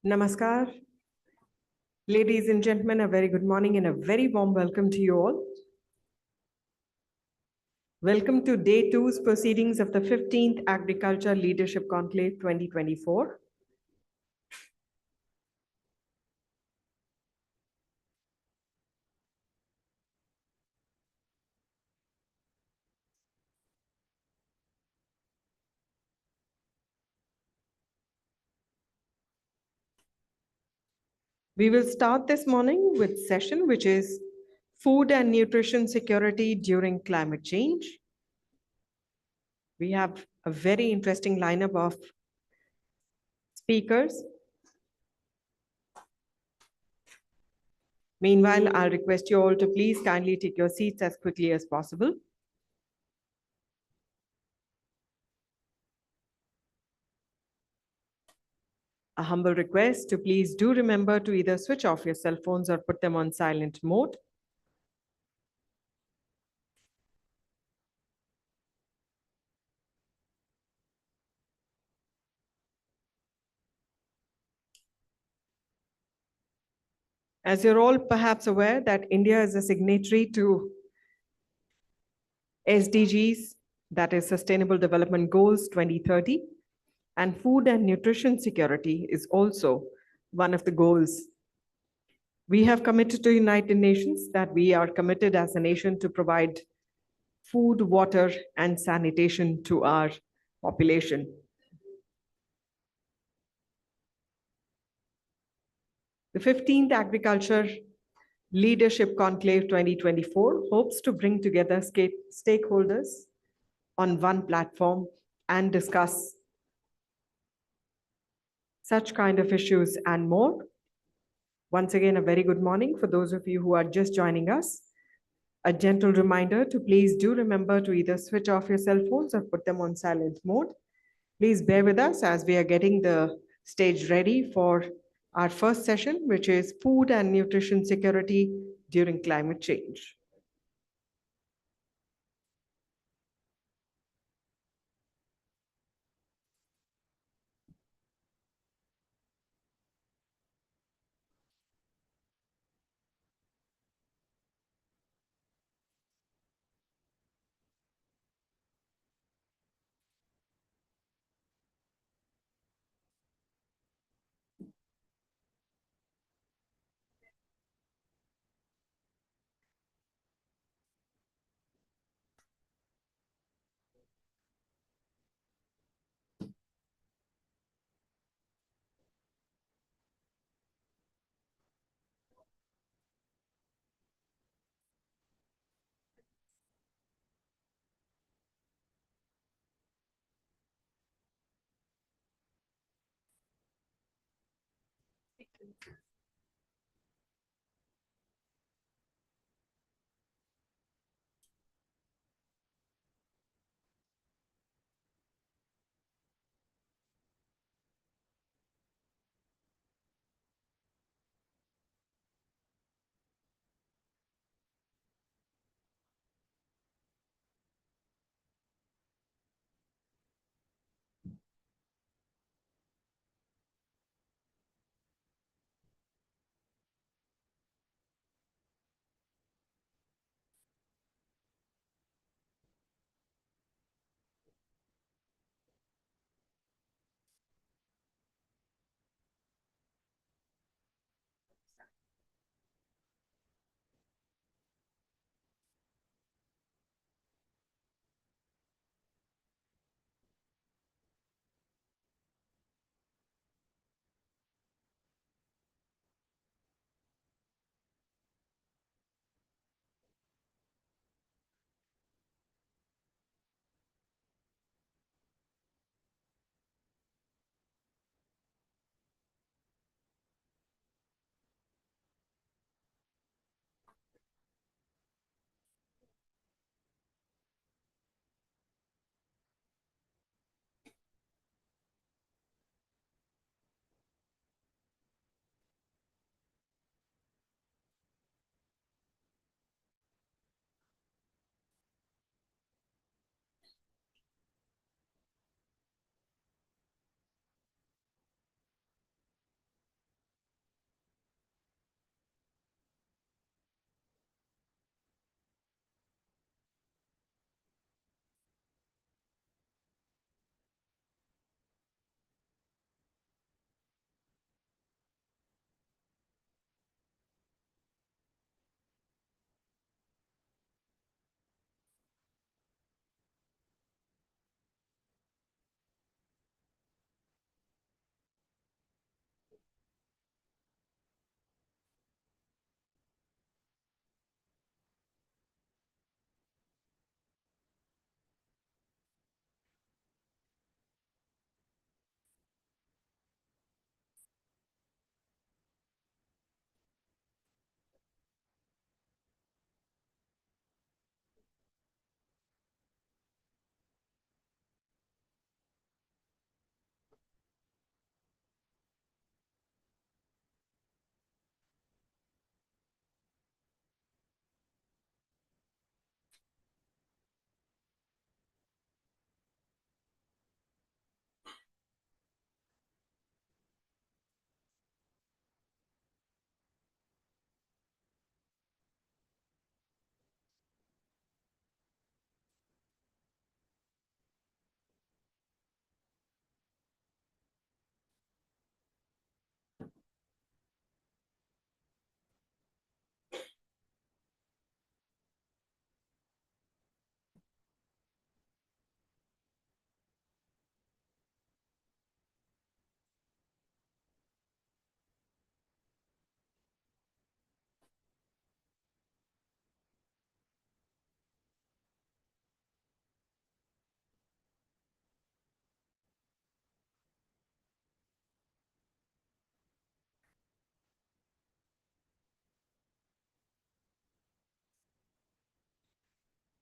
Namaskar. Ladies and gentlemen, a very good morning and a very warm welcome to you all. Welcome to Day 2's proceedings of the 15th Agriculture Leadership Conclave 2024. We will start this morning with session which is Food and Nutrition Security During Climate Change. We have a very interesting lineup of speakers. Meanwhile, I'll request you all to please kindly take your seats as quickly as possible. A humble request to please do remember to either switch off your cell phones or put them on silent mode. As you're all perhaps aware that India is a signatory to SDGs, that is Sustainable Development Goals 2030, and food and nutrition security is also one of the goals. We have committed to United Nations that we are committed as a nation to provide food, water, and sanitation to our population. The 15th Agriculture Leadership Conclave 2024 hopes to bring together stakeholders on one platform and discuss such kind of issues and more. Once again, a very good morning for those of you who are just joining us. A gentle reminder to please do remember to either switch off your cell phones or put them on silent mode. Please bear with us as we are getting the stage ready for our first session, which is Food and Nutrition Security During Climate Change.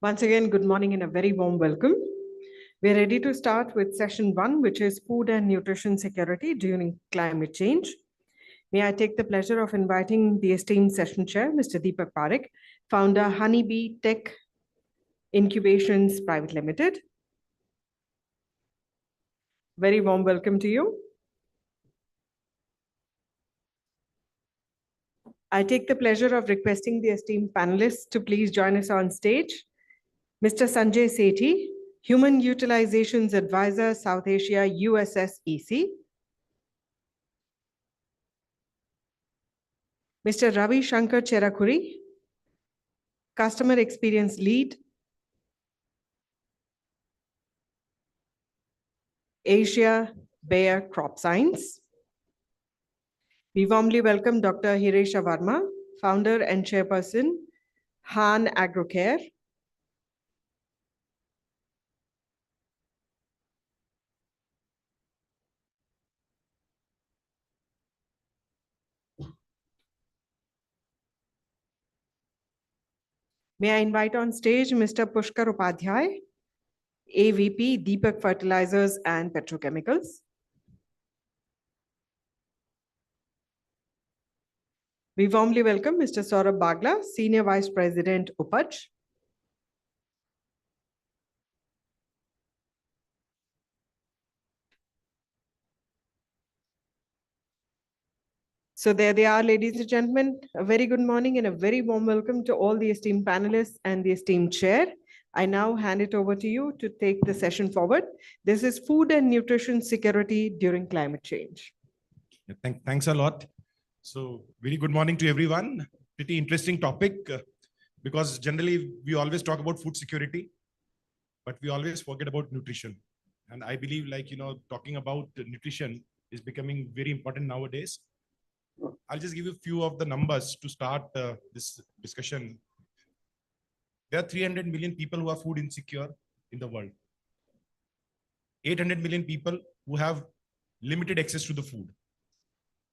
Once again, good morning and a very warm welcome. We're ready to start with session 1, which is food and nutrition security during climate change. May I take the pleasure of inviting the esteemed session chair, Mr. Deepak Parekh, founder Honeybee Tech Incubations Private Limited. Very warm welcome to you. I take the pleasure of requesting the esteemed panelists to please join us on stage. Mr. Sanjay Sethi, Human Utilizations Advisor, South Asia, USSEC. Mr. Ravi Shankar Cherakuri, Customer Experience Lead, Asia Bayer Crop Science. We warmly welcome Dr. Hiresha Varma, Founder and Chairperson, Han Agrocare. May I invite on stage Mr. Pushkar Upadhyay, AVP, Deepak Fertilizers and Petrochemicals. We warmly welcome Mr. Saurabh Bagla, Senior Vice President, Upaj. So there they are, ladies and gentlemen. A very good morning and a very warm welcome to all the esteemed panelists and the esteemed chair. I now hand it over to you to take the session forward. This is food and nutrition security during climate change. Thanks a lot. So very good morning to everyone. Pretty interesting topic because generally we always talk about food security, but we always forget about nutrition. And I believe talking about nutrition is becoming very important nowadays. I'll just give you a few of the numbers to start this discussion. There are 300 million people who are food insecure in the world. 800 million people who have limited access to the food.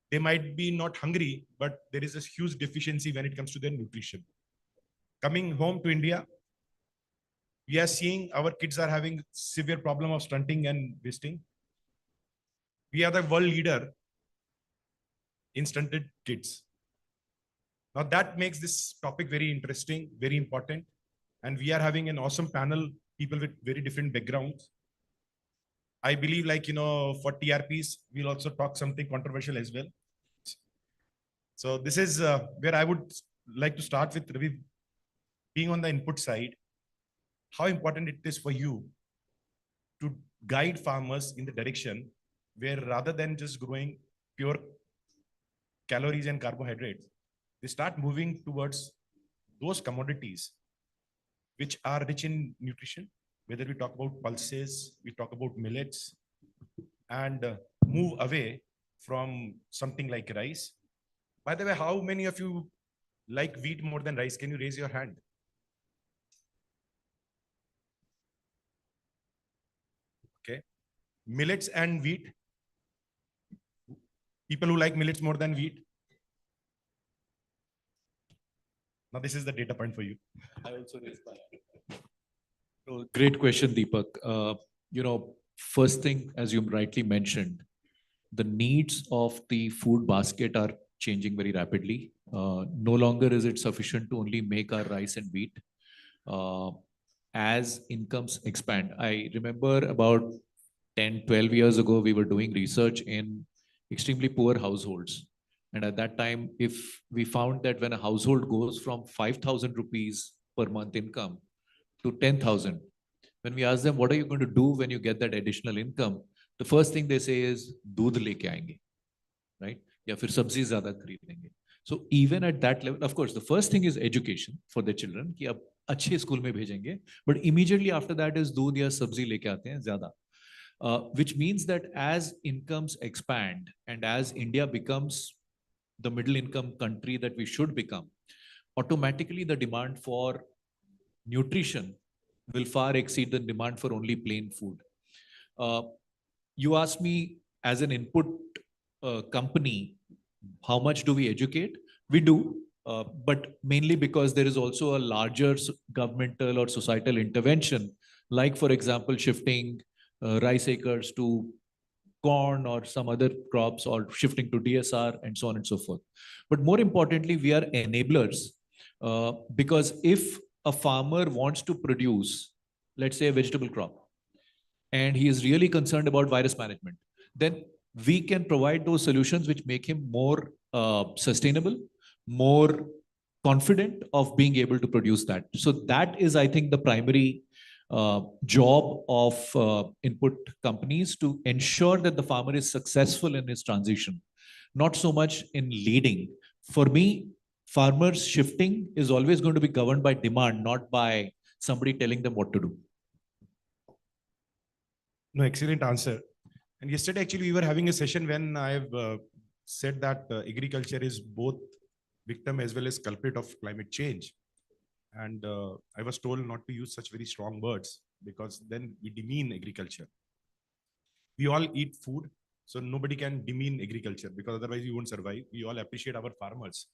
They might be not hungry, but there is a huge deficiency when it comes to their nutrition. Coming home to India, we are seeing our kids are having severe problem of stunting and wasting. We are the world leader in stunted kids. Now that makes this topic very interesting, very important. And we are having an awesome panel, people with very different backgrounds. I believe for TRPs, we'll also talk something controversial as well. So this is where I would like to start with Ravi, being on the input side, how important it is for you to guide farmers in the direction where rather than just growing pure calories and carbohydrates, they start moving towards those commodities which are rich in nutrition, whether we talk about pulses, we talk about millets, and move away from something like rice. By the way, how many of you like wheat more than rice? Can you raise your hand? Okay. Millets and wheat. People who like millets more than wheat. Now this is the data point for you. I also raised my hand. Great question, Deepak. First thing, as you rightly mentioned, the needs of the food basket are changing very rapidly. No longer is it sufficient to only make our rice and wheat. As incomes expand, I remember about 10, 12 years ago, we were doing research in extremely poor households. And at that time, if we found that when a household goes from 5,000 rupees per month income to 10,000, when we ask them, what are you going to do when you get that additional income? The first thing they say is, दूध लेके आएंगे, right? या फिर सब्जी ज़्यादा खरीदेंगे. So even at that level, of course, the first thing is education for the children, कि अब अच्छे स्कूल में भेजेंगे. But immediately after that is दूध या सब्जी लेके आते हैं ज़्यादा. Which means that as incomes expand and as India becomes the middle income country that we should become, automatically the demand for nutrition will far exceed the demand for only plain food. You asked me as an input company, how much do we educate? We do. but mainly because there is also a larger governmental or societal intervention, like, for example, shifting rice acres to corn or some other crops, or shifting to DSR, and so on and so forth. But more importantly, we are enablers, because if a farmer wants to produce, let's say, a vegetable crop, and he is really concerned about virus management, then we can provide those solutions which make him more sustainable, more confident of being able to produce that. So that is, I think, the primary job of input companies, to ensure that the farmer is successful in his transition, not so much in leading. For me, farmers shifting is always going to be governed by demand, not by somebody telling them what to do. No, excellent answer. And yesterday, actually, we were having a session when I have said that agriculture is both victim as well as culprit of climate change. And I was told not to use such very strong words, because then we demean agriculture. We all eat food, so nobody can demean agriculture, because otherwise we won't survive. We all appreciate our farmers.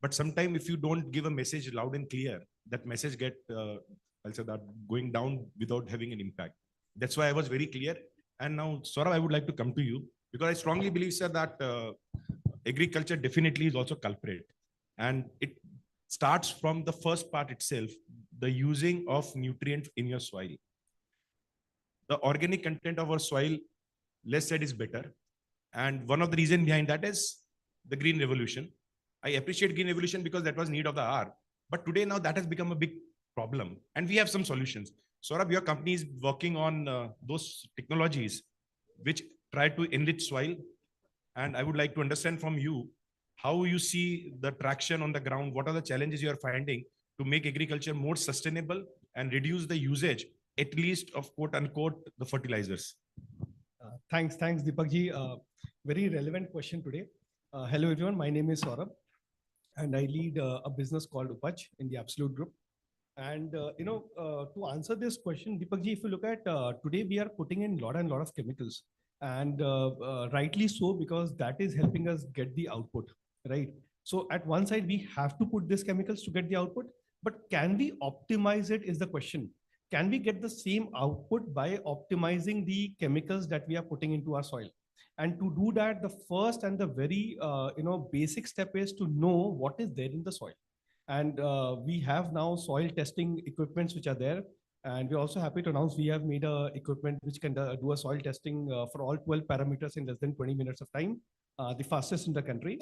But sometimes if you don't give a message loud and clear, that message get, I'll say that, going down without having an impact. That's why I was very clear. And now, Saurabh, I would like to come to you, because I strongly believe, sir, that agriculture definitely is also culprit. And it starts from the first part itself, the using of nutrients in your soil. The organic content of our soil, less said, is better. And one of the reasons behind that is the green revolution. I appreciate green revolution because that was need of the hour. But today now that has become a big problem. And we have some solutions. Saurabh, your company is working on those technologies which try to enrich soil. And I would like to understand from you how you see the traction on the ground. What are the challenges you are finding to make agriculture more sustainable and reduce the usage, at least of quote unquote, the fertilizers? Thanks, Deepak ji. Very relevant question today. Hello, everyone. My name is Saurabh, and I lead a business called Upaj in the Absolute Group. And to answer this question, Deepak ji, if you look at today, we are putting in lot of chemicals, and rightly so, because that is helping us get the output, right? So at one side, we have to put these chemicals to get the output, but can we optimize it is the question. Can we get the same output by optimizing the chemicals that we are putting into our soil? And to do that, the first and the very basic step is to know what is there in the soil. And we have now soil testing equipments which are there. And we're also happy to announce we have made a equipment which can do a soil testing for all 12 parameters in less than 20 minutes of time, the fastest in the country.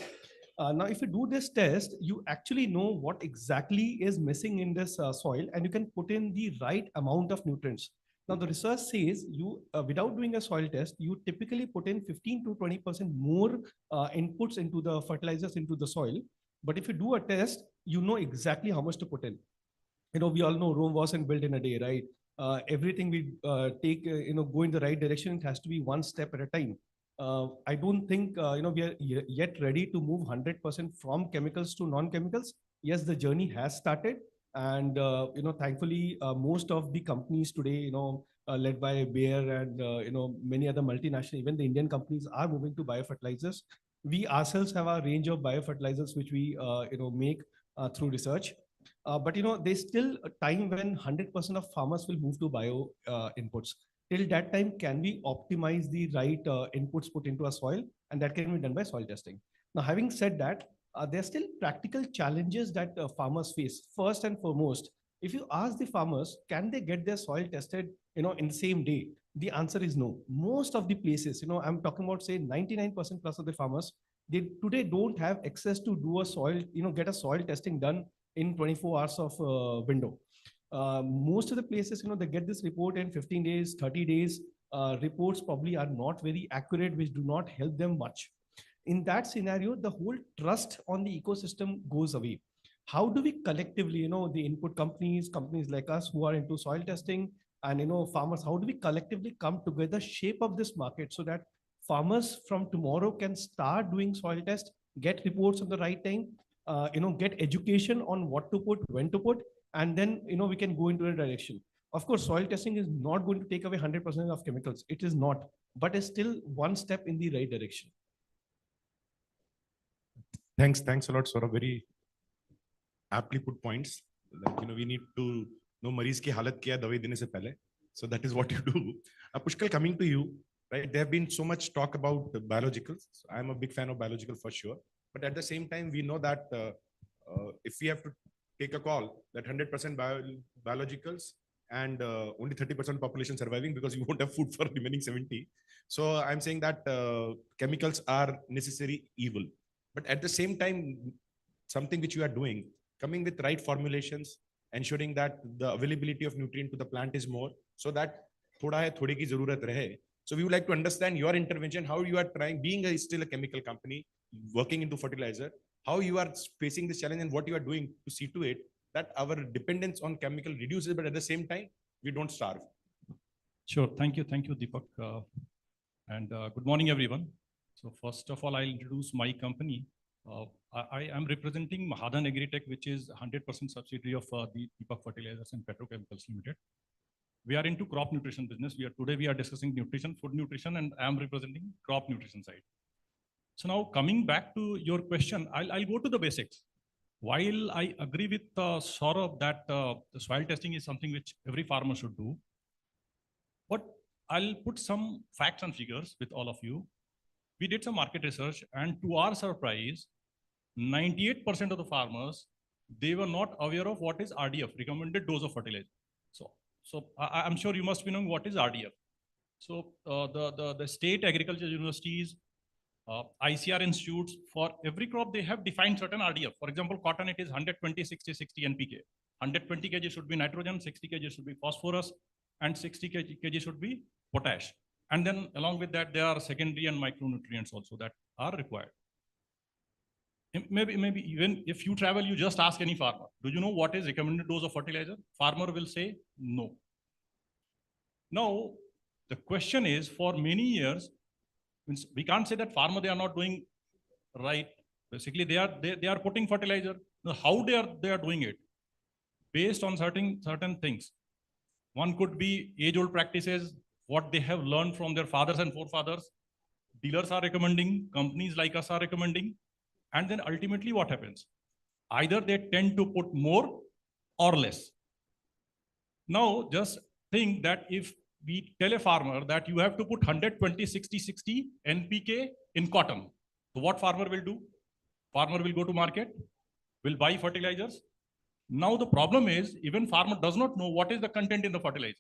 Now, if you do this test, you actually know what exactly is missing in this soil, and you can put in the right amount of nutrients. Now, the research says you, without doing a soil test, you typically put in 15 to 20% more inputs into the fertilizers into the soil. But if you do a test, you know exactly how much to put in. We all know Rome wasn't built in a day, right? Everything we take, go in the right direction. It has to be one step at a time. I don't think we are yet ready to move 100% from chemicals to non-chemicals. Yes, the journey has started, and thankfully, most of the companies today, led by Bayer and many other multinational, even the Indian companies are moving to biofertilizers. We ourselves have a range of biofertilizers which we make through research. But there's still a time when 100% of farmers will move to bio inputs. Till that time, can we optimize the right inputs put into a soil? And that can be done by soil testing. Now, having said that, there are still practical challenges that farmers face. First and foremost, if you ask the farmers, can they get their soil tested, in the same day? The answer is no. Most of the places, I'm talking about, say, 99% plus of the farmers, they today don't have access to do a soil, get a soil testing done in 24 hours of window. Most of the places, they get this report in 15 days, 30 days. Reports probably are not very accurate, which do not help them much. In that scenario, the whole trust on the ecosystem goes away. How do we collectively, the input companies like us who are into soil testing, and farmers, how do we collectively come together, shape up this market so that farmers from tomorrow can start doing soil tests, get reports at the right time, get education on what to put, when to put, and then we can go into a direction. Of course, soil testing is not going to take away 100% of chemicals. It is not, but it's still one step in the right direction. Thanks a lot, Saurabh. Very aptly put points. Like, we need to know मरीज की हालत क्या है दवाई देने से पहले. So that is what you do. Pushkal, coming to you, right? There have been so much talk about biologicals. So I'm a big fan of biological for sure. But at the same time, we know that if we have to take a call that 100% biologicals and only 30% population surviving because you won't have food for remaining 70. So I'm saying that chemicals are necessary evil. But at the same time, something which you are doing, coming with right formulations, ensuring that the availability of nutrient to the plant is more, so that thoda hai thode ki zarurat rahe. So we would like to understand your intervention, how you are trying, being still a chemical company, working into fertilizer, how you are facing this challenge and what you are doing to see to it that our dependence on chemical reduces, but at the same time, we don't starve. Sure. Thank you, Deepak. And good morning, everyone. So first of all, I'll introduce my company. I am representing Mahadan Agritech, which is 100% subsidiary of the Deepak Fertilizers and Petrochemicals Limited. We are into crop nutrition business. Today we are discussing nutrition, food nutrition, and I am representing crop nutrition side. So now coming back to your question, I'll go to the basics. While I agree with Saurabh that the soil testing is something which every farmer should do, but I'll put some facts and figures with all of you. We did some market research, and to our surprise, 98% of the farmers, they were not aware of what is RDF, recommended dose of fertilizer. So I'm sure you must be knowing what is RDF. So the state agriculture universities, ICR institutes, for every crop, they have defined certain RDF. For example, cotton, it is 120, 60, 60 NPK. 120 kg should be nitrogen, 60 kg should be phosphorus, and 60 kg should be potash. And then along with that, there are secondary and micronutrients also that are required. Maybe even if you travel, you just ask any farmer, do you know what is recommended dose of fertilizer? Farmer will say no. Now, the question is, for many years, we can't say that farmer, they are not doing right. Basically, they are putting fertilizer. Now, how they are doing it? Based on certain things. One could be age-old practices, what they have learned from their fathers and forefathers. Dealers are recommending, companies like us are recommending, and then ultimately what happens? Either they tend to put more or less. Now, just think that if we tell a farmer that you have to put 120, 60, 60 NPK in cotton, so what farmer will do? Farmer will go to market, will buy fertilizers. Now the problem is, even farmer does not know what is the content in the fertilizer.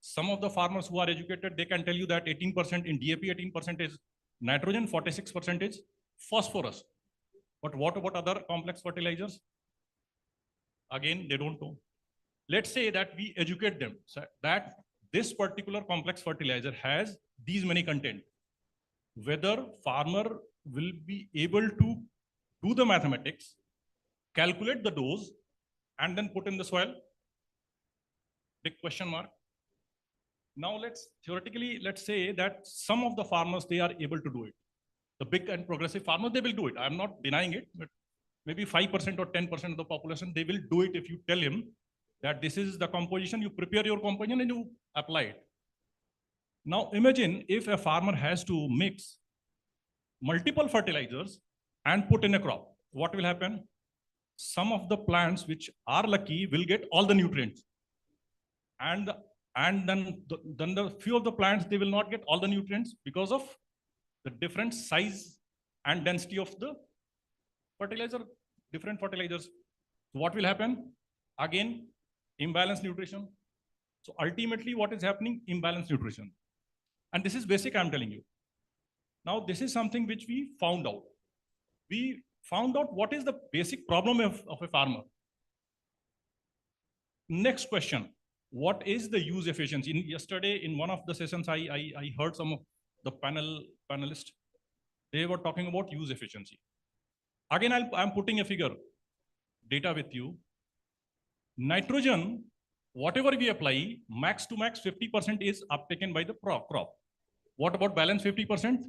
Some of the farmers who are educated, they can tell you that 18% in DAP, 18% is nitrogen, 46% is phosphorus. But what about other complex fertilizers? Again, they don't know. Let's say that we educate them so that this particular complex fertilizer has these many content. Whether farmer will be able to do the mathematics, calculate the dose, and then put in the soil? Big question mark. Now let's say that some of the farmers, they are able to do it. The big and progressive farmers, they will do it. I'm not denying it, but maybe 5% or 10% of the population, they will do it if you tell him that this is the composition, you prepare your composition and you apply it. Now imagine if a farmer has to mix multiple fertilizers and put in a crop. What will happen? Some of the plants which are lucky will get all the nutrients. And then the few of the plants, they will not get all the nutrients because of the different size and density of the fertilizer, different fertilizers. So what will happen? Again, imbalanced nutrition. So ultimately what is happening? Imbalanced nutrition. And this is basic, I'm telling you. Now, this is something which we found out. We found out what is the basic problem of a farmer. Next question, what is the use efficiency? Yesterday, in one of the sessions, I heard some of the panelists, they were talking about use efficiency. Again, I'm putting a figure, data with you. Nitrogen, whatever we apply, max to max 50% is uptaken by the crop. What about balance 50%?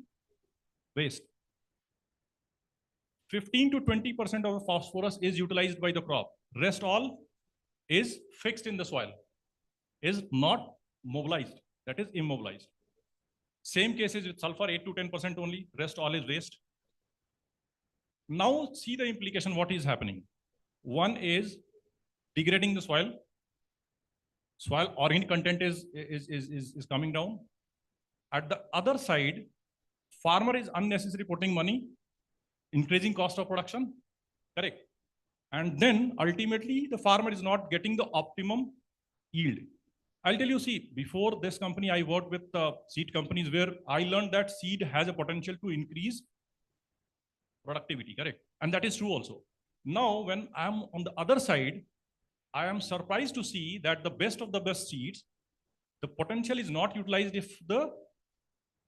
Waste. 15 to 20% of the phosphorus is utilized by the crop. Rest all is fixed in the soil, is not mobilized, that is immobilized. Same cases with sulfur, 8 to 10% only, rest all is waste. Now see the implication, what is happening. One is degrading the soil. Soil organic content is coming down. At the other side, farmer is unnecessarily putting money, increasing cost of production. Correct. And then ultimately the farmer is not getting the optimum yield. I'll tell you, see, before this company, I worked with seed companies where I learned that seed has a potential to increase productivity, correct? And that is true also. Now, when I'm on the other side, I am surprised to see that the best of the best seeds, the potential is not utilized if the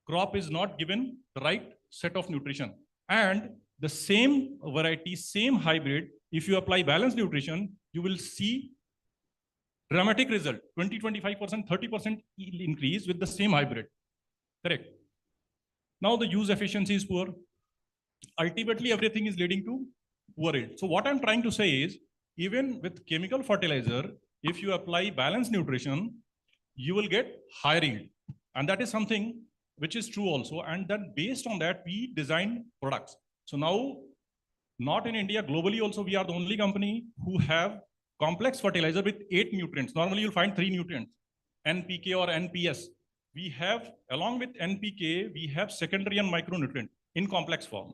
crop is not given the right set of nutrition. And the same variety, same hybrid, if you apply balanced nutrition, you will see dramatic result, 20, 25%, 30% yield increase with the same hybrid. Correct. Now the use efficiency is poor. Ultimately, everything is leading to poor yield. So what I'm trying to say is, even with chemical fertilizer, if you apply balanced nutrition, you will get higher yield. And that is something which is true also. And then based on that, we design products. So now, not in India, globally also, we are the only company who have complex fertilizer with 8 nutrients. Normally, you'll find 3 nutrients, NPK or NPS. We have, along with NPK, we have secondary and micronutrient in complex form.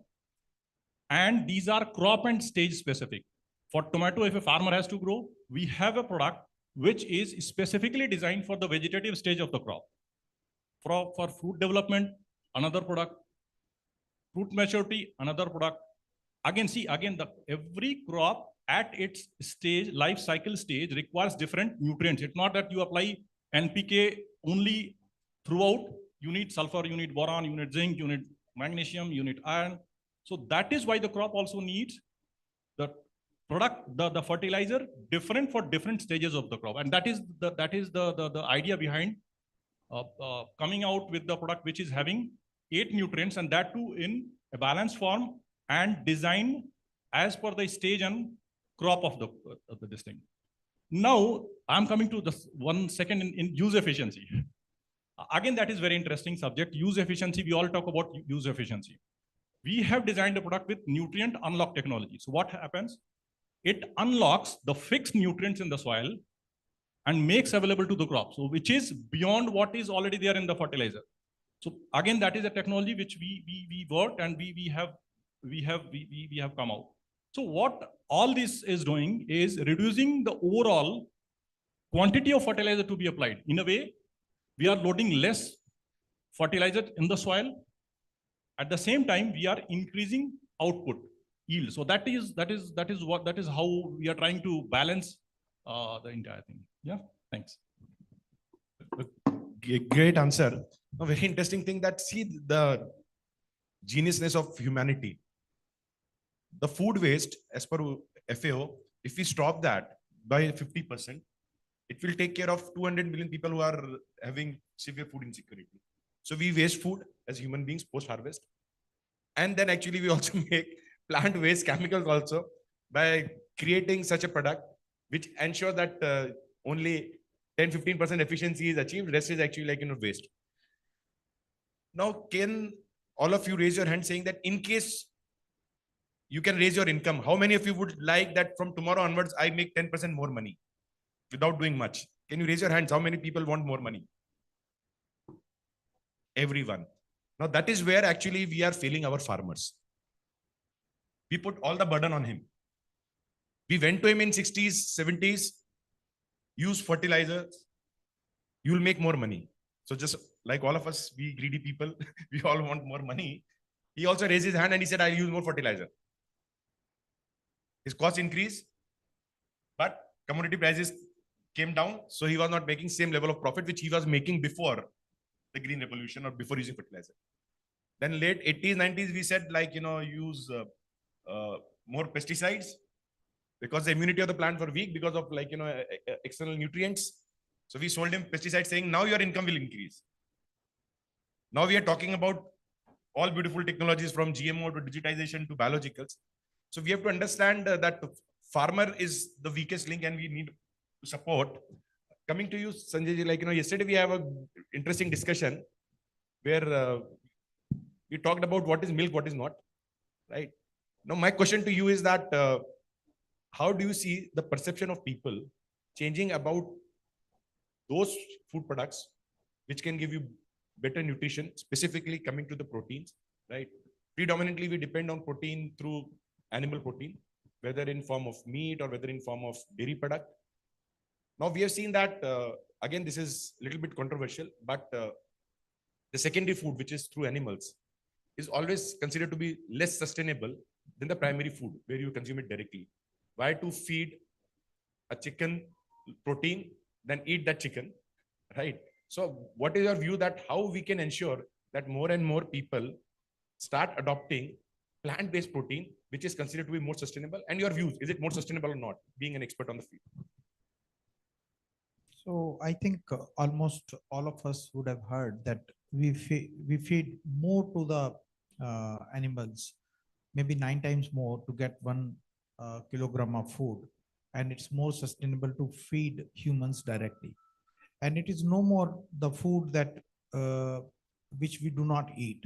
And these are crop and stage specific. For tomato, if a farmer has to grow, we have a product which is specifically designed for the vegetative stage of the crop. For fruit development, another product. Fruit maturity, another product. Again, see, again, every crop at its stage, life cycle stage, requires different nutrients. It's not that you apply NPK only throughout. You need sulfur, you need boron, you need zinc, you need magnesium, you need iron. So that is why the crop also needs the product, the fertilizer, different for different stages of the crop. And that is the idea behind coming out with the product which is having 8 nutrients, and that too in a balanced form and design as per the stage and crop of this thing. Now I'm coming to this 1 second in use efficiency. Again, that is very interesting subject. Use efficiency, we all talk about use efficiency. We have designed a product with nutrient unlock technology. So what happens? It unlocks the fixed nutrients in the soil and makes available to the crop. So which is beyond what is already there in the fertilizer. So again, that is a technology which we worked and we have come out. So what all this is doing is reducing the overall quantity of fertilizer to be applied. In a way, we are loading less fertilizer in the soil. At the same time, we are increasing output yield. So that is how we are trying to balance the entire thing. Yeah, thanks. Great answer. A very interesting thing that see the geniusness of humanity. The food waste, as per FAO, if we stop that by 50%, it will take care of 200 million people who are having severe food insecurity. So we waste food as human beings post-harvest. And then actually we also make plant waste chemicals also by creating such a product which ensures that only 10-15% efficiency is achieved. Rest is actually waste. Now, can all of you raise your hand saying that in case you can raise your income, how many of you would like that from tomorrow onwards, I make 10% more money without doing much? Can you raise your hands? How many people want more money? Everyone. Now that is where actually we are failing our farmers. We put all the burden on him. We went to him in 60s, 70s, use fertilizers, you'll make more money. So just like all of us, we greedy people, we all want more money. He also raised his hand and he said, I'll use more fertilizer. His cost increased, but commodity prices came down. So he was not making same level of profit, which he was making before the green revolution or before using fertilizer. Then late 80s, 90s, we said use more pesticides because the immunity of the plant were weak because of external nutrients. So we sold him pesticides saying, now your income will increase. Now we are talking about all beautiful technologies from GMO to digitization to biologicals. So we have to understand that the farmer is the weakest link and we need to support. Coming to you, Sanjay, yesterday we have an interesting discussion where we talked about what is milk, what is not, right? Now my question to you is that how do you see the perception of people changing about those food products which can give you better nutrition, specifically coming to the proteins, right? Predominantly, we depend on protein through animal protein, whether in form of meat or whether in form of dairy product. Now we have seen that, again, this is a little bit controversial, but the secondary food, which is through animals, is always considered to be less sustainable than the primary food where you consume it directly. Why to feed a chicken protein than eat that chicken, right? So what is your view that how we can ensure that more and more people start adopting plant-based protein, which is considered to be more sustainable? And your views, is it more sustainable or not, being an expert on the field? So I think almost all of us would have heard that we feed more to the animals, maybe 9 times more to get 1 kilogram of food, and it's more sustainable to feed humans directly. And it is no more the food that which we do not eat.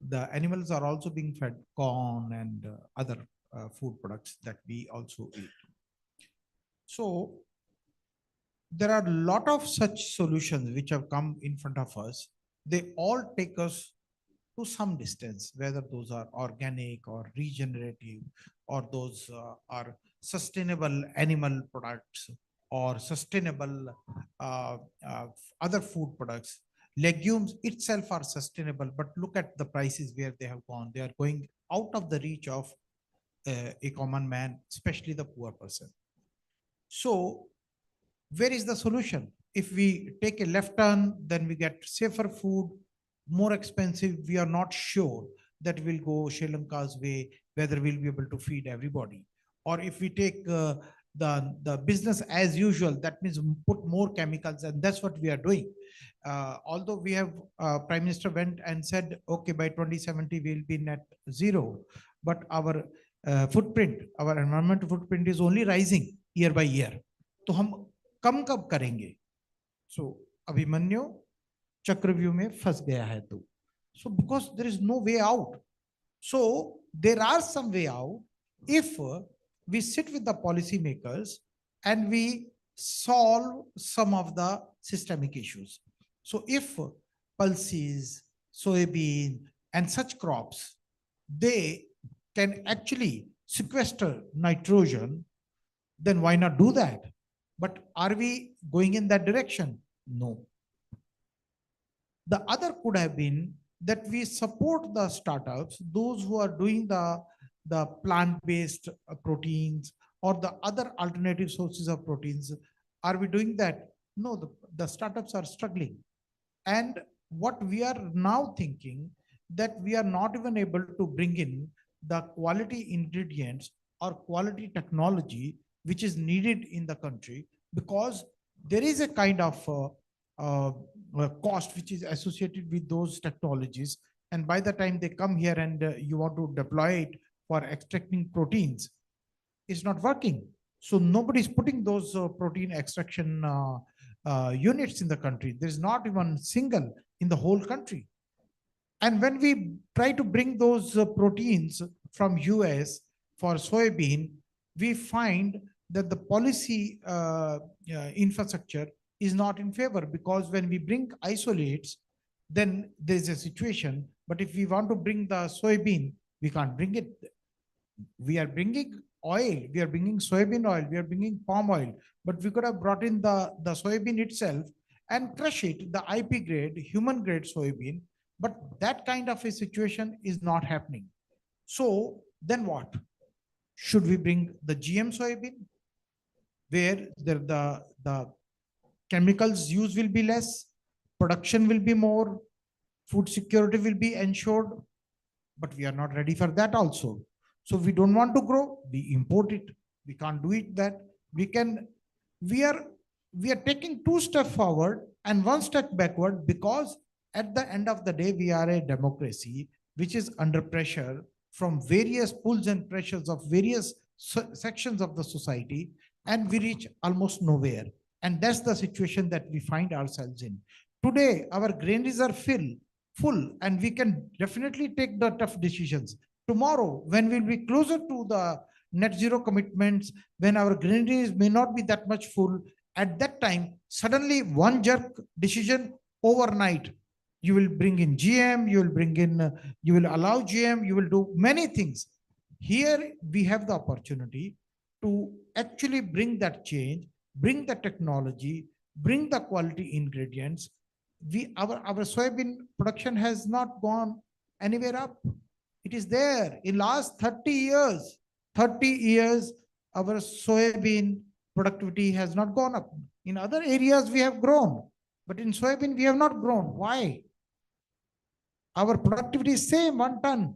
The animals are also being fed corn and other food products that we also eat. So there are a lot of such solutions which have come in front of us. They all take us to some distance, whether those are organic or regenerative, or those are sustainable animal products or sustainable other food products. Legumes itself are sustainable, but look at the prices where they have gone. They are going out of the reach of a common man, especially the poor person. So where is the solution? If we take a left turn, then we get safer food, more expensive. We are not sure that we'll go Sri Lanka's way, whether we'll be able to feed everybody. Or if we take the business as usual, that means put more chemicals, and that's what we are doing. Although we have Prime Minister went and said, okay, by 2070 we'll be net zero, but our footprint, our environmental footprint is only rising year by year. तो हम कम कब करेंगे? So Abhimanyu चक्रव्यूह में फंस गया है तू. So because there is no way out. So there are some way out if we sit with the policymakers and we solve some of the systemic issues. So if pulses, soybean and such crops, they can actually sequester nitrogen, then why not do that? But are we going in that direction? No. The other could have been that we support the startups, those who are doing the plant-based proteins or the other alternative sources of proteins. Are we doing that? No, the startups are struggling. And what we are now thinking, that we are not even able to bring in the quality ingredients or quality technology which is needed in the country, because there is a kind of cost which is associated with those technologies. And by the time they come here and you want to deploy it for extracting proteins, it's not working. So nobody's putting those protein extraction units in the country. There's not even single in the whole country. And when we try to bring those proteins from US for soybean, we find that the policy infrastructure is not in favor, because when we bring isolates, then there's a situation. But if we want to bring the soybean, we can't bring it. We are bringing oil, we are bringing soybean oil, we are bringing palm oil, but we could have brought in the soybean itself and crush it, the IP grade, human grade soybean. But that kind of a situation is not happening. So then what? Should we bring the GM soybean, where the chemicals used will be less, production will be more, food security will be ensured, but we are not ready for that also. So we don't want to grow, we import it. We can't do it that. We are taking 2 steps forward and 1 step backward, because at the end of the day, we are a democracy which is under pressure from various pulls and pressures of various sections of the society, and we reach almost nowhere. And that's the situation that we find ourselves in. Today, our grain reserves are full, and we can definitely take the tough decisions. Tomorrow, when we'll be closer to net zero commitments, when our granaries may not be that much full, at that time, suddenly one jerk decision overnight, you will bring in GM, you will bring in, you will allow GM, you will do many things. Here we have the opportunity to actually bring that change, bring the technology, bring the quality ingredients. Our soybean production has not gone anywhere up. It is there in last 30 years. 30 years, our soybean productivity has not gone up. In other areas, we have grown, but in soybean, we have not grown. Why? Our productivity is same, 1 ton.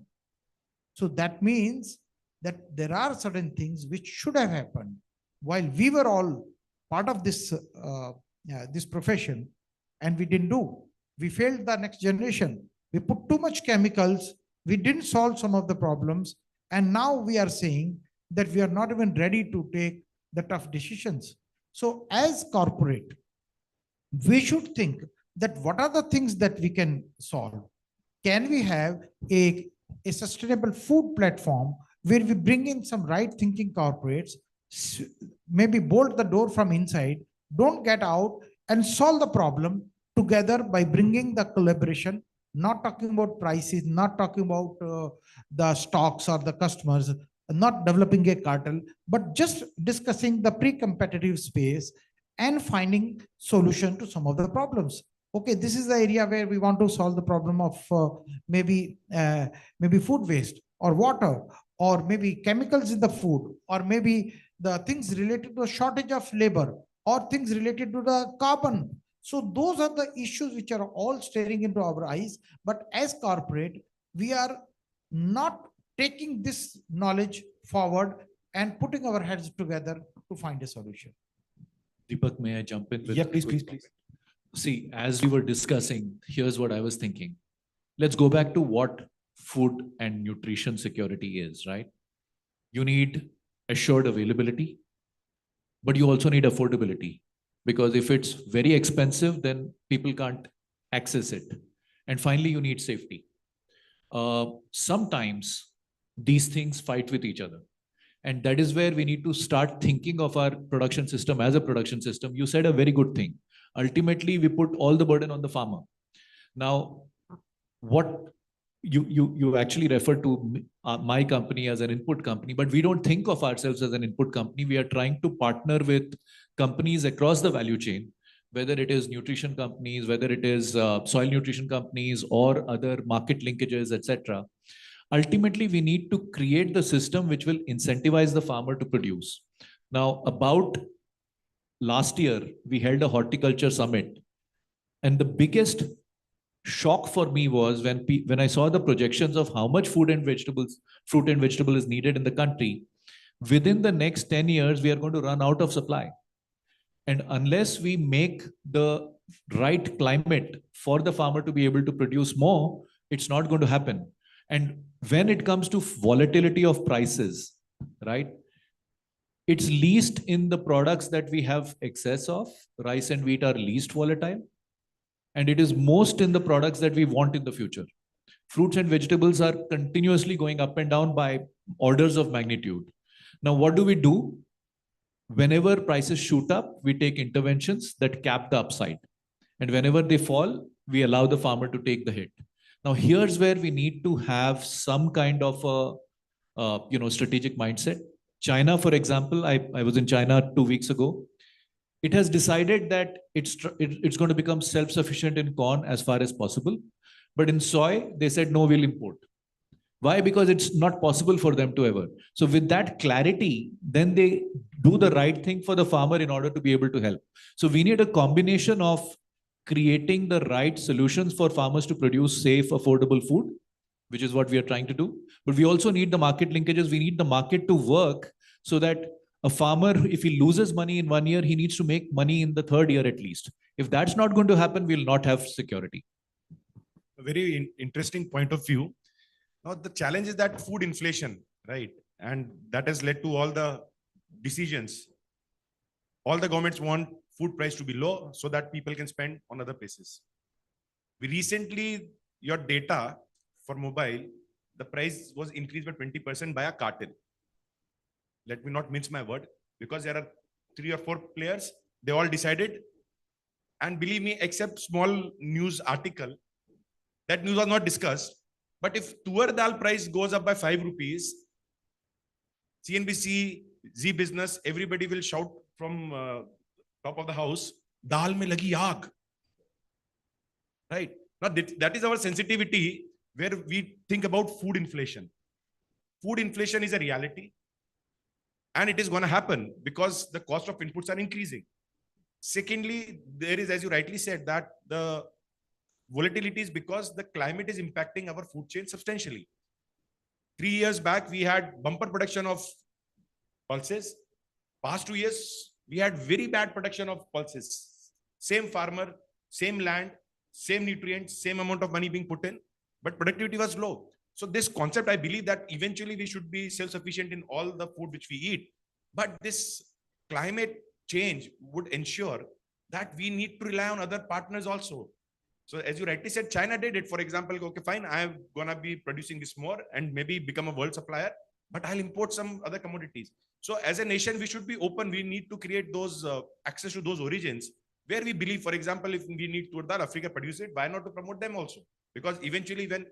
So that means that there are certain things which should have happened while we were all part of this this profession, and we didn't do. We failed the next generation. We put too much chemicals. We didn't solve some of the problems, and now we are saying that we are not even ready to take the tough decisions. So, as corporate, we should think that what are the things that we can solve? Can we have a sustainable food platform where we bring in some right thinking corporates, maybe bolt the door from inside, don't get out, and solve the problem together by bringing the collaboration, not talking about prices, not talking about the stocks or the customers, not developing a cartel, but just discussing the pre-competitive space and finding solution to some of the problems. Okay, this is the area where we want to solve the problem of maybe food waste or water, or maybe chemicals in the food, or maybe the things related to a shortage of labor, or things related to the carbon. So those are the issues which are all staring into our eyes. But as corporate, we are not taking this knowledge forward and putting our heads together to find a solution. Deepak, may I jump in? Yeah, please. See, as we were discussing, here's what I was thinking. Let's go back to what food and nutrition security is, right? You need assured availability, but you also need affordability, because if it's very expensive, then people can't access it. And finally, you need safety. Sometimes these things fight with each other. And that is where we need to start thinking of our production system as a production system. You said a very good thing. Ultimately, we put all the burden on the farmer. Now, what you actually refer to my company as an input company, but we don't think of ourselves as an input company. We are trying to partner with companies across the value chain, whether it is nutrition companies, whether it is soil nutrition companies, or other market linkages, etc. Ultimately, we need to create the system which will incentivize the farmer to produce. Now, about last year, we held a horticulture summit, and the biggest shock for me was when I saw the projections of how much fruit and vegetable is needed in the country. Within the next 10 years, we are going to run out of supply. And unless we make the right climate for the farmer to be able to produce more, it's not going to happen. And when it comes to volatility of prices, right? It's least in the products that we have excess of. Rice and wheat are least volatile. And it is most in the products that we want in the future. Fruits and vegetables are continuously going up and down by orders of magnitude. Now, what do? Whenever prices shoot up, we take interventions that cap the upside. And whenever they fall, we allow the farmer to take the hit. Now, here's where we need to have some kind of a strategic mindset. China, for example, I was in China 2 weeks ago. It has decided that it's going to become self-sufficient in corn as far as possible. But in soy, they said, no, we'll import. Why? Because it's not possible for them to ever. So with that clarity, then they do the right thing for the farmer in order to be able to help. So we need a combination of creating the right solutions for farmers to produce safe, affordable food, which is what we are trying to do. But we also need the market linkages. We need the market to work so that a farmer, if he loses money in 1 year, he needs to make money in the 3rd year at least. If that's not going to happen, we'll not have security. A very interesting point of view. Now, the challenge is that food inflation, right? And that has led to all the decisions. All the governments want food price to be low so that people can spend on other places. We recently, your data for mobile, the price was increased by 20% by a cartel. let me not mince my word, because there are 3 or 4 players, they all decided. And believe me, except small news article, that news was not discussed. But if tuar dal price goes up by 5 rupees, CNBC, Z Business, everybody will shout from top of the house, dal mein lagi aag. Right? Now that is our sensitivity where we think about food inflation. Food inflation is a reality. And it is going to happen because the cost of inputs are increasing. Secondly, there is, as you rightly said, that the volatility is because the climate is impacting our food chain substantially. 3 years back, we had bumper production of pulses. Past 2 years, we had very bad production of pulses. Same farmer, same land, same nutrients, same amount of money being put in, but productivity was low. So this concept, I believe that eventually we should be self-sufficient in all the food which we eat. But this climate change would ensure that we need to rely on other partners also. So as you rightly said, China did it. For example, okay, fine, I'm gonna be producing this more and maybe become a world supplier, but I'll import some other commodities. So as a nation, we should be open. We need to create those access to those origins where we believe, for example, if we need to Africa produce it, why not to promote them also? Because eventually when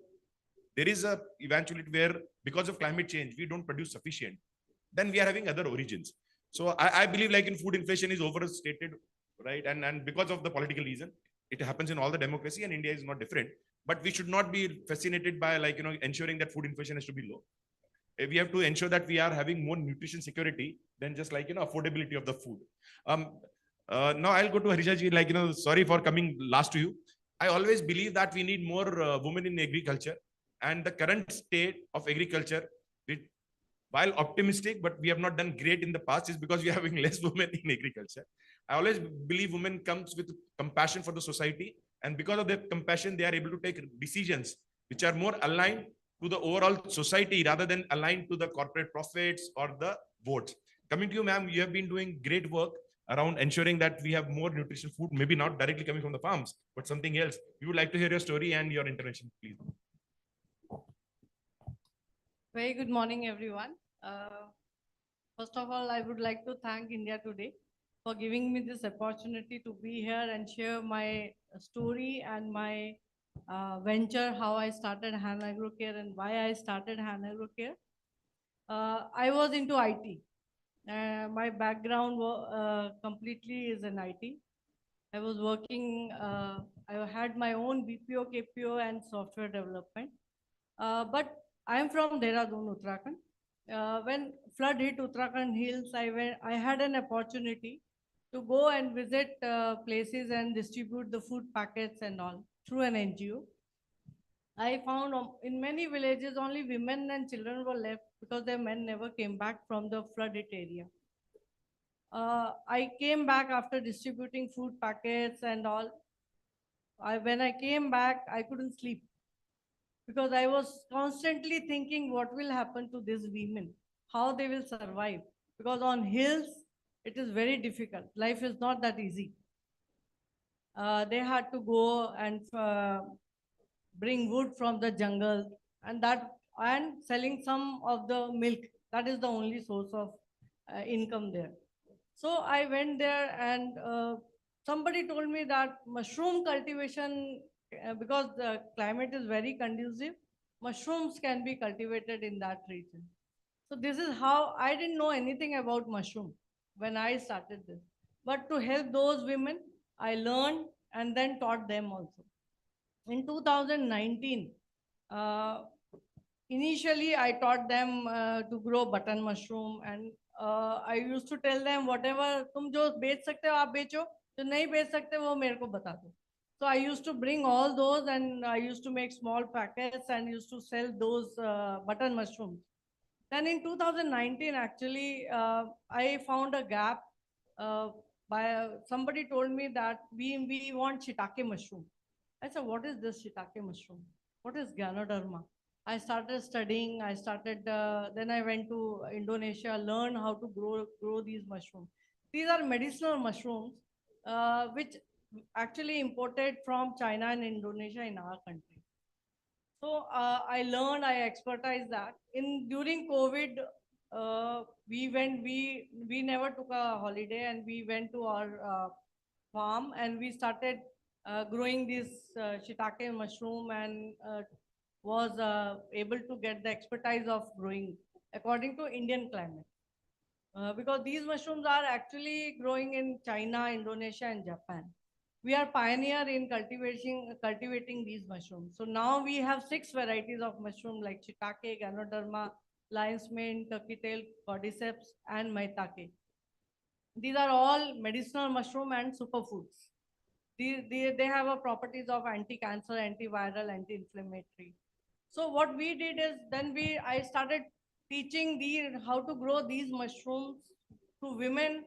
there is a eventuality where because of climate change, we don't produce sufficient, then we are having other origins. So I believe like in food inflation is overstated, right? And because of the political reason, it happens in all the democracy and India is not different, but we should not be fascinated by like, ensuring that food inflation has to be low. We have to ensure that we are having more nutrition security than just like, affordability of the food. Now I'll go to Harisha ji, like, sorry for coming last to you. I always believe that we need more women in agriculture, and the current state of agriculture, while optimistic, but we have not done great in the past, is because we are having less women in agriculture. I always believe women comes with compassion for the society, and because of their compassion, they are able to take decisions which are more aligned to the overall society rather than aligned to the corporate profits or the votes. Coming to you, ma'am, you have been doing great work around ensuring that we have more nutrition food, maybe not directly coming from the farms, but something else. We would like to hear your story and your intervention, please. Very good morning, everyone. First of all, I would like to thank India Today for giving me this opportunity to be here and share my story and my venture, how I started Han Agrocare and why I started Han Agrocare. I was into IT. My background completely is in IT. I was working, I had my own BPO, KPO and software development. But I am from Dehradun, Uttarakhand. When flood hit Uttarakhand hills, I had an opportunity to go and visit places and distribute the food packets and all through an NGO. I found in many villages only women and children were left because their men never came back from the flooded area. I came back after distributing food packets and all. When I came back, I couldn't sleep because I was constantly thinking what will happen to these women, how they will survive. Because on hills, it is very difficult. Life is not that easy. They had to go and bring wood from the jungle and selling some of the milk. That is the only source of income there. So I went there and somebody told me that mushroom cultivation, because the climate is very conducive, mushrooms can be cultivated in that region. So this is how I didn't know anything about mushroom when I started this. But to help those women, I learned and then taught them also. In 2019, initially I taught them to grow button mushroom, and I used to tell them whatever तुम जो बेच सकते हो आप बेचो, जो नहीं बेच सकते वो मेरे को बता दो. So I used to bring all those and I used to make small packets and used to sell those button mushrooms. Then in 2019, actually, I found a gap. Somebody told me that we want shiitake mushroom. I said, what is this shiitake mushroom? What is Ganoderma? I started studying. Then I went to Indonesia, learn how to grow these mushrooms. These are medicinal mushrooms, which actually imported from China and Indonesia in our country. So I learned, I expertise that. During COVID, we never took a holiday, and we went to our farm, and we started growing this shiitake mushroom, and was able to get the expertise of growing according to Indian climate. Because these mushrooms are actually growing in China, Indonesia, and Japan. We are pioneer in cultivating these mushrooms. So now we have 6 varieties of mushroom like shiitake, ganoderma, lion's mane, turkey tail, cordyceps, and maitake. These are all medicinal mushroom and superfoods. They have a properties of anti-cancer, antiviral, anti-inflammatory. So what we did is, I started teaching how to grow these mushrooms to women,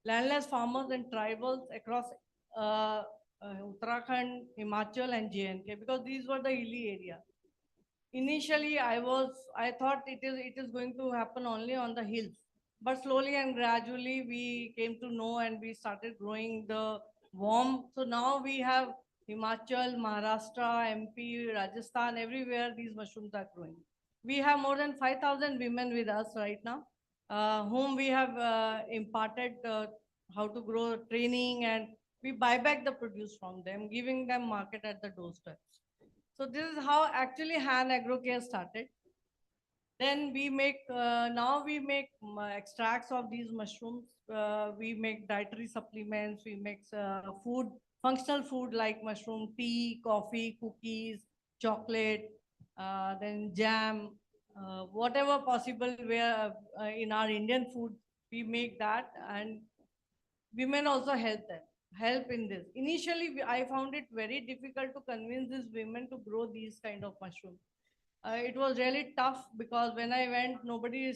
landless farmers and tribals across uh, Uttarakhand, Himachal and JNK, because these were the hilly area. Initially, I thought it is going to happen only on the hills, but slowly and gradually we came to know, and we started growing the warm. So now we have Himachal, Maharashtra, MP, Rajasthan, everywhere these mushrooms are growing. We have more than 5,000 women with us right now, whom we have imparted how to grow training, and we buy back the produce from them, giving them market at the doorsteps. So this is how actually Han Agrocare started. Then now we make extracts of these mushrooms. We make dietary supplements. We make functional food like mushroom tea, coffee, cookies, chocolate, then jam, whatever possible where in our Indian food, we make that, and women also help in this. Initially, I found it very difficult to convince these women to grow these kind of mushrooms. It was really tough, because when I went, nobody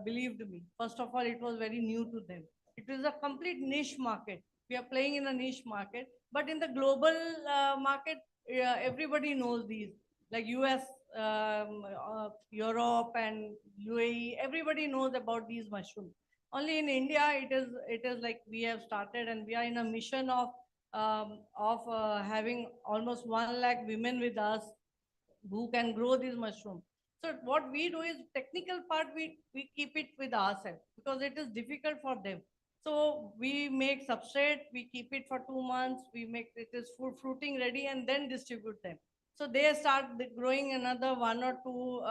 believed me. First of all, it was very new to them. It is a complete niche market. We are playing in a niche market, but in the global market, everybody knows these, like US, Europe, and UAE. Everybody knows about these mushrooms. Only in India, it is like we have started, and we are in a mission of having almost 1 lakh women with us who can grow these mushrooms. So what we do is, technical part, we keep it with ourselves, because it is difficult for them. So we make substrate, we keep it for 2 months, we make it is fruiting ready, and then distribute them. So they start growing another 1 or 2,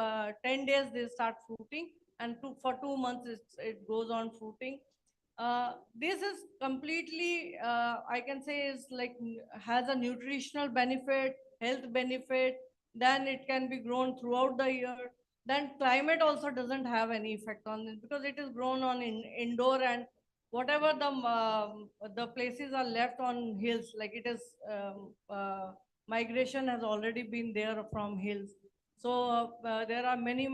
10 days they start fruiting, and for 2 months it goes on fruiting. This is completely, I can say, is like has a nutritional benefit, health benefit. Then it can be grown throughout the year. Then climate also doesn't have any effect on it, because it is grown on indoor, and whatever the places are left on hills, like it is migration has already been there from hills. So there are many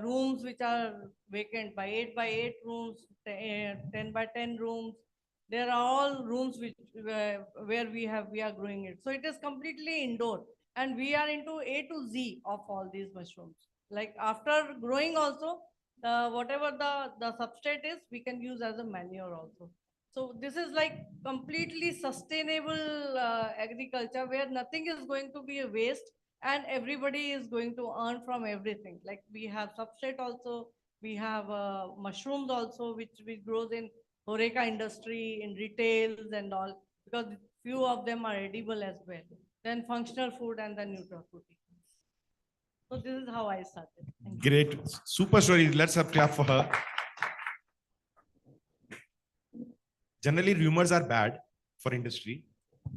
rooms which are vacant, by 8 by 8 rooms, 10 by 10 rooms. There are all rooms where we are growing it. So it is completely indoor, and we are into A to Z of all these mushrooms. Like after growing also, whatever the substrate is, we can use as a manure also. So this is like completely sustainable agriculture, where nothing is going to be a waste, and everybody is going to earn from everything. Like we have substrate also, we have mushrooms also, which grows in horeca industry, in retails and all, because few of them are edible as well. Then functional food, and then nutraceuticals. So this is how I started. Thank you. Great. Super story. Let's have clap for her. Generally, rumors are bad for industry,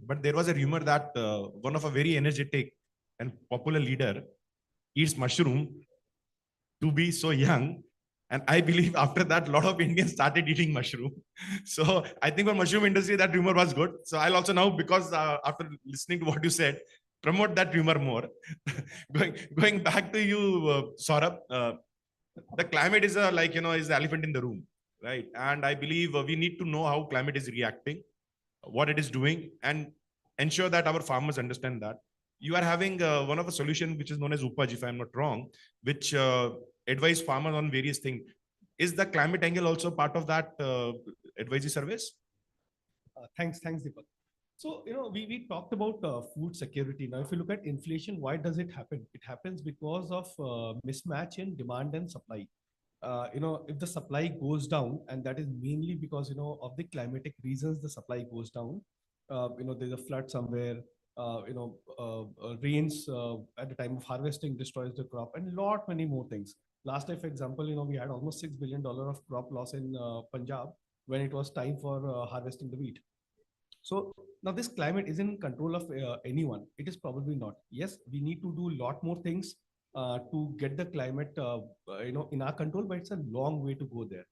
but there was a rumor that one of a very energetic and popular leader eats mushroom to be so young. And I believe after that, a lot of Indians started eating mushroom. So I think for mushroom industry, that rumor was good. So I'll also now, because after listening to what you said, promote that rumor more. going back to you, Saurabh, the climate is is the elephant in the room, right? And I believe we need to know how climate is reacting, what it is doing, and ensure that our farmers understand that. You are having one of a solution which is known as Upaj, if I'm not wrong, which advise farmers on various things. Is the climate angle also part of that advisory service? Thanks, Deepak. So, we talked about food security. Now, if you look at inflation, why does it happen? It happens because of mismatch in demand and supply. if the supply goes down, and that is mainly because, of the climatic reasons, the supply goes down. There's a flood somewhere, rains at the time of harvesting destroys the crop, and lot many more things. Last year, for example, we had almost $6 billion of crop loss in Punjab when it was time for harvesting the wheat. So now this climate is in control of anyone. It is probably not. Yes, we need to do a lot more things to get the climate, in our control, but it's a long way to go there.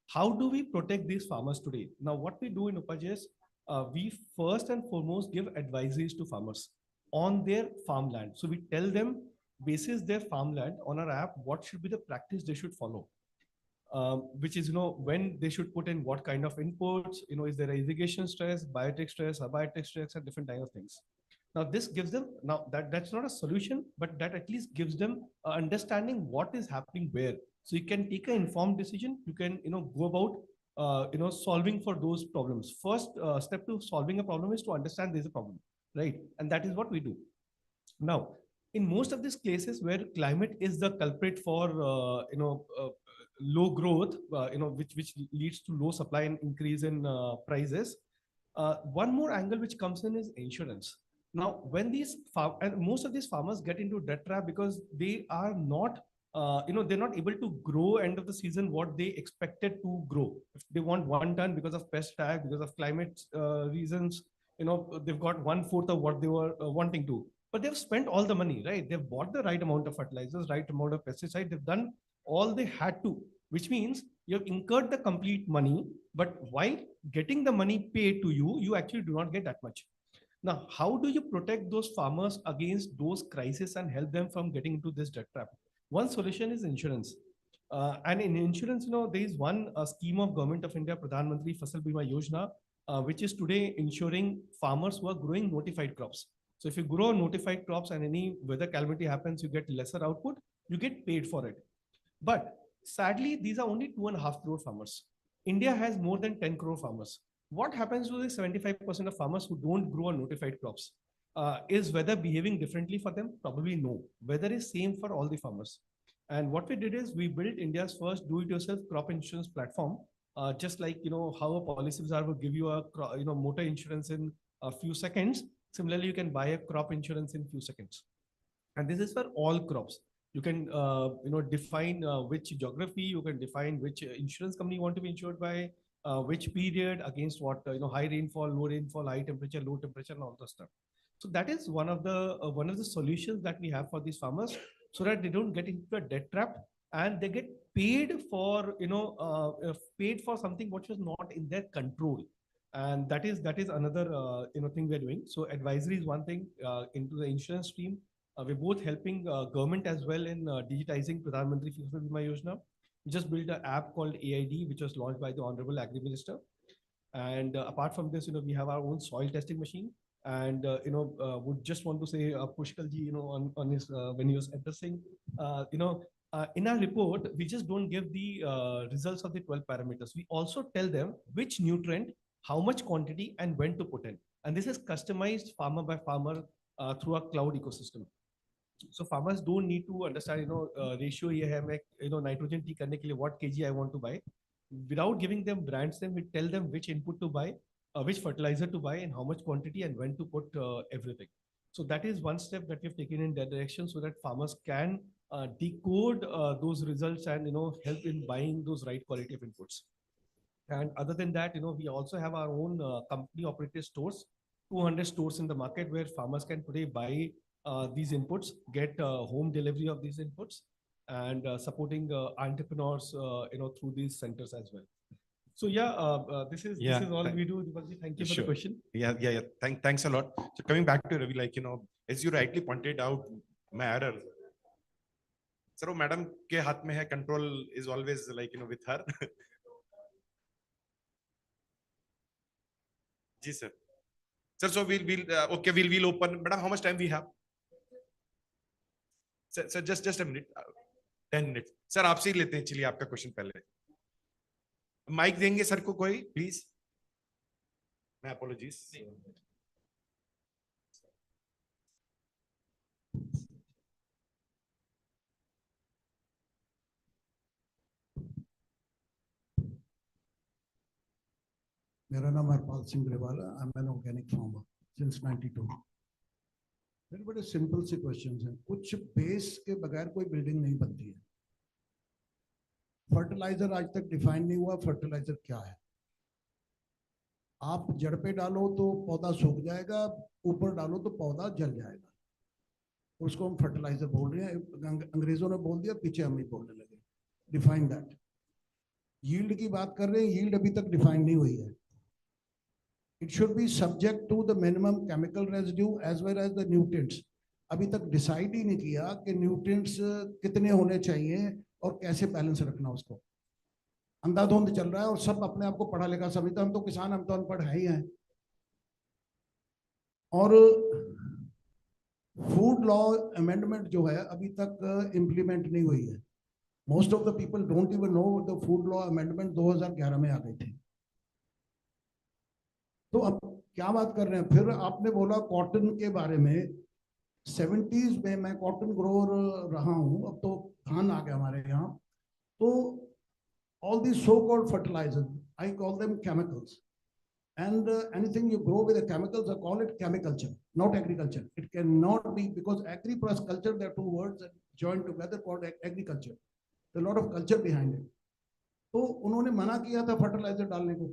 How do we protect these farmers today? Now, what we do in Upaj is we first and foremost give advisories to farmers on their farmland. So we tell them, basis their farmland on our app, what should be the practice they should follow. Which is, when they should put in what kind of inputs, is there irrigation stress, biotic stress, abiotic stress, and different type of things. Now, this gives them, now that's not a solution, but that at least gives them understanding what is happening where. So you can take an informed decision. You can, go about, solving for those problems. First step to solving a problem is to understand there's a problem, right? And that is what we do. Now, in most of these cases where climate is the culprit for, low growth, which leads to low supply and increase in prices. One more angle which comes in is insurance. Now, when and most of these farmers get into debt trap because they are not, they're not able to grow end of the season what they expected to grow. If they want 1 ton because of pest attack, because of climate reasons, they've got 1/4 of what they were wanting to. But they've spent all the money, right? They've bought the right amount of fertilizers, right amount of pesticide. They've done all they had to, which means you've incurred the complete money, but while getting the money paid to you, you actually do not get that much. Now, how do you protect those farmers against those crises and help them from getting into this debt trap? One solution is insurance. And in insurance, there is one scheme of Government of India, Pradhan Mantri Fasal Bima Yojana, which is today ensuring farmers who are growing notified crops. So if you grow notified crops and any weather calamity happens, you get lesser output, you get paid for it. But sadly, these are only 2.5 crore farmers. India has more than 10 crore farmers. What happens to the 75% of farmers who don't grow notified crops? Is weather behaving differently for them? Probably no. Weather is same for all the farmers. And what we did is we built India's first do-it-yourself crop insurance platform. Just like how a Policybazaar will give you a motor insurance in a few seconds. Similarly, you can buy a crop insurance in few seconds. And this is for all crops. You can define which geography, you can define which insurance company you want to be insured by, which period, against what, high rainfall, low rainfall, high temperature, low temperature, and all that stuff. So that is one of the solutions that we have for these farmers, so that they don't get into a debt trap and they get paid for paid for something which was not in their control. And that is another thing we're doing. So advisory is one thing into the insurance stream. We're both helping government as well in digitizing Pradhan Mantri Fasal Bima Yojana. We just built an app called AID, which was launched by the Honorable Agri Minister. And apart from this, we have our own soil testing machine. And would just want to say, Pushkal ji, on his when he was addressing, in our report, we just don't give the results of the 12 parameters. We also tell them which nutrient, how much quantity, and when to put in. And this is customized farmer by farmer through a cloud ecosystem. So farmers don't need to understand, ratio ye hai, nitrogen tea karne ke liye what kg I want to buy. Without giving them brands, then we tell them which input to buy, which fertilizer to buy, and how much quantity, and when to put everything. So that is one step that we've taken in that direction, so that farmers can decode those results and help in buying those right quality of inputs. And other than that, we also have our own company operated stores, 200 stores in the market, where farmers can today buy these inputs, get home delivery of these inputs, and supporting entrepreneurs, through these centers as well. So yeah, this is all we do. Deepakji, thank you for the question. Yeah. Thanks a lot. So coming back to Ravi, as you rightly pointed out, my error. Sir, madam ke haath mein hai, control is always with her. Ji sir. Sir, so we'll open. Madam, how much time we have? Sir, just a minute. 10 minutes. Sir, आपसे ही लेते हैं, चलिए आपका question पहले. Mic देंगे sir को कोई, please. मैं apologies. मेरा नाम हरपाल सिंह ग्रेवाल है. I am an organic farmer since 92. मेरे बड़े सिंपल से क्वेश्चंस हैं. कुछ बेस के बगैर कोई बिल्डिंग नहीं बनती है. फर्टिलाइजर आज तक डिफाइन नहीं हुआ. फर्टिलाइजर क्या है? आप जड़ पे डालो तो पौधा सूख जाएगा, ऊपर डालो तो पौधा जल जाएगा. उसको हम फर्टिलाइजर बोल रहे हैं. अंग्रेजों ने बोल दिया, पीछे हम ही बोलने लगे. Define that. यील्ड की बात कर रहे हैं. यील्ड अभी तक डिफाइन नहीं हुई है. It should be subject to the minimum chemical residue as well as the nutrients. अभी तक डिसाइड ही नहीं किया कि न्यूट्रिएंट्स कितने होने चाहिए और कैसे बैलेंस रखना उसको. अंधाधुंध चल रहा है और सब अपने आप को पढ़ा लिखा समझता. हम तो किसान, हम तो अनपढ़ है ही हैं. और फूड लॉ अमेंडमेंट जो है अभी तक इम्प्लीमेंट नहीं हुई है. Most of the people don't even know the food law amendment 2011 में आ गई थी. तो अब क्या बात कर रहे हैं? फिर आपने बोला कॉटन के बारे में. 70s में मैं कॉटन ग्रोअर रहा हूं. अब तो धान आ गया हमारे यहाँ. तो all these so-called fertilizers, I call them chemicals. And anything you grow with the chemicals, I call it chemiculture, not agriculture. It cannot be, because agri plus culture, there are two words that joined together called agriculture. There's a lot of culture behind it. तो उन्होंने मना किया था fertiliser डालने को.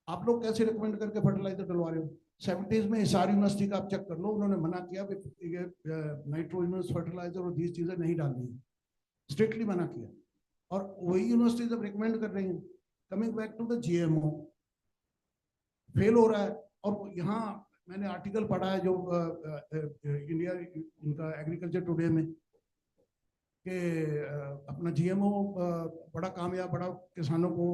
आप लोग कैसे रिकमेंड करके फर्टिलाइजर डलवा रहे हो? 70s में हिसार यूनिवर्सिटी का आप चेक कर लो. उन्होंने मना किया नाइट्रोजनस फर्टिलाइजर और these चीजें नहीं डालनी है. स्ट्रिक्टली मना किया. और वही यूनिवर्सिटीज अब रिकमेंड कर रही हैं. Coming back to the GMO, fail हो रहा है. और यहाँ मैंने आर्टिकल पढ़ा है जो इंडिया इनका एग्रीकल्चर टुडे में कि अपना जीएमओ बड़ा कामयाब, बड़ा किसानों को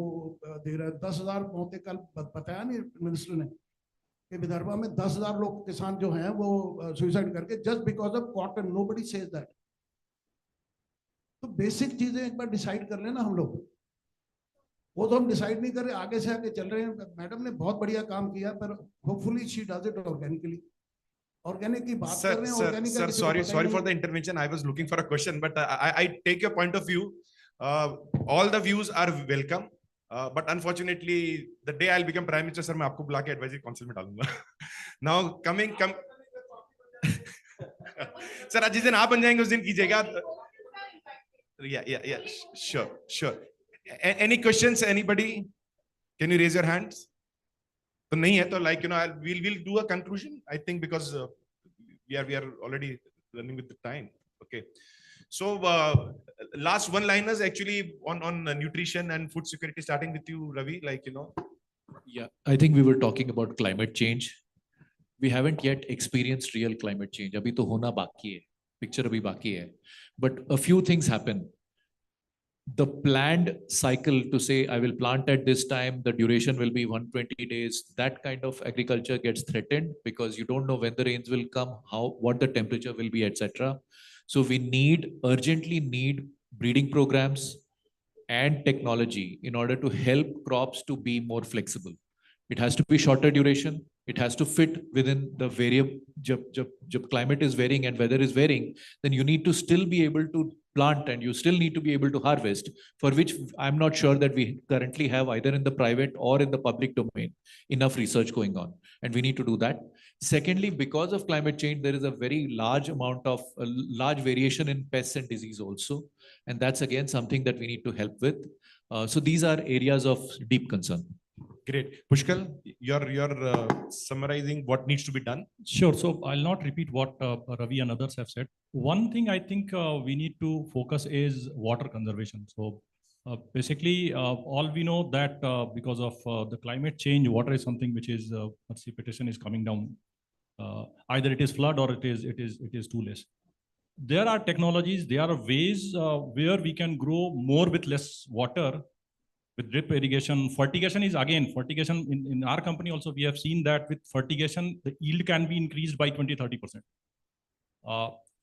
दे रहा है. 10,000 मौतें कल बताया नहीं मिनिस्टर ने कि विदर्भा में 10,000 लोग किसान जो हैं वो सुसाइड करके just because of cotton. Nobody says that. तो बेसिक चीजें एक बार डिसाइड कर लेना हम लोग. वो तो हम डिसाइड नहीं कर रहे, आगे से आगे चल रहे हैं. मैडम ने बहुत बढ़िया काम किया, पर hopefully she does it organically. Organic की बात कर रहे हैं. Organic Sir, sorry for the intervention. I was looking for a question, but I take your point of view. All the views are welcome. But unfortunately, the day I'll become Prime Minister, sir, मैं आपको बुला के advisory council में डालूंगा. Now coming. Sir, जिस दिन आप बन जाएंगे उस दिन कीजिएगा. Yeah. Sure. Any questions? Anybody? Can you raise your hands? तो नहीं है तो we'll do a conclusion. I think because we are already running with the time. Okay. So last one-liners actually on nutrition and food security, starting with you, Ravi. Yeah, I think we were talking about climate change. We haven't yet experienced real climate change. अभी तो होना बाकी है. Picture अभी बाकी है. But a few things happen. The planned cycle to say, I will plant at this time, the duration will be 120 days. That kind of agriculture gets threatened because you don't know when the rains will come, what the temperature will be, etc. So we urgently need breeding programs and technology in order to help crops to be more flexible. It has to be shorter duration. It has to fit within the variable. Jab climate is varying and weather is varying, then you need to still be able to plant and you still need to be able to harvest, for which I'm not sure that we currently have either in the private or in the public domain enough research going on. And we need to do that. Secondly, because of climate change, there is a very large large variation in pests and disease also. And that's again something that we need to help with. So these are areas of deep concern. Great. Pushkal, you're summarizing what needs to be done. Sure. So I'll not repeat what Ravi and others have said. One thing I think we need to focus is water conservation. So basically, all we know that because of the climate change, water is something which is precipitation is coming down. Either it is flood or it is too less. There are technologies, there are ways where we can grow more with less water. With drip irrigation, fertigation in our company also, we have seen that with fertigation, the yield can be increased by 20-30%.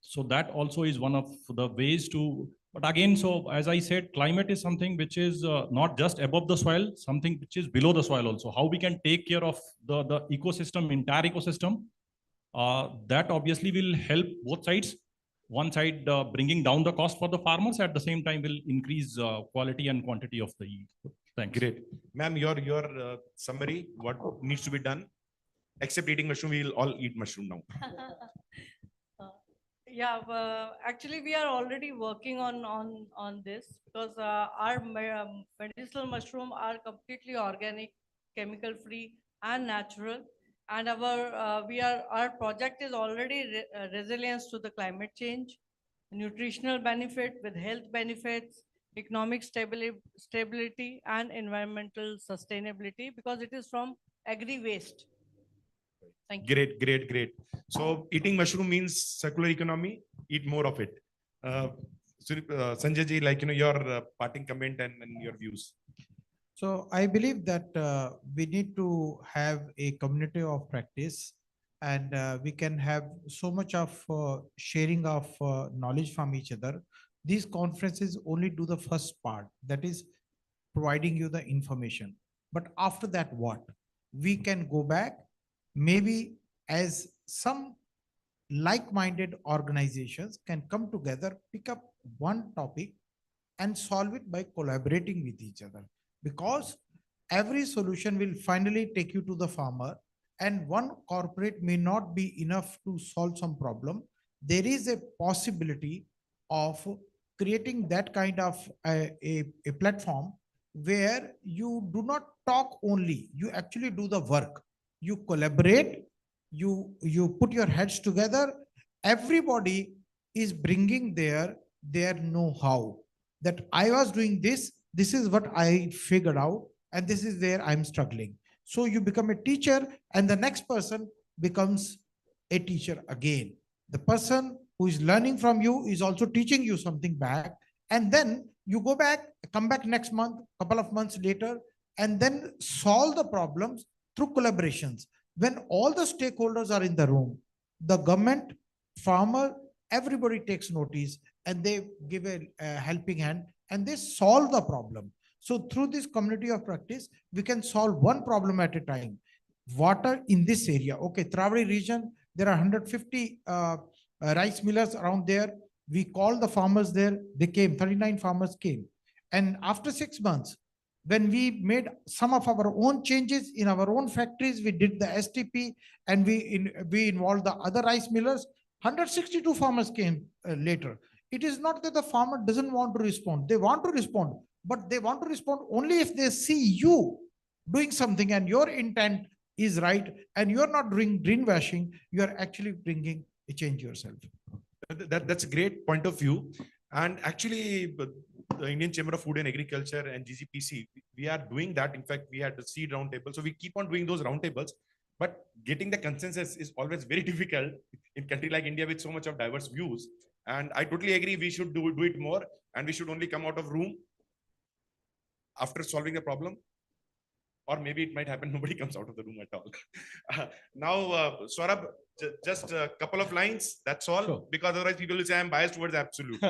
So that also is one of the ways to, but again, so as I said, climate is something which is not just above the soil, something which is below the soil also. How we can take care of the ecosystem, entire ecosystem, that obviously will help both sides. One side bringing down the cost for the farmers, at the same time will increase quality and quantity of the yield. Thanks. Great. Ma'am, your summary, what needs to be done? Except eating mushroom, we'll all eat mushroom now. Yeah, actually, we are already working on this because our medicinal mushroom are completely organic, chemical free, and natural. And our project is already resilience to the climate change, nutritional benefit with health benefits, economic stability, and environmental sustainability because it is from agri waste. Thank you. Great. So eating mushroom means circular economy. Eat more of it. Sanjay ji, your parting comment and your views. So I believe that we need to have a community of practice, and we can have so much of sharing of knowledge from each other. These conferences only do the first part, that is providing you the information. But after that, what? We can go back, maybe as some like-minded organizations can come together, pick up one topic and solve it by collaborating with each other, because every solution will finally take you to the farmer, and one corporate may not be enough to solve some problem. There is a possibility of creating that kind of a platform where you do not talk only, you actually do the work, you collaborate, you put your heads together. Everybody is bringing their know-how, that I was doing this, this is what I figured out, and this is where I'm struggling. So you become a teacher, and the next person becomes a teacher again. The person who is learning from you is also teaching you something back. And then you go back, come back next month, couple of months later, and then solve the problems through collaborations. When all the stakeholders are in the room, the government, farmer, everybody takes notice, and they give a helping hand, and they solve the problem. So through this community of practice, we can solve one problem at a time. Water in this area, okay, Travadi region, there are 150 rice millers around there. We called the farmers there, they came, 39 farmers came. And after 6 months, when we made some of our own changes in our own factories, we did the STP, and we involved the other rice millers. 162 farmers came later. It is not that the farmer doesn't want to respond. They want to respond, but they want to respond only if they see you doing something and your intent is right, and you're not doing greenwashing, you're actually bringing a change yourself. That's a great point of view. And actually, the Indian Chamber of Food and Agriculture and GCPC, we are doing that. In fact, we had the seed roundtable. So we keep on doing those roundtables. But getting the consensus is always very difficult in a country like India with so much of diverse views. And I totally agree, we should do it more, and we should only come out of room after solving the problem. Or maybe it might happen, nobody comes out of the room at all. Now, Saurabh, just a couple of lines, that's all. Sure. Because otherwise people will say I'm biased towards absolute.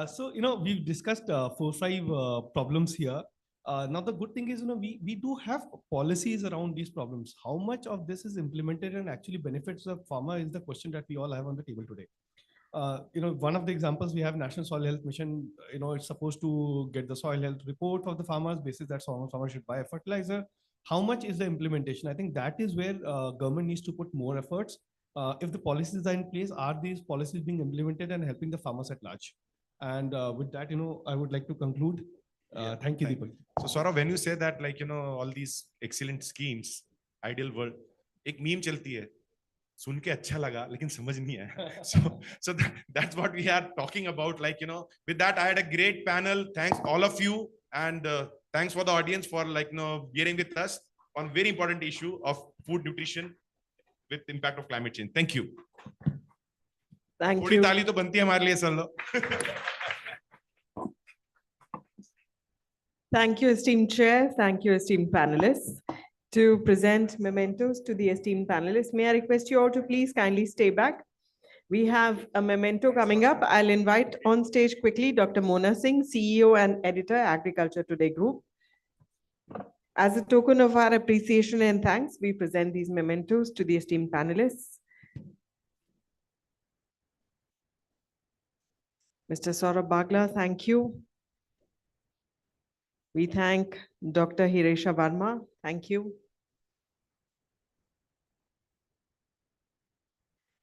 So, we've discussed 4-5 problems here. Now, the good thing is, we do have policies around these problems. How much of this is implemented and actually benefits the farmer is the question that we all have on the table today. One of the examples, we have National Soil Health Mission. It's supposed to get the soil health report of the farmers, basis that farmers should buy a fertilizer. How much is the implementation? I think that is where government needs to put more efforts. If the policies are in place, are these policies being implemented and helping the farmers at large? And with that, I would like to conclude. Thank you, Deepak. So Saurabh, when you say that, all these excellent schemes, ideal world, एक meme चलती है, सुन के अच्छा लगा, लेकिन समझ नहीं आया. So that's what we are talking about. With that, I had a great panel. Thanks all of you, and thanks for the audience for bearing with us on very important issue of food nutrition with impact of climate change. Thank you. Thank थोड़ी you. ताली तो बनती है हमारे लिए sir low. Thank you, esteemed chair. Thank you, esteemed panelists. To present mementos to the esteemed panelists, may I request you all to please kindly stay back. We have a memento coming up. I'll invite on stage quickly Dr. Mona Singh, CEO and Editor, Agriculture Today Group. As a token of our appreciation and thanks, we present these mementos to the esteemed panelists. Mr. Saurabh Bagla, thank you. We thank Dr. Hiresha Verma. Thank you.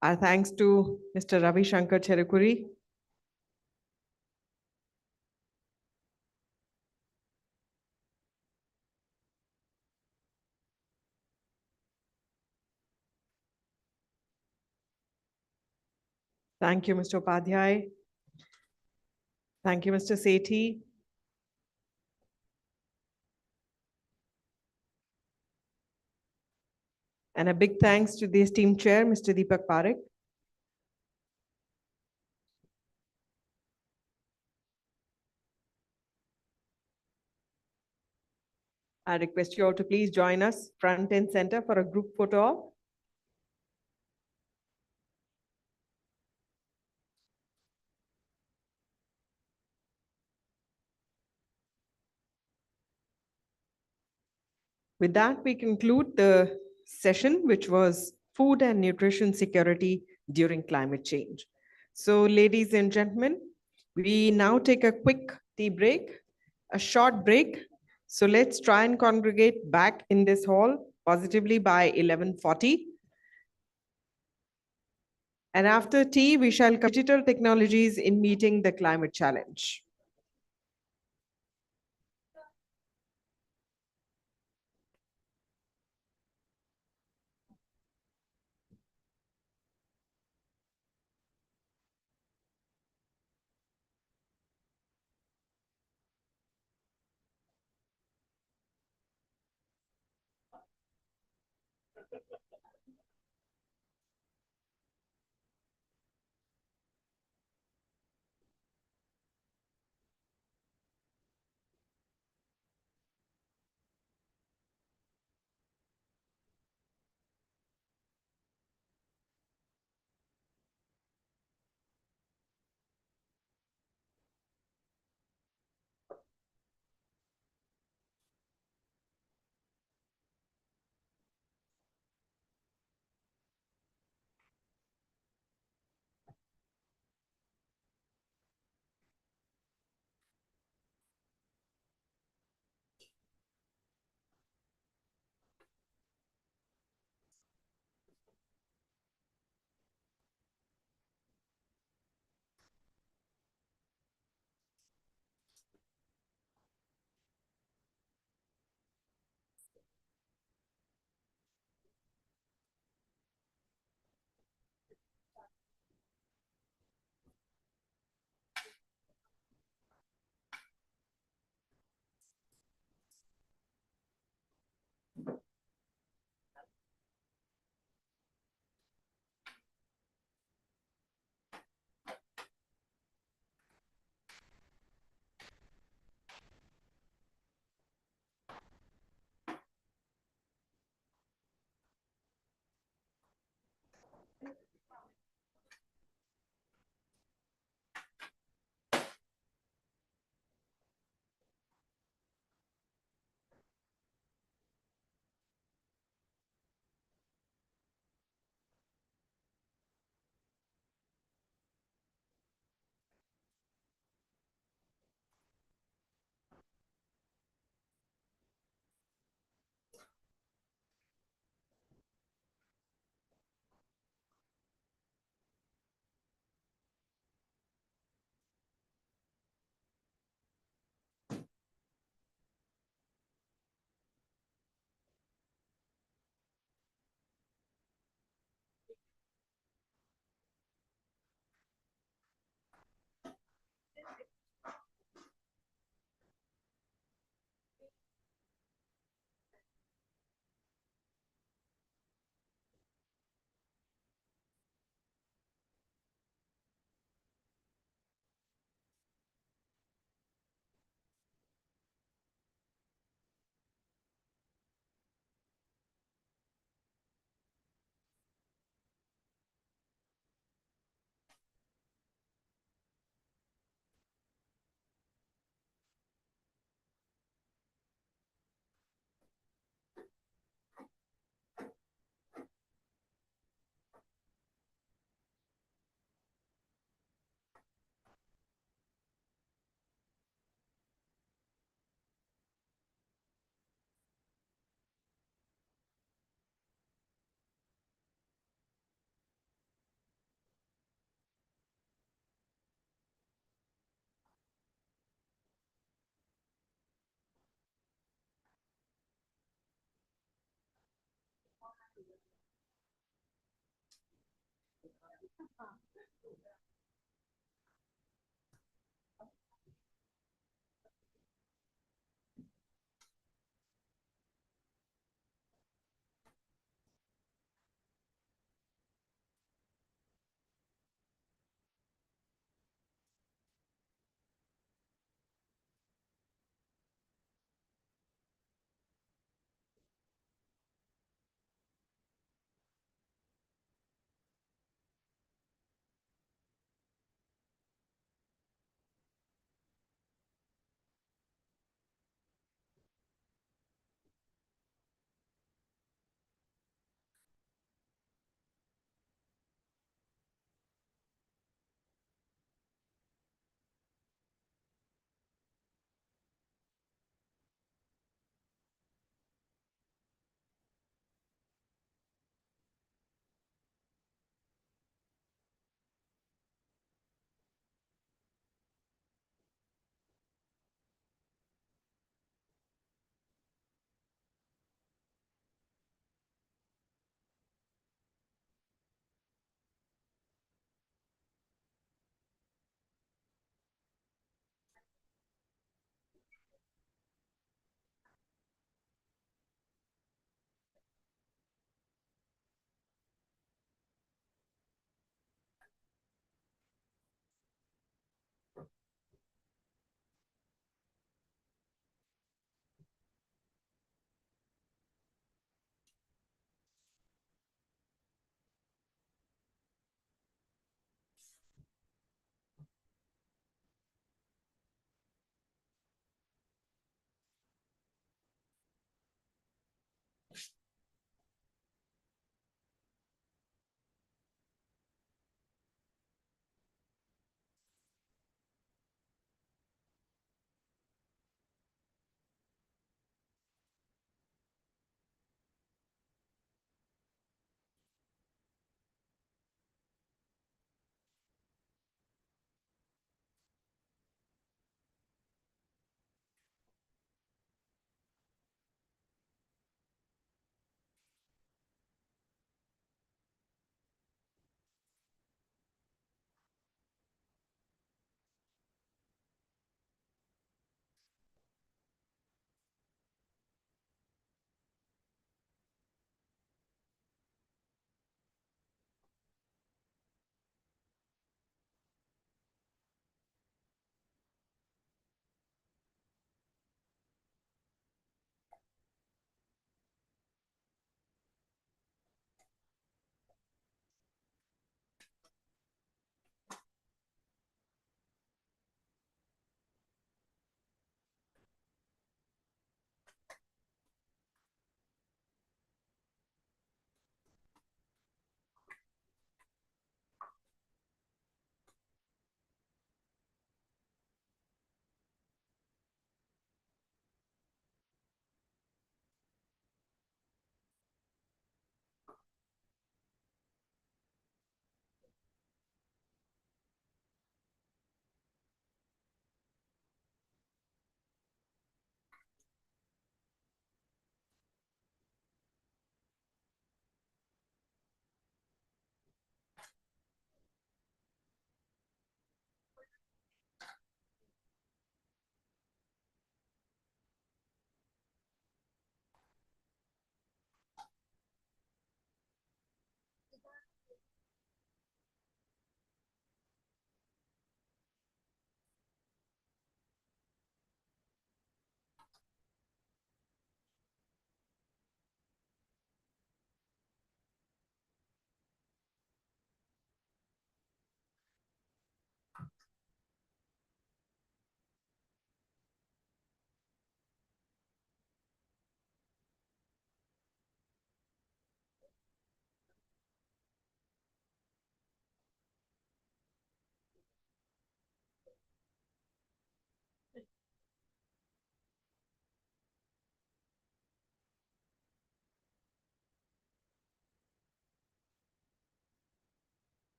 Our thanks to Mr. Ravi Shankar Cherukuri. Thank you, Mr. Upadhyay. Thank you, Mr. Sethi. And a big thanks to the esteemed chair, Mr. Deepak Parekh. I request you all to please join us front and center for a group photo op. With that, we conclude the session, which was food and nutrition security during climate change. So, ladies and gentlemen, we now take a quick tea break, a short break. So let's try and congregate back in this hall positively by 11:40. And after tea, we shall cover digital technologies in meeting the climate challenge.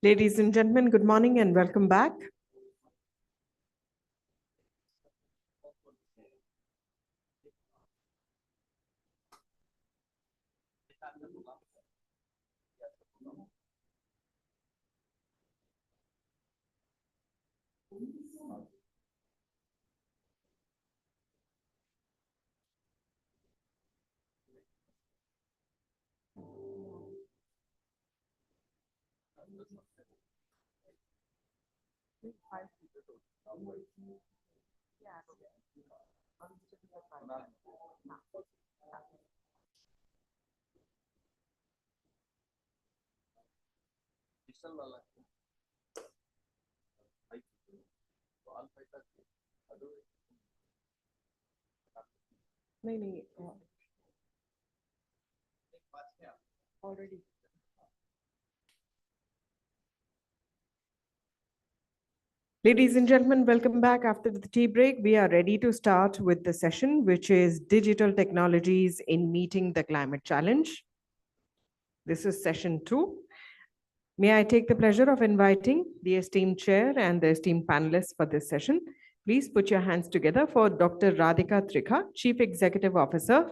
Ladies and gentlemen, good morning and welcome back. नहीं नहीं already. Ladies and gentlemen, welcome back after the tea break. We are ready to start with the session, which is Digital Technologies in Meeting the Climate Challenge. This is session 2. May I take the pleasure of inviting the esteemed chair and the esteemed panelists for this session. Please put your hands together for Dr. Radhika Trikha, Chief Executive Officer,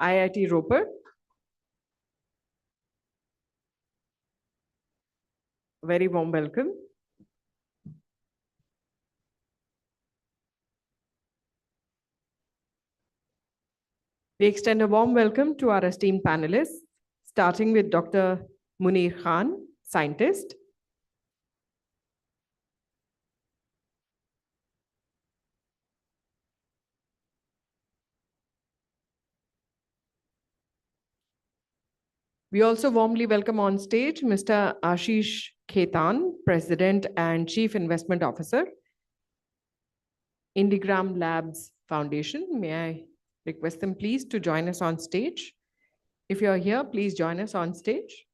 IIT Roper. Very warm welcome. We extend a warm welcome to our esteemed panelists, starting with Dr. Munir Khan, scientist. We also warmly welcome on stage Mr. Ashish Khetan, President and Chief Investment Officer, Indigram Labs Foundation. May I request them please to join us on stage? If you're here, please join us on stage.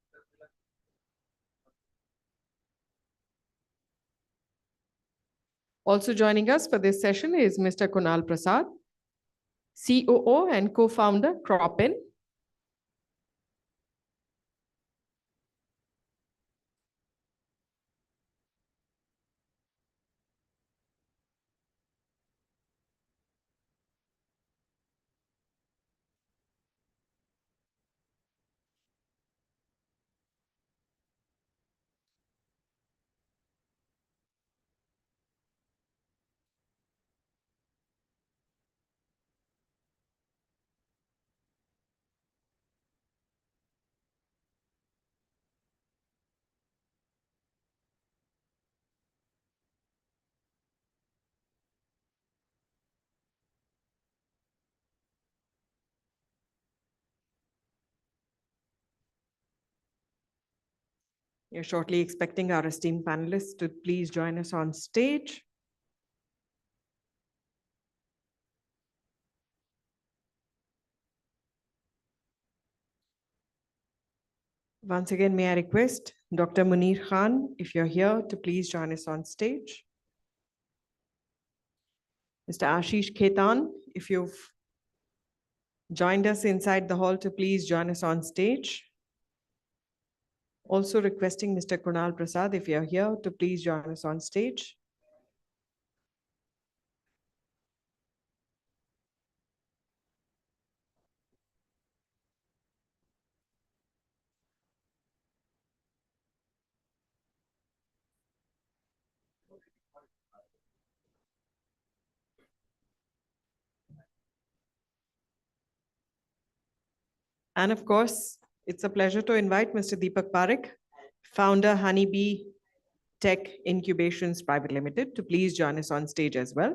Also joining us for this session is Mr. Kunal Prasad, COO and co-founder Cropin. We are shortly expecting our esteemed panelists to please join us on stage. Once again, may I request Dr. Munir Khan, if you're here, to please join us on stage. Mr. Ashish Khetan, if you've joined us inside the hall, to please join us on stage. Also requesting Mr. Kunal Prasad, if you're here, to please join us on stage. And of course, it's a pleasure to invite Mr. Deepak Parekh, founder Honeybee Tech Incubations Private Limited, to please join us on stage as well.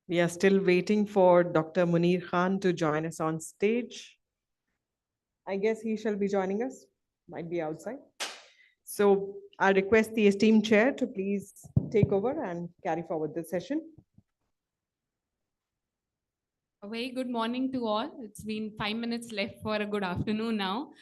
We are still waiting for Dr. Munir Khan to join us on stage. I guess he shall be joining us, might be outside. So I request the esteemed chair to please take over and carry forward the session. A very good morning to all. It's been 5 minutes left for a good afternoon now.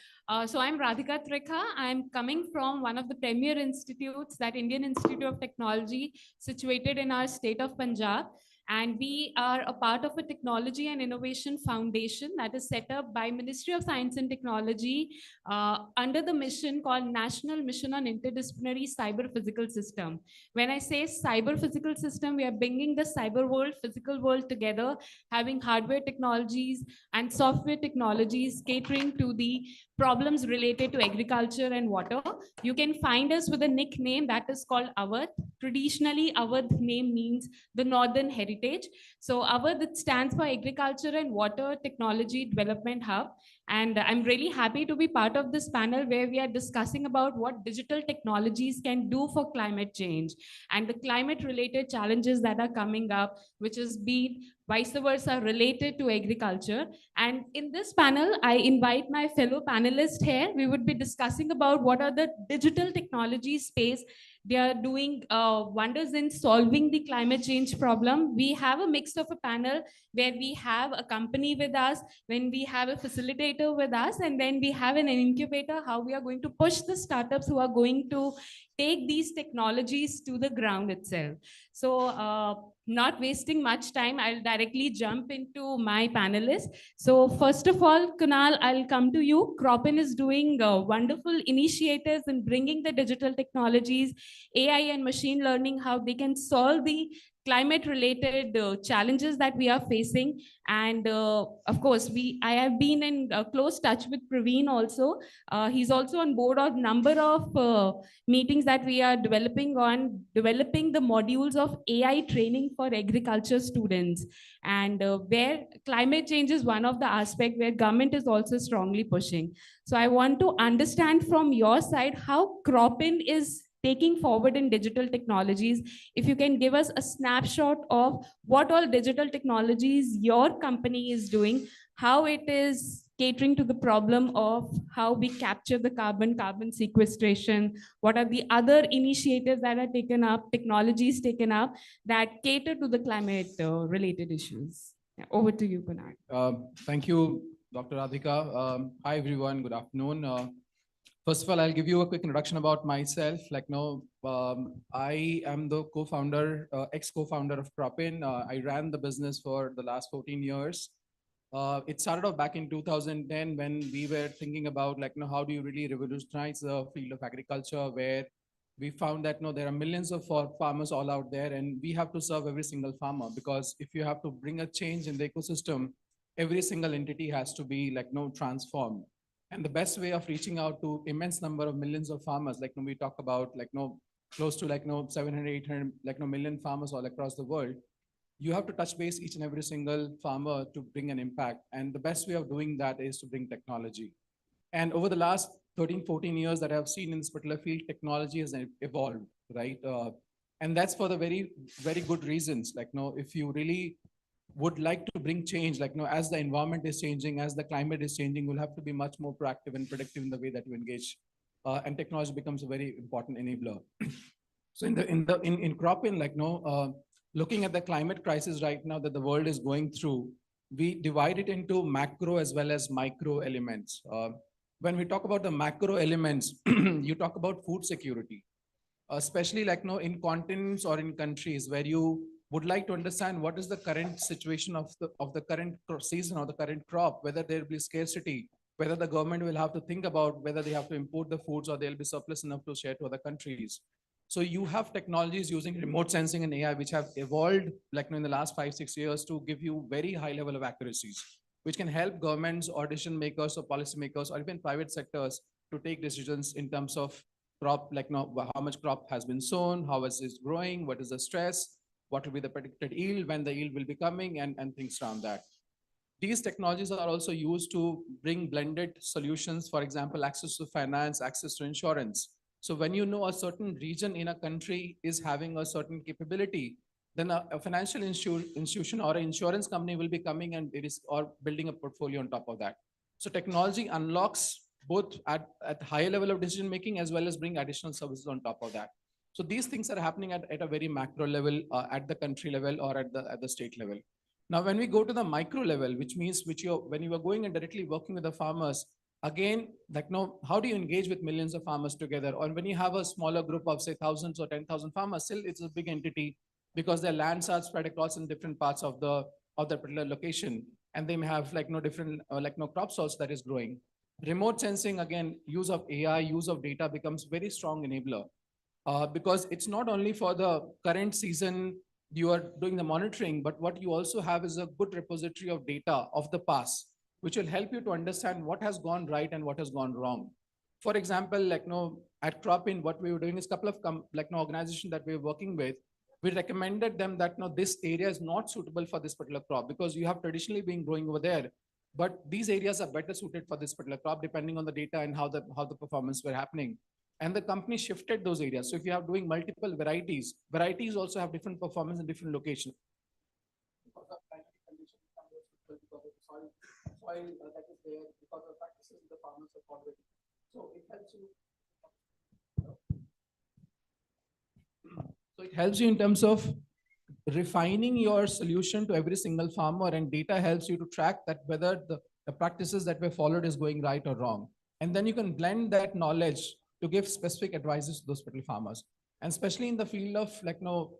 So I'm Radhika Trikha. I'm coming from one of the premier institutes, that Indian Institute of Technology, situated in our state of Punjab. And we are a part of a technology and innovation foundation that is set up by Ministry of Science and Technology under the mission called National Mission on Interdisciplinary Cyber Physical System. When I say cyber physical system, we are bringing the cyber world, physical world together, having hardware technologies and software technologies catering to the problems related to agriculture and water. You can find us with a nickname that is called Awadh. Traditionally, Awadh name means the Northern Heritage. So Awadh, it stands for Agriculture and Water Technology Development Hub. And I'm really happy to be part of this panel where we are discussing about what digital technologies can do for climate change and the climate related challenges that are coming up, which is be vice versa related to agriculture. And in this panel, I invite my fellow panelists here. We would be discussing about what are the digital technology space. They are doing wonders in solving the climate change problem. We have a mix of a panel where we have a company with us, when we have a facilitator with us, and then we have an incubator, how we are going to push the startups who are going to take these technologies to the ground itself. So not wasting much time, I'll directly jump into my panelists. So first of all, Kunal, I'll come to you. Cropin is doing wonderful initiatives in bringing the digital technologies, AI and machine learning, how they can solve the climate related challenges that we are facing. And of course, I have been in close touch with Praveen also. He's also on board of number of meetings that we are developing on developing the modules of AI training for agriculture students. And where climate change is one of the aspects where government is also strongly pushing. So I want to understand from your side how Cropin is taking forward in digital technologies. If you can give us a snapshot of what all digital technologies your company is doing, how it is catering to the problem of how we capture the carbon sequestration, what are the other initiatives that are taken up, technologies taken up that cater to the climate related issues. Yeah, over to you, Bernard. Thank you, Dr. Radhika. Hi, everyone. Good afternoon. First of all, I'll give you a quick introduction about myself. I am the co-founder, ex-co-founder of Cropin. I ran the business for the last 14 years. It started off back in 2010 when we were thinking about how do you really revolutionize the field of agriculture, where we found that there are millions of farmers all out there, and we have to serve every single farmer, because if you have to bring a change in the ecosystem, every single entity has to be transformed. And the best way of reaching out to immense number of millions of farmers, we talk about close to 700, 800 million farmers all across the world, you have to touch base each and every single farmer to bring an impact. And the best way of doing that is to bring technology. And over the last 13, 14 years that I've seen in this particular field, technology has evolved, right? And that's for the very, very good reasons. Like, if you really would like to bring change, like, as the environment is changing, as the climate is changing, you'll have to be much more proactive and predictive in the way that you engage. And technology becomes a very important enabler. So in cropping, like, looking at the climate crisis right now that the world is going through, we divide it into macro as well as micro elements. When we talk about the macro elements, you talk about food security, especially like in continents or in countries where you would like to understand what is the current situation of the current season or the current crop, whether there will be scarcity, whether the government will have to think about whether they have to import the foods or there'll be surplus enough to share to other countries. So you have technologies using remote sensing and AI, which have evolved like in the last 5-6 years to give you very high level of accuracies, which can help governments or decision makers or policymakers or even private sectors to take decisions in terms of crop, like how much crop has been sown, how is it growing, what is the stress, what will be the predicted yield, when the yield will be coming, and things around that. These technologies are also used to bring blended solutions, for example, access to finance, access to insurance. So when you know a certain region in a country is having a certain capability, then a financial institution or an insurance company will be coming and or building a portfolio on top of that. So technology unlocks both at higher level of decision making as well as bring additional services on top of that. So these things are happening at a very macro level, at the country level or at the state level. Now, when we go to the micro level, which means when you are going and directly working with the farmers, again, like how do you engage with millions of farmers together? Or when you have a smaller group of say thousands or 10,000 farmers, still it's a big entity because their lands are spread across in different parts of the particular location, and they may have different crop source that is growing. Remote sensing, again, use of AI, use of data becomes very strong enabler because it's not only for the current season you are doing the monitoring, but what you also have is a good repository of data of the past, which will help you to understand what has gone right and what has gone wrong. For example, at Cropin, what we were doing is a couple of organizations that we were working with, we recommended them that this area is not suitable for this particular crop because you have traditionally been growing over there, but these areas are better suited for this particular crop depending on the data and how the performance were happening. And the company shifted those areas. So if you are doing multiple varieties also have different performance in different locations. Because of climate conditions, because of soil that is there, because of practices the farmers are following. So it helps you. So it helps you in terms of refining your solution to every single farmer, and data helps you to track that whether the practices that were followed is going right or wrong. And then you can blend that knowledge to give specific advices to those particular farmers. And especially in the field of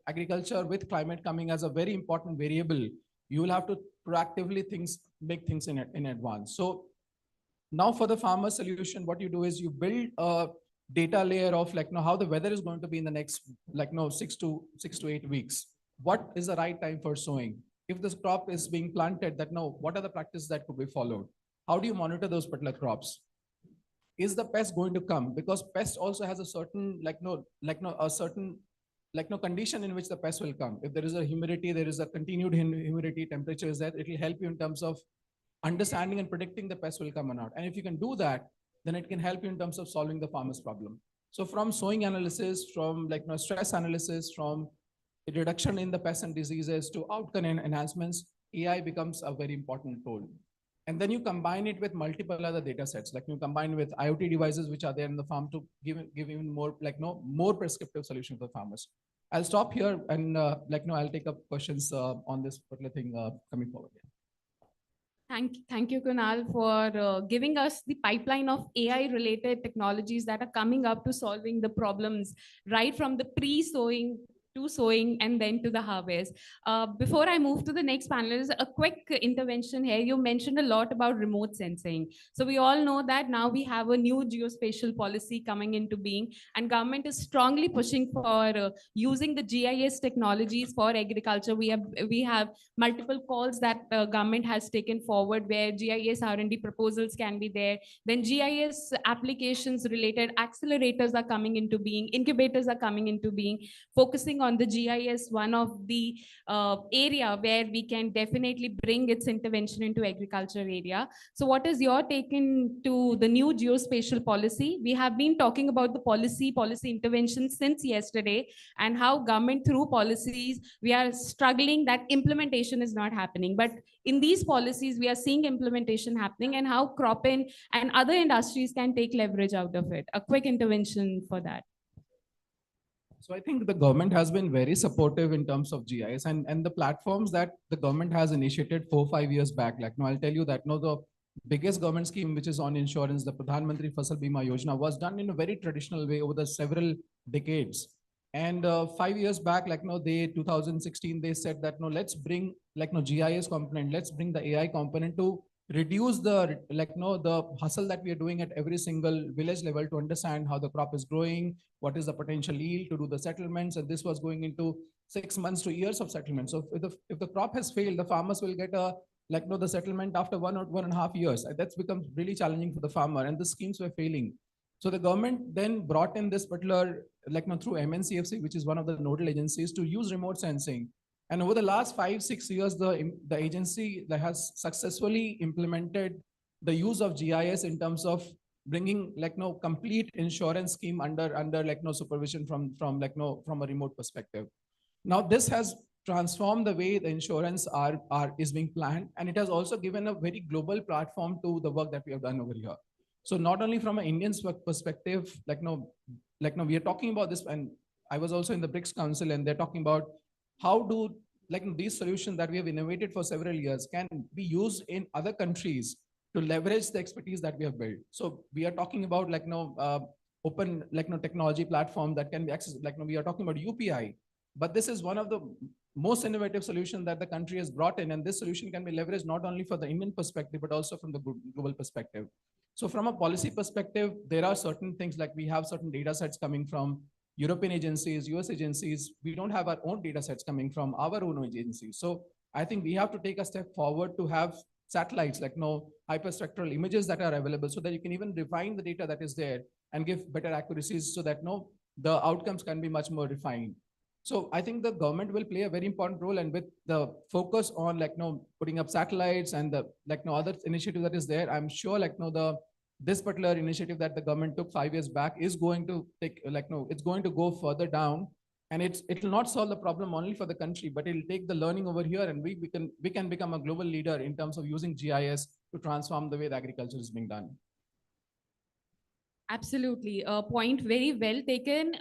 agriculture with climate coming as a very important variable, you will have to proactively make things in advance. So now for the farmer solution, what you do is you build a data layer of how the weather is going to be in the next 6 to 8 weeks. What is the right time for sowing? If this crop is being planted, what are the practices that could be followed? How do you monitor those particular crops? Is the pest going to come? Because pest also has a certain condition in which the pest will come. If there is a humidity, there is a continued humidity, temperature is there, it will help you in terms of understanding and predicting the pest will come or not. And if you can do that, then it can help you in terms of solving the farmer's problem. So from sowing analysis, from stress analysis, from reduction in the pests and diseases to outcome enhancements, AI becomes a very important tool. And then you combine it with multiple other data sets, you combine with IoT devices which are there in the farm to give even more more prescriptive solution for farmers. I'll stop here and I'll take up questions on this particular thing coming forward. Thank you, Kunal, for giving us the pipeline of AI-related technologies that are coming up to solving the problems right from the pre-sowing to sowing and then to the harvest. Before I move to the next panelist, a quick intervention here. You mentioned a lot about remote sensing. So we all know that now we have a new geospatial policy coming into being, and government is strongly pushing for using the GIS technologies for agriculture. We have multiple calls that government has taken forward where GIS R&D proposals can be there. Then GIS applications related accelerators are coming into being, incubators are coming into being, focusing on the GIS one of the area where we can definitely bring its intervention into agriculture area. So what is your take into the new geospatial policy? We have been talking about the policy intervention since yesterday, and how government through policies, we are struggling that implementation is not happening. But in these policies, we are seeing implementation happening, and how Cropin and other industries can take leverage out of it. A quick intervention for that. So I think the government has been very supportive in terms of GIS, and the platforms that the government has initiated 4-5 years back. Like, no, I'll tell you that, no, the biggest government scheme, which is on insurance, the Pradhan Mantri Fasal Bima Yojana, was done in a very traditional way over the several decades. And 5 years back, like, no, 2016, they said that, no, let's bring, like, no, GIS component, let's bring the AI component to reduce the, like, no, the hustle that we are doing at every single village level to understand how the crop is growing, what is the potential yield, to do the settlements. And this was going into 6 months to years of settlement. So if the crop has failed, the farmers will get a, like, no, the settlement after 1 or 1.5 years. That's become really challenging for the farmer, and the schemes were failing. So the government then brought in this particular, like, no, through MNCFC, which is one of the nodal agencies, to use remote sensing. And over the last 5-6 years, the agency that has successfully implemented the use of GIS in terms of bringing, like, no, complete insurance scheme under like, no, supervision from like, no, from a remote perspective. Now this has transformed the way the insurance is being planned, and it has also given a very global platform to the work that we have done over here. So not only from an Indian perspective, like, no, we are talking about this, and I was also in the BRICS Council, and they're talking about how do, like, these solutions that we have innovated for several years can be used in other countries to leverage the expertise that we have built. So we are talking about, like, no, open, like, no, technology platform that can be accessed. Like, no, we are talking about UPI, but this is one of the most innovative solutions that the country has brought in, and this solution can be leveraged not only for the Indian perspective, but also from the global perspective. So from a policy perspective, there are certain things, like we have certain data sets coming from European agencies, US agencies. We don't have our own data sets coming from our own agencies. So I think we have to take a step forward to have satellites, like, no, hyperspectral images that are available, so that you can even refine the data that is there and give better accuracies, so that, no, the outcomes can be much more refined. So I think the government will play a very important role, and with the focus on, like, no, putting up satellites and the, like, no, other initiative that is there, I'm sure, like, no, this particular initiative that the government took 5 years back is going to take, like, no, it's going to go further down, and it will not solve the problem only for the country, but it'll take the learning over here, and we can become a global leader in terms of using GIS to transform the way the agriculture is being done. Absolutely. Point very well taken.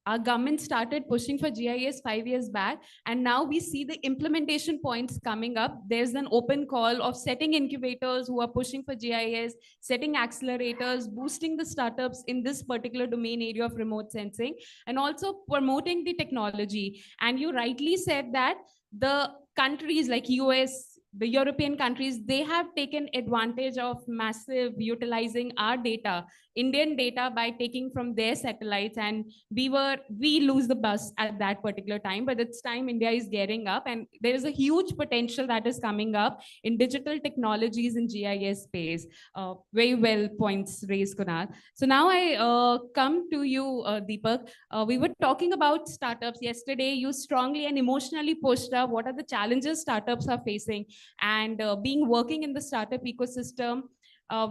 Our government started pushing for GIS 5 years back, and now we see the implementation points coming up. There's an open call of setting incubators who are pushing for GIS, setting accelerators, boosting the startups in this particular domain area of remote sensing, and also promoting the technology. And you rightly said that the countries like US, the European countries, they have taken advantage of massive utilizing our data, Indian data, by taking from their satellites, and we lose the bus at that particular time. But it's time India is gearing up, and there is a huge potential that is coming up in digital technologies in GIS space. Very well points raised, Kunal. So now I come to you, Deepak. We were talking about startups yesterday. You strongly and emotionally pushed up what are the challenges startups are facing, and being working in the startup ecosystem.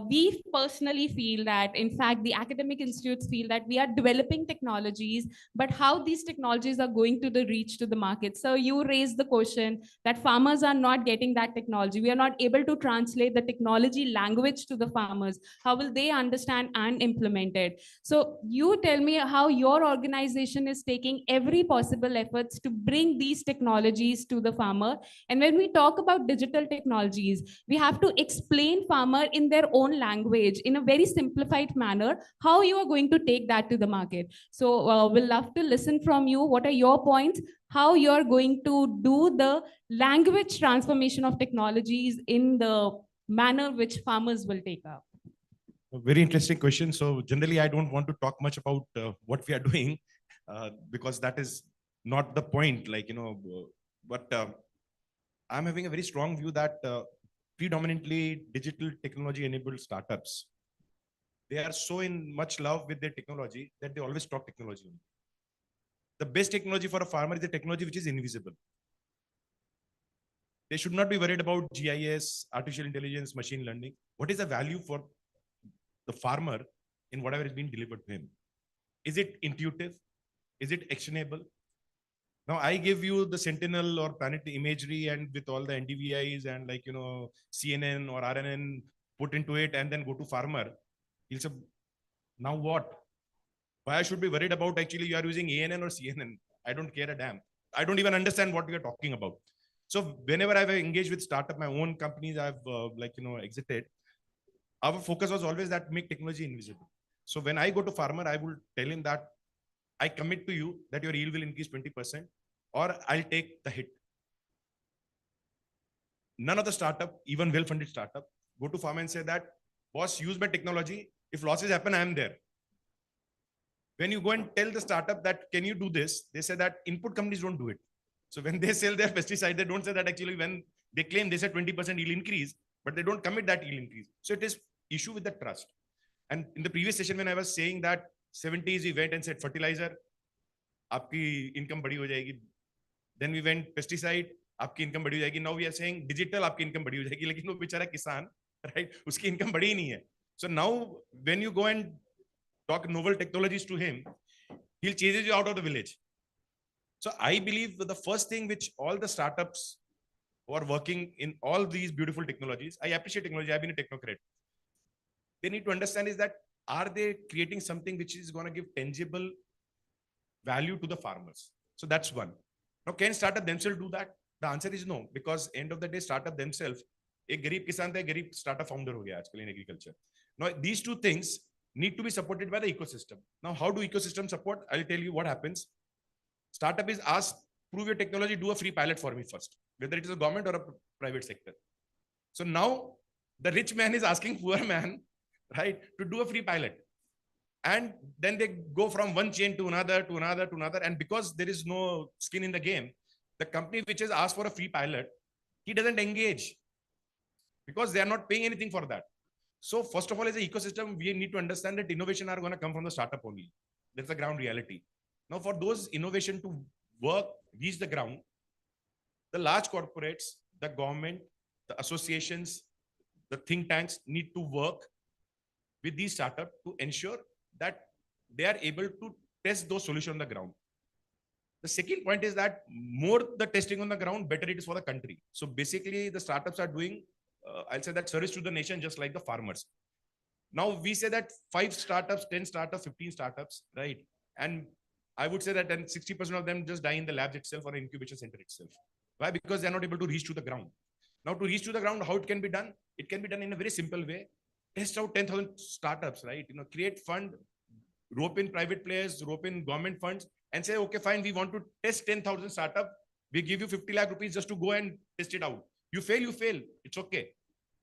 We personally feel that, in fact, the academic institutes feel that we are developing technologies, but how these technologies are going to the reach to the market. So you raised the question that farmers are not getting that technology. We are not able to translate the technology language to the farmers. How will they understand and implement it? So you tell me how your organization is taking every possible efforts to bring these technologies to the farmer. And when we talk about digital technologies, we have to explain farmer in their own language in a very simplified manner, how you are going to take that to the market. So we'll love to listen from you. What are your points? How you're going to do the language transformation of technologies in the manner which farmers will take up? A very interesting question. So generally, I don't want to talk much about what we are doing because that is not the point, like, but I'm having a very strong view that predominantly digital technology enabled startups, they are so in much love with their technology that they always talk technology. The best technology for a farmer is the technology which is invisible. They should not be worried about GIS, artificial intelligence, machine learning. What is the value for the farmer in whatever is being delivered to him? Is it intuitive? Is it actionable? Now I give you the Sentinel or Planet imagery and with all the NDVIs and like, CNN or RNN put into it and then go to farmer. He'll say, now what? Why I should be worried about actually you are using ANN or CNN? I don't care a damn. I don't even understand what we are talking about. So whenever I've engaged with startup, my own companies, I've exited. Our focus was always that make technology invisible. So when I go to farmer, I will tell him that I commit to you that your yield will increase 20% or I'll take the hit. None of the startup, even well-funded startup, go to farmer and say that, boss, use my technology. If losses happen, I am there. When you go and tell the startup that, can you do this? They say that input companies don't do it. So when they sell their pesticide, they don't say that actually when they claim they say 20% yield increase, but they don't commit that yield increase. So it is issue with the trust. And in the previous session, when I was saying that 70s, we went and said fertilizer, आपकी income बढ़ी हो जाएगी. Then we went pesticide, आपकी income बढ़ी हो जाएगी. Now we are saying digital, आपकी income बढ़ी हो जाएगी. लेकिन वो बेचारा किसान, right? उसकी income बढ़ी ही नहीं है. So now when you go and talk novel technologies to him, he'll chases you out of the village. So I believe the first thing which all the startups who are working in all these beautiful technologies, I appreciate technology, I've been a technocrat. They need to understand is that, are they creating something which is going to give tangible value to the farmers? So that's one. Now, can startup themselves do that? The answer is no, because end of the day, startup themselves, एक गरीब किसान था, एक गरीब startup founder हो गया आजकल in agriculture. Now, these two things need to be supported by the ecosystem. Now, how do ecosystem support? I'll tell you what happens. Startup is asked, prove your technology, do a free pilot for me first, whether it is a government or a private sector. So now the rich man is asking poor man, right, to do a free pilot. And then they go from one chain to another, to another, to another. And because there is no skin in the game, the company which has asked for a free pilot, he doesn't engage because they are not paying anything for that. So first of all, as an ecosystem, we need to understand that innovation are going to come from the startup only. That's the ground reality. Now, for those innovation to work, reach the ground, the large corporates, the government, the associations, the think tanks need to work with these startups to ensure that they are able to test those solutions on the ground. The second point is that more the testing on the ground, better it is for the country. So basically, the startups are doing, I'll say that service to the nation, just like the farmers. Now we say that 5 startups, 10 startups, 15 startups, right? And I would say that then 60% of them just die in the labs itself or incubation center itself. Why? Because they're not able to reach to the ground. Now to reach to the ground, how it can be done? It can be done in a very simple way. Test out 10,000 startups, right? Create fund, rope in private players, rope in government funds, and say, okay, fine, we want to test 10,000 startup. We give you 50 lakh rupees just to go and test it out. You fail. It's okay.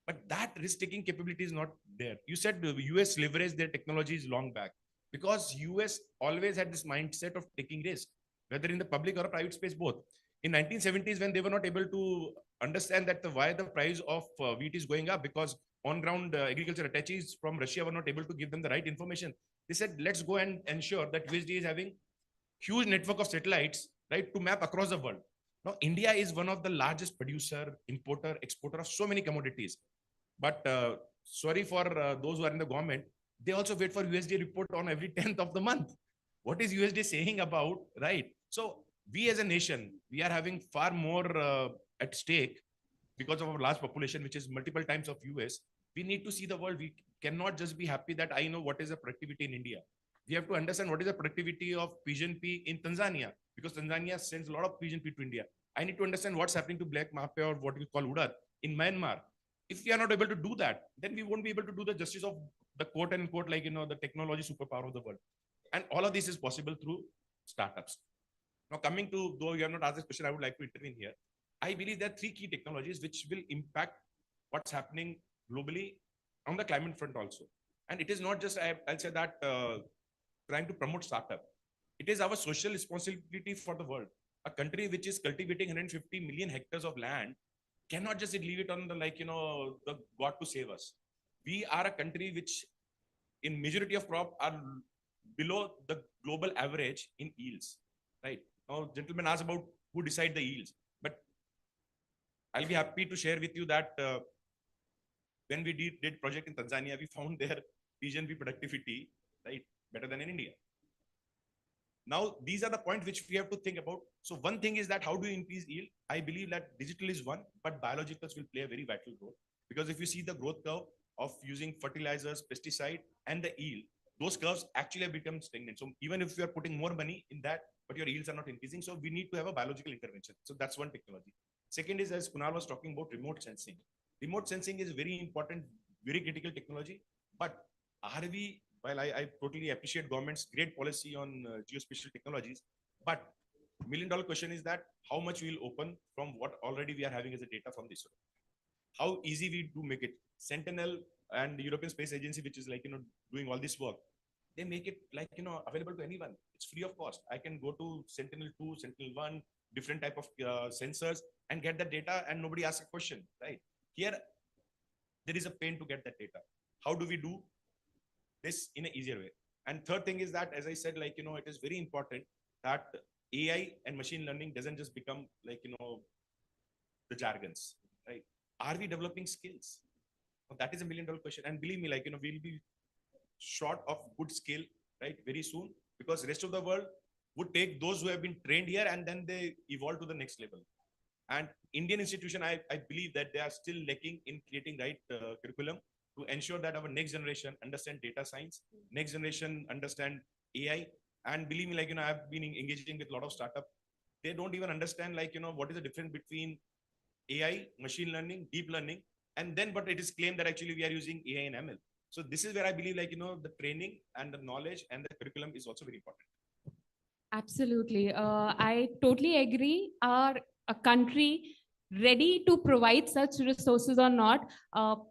But that risk-taking capability is not there. You said the US leveraged their technologies long back because US always had this mindset of taking risk, whether in the public or a private space, both. In 1970s, when they were not able to understand that why the price of wheat is going up, because on-ground agriculture attaches from Russia were not able to give them the right information. They said, let's go and ensure that USDA is having huge network of satellites, right, to map across the world. Now, India is one of the largest producer, importer, exporter of so many commodities. But sorry for those who are in the government, they also wait for USDA report on every 10th of the month. What is USDA saying about, right? So we as a nation, we are having far more at stake because of our large population, which is multiple times of US. We need to see the world. We cannot just be happy that I know what is the productivity in India. We have to understand what is the productivity of pigeon pea in Tanzania, because Tanzania sends a lot of pigeon pea to India. I need to understand what's happening to black mape or what we call udad in Myanmar. If we are not able to do that, then we won't be able to do the justice of the quote unquote, like, the technology superpower of the world. And all of this is possible through startups. Now, coming to, though you have not asked this question, I would like to intervene here. I believe there are 3 key technologies which will impact what's happening globally on the climate front also. And it is not just, I'll say that, trying to promote startup. It is our social responsibility for the world. A country which is cultivating 150 million hectares of land cannot just leave it on the, the God to save us. We are a country which in majority of crop are below the global average in yields. right? Now, gentlemen asked about who decide the yields, but I'll be happy to share with you that when we did project in Tanzania, we found their pigeon bee productivity, right, better than in India. Now, these are the points which we have to think about. So one thing is that how do you increase yield? I believe that digital is one, but biologicals will play a very vital role. Because if you see the growth curve of using fertilizers, pesticide, and the yield, those curves actually have become stagnant. So even if you are putting more money in that, but your yields are not increasing, so we need to have a biological intervention. So that's one technology. Second is, as Kunal was talking about, remote sensing. Remote sensing is very important, very critical technology. But are we, while I totally appreciate government's great policy on geospatial technologies, but $1 million question is that how much we'll open from what already we are having as a data from this. How easy we do make it. Sentinel and the European Space Agency, which is like, doing all this work, they make it like, available to anyone. It's free of cost. I can go to Sentinel-2, Sentinel-1, different type of sensors and get the data and nobody asks a question, right? Here, there is a pain to get that data. How do we do this in an easier way? And third thing is that, as I said, like, it is very important that AI and machine learning doesn't just become like, the jargons, right? Are we developing skills? Well, that is $1 million question. And believe me, like, we'll be short of good skill, right, very soon, because rest of the world would take those who have been trained here and then they evolve to the next level. And Indian institution, I believe that they are still lacking in creating right curriculum to ensure that our next generation understand data science, next generation understand AI. And believe me, like, I've been engaging with a lot of startups. They don't even understand, like, what is the difference between AI, machine learning, deep learning, and then, but it is claimed that actually we are using AI and ML. So this is where I believe, like, the training and the knowledge and the curriculum is also very important. Absolutely. I totally agree. Are a country ready to provide such resources or not?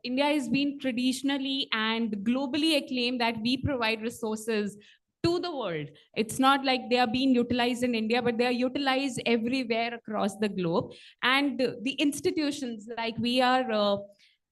India has been traditionally and globally acclaimed that we provide resources to the world. It's not like they are being utilized in India, but they are utilized everywhere across the globe. And the institutions, like we are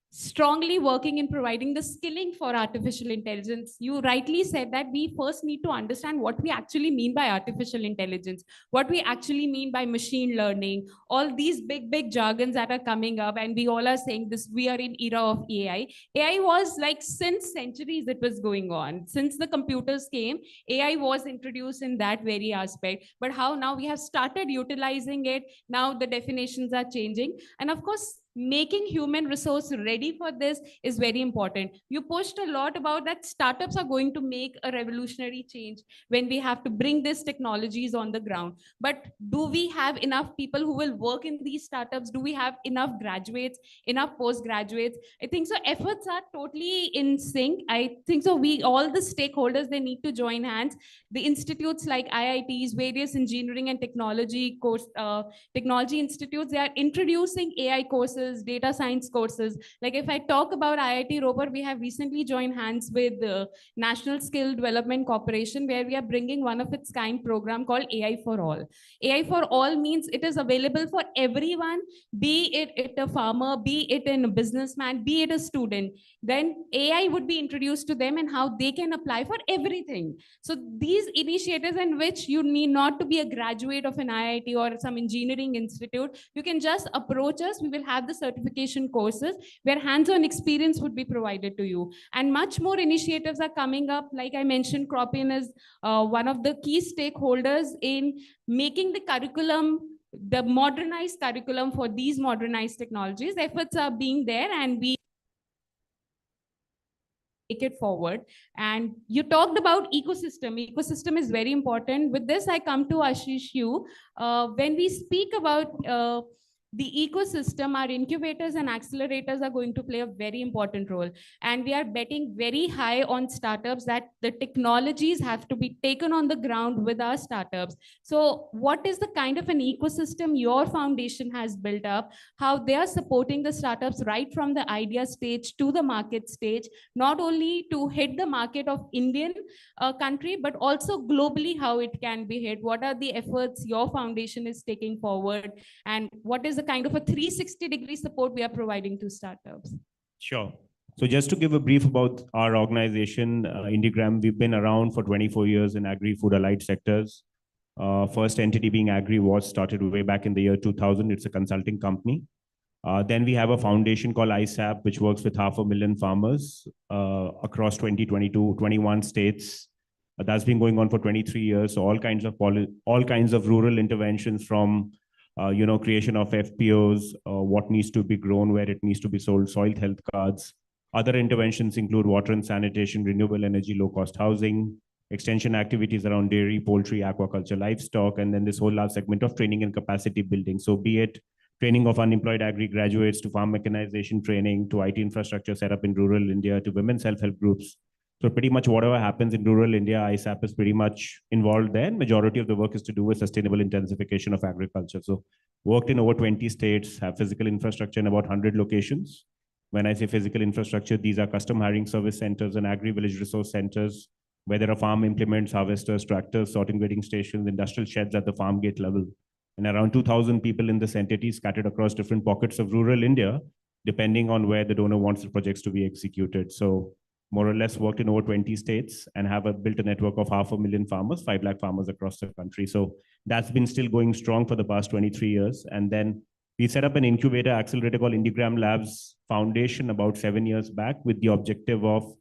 strongly working in providing the skilling for artificial intelligence. You rightly said that we first need to understand what we actually mean by artificial intelligence, what we actually mean by machine learning, all these big jargons that are coming up, and we all are saying this, we are in era of AI. AI was like since centuries it was going on. Since the computers came, AI was introduced in that very aspect. But how now we have started utilizing it, now the definitions are changing. And of course, making human resource ready for this is very important. You pushed a lot about that startups are going to make a revolutionary change when we have to bring these technologies on the ground. But do we have enough people who will work in these startups? Do we have enough graduates, enough postgraduates? I think so efforts are totally in sync. I think so we, all the stakeholders, they need to join hands. The institutes like IITs, various engineering and technology technology institutes, they are introducing AI courses, data science courses. Like if I talk about IIT Roper, we have recently joined hands with the National Skill Development Corporation, where we are bringing one of its kind program called AI for All. AI for All means it is available for everyone, be it a farmer, be it a businessman, be it a student. Then AI would be introduced to them and how they can apply for everything. So these initiatives in which you need not to be a graduate of an IIT or some engineering institute, you can just approach us. We will have the certification courses where hands-on experience would be provided to you. And much more initiatives are coming up. Like I mentioned, Cropian is one of the key stakeholders in making the curriculum, the modernized curriculum for these modernized technologies. Efforts are being there and we take it forward. And you talked about ecosystem. Ecosystem is very important. With this, I come to Ashish Yu. When we speak about the ecosystem, our incubators and accelerators are going to play a very important role. And we are betting very high on startups that the technologies have to be taken on the ground with our startups. So what is the kind of an ecosystem your foundation has built up, how they are supporting the startups right from the idea stage to the market stage, not only to hit the market of Indian country, but also globally how it can be hit? What are the efforts your foundation is taking forward? And what is the kind of a 360-degree support we are providing to startups? Sure. So just to give a brief about our organization, Indigram, we've been around for 24 years in agri-food allied sectors. First entity being AgriWatch started way back in the year 2000. It's a consulting company. Then we have a foundation called ISAP, which works with 500,000 farmers across 20, 22, 21 states. That's been going on for 23 years. So all kinds of rural interventions from creation of FPOs, what needs to be grown, where it needs to be sold, soil health cards. Other interventions include water and sanitation, renewable energy, low-cost housing, extension activities around dairy, poultry, aquaculture, livestock, and then this whole large segment of training and capacity building. So be it training of unemployed agri graduates to farm mechanization training, to IT infrastructure set up in rural India, to women's self-help groups. So pretty much whatever happens in rural India, ISAP is pretty much involved there. Majority of the work is to do with sustainable intensification of agriculture. So worked in over 20 states, have physical infrastructure in about 100 locations. When I say physical infrastructure, these are custom hiring service centers and agri-village resource centers, where there are farm implements, harvesters, tractors, sorting grading stations, industrial sheds at the farm gate level. And around 2,000 people in this entity scattered across different pockets of rural India, depending on where the donor wants the projects to be executed. So more or less worked in over 20 states and have built a network of 500,000 farmers, 5 lakh farmers across the country. So that's been still going strong for the past 23 years. And then we set up an incubator accelerator called Indigram Labs Foundation about 7 years back with the objective of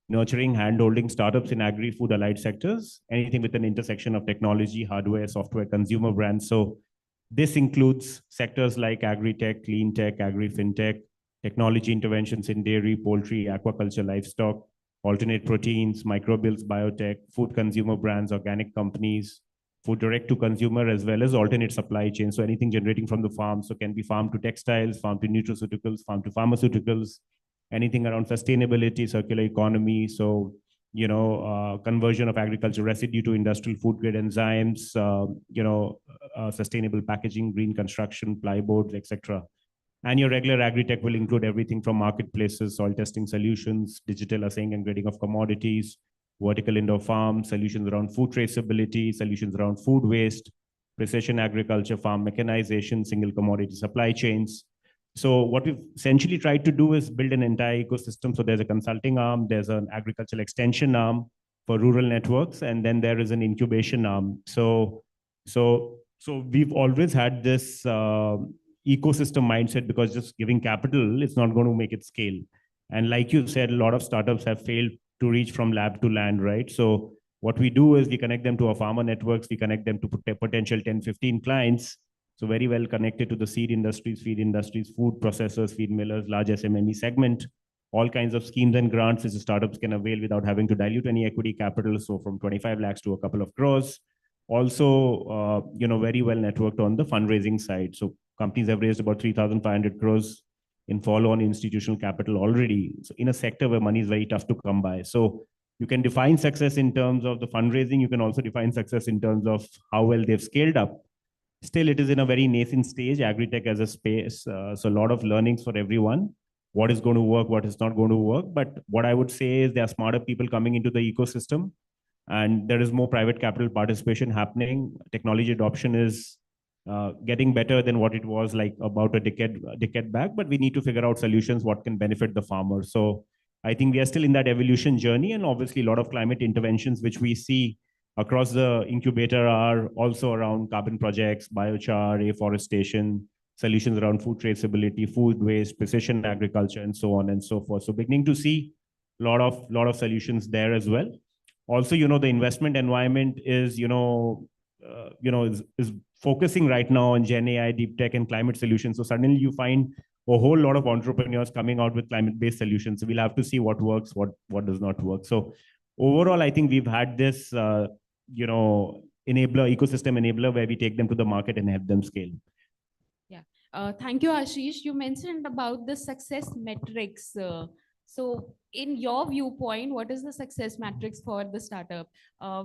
nurturing, hand-holding startups in agri-food allied sectors, anything with an intersection of technology, hardware, software, consumer brands. So this includes sectors like agri-tech, clean tech, agri-fintech, technology interventions in dairy, poultry, aquaculture, livestock, alternate proteins, microbials, biotech, food consumer brands, organic companies, food direct to consumer, as well as alternate supply chains. So anything generating from the farm. So can be farm to textiles, farm to nutraceuticals, farm to pharmaceuticals, anything around sustainability, circular economy. So, conversion of agriculture residue to industrial food grade enzymes, sustainable packaging, green construction, plyboards, etc. And your regular agri-tech will include everything from marketplaces, soil testing solutions, digital assaying and grading of commodities, vertical indoor farms, solutions around food traceability, solutions around food waste, precision agriculture, farm mechanization, single commodity supply chains. So what we've essentially tried to do is build an entire ecosystem. So there's a consulting arm, there's an agricultural extension arm for rural networks, and then there is an incubation arm. So we've always had this ecosystem mindset, because just giving capital is not going to make it scale. And like you said, a lot of startups have failed to reach from lab to land, right? So what we do is we connect them to our farmer networks, we connect them to potential 10, 15 clients. So very well connected to the seed industries, feed industries, food processors, feed millers, large SMME segment, all kinds of schemes and grants which the startups can avail without having to dilute any equity capital. So from 25 lakhs to a couple of crores. Also, very well networked on the fundraising side. So companies have raised about 3,500 crores in follow-on institutional capital already. So in a sector where money is very tough to come by. So you can define success in terms of the fundraising. You can also define success in terms of how well they've scaled up. Still, it is in a very nascent stage, agri-tech as a space. So a lot of learnings for everyone. What is going to work, what is not going to work. But what I would say is there are smarter people coming into the ecosystem, and there is more private capital participation happening. Technology adoption is getting better than what it was like about a decade back, but we need to figure out solutions what can benefit the farmer. So I think we are still in that evolution journey, and obviously a lot of climate interventions which we see across the incubator are also around carbon projects, biochar, afforestation, solutions around food traceability, food waste, precision agriculture, and so on and so forth. So beginning to see a lot of solutions there as well. Also, the investment environment is, is focusing right now on Gen AI, deep tech, and climate solutions. So suddenly you find a whole lot of entrepreneurs coming out with climate-based solutions. So we'll have to see what works, what does not work. So overall, I think we've had this, ecosystem enabler where we take them to the market and help them scale. Yeah. Thank you, Ashish. You mentioned about the success metrics. So in your viewpoint, what is the success metrics for the startup?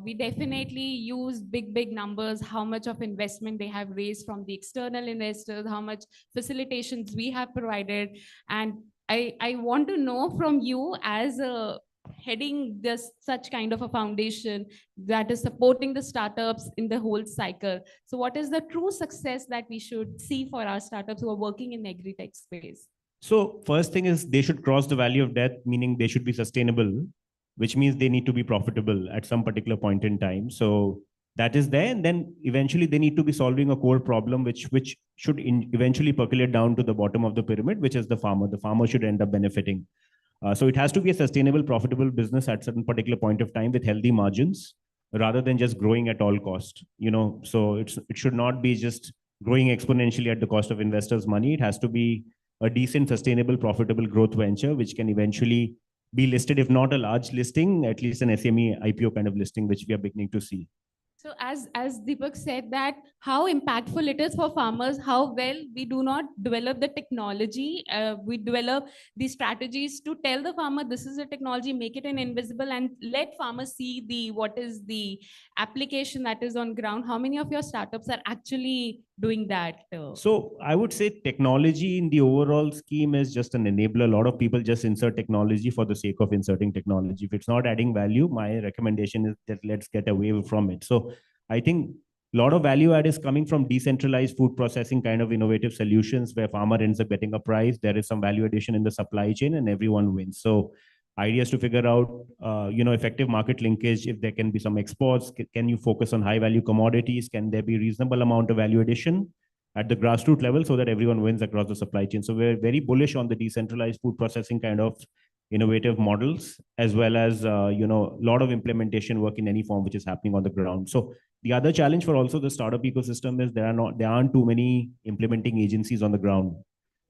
We definitely use big numbers, how much of investment they have raised from the external investors, how much facilitations we have provided. And I want to know from you, as a heading this such kind of a foundation that is supporting the startups in the whole cycle. So what is the true success that we should see for our startups who are working in the agri-tech space? So first thing is they should cross the valley of death, meaning they should be sustainable, which means they need to be profitable at some particular point in time. So that is there, and then eventually they need to be solving a core problem which should eventually percolate down to the bottom of the pyramid, which is the farmer. The farmer should end up benefiting. So it has to be a sustainable, profitable business at certain particular point of time with healthy margins, rather than just growing at all cost. So it should not be just growing exponentially at the cost of investors' money. It has to be a decent, sustainable, profitable growth venture, which can eventually be listed, if not a large listing, at least an SME IPO kind of listing, which we are beginning to see. So as Deepak said, that how impactful it is for farmers, how well we do not develop the technology, we develop the strategies to tell the farmer this is a technology, make it an invisible, and let farmers see what is the application that is on ground. How many of your startups are actually doing that? So I would say technology in the overall scheme is just an enabler. A lot of people just insert technology for the sake of inserting technology. If it's not adding value, my recommendation is that let's get away from it. So I think a lot of value add is coming from decentralized food processing kind of innovative solutions where farmer ends up getting a price. There is some value addition in the supply chain and everyone wins. So idea is to figure out, effective market linkage. If there can be some exports, can you focus on high value commodities? Can there be reasonable amount of value addition at the grassroots level so that everyone wins across the supply chain? So we're very bullish on the decentralized food processing kind of innovative models, as well as, a lot of implementation work in any form which is happening on the ground. So the other challenge for also the startup ecosystem is there aren't too many implementing agencies on the ground.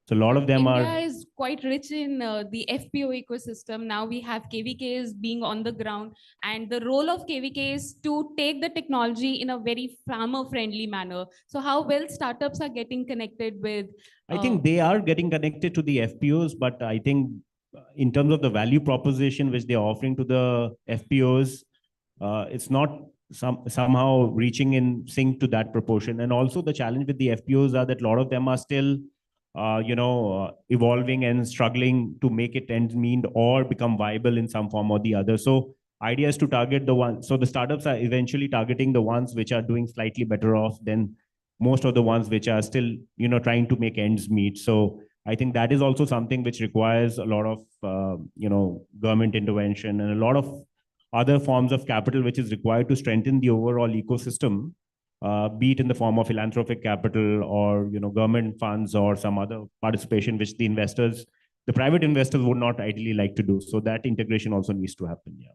So a lot of them India are. is quite rich in the FPO ecosystem. Now we have KVKs being on the ground, and the role of KVK is to take the technology in a very farmer-friendly manner. So how well startups are getting connected with? I think they are getting connected to the FPOs, but I think in terms of the value proposition which they're offering to the FPOs, it's not somehow reaching in sync to that proportion. And also the challenge with the FPOs are that a lot of them are still evolving and struggling to make it ends meet or become viable in some form or the other. So idea is to target the ones. So the startups are eventually targeting the ones which are doing slightly better off than most of the ones which are still, trying to make ends meet. So I think that is also something which requires a lot of, government intervention and a lot of other forms of capital, which is required to strengthen the overall ecosystem, be it in the form of philanthropic capital or, government funds or some other participation, which the private investors would not ideally like to do. So that integration also needs to happen. Yeah.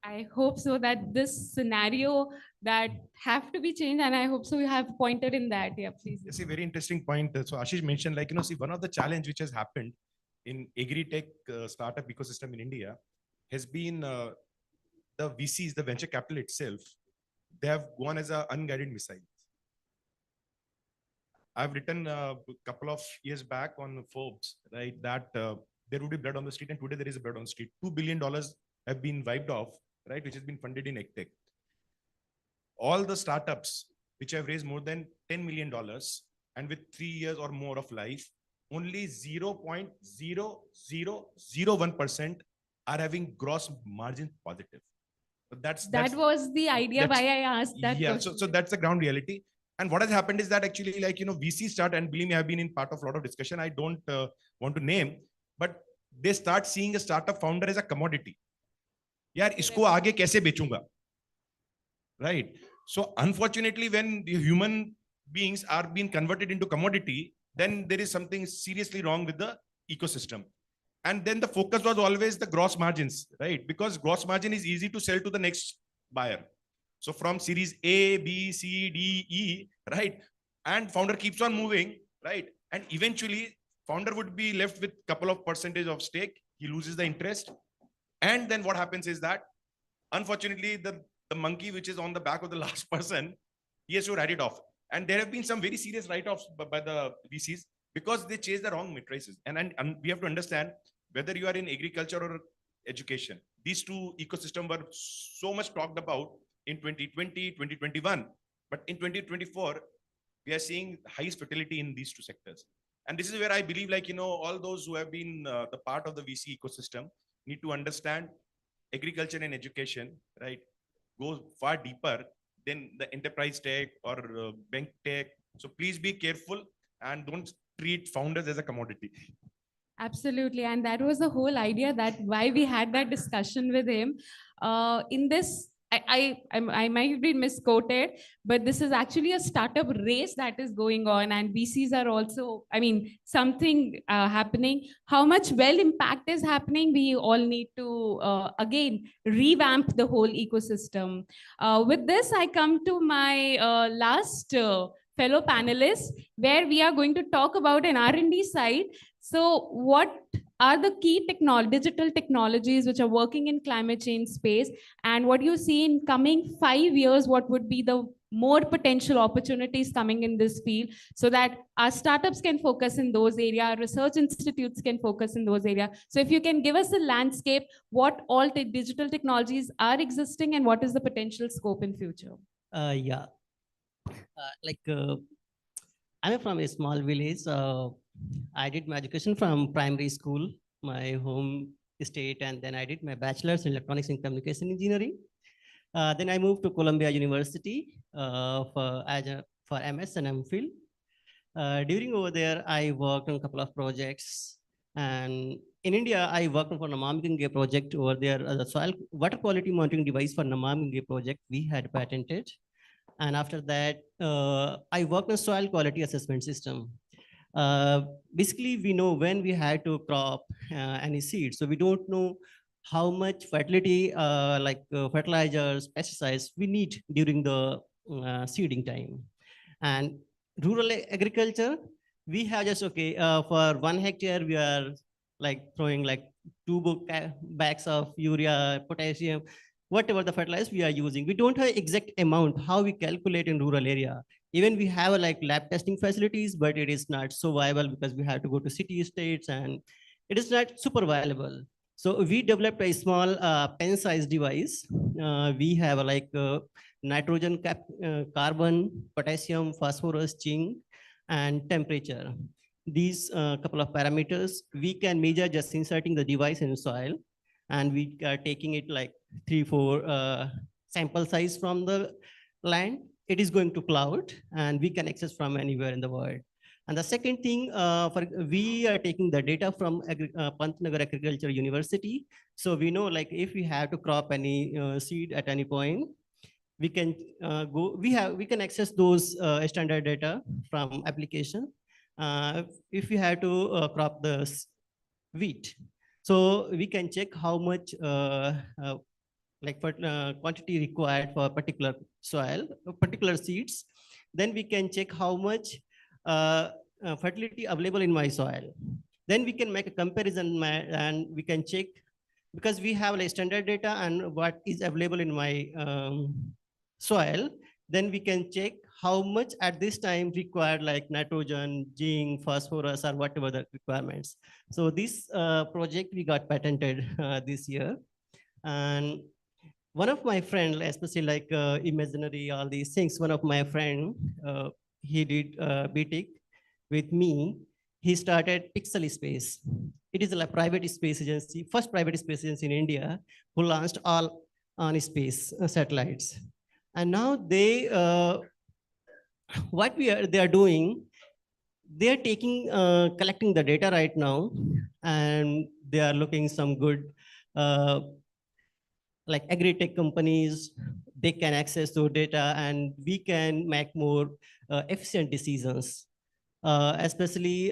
I hope so that this scenario that have to be changed, and I hope so you have pointed in that. Yeah, please. It's a very interesting point. So Ashish mentioned, see, one of the challenge which has happened in agri-tech startup ecosystem in India has been the VCs, the venture capital itself. They have gone as an unguided missile. I've written a couple of years back on Forbes, right, that there would be blood on the street, and today there is a blood on the street. $2 billion have been wiped off, right, which has been funded in EdTech. All the startups which have raised more than $10 million and with 3 years or more of life, only 0.0001% are having gross margin positive. So that was the idea why I asked that question. So that's the ground reality. And what has happened is that actually, VC start, and believe me, I've been in part of a lot of discussion. I don't want to name, but they start seeing a startup founder as a commodity. यार इसको आगे कैसे बेचूंगा, right? So unfortunately, when the human beings are being converted into commodity, then there is something seriously wrong with the ecosystem. And then the focus was always the gross margins, right? Because gross margin is easy to sell to the next buyer. So from series A, B, C, D, E, right? And founder keeps on moving, right? And eventually founder would be left with couple of percentage of stake. He loses the interest. And then what happens is that, unfortunately, the monkey which is on the back of the last person, he has to write it off. And there have been some very serious write-offs by the VCs because they chase the wrong matrices. And we have to understand whether you are in agriculture or education. These two ecosystems were so much talked about in 2020, 2021. But in 2024, we are seeing highest fertility in these two sectors. And this is where I believe, all those who have been the part of the VC ecosystem need to understand agriculture and education, right? Go far deeper than the enterprise tech or bank tech. So please be careful and don't treat founders as a commodity. Absolutely. And that was the whole idea, that why we had that discussion with him. In this I might have been misquoted, but this is actually a startup race that is going on, and VCs are also, I mean, something happening. How much well impact is happening? We all need to again revamp the whole ecosystem. With this, I come to my last fellow panelists, where we are going to talk about an R&D side. So, what are the key digital technologies which are working in climate change space, and what you see in coming 5 years, what would be the more potential opportunities coming in this field, so that our startups can focus in those areas, our research institutes can focus in those areas. So if you can give us a landscape, what all digital technologies are existing and what is the potential scope in future? Yeah, I'm from a small village. I did my education from primary school, my home state, and then I did my bachelor's in electronics and communication engineering. Then I moved to Columbia University for MS and MPhil. During over there, I worked on a couple of projects. And in India, I worked for Namami Gange project over there. The soil water quality monitoring device for Namami Gange project we had patented. And after that, I worked on soil quality assessment system. Basically, we know when we had to crop any seed. So we don't know how much fertility, fertilizers, pesticides we need during the seeding time. And rural agriculture, we have just, for 1 hectare, we are like throwing like 2 bags of urea, potassium, whatever the fertilizer we are using. We don't have exact amount, how we calculate in rural area. Even we have like lab testing facilities, but it is not so viable because we have to go to city states and it is not super viable. So we developed a small pen-sized device. We have like nitrogen, carbon, potassium, phosphorus, zinc, and temperature. These couple of parameters we can measure just inserting the device in soil, and we are taking it like 3-4 sample size from the land. It is going to cloud, and we can access from anywhere in the world. And the second thing, we are taking the data from Pantnagar Agriculture University. So we know like if we have to crop any seed at any point, we can we can access those standard data from application. If we have to crop the wheat, so we can check how much quantity required for a particular soil, particular seeds. Then we can check how much fertility available in my soil. Then we can make a comparison and we can check, because we have like standard data and what is available in my soil. Then we can check how much at this time required like nitrogen, zinc, phosphorus, or whatever the requirements. So this project we got patented this year. And one of my friends, especially like imaginary, all these things, one of my friend, he did BTech with me. He started Pixel Space. It is a private space agency, first private space agency in India, who launched all on space satellites. And now they, they are doing, they are taking, collecting the data right now, and they are looking some good, like agri-tech companies, they can access those data, and we can make more efficient decisions. Especially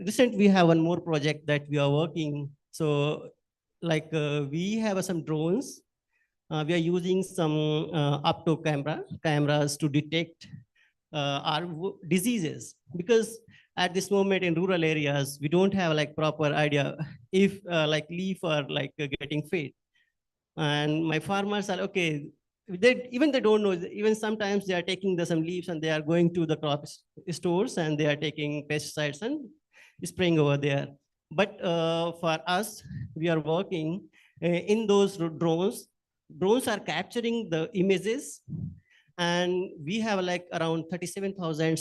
recently, we have one more project that we are working. So like we have some drones. We are using some opto cameras to detect our diseases, because at this moment in rural areas, we don't have like proper idea if like leaf are like getting fade. And my farmers are okay. They don't know, even sometimes they are taking some leaves and they are going to the crop stores and they are taking pesticides and spraying over there. But for us, we are working in those drones. Drones are capturing the images, and we have like around 37,000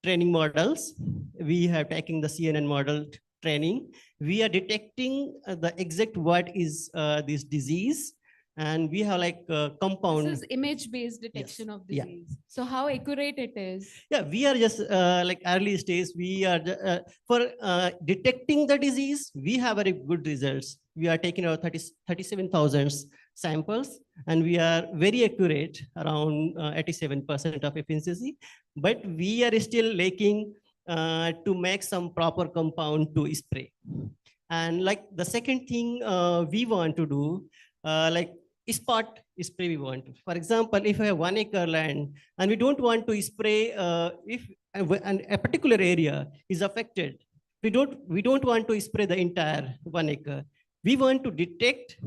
training models. We have taken the CNN model training. We are detecting the exact what is this disease, and we have like compound. This is image-based detection of Yeah. disease. So how accurate it is? Yeah, we are just like early stage. We are for detecting the disease. We have very good results. We are taking out 37,000 samples, and we are very accurate, around 87% of efficiency, but we are still lacking to make some proper compound to spray. And like the second thing we want to do, like spot spray we want. For example, if I have 1 acre land and we don't want to spray, if a particular area is affected, we don't want to spray the entire 1 acre. We want to detect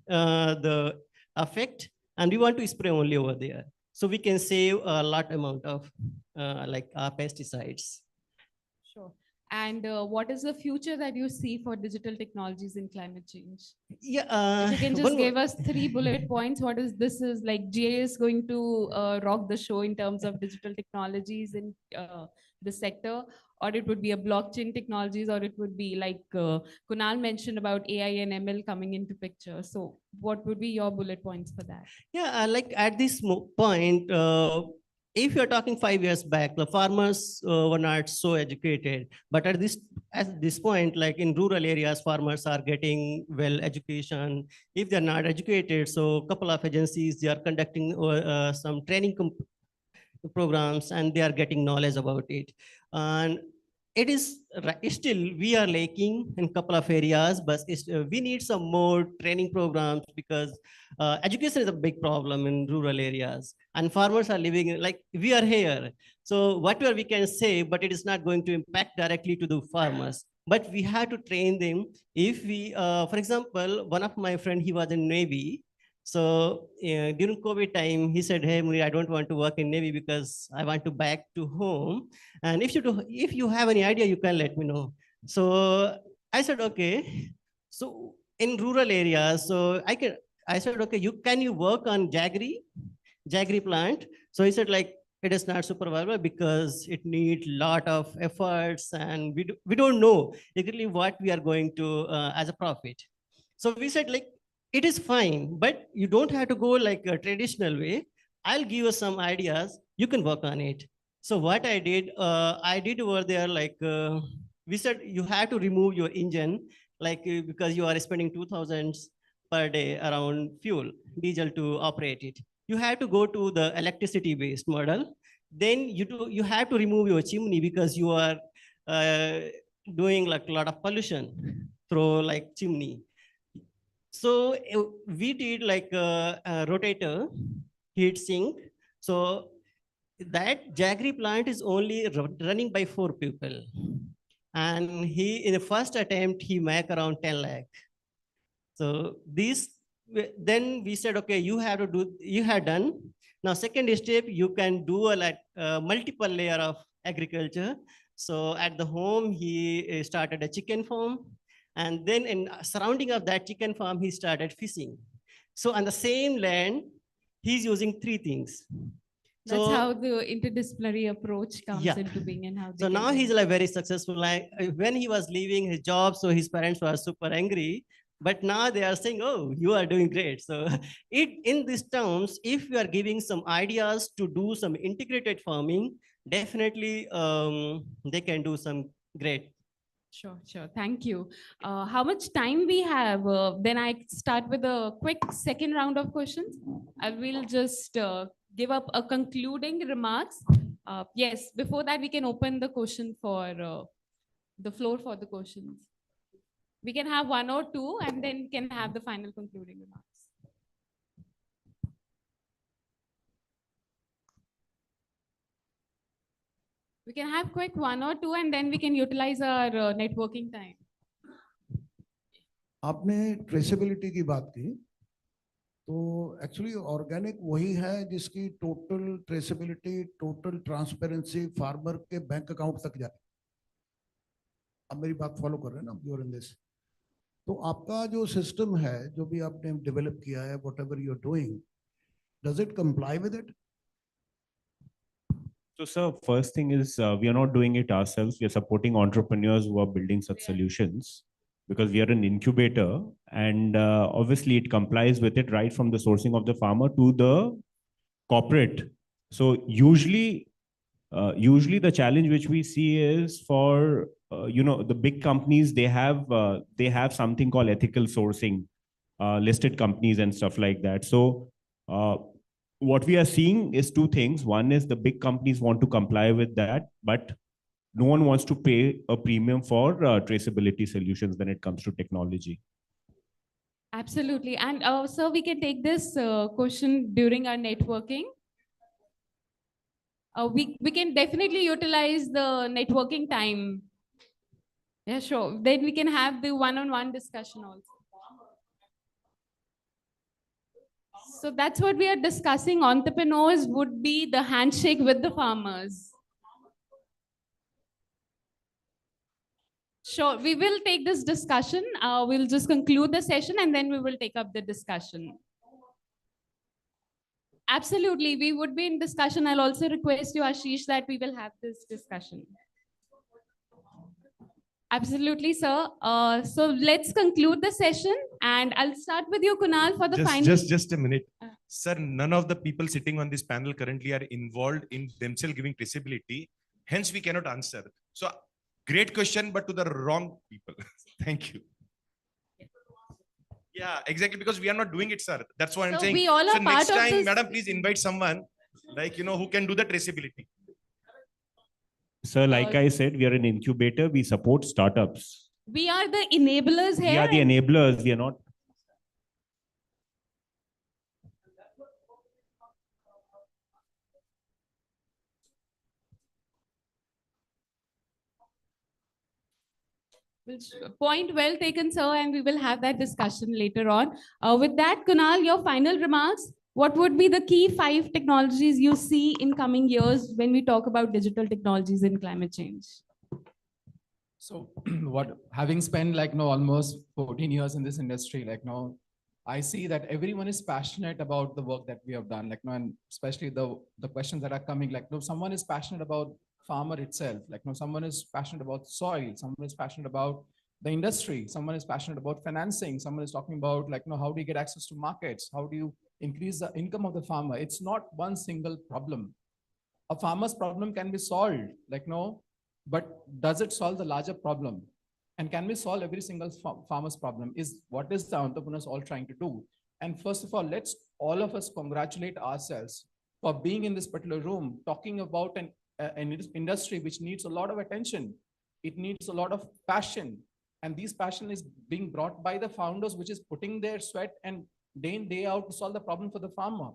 the effect and we want to spray only over there. So we can save a lot amount of pesticides. Sure. And what is the future that you see for digital technologies in climate change? Yeah, if you can one just more- give us 3 bullet points, what is this is like GIS going to rock the show in terms of digital technologies in the sector, or it would be a blockchain technologies, or it would be like Kunal mentioned about AI and ML coming into picture. So what would be your bullet points for that? Yeah, like at this point, if you're talking 5 years back, the farmers were not so educated. But at this point, like in rural areas, farmers are getting well education. If they're not educated, so a couple of agencies, they are conducting some training programs and they are getting knowledge about it. And it is still we are lacking in a couple of areas, but we need some more training programs because education is a big problem in rural areas and farmers are living like we are here. So whatever we can say, but it is not going to impact directly to the farmers. But we have to train them. If we, for example, one of my friend, he was in Navy. So during COVID time, he said, "Hey, Muri, I don't want to work in Navy because I want to back to home. And if you have any idea, you can let me know." So I said, "Okay." So in rural areas, so I said, "Okay, can you work on jaggery plant?" So he said, like, it is not super viable because it needs a lot of efforts and we don't know exactly what we are going to as a profit. So we said, like, it is fine, but you don't have to go like a traditional way. I'll give you some ideas. You can work on it. So what I did over there, like we said, you have to remove your engine, like because you are spending 2,000 per day around fuel, diesel to operate it. You have to go to the electricity-based model. Then you have to remove your chimney because you are doing like a lot of pollution through like chimney. So we did like a rotator heat sink. So that jaggery plant is only running by 4 people. And in the first attempt, he make around 10 lakh. So then we said, okay, you have done. Now, second step, you can do a multiple layer of agriculture. So at the home, he started a chicken farm. And then in surrounding of that chicken farm, he started fishing. So on the same land, he's using 3 things. That's how the interdisciplinary approach comes into being and how they So now he's like very successful. Like when he was leaving his job, so his parents were super angry. But now they are saying, "Oh, you are doing great." So in these terms, if you are giving some ideas to do some integrated farming, definitely they can do some great. Sure. Thank you. How much time we have? Then I start with a quick second round of questions. I will just give up a concluding remarks. Yes, before that, we can open the question for the floor for the questions. We can have 1 or 2 and then can have the final concluding remarks. We can have quick 1 or 2 and then we can utilize our networking time. आपने traceability की बात की, तो actually organic वही है जिसकी total traceability, total transparency farmer के bank account तक जाए। अब मेरी बात फॉलो कर रहे हैं ना, यू आर इन दिस। तो आपका जो सिस्टम है, जो भी आपने डेवलप किया है, whatever you are doing, does it comply with it? So, sir, first thing is we are not doing it ourselves. We are supporting entrepreneurs who are building such solutions because we are an incubator, and obviously it complies with it right from the sourcing of the farmer to the corporate. So usually the challenge which we see is for the big companies, they have something called ethical sourcing. listed companies and stuff like that. So what we are seeing is two things. One is the big companies want to comply with that, but no one wants to pay a premium for traceability solutions when it comes to technology. Absolutely. And sir, we can take this question during our networking. We can definitely utilize the networking time. Yeah, sure. Then we can have the one-on-one discussion also. So that's what we are discussing. Entrepreneurs would be the handshake with the farmers. Sure, we will take this discussion. We'll just conclude the session and then we will take up the discussion. Absolutely, we would be in discussion. I'll also request you, Ashish, that we will have this discussion. Absolutely, sir. So let's conclude the session and I'll start with you, Kunal, for the final. Just a minute. Sir, none of the people sitting on this panel currently are involved in themselves giving traceability. Hence, we cannot answer. So, great question, but to the wrong people. Thank you. Yeah, exactly, because we are not doing it, sir. That's why I'm saying. We all are so next part of time, this. madam, please invite someone like, who can do the traceability. Sir, like I said, we are an incubator. We support startups. We are the enablers here. We are the enablers. We are not. Point well taken, sir, and we will have that discussion later on. With that, Kunal, your final remarks. What would be the key 5 technologies you see in coming years when we talk about digital technologies in climate change? So having spent almost 14 years in this industry, I see that everyone is passionate about the work that we have done, and especially the questions that are coming, someone is passionate about farmer itself, someone is passionate about soil, someone is passionate about the industry, someone is passionate about financing, someone is talking about how do you get access to markets, how do you increase the income of the farmer. It's not one single problem. A farmer's problem can be solved, but does it solve the larger problem? And can we solve every single farmer's problem? What is the entrepreneurs all trying to do? And first of all, let's all of us congratulate ourselves for being in this particular room, talking about an industry which needs a lot of attention. It needs a lot of passion. And this passion is being brought by the founders, which is putting their sweat and day in, day out to solve the problem for the farmer.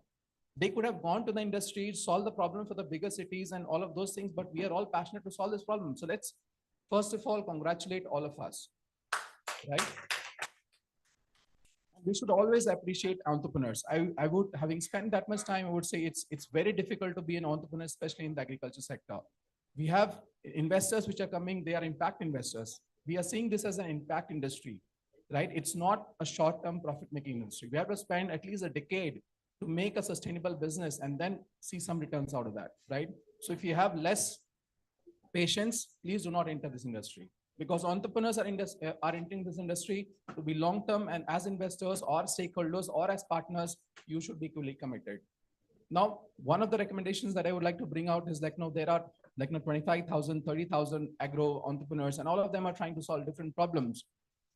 They could have gone to the industry, solve the problem for the bigger cities and all of those things, but we are all passionate to solve this problem. So let's first of all congratulate all of us, right? We should always appreciate entrepreneurs. I would, having spent that much time, I would say it's very difficult to be an entrepreneur, especially in the agriculture sector. We have investors which are coming, they are impact investors. We are seeing this as an impact industry, right? It's not a short-term profit-making industry. We have to spend at least a decade to make a sustainable business and then see some returns out of that, right? So if you have less patience, please do not enter this industry, because entrepreneurs are entering this industry to be long-term, and as investors or stakeholders or as partners, you should be equally committed. Now, one of the recommendations that I would like to bring out is there are 25,000, 30,000 agro entrepreneurs, and all of them are trying to solve different problems.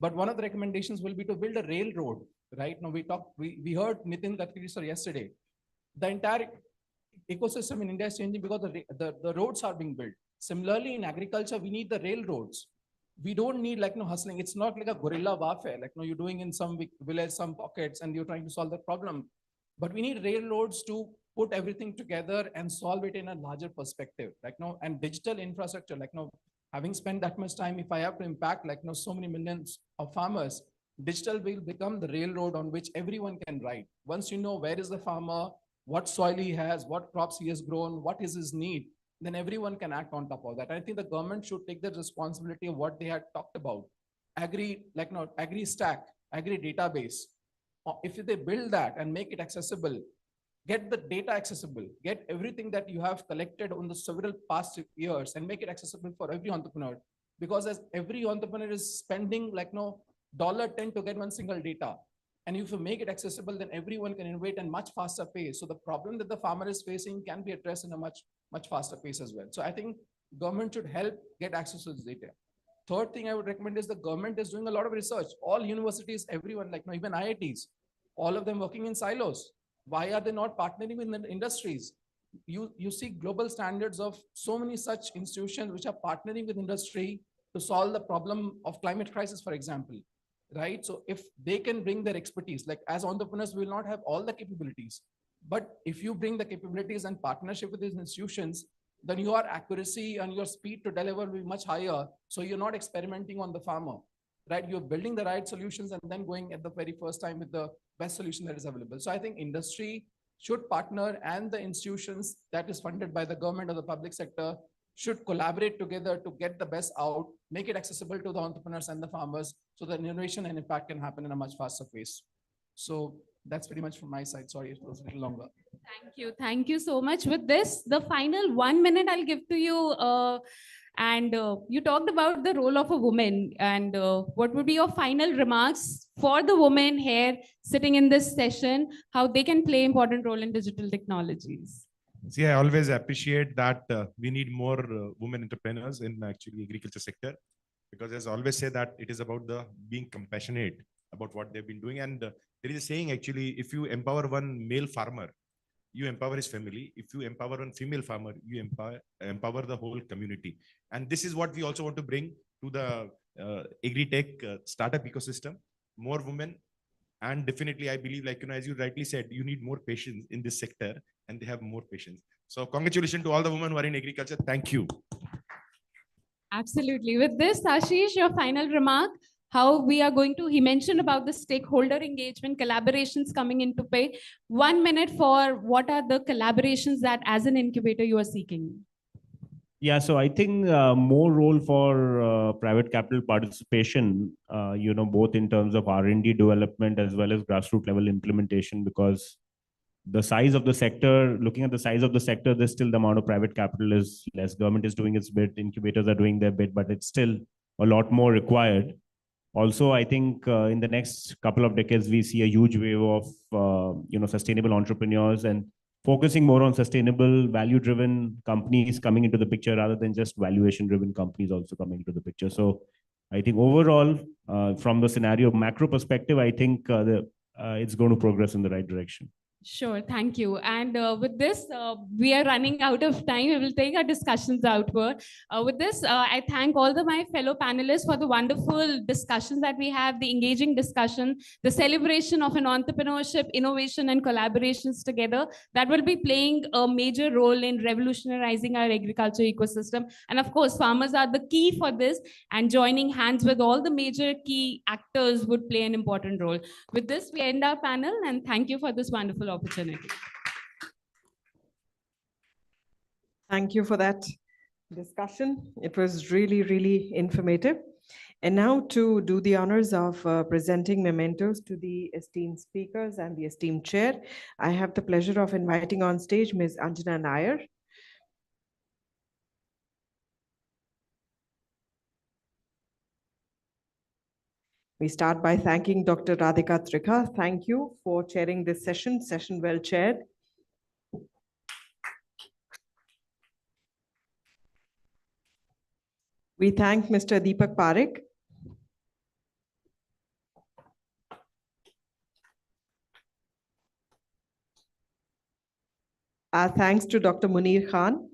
But one of the recommendations will be to build a railroad, right? Now we heard Nitin Gadkari sir yesterday. The entire ecosystem in India is changing because the roads are being built. Similarly, in agriculture, we need the railroads. We don't need hustling. It's not like a guerrilla warfare, you're doing in some village, some pockets, and you're trying to solve the problem. But we need railroads to put everything together and solve it in a larger perspective, and digital infrastructure, having spent that much time, if I have to impact so many millions of farmers, digital will become the railroad on which everyone can ride. Once you know where is the farmer, what soil he has, what crops he has grown, what is his need, then everyone can act on top of that. I think the government should take the responsibility of what they had talked about. Agri stack, agri database. If they build that and make it accessible, get the data accessible, get everything that you have collected on the several past years and make it accessible for every entrepreneur. Because as every entrepreneur is spending $10 to get one single data. And if you make it accessible, then everyone can innovate at much faster pace. So the problem that the farmer is facing can be addressed in a much faster pace as well. So I think government should help get access to this data. Third thing I would recommend is the government is doing a lot of research. All universities, everyone, like now even IITs, all of them working in silos. Why are they not partnering with the industries? You see global standards of so many such institutions which are partnering with industry to solve the problem of climate crisis, for example, right? So if they can bring their expertise, like as entrepreneurs, we will not have all the capabilities, but if you bring the capabilities and partnership with these institutions, then your accuracy and your speed to deliver will be much higher. So you're not experimenting on the farmer, right? You're building the right solutions and then going at the very first time with the best solution that is available. So I think industry should partner, and the institutions that is funded by the government or the public sector should collaborate together to get the best out, make it accessible to the entrepreneurs and the farmers so that innovation and impact can happen in a much faster pace. So that's pretty much from my side. Sorry, it was a little longer. Thank you. Thank you so much. With this, the final 1 minute I'll give to you. You talked about the role of a woman, and what would be your final remarks for the women here sitting in this session, how they can play important role in digital technologies? See, I always appreciate that we need more women entrepreneurs in actually agriculture sector, because as I always say that it is about the being compassionate about what they've been doing. And there is a saying actually, if you empower one male farmer, you empower his family. If you empower one female farmer, you empower the whole community. And this is what we also want to bring to the agri-tech startup ecosystem, more women. And definitely, I believe, like, as you rightly said, you need more patience in this sector, and they have more patience. So congratulations to all the women who are in agriculture. Thank you. Absolutely. With this, Ashish, your final remark, how we are going to, he mentioned about the stakeholder engagement, collaborations coming into play. 1 minute for what are the collaborations that as an incubator you are seeking? Yeah, so I think more role for private capital participation, both in terms of R&D development as well as grassroots level implementation, because the size of the sector, looking at the size of the sector, there's still the amount of private capital is less. Government is doing its bit, incubators are doing their bit, but it's still a lot more required. Also, I think in the next couple of decades, we see a huge wave of, sustainable entrepreneurs and focusing more on sustainable, value-driven companies coming into the picture rather than just valuation-driven companies also coming into the picture. So I think overall, from the scenario macro perspective, I think it's going to progress in the right direction. Sure, thank you. And with this, we are running out of time. We will take our discussions outward. With this, I thank all my fellow panelists for the wonderful discussions that we have, the engaging discussion, the celebration of an entrepreneurship, innovation, and collaborations together that will be playing a major role in revolutionizing our agriculture ecosystem. And of course, farmers are the key for this, and joining hands with all the major key actors would play an important role. With this, we end our panel, and thank you for this wonderful opportunity. Thank you for that discussion. It was really, really informative. And now to do the honors of presenting mementos to the esteemed speakers and the esteemed chair, I have the pleasure of inviting on stage Ms. Anjana Nair. We start by thanking Dr. Radhika Trikha. Thank you for chairing this session well chaired. We thank Mr. Deepak Parekh. Our thanks to Dr. Munir Khan.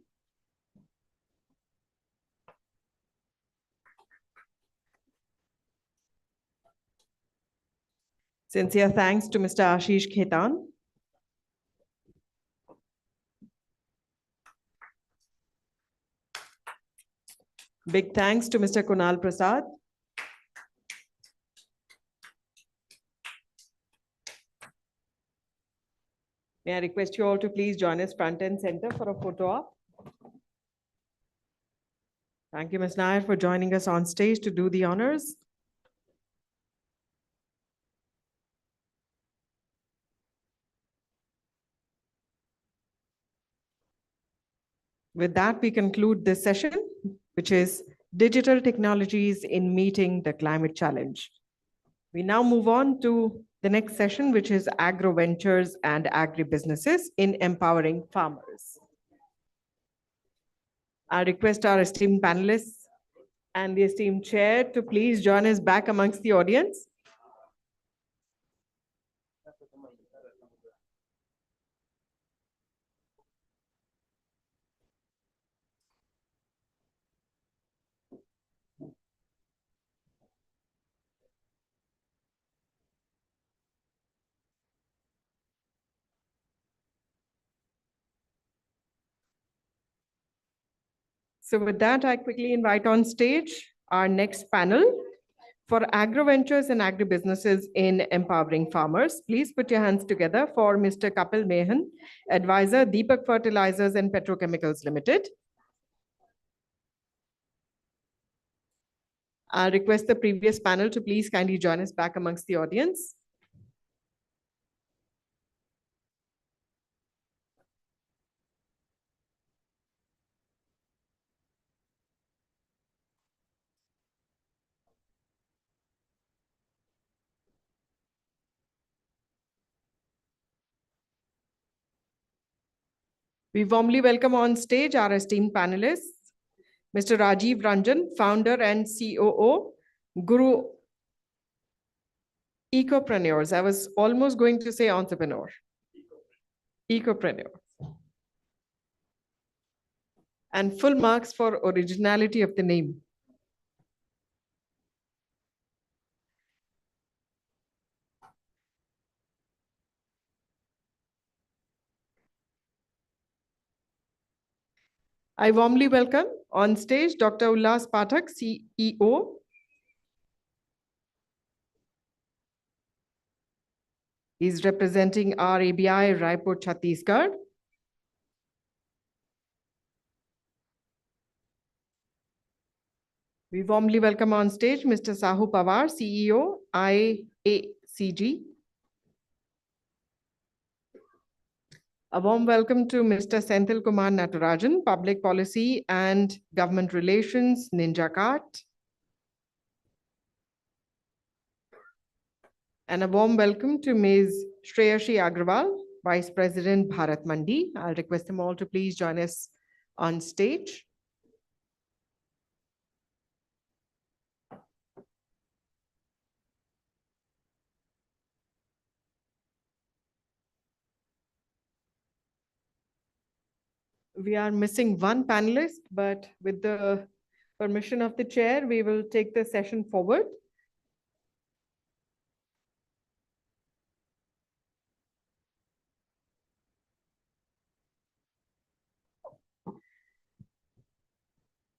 Sincere thanks to Mr. Ashish Khetan. Big thanks to Mr. Kunal Prasad. May I request you all to please join us front and center for a photo op. Thank you, Ms. Nair, for joining us on stage to do the honors. With that, we conclude this session, which is Digital Technologies in Meeting the Climate Challenge. We now move on to the next session, which is Agro Ventures and Agribusinesses in Empowering Farmers. I request our esteemed panelists and the esteemed chair to please join us back amongst the audience. So with that, I quickly invite on stage our next panel for agro-ventures and agribusinesses in empowering farmers. Please put your hands together for Mr. Kapil Mehan, advisor, Deepak Fertilizers and Petrochemicals Limited. I request the previous panel to please kindly join us back amongst the audience. We warmly welcome on stage our esteemed panelists, Mr. Rajiv Ranjan, founder and COO, Guru Ecopreneurs. I was almost going to say entrepreneur. Ecopreneur. And full marks for originality of the name. I warmly welcome on stage Dr. Ullas Pathak, CEO. He's representing our ABI Raipur, Chhattisgarh. We warmly welcome on stage Mr. Sahu Pawar, CEO, IACG. A warm welcome to Mr. Senthil Kumar Natarajan, Public Policy and Government Relations, Ninja Kart. And a warm welcome to Ms. Shreyashi Agrawal, Vice President, Bharat Mandi. I'll request them all to please join us on stage. We are missing one panelist, but with the permission of the chair, we will take the session forward.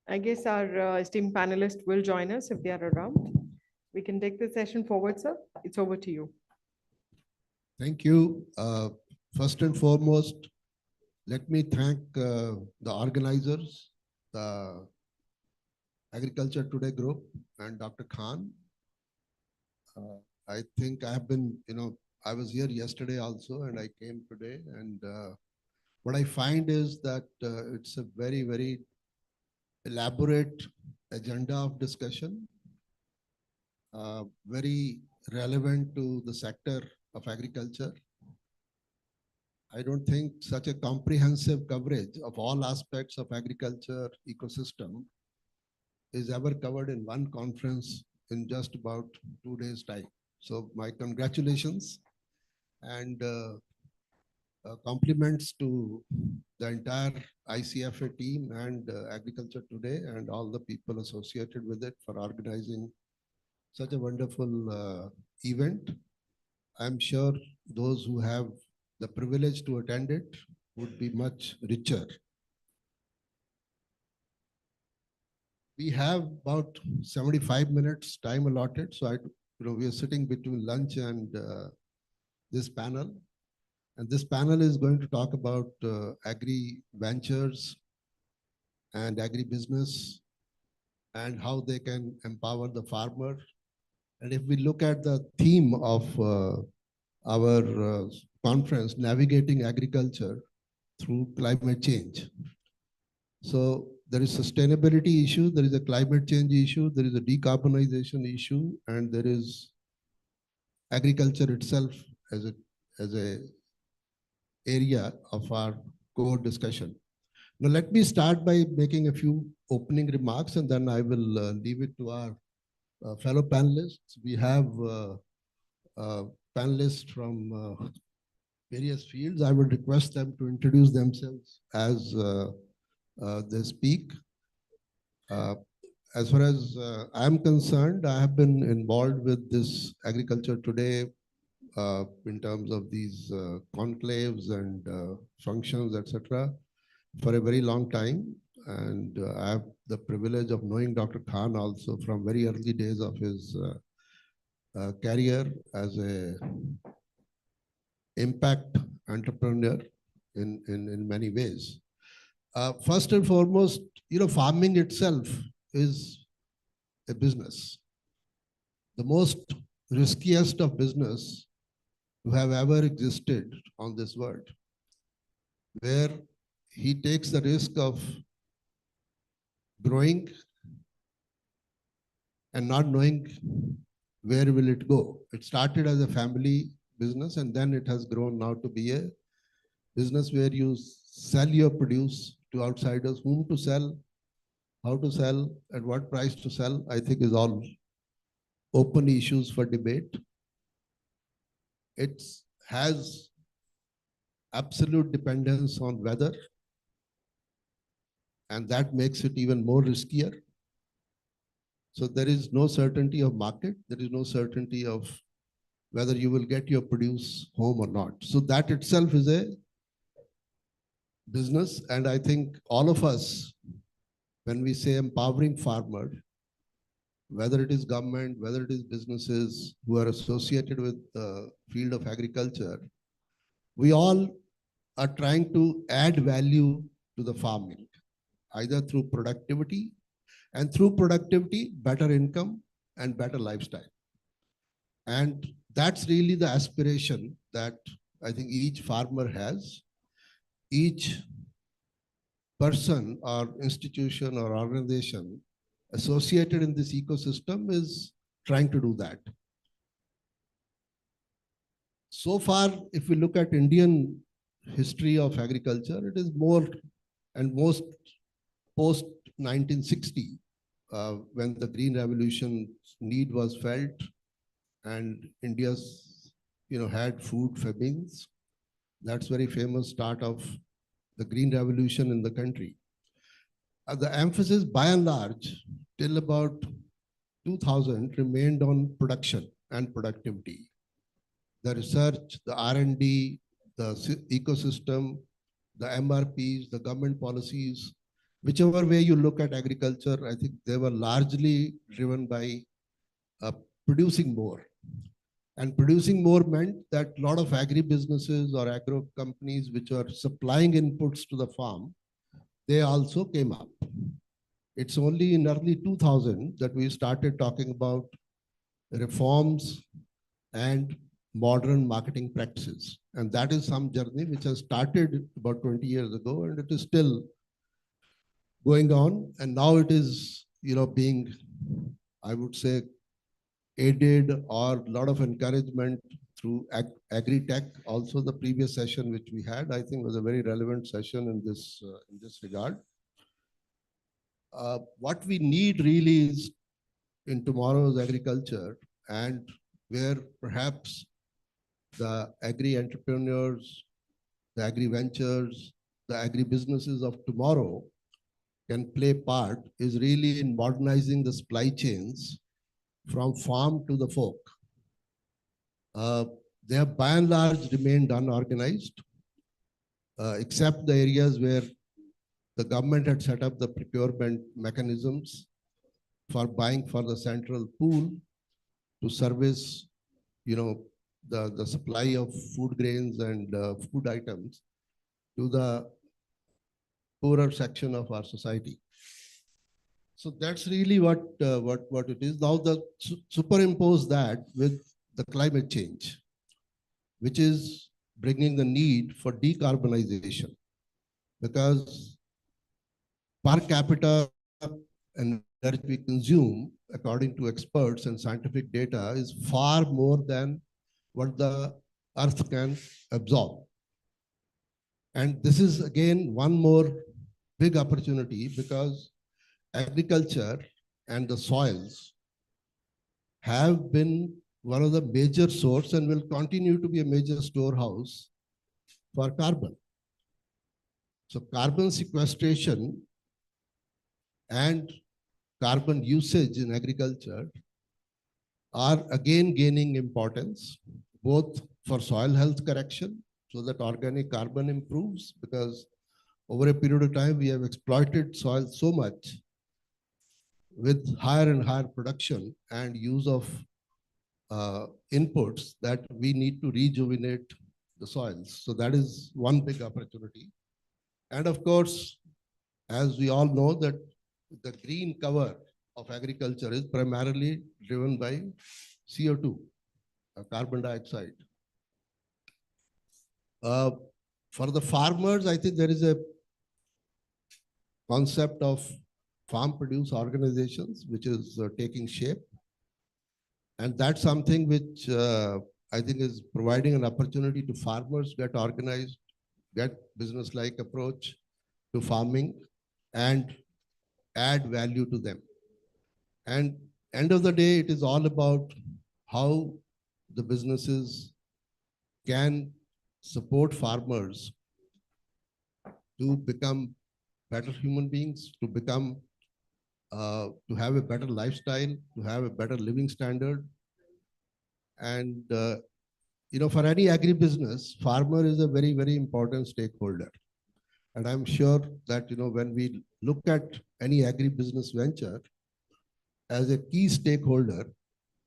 I guess our esteemed panelists will join us if they are around. We can take the session forward, sir. It's over to you. Thank you. First and foremost, let me thank the organizers, the Agriculture Today Group and Dr. Khan. I think I have been, I was here yesterday also and I came today, and what I find is that it's a very, very elaborate agenda of discussion, very relevant to the sector of agriculture. I don't think such a comprehensive coverage of all aspects of agriculture ecosystem is ever covered in one conference in just about 2 days' time. So my congratulations and compliments to the entire ICFA team and Agriculture Today and all the people associated with it for organizing such a wonderful event. I'm sure those who have the privilege to attend it would be much richer. We have about 75 minutes time allotted. So we are sitting between lunch and this panel. And this panel is going to talk about agri-ventures and agribusiness and how they can empower the farmer. And if we look at the theme of our conference, Navigating Agriculture Through Climate Change. So there is sustainability issue, there is a climate change issue, there is a decarbonization issue, and there is agriculture itself as a area of our core discussion. Now, let me start by making a few opening remarks, and then I will leave it to our fellow panelists. We have panelists from various fields. I would request them to introduce themselves as they speak. As far as I'm concerned, I have been involved with this Agriculture Today in terms of these conclaves and functions, etc., for a very long time. And I have the privilege of knowing Dr. Khan also from very early days of his career as a impact entrepreneur in many ways. First and foremost, farming itself is a business. The most riskiest of business to have ever existed on this world, where he takes the risk of growing and not knowing where will it go. It started as a family business, and then it has grown now to be a business where you sell your produce to outsiders. Whom to sell, how to sell, at what price to sell, I think is all open issues for debate. It has absolute dependence on weather, and that makes it even more riskier. So there is no certainty of market. There is no certainty of whether you will get your produce home or not. So that itself is a business. And I think all of us, when we say empowering farmer, whether it is government, whether it is businesses who are associated with the field of agriculture, we all are trying to add value to the farming, either through productivity, and through productivity, better income and better lifestyle. And that's really the aspiration that I think each farmer has. Each person or institution or organization associated in this ecosystem is trying to do that. So far, if we look at Indian history of agriculture, it is more and most post 1960, when the Green Revolution need was felt and India's had food famines. That's very famous start of the Green Revolution in the country. The emphasis by and large till about 2000 remained on production and productivity. The research, the R&D, the ecosystem, the MRPs, the government policies, whichever way you look at agriculture, I think they were largely driven by producing more. And producing more meant that a lot of agri-businesses or agro companies which are supplying inputs to the farm, they also came up. It's only in early 2000 that we started talking about reforms and modern marketing practices. And that is some journey which has started about 20 years ago, and it is still going on. And now it is, being, I would say, aided or a lot of encouragement through agri-tech. Also, the previous session which we had, I think, was a very relevant session in this regard. What we need really is in tomorrow's agriculture, and where perhaps the agri-entrepreneurs, the agri-ventures, the agri-businesses of tomorrow can play part, is really in modernizing the supply chains from farm to the folk. They have by and large remained unorganized, except the areas where the government had set up the procurement mechanisms for buying for the central pool to service, the supply of food grains and food items to the poorer section of our society. So that's really what it is. Now superimpose that with the climate change, which is bringing the need for decarbonization, because per capita energy we consume, according to experts and scientific data, is far more than what the earth can absorb. And this is again one more big opportunity because agriculture and the soils have been one of the major source and will continue to be a major storehouse for carbon. So carbon sequestration and carbon usage in agriculture are again gaining importance, both for soil health correction, so that organic carbon improves, because over a period of time, we have exploited soil so much with higher and higher production and use of inputs that we need to rejuvenate the soils. So that is one big opportunity. And of course, as we all know, that the green cover of agriculture is primarily driven by CO2, carbon dioxide. For the farmers, I think there is a concept of farm produce organizations, which is taking shape. And that's something which I think is providing an opportunity to farmers get organized, get business-like approach to farming and add value to them. And end of the day, it is all about how the businesses can support farmers to become better human beings, to become, to have a better lifestyle, to have a better living standard. And, for any agribusiness, farmer is a very, very important stakeholder. And I'm sure that, when we look at any agribusiness venture as a key stakeholder,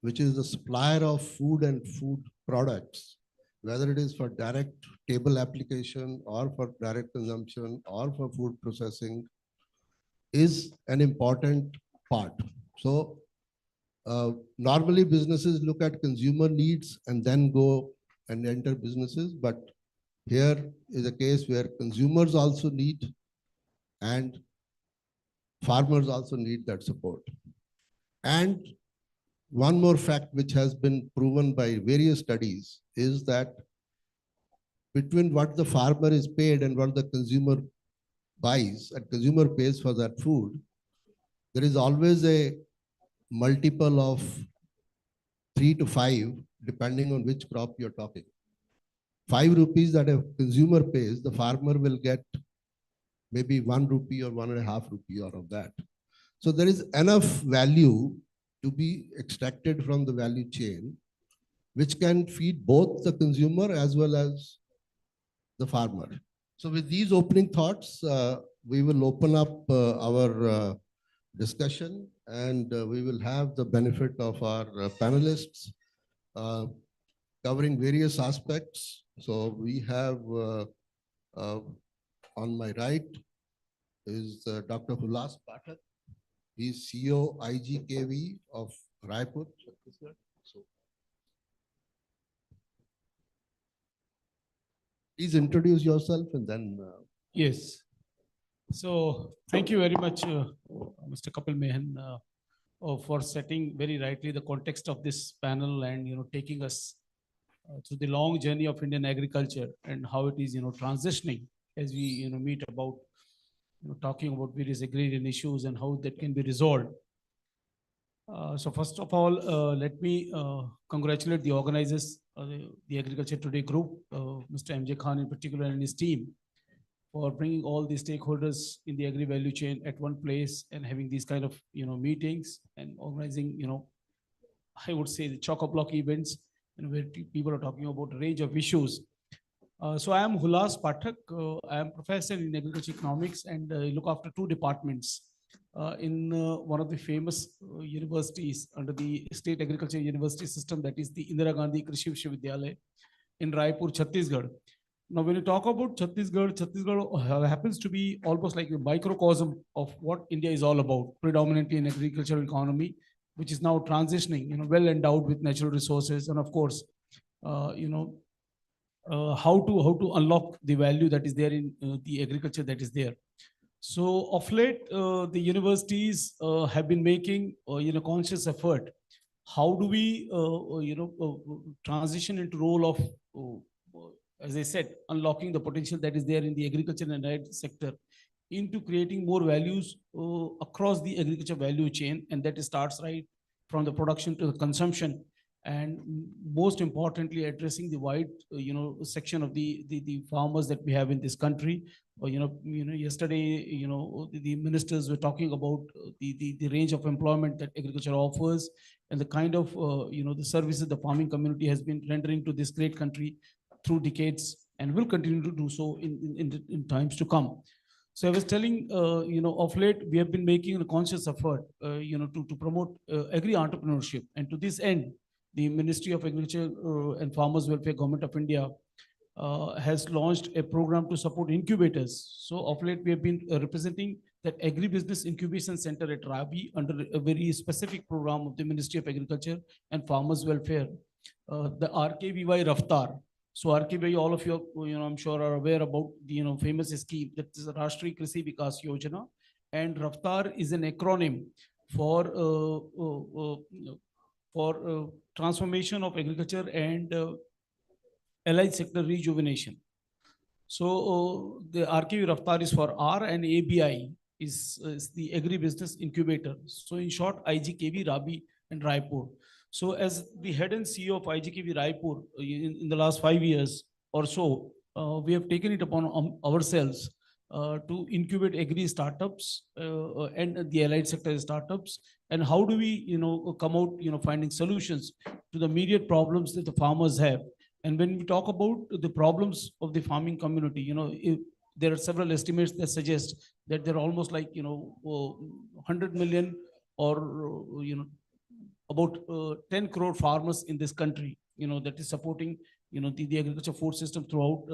which is the supplier of food and food products, whether it is for direct table application or for direct consumption or for food processing, is an important part. So normally businesses look at consumer needs and then go and enter businesses, but here is a case where consumers also need and farmers also need that support. And one more fact which has been proven by various studies is that between what the farmer is paid and what the consumer buys and consumer pays for that food, there is always a multiple of 3 to 5, depending on which crop you're talking. 5 rupees that a consumer pays, the farmer will get maybe 1 rupee or 1.5 rupee out of that. So there is enough value to be extracted from the value chain, which can feed both the consumer as well as the farmer. So with these opening thoughts, we will open up our discussion, and we will have the benefit of our panelists covering various aspects. So we have on my right is Dr. Hulas Pathak. He's CEO IGKV of Raipur, Chhattisgarh. So please introduce yourself and then. Yes. So thank you very much, Mr. Kapil Mehan, for setting very rightly the context of this panel and taking us through the long journey of Indian agriculture and how it is transitioning as we meet about talking about various agrarian issues and how that can be resolved. So first of all, let me congratulate the organizers, the Agriculture Today group, Mr. M.J. Khan in particular and his team, for bringing all the stakeholders in the agri value chain at one place and having these kind of meetings and organizing I would say the chock-a-block events and where people are talking about a range of issues. So I am Hulas Pathak. I am professor in agriculture economics and look after 2 departments in one of the famous universities under the state agriculture university system, that is the Indira Gandhi Krishi Vishwavidyalaya in Raipur, Chhattisgarh. Now, when you talk about Chhattisgarh, Chhattisgarh happens to be almost like a microcosm of what India is all about, predominantly in agricultural economy, which is now transitioning, well endowed with natural resources, and of course, how to unlock the value that is there in the agriculture that is there. So of late, the universities have been making conscious effort. How do we transition into role of as I said, unlocking the potential that is there in the agriculture and ag sector into creating more values across the agriculture value chain, and that starts right from the production to the consumption, and most importantly addressing the wide section of the farmers that we have in this country. Yesterday the ministers were talking about the range of employment that agriculture offers, and the kind of the services the farming community has been rendering to this great country through decades and will continue to do so in times to come. So I was telling, of late, we have been making a conscious effort, to promote agri-entrepreneurship. And to this end, the Ministry of Agriculture and Farmers Welfare, Government of India, has launched a program to support incubators. So of late, we have been representing that Agribusiness Incubation Center at Rabi under a very specific program of the Ministry of Agriculture and Farmers Welfare, the RKVY Raftar. So RKVY, all of you, I'm sure are aware about the, famous scheme that is the Rashtriya Krishi Vikas Yojana, and Raftar is an acronym for transformation of agriculture and allied sector rejuvenation. So the RKV Raftar is for R, and ABI is the Agribusiness Incubator. So in short, IGKV, Rabi and Raipur. So as the head and CEO of IGKV Raipur, in the last 5 years or so, we have taken it upon ourselves to incubate agri startups and the allied sector startups. And how do we, come out, finding solutions to the immediate problems that the farmers have. And when we talk about the problems of the farming community, there are several estimates that suggest that there are almost like, 100 million or, about 10 crore farmers in this country, that is supporting, the agriculture food system throughout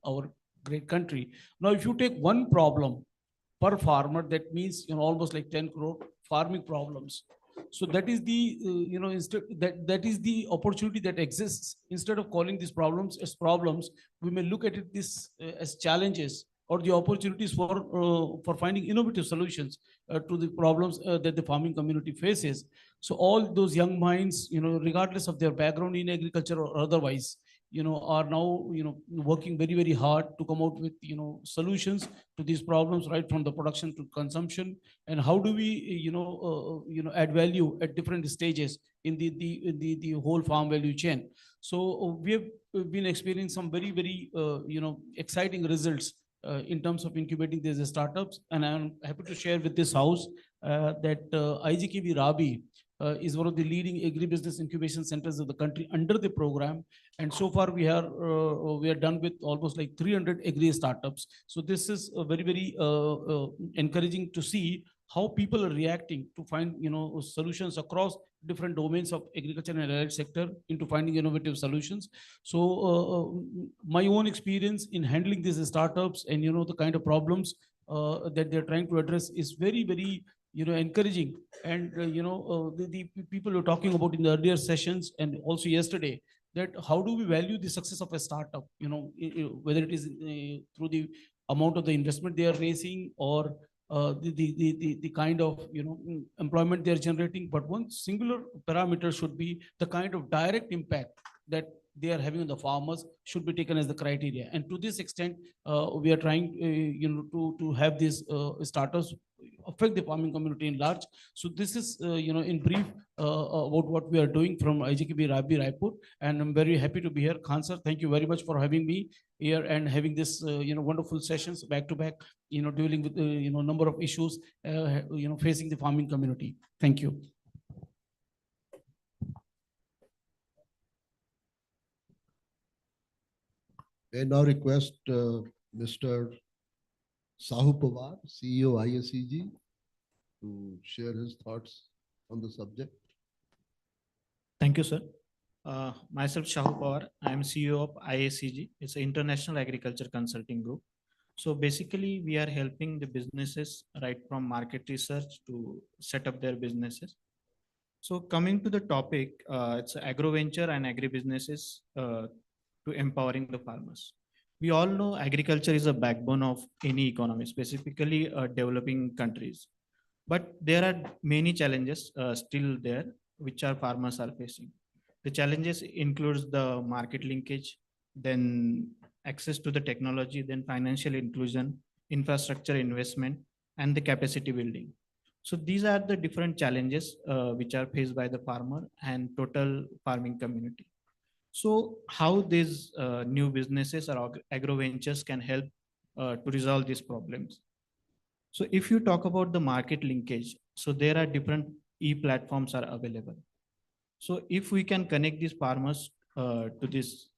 our great country. Now, if you take one problem per farmer, that means, almost like 10 crore farming problems. So that is the, that is the opportunity that exists. Instead of calling these problems as problems, we may look at it as challenges or the opportunities for finding innovative solutions to the problems that the farming community faces. So all those young minds, regardless of their background in agriculture or otherwise, are now, working very, very hard to come out with, solutions to these problems, right from the production to consumption. And how do we, add value at different stages in the whole farm value chain. So we have been experiencing some very, very, exciting results in terms of incubating these startups. And I'm happy to share with this house that IGKV Rabi is one of the leading agribusiness incubation centers of the country under the program. And so far we are done with almost like 300 agri startups. So this is very, very encouraging to see how people are reacting to find, solutions across different domains of agriculture and allied sector into finding innovative solutions. So my own experience in handling these startups and, the kind of problems that they're trying to address is very, very, encouraging. And, the people were talking about in the earlier sessions and also yesterday, that how do we value the success of a startup, whether it is through the amount of the investment they are raising or the kind of, employment they are generating. But one singular parameter should be the kind of direct impact that they are having on the farmers should be taken as the criteria. And to this extent, we are trying, to have these startups affect the farming community in large. So this is, in brief, about what we are doing from IGKB Rabi Raipur. And I'm very happy to be here. Khan sir, thank you very much for having me here and having this, wonderful sessions back to back, dealing with, number of issues, facing the farming community. Thank you. I now request Mr. Sahu Pawar, CEO ISCG, to share his thoughts on the subject. Thank you, sir. Myself, Shahu Pawar. I am CEO of ISCG. It's an international agriculture consulting group. So basically, we are helping the businesses right from market research to set up their businesses. So coming to the topic, it's agro venture and agri businesses to empowering the farmers. We all know agriculture is a backbone of any economy, specifically developing countries. But there are many challenges still there, which our farmers are facing. The challenges includes the market linkage, then access to the technology, then financial inclusion, infrastructure investment, and the capacity building. So these are the different challenges which are faced by the farmer and total farming community. So how these new businesses or agro ventures can help to resolve these problems? So if you talk about the market linkage, so there are different e-platforms are available. So if we can connect these farmers to this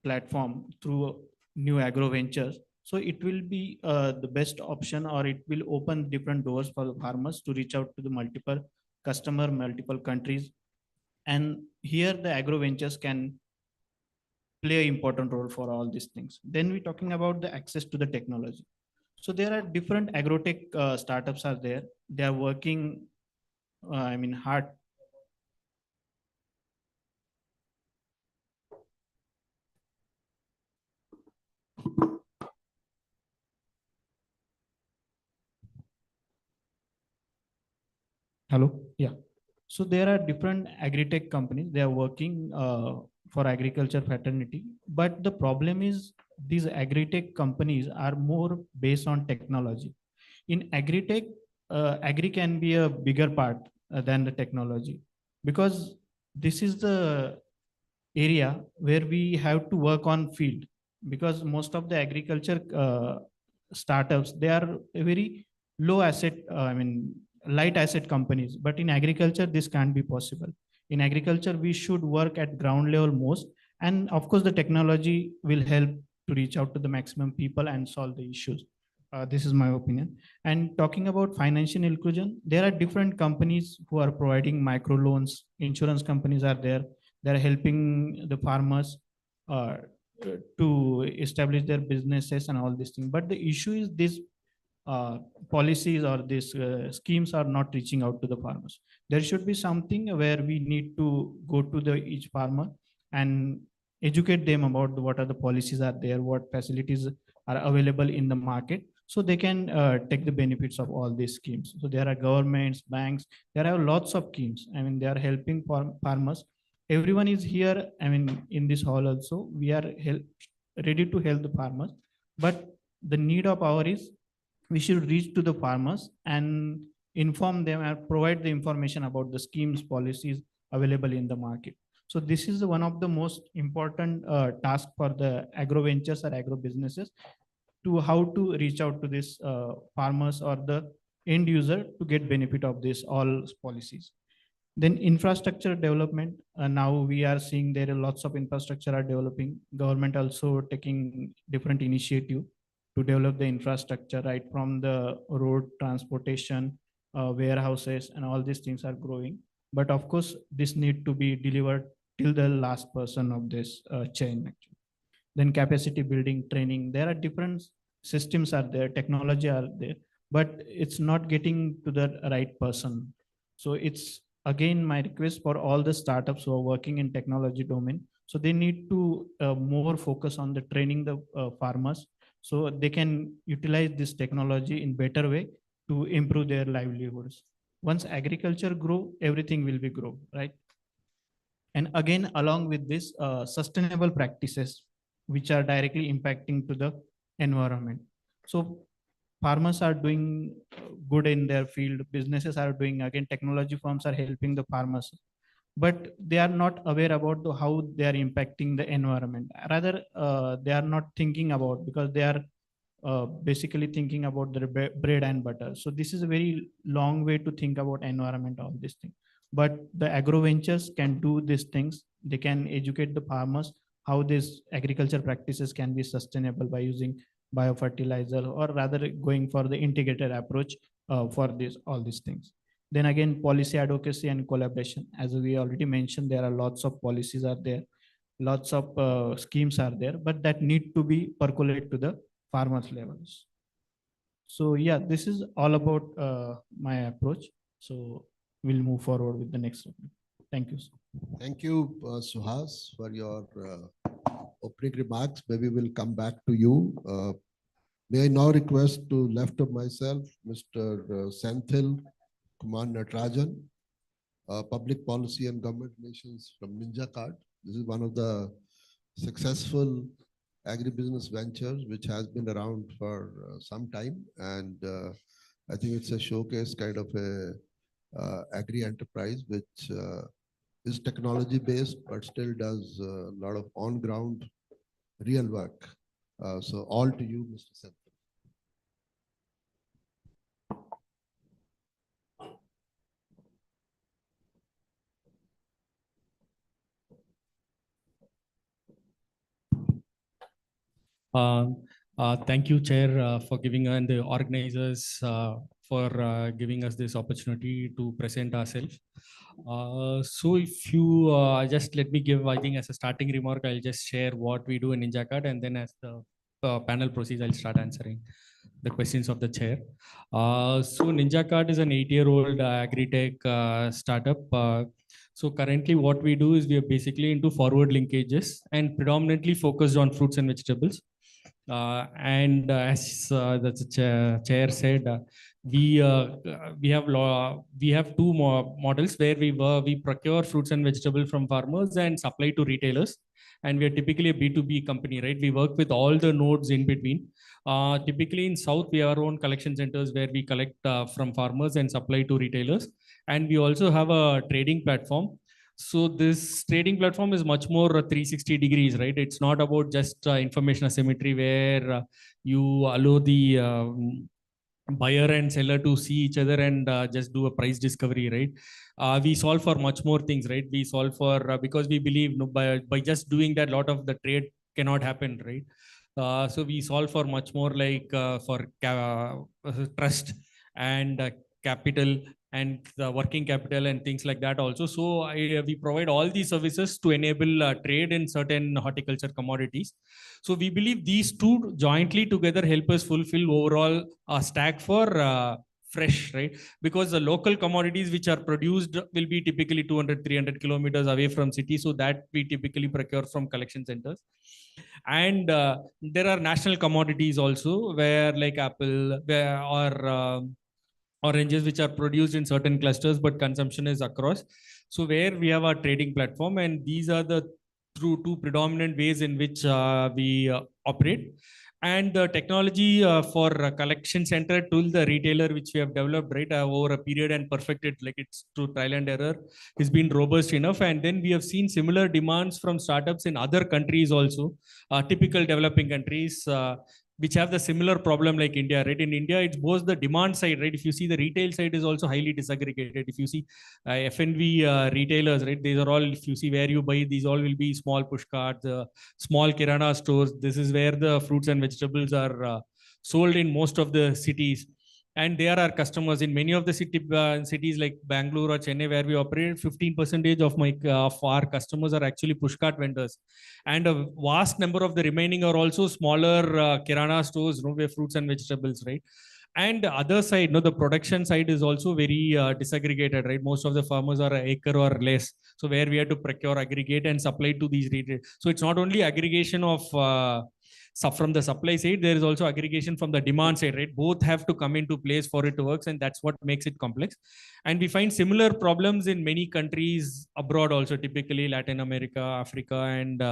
platform through new agro ventures, so it will be the best option, or it will open different doors for the farmers to reach out to the multiple customer, multiple countries. And here the agro ventures can play an important role for all these things. Then we're talking about the access to the technology. So there are different agrotech startups are there. They are working, hard. Hello. Yeah. So there are different agri-tech companies. They are working for agriculture fraternity. But the problem is these agri-tech companies are more based on technology. In agri-tech, agri can be a bigger part than the technology, because this is the area where we have to work on field, because most of the agriculture startups, they are a very low asset, light asset companies. But in agriculture, this can't be possible. In agriculture, we should work at ground level most. And of course, the technology will help to reach out to the maximum people and solve the issues. This is my opinion. And talking about financial inclusion, there are different companies who are providing micro loans. Insurance companies are there. They're helping the farmers to establish their businesses and all these things. But the issue is this policies or these schemes are not reaching out to the farmers. There should be something where we need to go to the each farmer and educate them about what are the policies are there, what facilities are available in the market, so they can take the benefits of all these schemes. So there are governments, banks, there are lots of schemes. They are helping farmers. Everyone is here. In this hall also, we are ready to help the farmers. But the need of our is we should reach to the farmers and inform them and provide the information about the schemes, policies available in the market. So this is one of the most important task for the agro ventures or agro businesses, to how to reach out to these farmers or the end user to get benefit of this all policies. Then infrastructure development. Now we are seeing there are lots of infrastructure are developing. Government also taking different initiative to develop the infrastructure, right from the road transportation, warehouses, and all these things are growing. But of course, this need to be delivered till the last person of this chain. Actually. Then capacity building, training. There are different systems are there, technology are there, but it's not getting to the right person. So it's again my request for all the startups who are working in technology domain. So they need to more focus on the training the farmers, so they can utilize this technology in better way to improve their livelihoods. Once agriculture grow, everything will be grow, right? And again, along with this, sustainable practices, which are directly impacting to the environment. So farmers are doing good in their field, businesses are doing, again, technology firms are helping the farmers, but they are not aware about how they are impacting the environment. Rather, they are not thinking about, because they are basically thinking about the bread and butter. So this is a very long way to think about environment, all these things. But the agro ventures can do these things. They can educate the farmers how these agriculture practices can be sustainable by using biofertilizer, or rather going for the integrated approach for this all these things. Then again, policy advocacy and collaboration. As we already mentioned, there are lots of policies are there, lots of schemes are there, but that need to be percolate to the farmers levels. So yeah, this is all about my approach. So we'll move forward with the next one. Thank you. Thank you, Suhas, for your opening remarks. Maybe we'll come back to you. May I now request to left of myself, Mr. Senthil Kumar Natarajan, Public Policy and Government Relations from Ninja Card. This is one of the successful agribusiness ventures, which has been around for some time. And I think it's a showcase kind of a agri enterprise, which is technology based, but still does a lot of on ground real work. So all to you, Mr. Senthil. Thank you, Chair, for giving and the organizers for giving us this opportunity to present ourselves. So if you just let me give, I think as a starting remark, I'll just share what we do in NinjaCard, and then as the panel proceeds, I'll start answering the questions of the chair. So NinjaCard is an 8-year-old agri-tech startup. So currently what we do is we are basically into forward linkages and predominantly focused on fruits and vegetables. As the chair said, we have two models where we procure fruits and vegetables from farmers and supply to retailers. And we are typically a B2B company, right? We work with all the nodes in between. Typically in South, we have our own collection centers where we collect from farmers and supply to retailers. And we also have a trading platform. So this trading platform is much more 360 degrees, right? It's not about just information asymmetry where you allow the buyer and seller to see each other and just do a price discovery, right? We solve for much more things, right? We solve for, because we believe by just doing that, a lot of the trade cannot happen, right? So we solve for much more like for trust and capital and the working capital and things like that also. So we provide all these services to enable trade in certain horticulture commodities. So we believe these two jointly together help us fulfill overall stack for fresh, right? Because the local commodities which are produced will be typically 200, 300 kilometers away from city. So that we typically procure from collection centers. And there are national commodities also where like apple or oranges which are produced in certain clusters, but consumption is across. So where we have our trading platform, and these are the two predominant ways in which we operate. And the technology for collection center to the retailer, which we have developed right over a period and perfected, like it's through trial and error, has been robust enough. And then we have seen similar demands from startups in other countries also, typical developing countries, which have the similar problem like India, right? In India, it's both the demand side, right? If you see the retail side is also highly disaggregated. If you see F&B retailers, right? These are all, if you see where you buy, these all will be small push carts, small kirana stores. This is where the fruits and vegetables are sold in most of the cities. And they are our customers in many of the cities like Bangalore or Chennai, where we operate. 15% of our customers are actually pushcart vendors, and a vast number of the remaining are also smaller kirana stores, where fruits and vegetables, right? And the other side, the production side is also very disaggregated, right? Most of the farmers are an acre or less. So where we have to procure, aggregate, and supply to these retail. So it's not only aggregation of from the supply side, there is also aggregation from the demand side, right? Both have to come into place for it to work, and that's what makes it complex. And we find similar problems in many countries abroad also, typically Latin America, Africa, and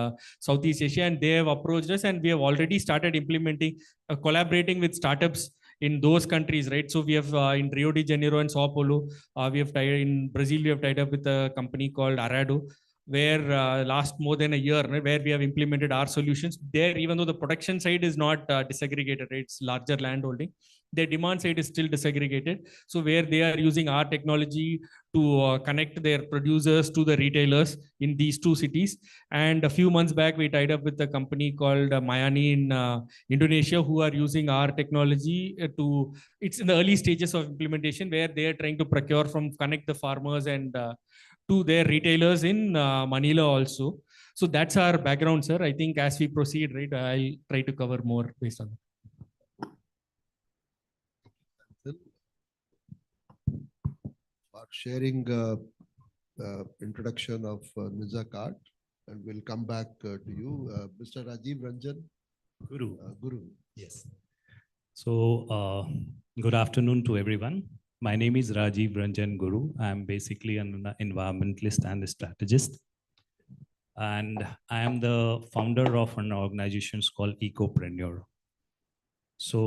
Southeast Asia. And they have approached us, and we have already started implementing, collaborating with startups in those countries, right? So we have in Rio de Janeiro and Sao Paulo, we have in Brazil, we have tied up with a company called Arado, where last more than a year, where we have implemented our solutions there. Even though the production side is not disaggregated, right? It's larger land holding, their demand side is still disaggregated. So where they are using our technology to connect their producers to the retailers in these two cities. And a few months back, we tied up with a company called Mayani in Indonesia, who are using our technology to, it's in the early stages of implementation, where they are trying to procure from, connect the farmers and to their retailers in Manila also. So that's our background, sir. I think as we proceed, right, I'll try to cover more based on that. For sharing introduction of NinjaCard, and we'll come back to you, Mr. Rajiv Ranjan. Guru. Guru. Yes. So good afternoon to everyone. My name is Rajiv Ranjan Guru. I'm basically an environmentalist and a strategist. and I am the founder of an organization called Ecopreneur. So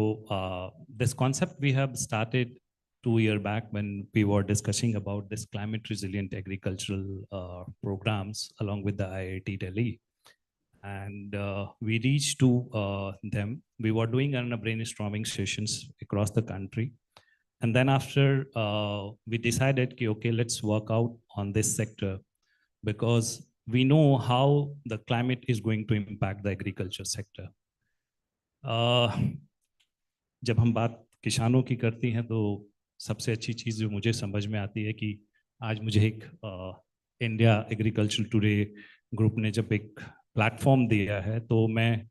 this concept we have started 2 years back when we were discussing about this climate resilient agricultural programs along with the IIT Delhi. And we reached to them. We were doing a brainstorming sessions across the country. And then after we decided, okay, let's work out on this sector because we know how the climate is going to impact the agriculture sector. जब हम बात किसानों की करती हैं तो सबसे अच्छी चीज़ जो मुझे समझ में आती है कि आज मुझे एक इंडिया एग्रीकल्चर टुडे ग्रुप ने जब एक प्लेटफॉर्म दिया है तो मैं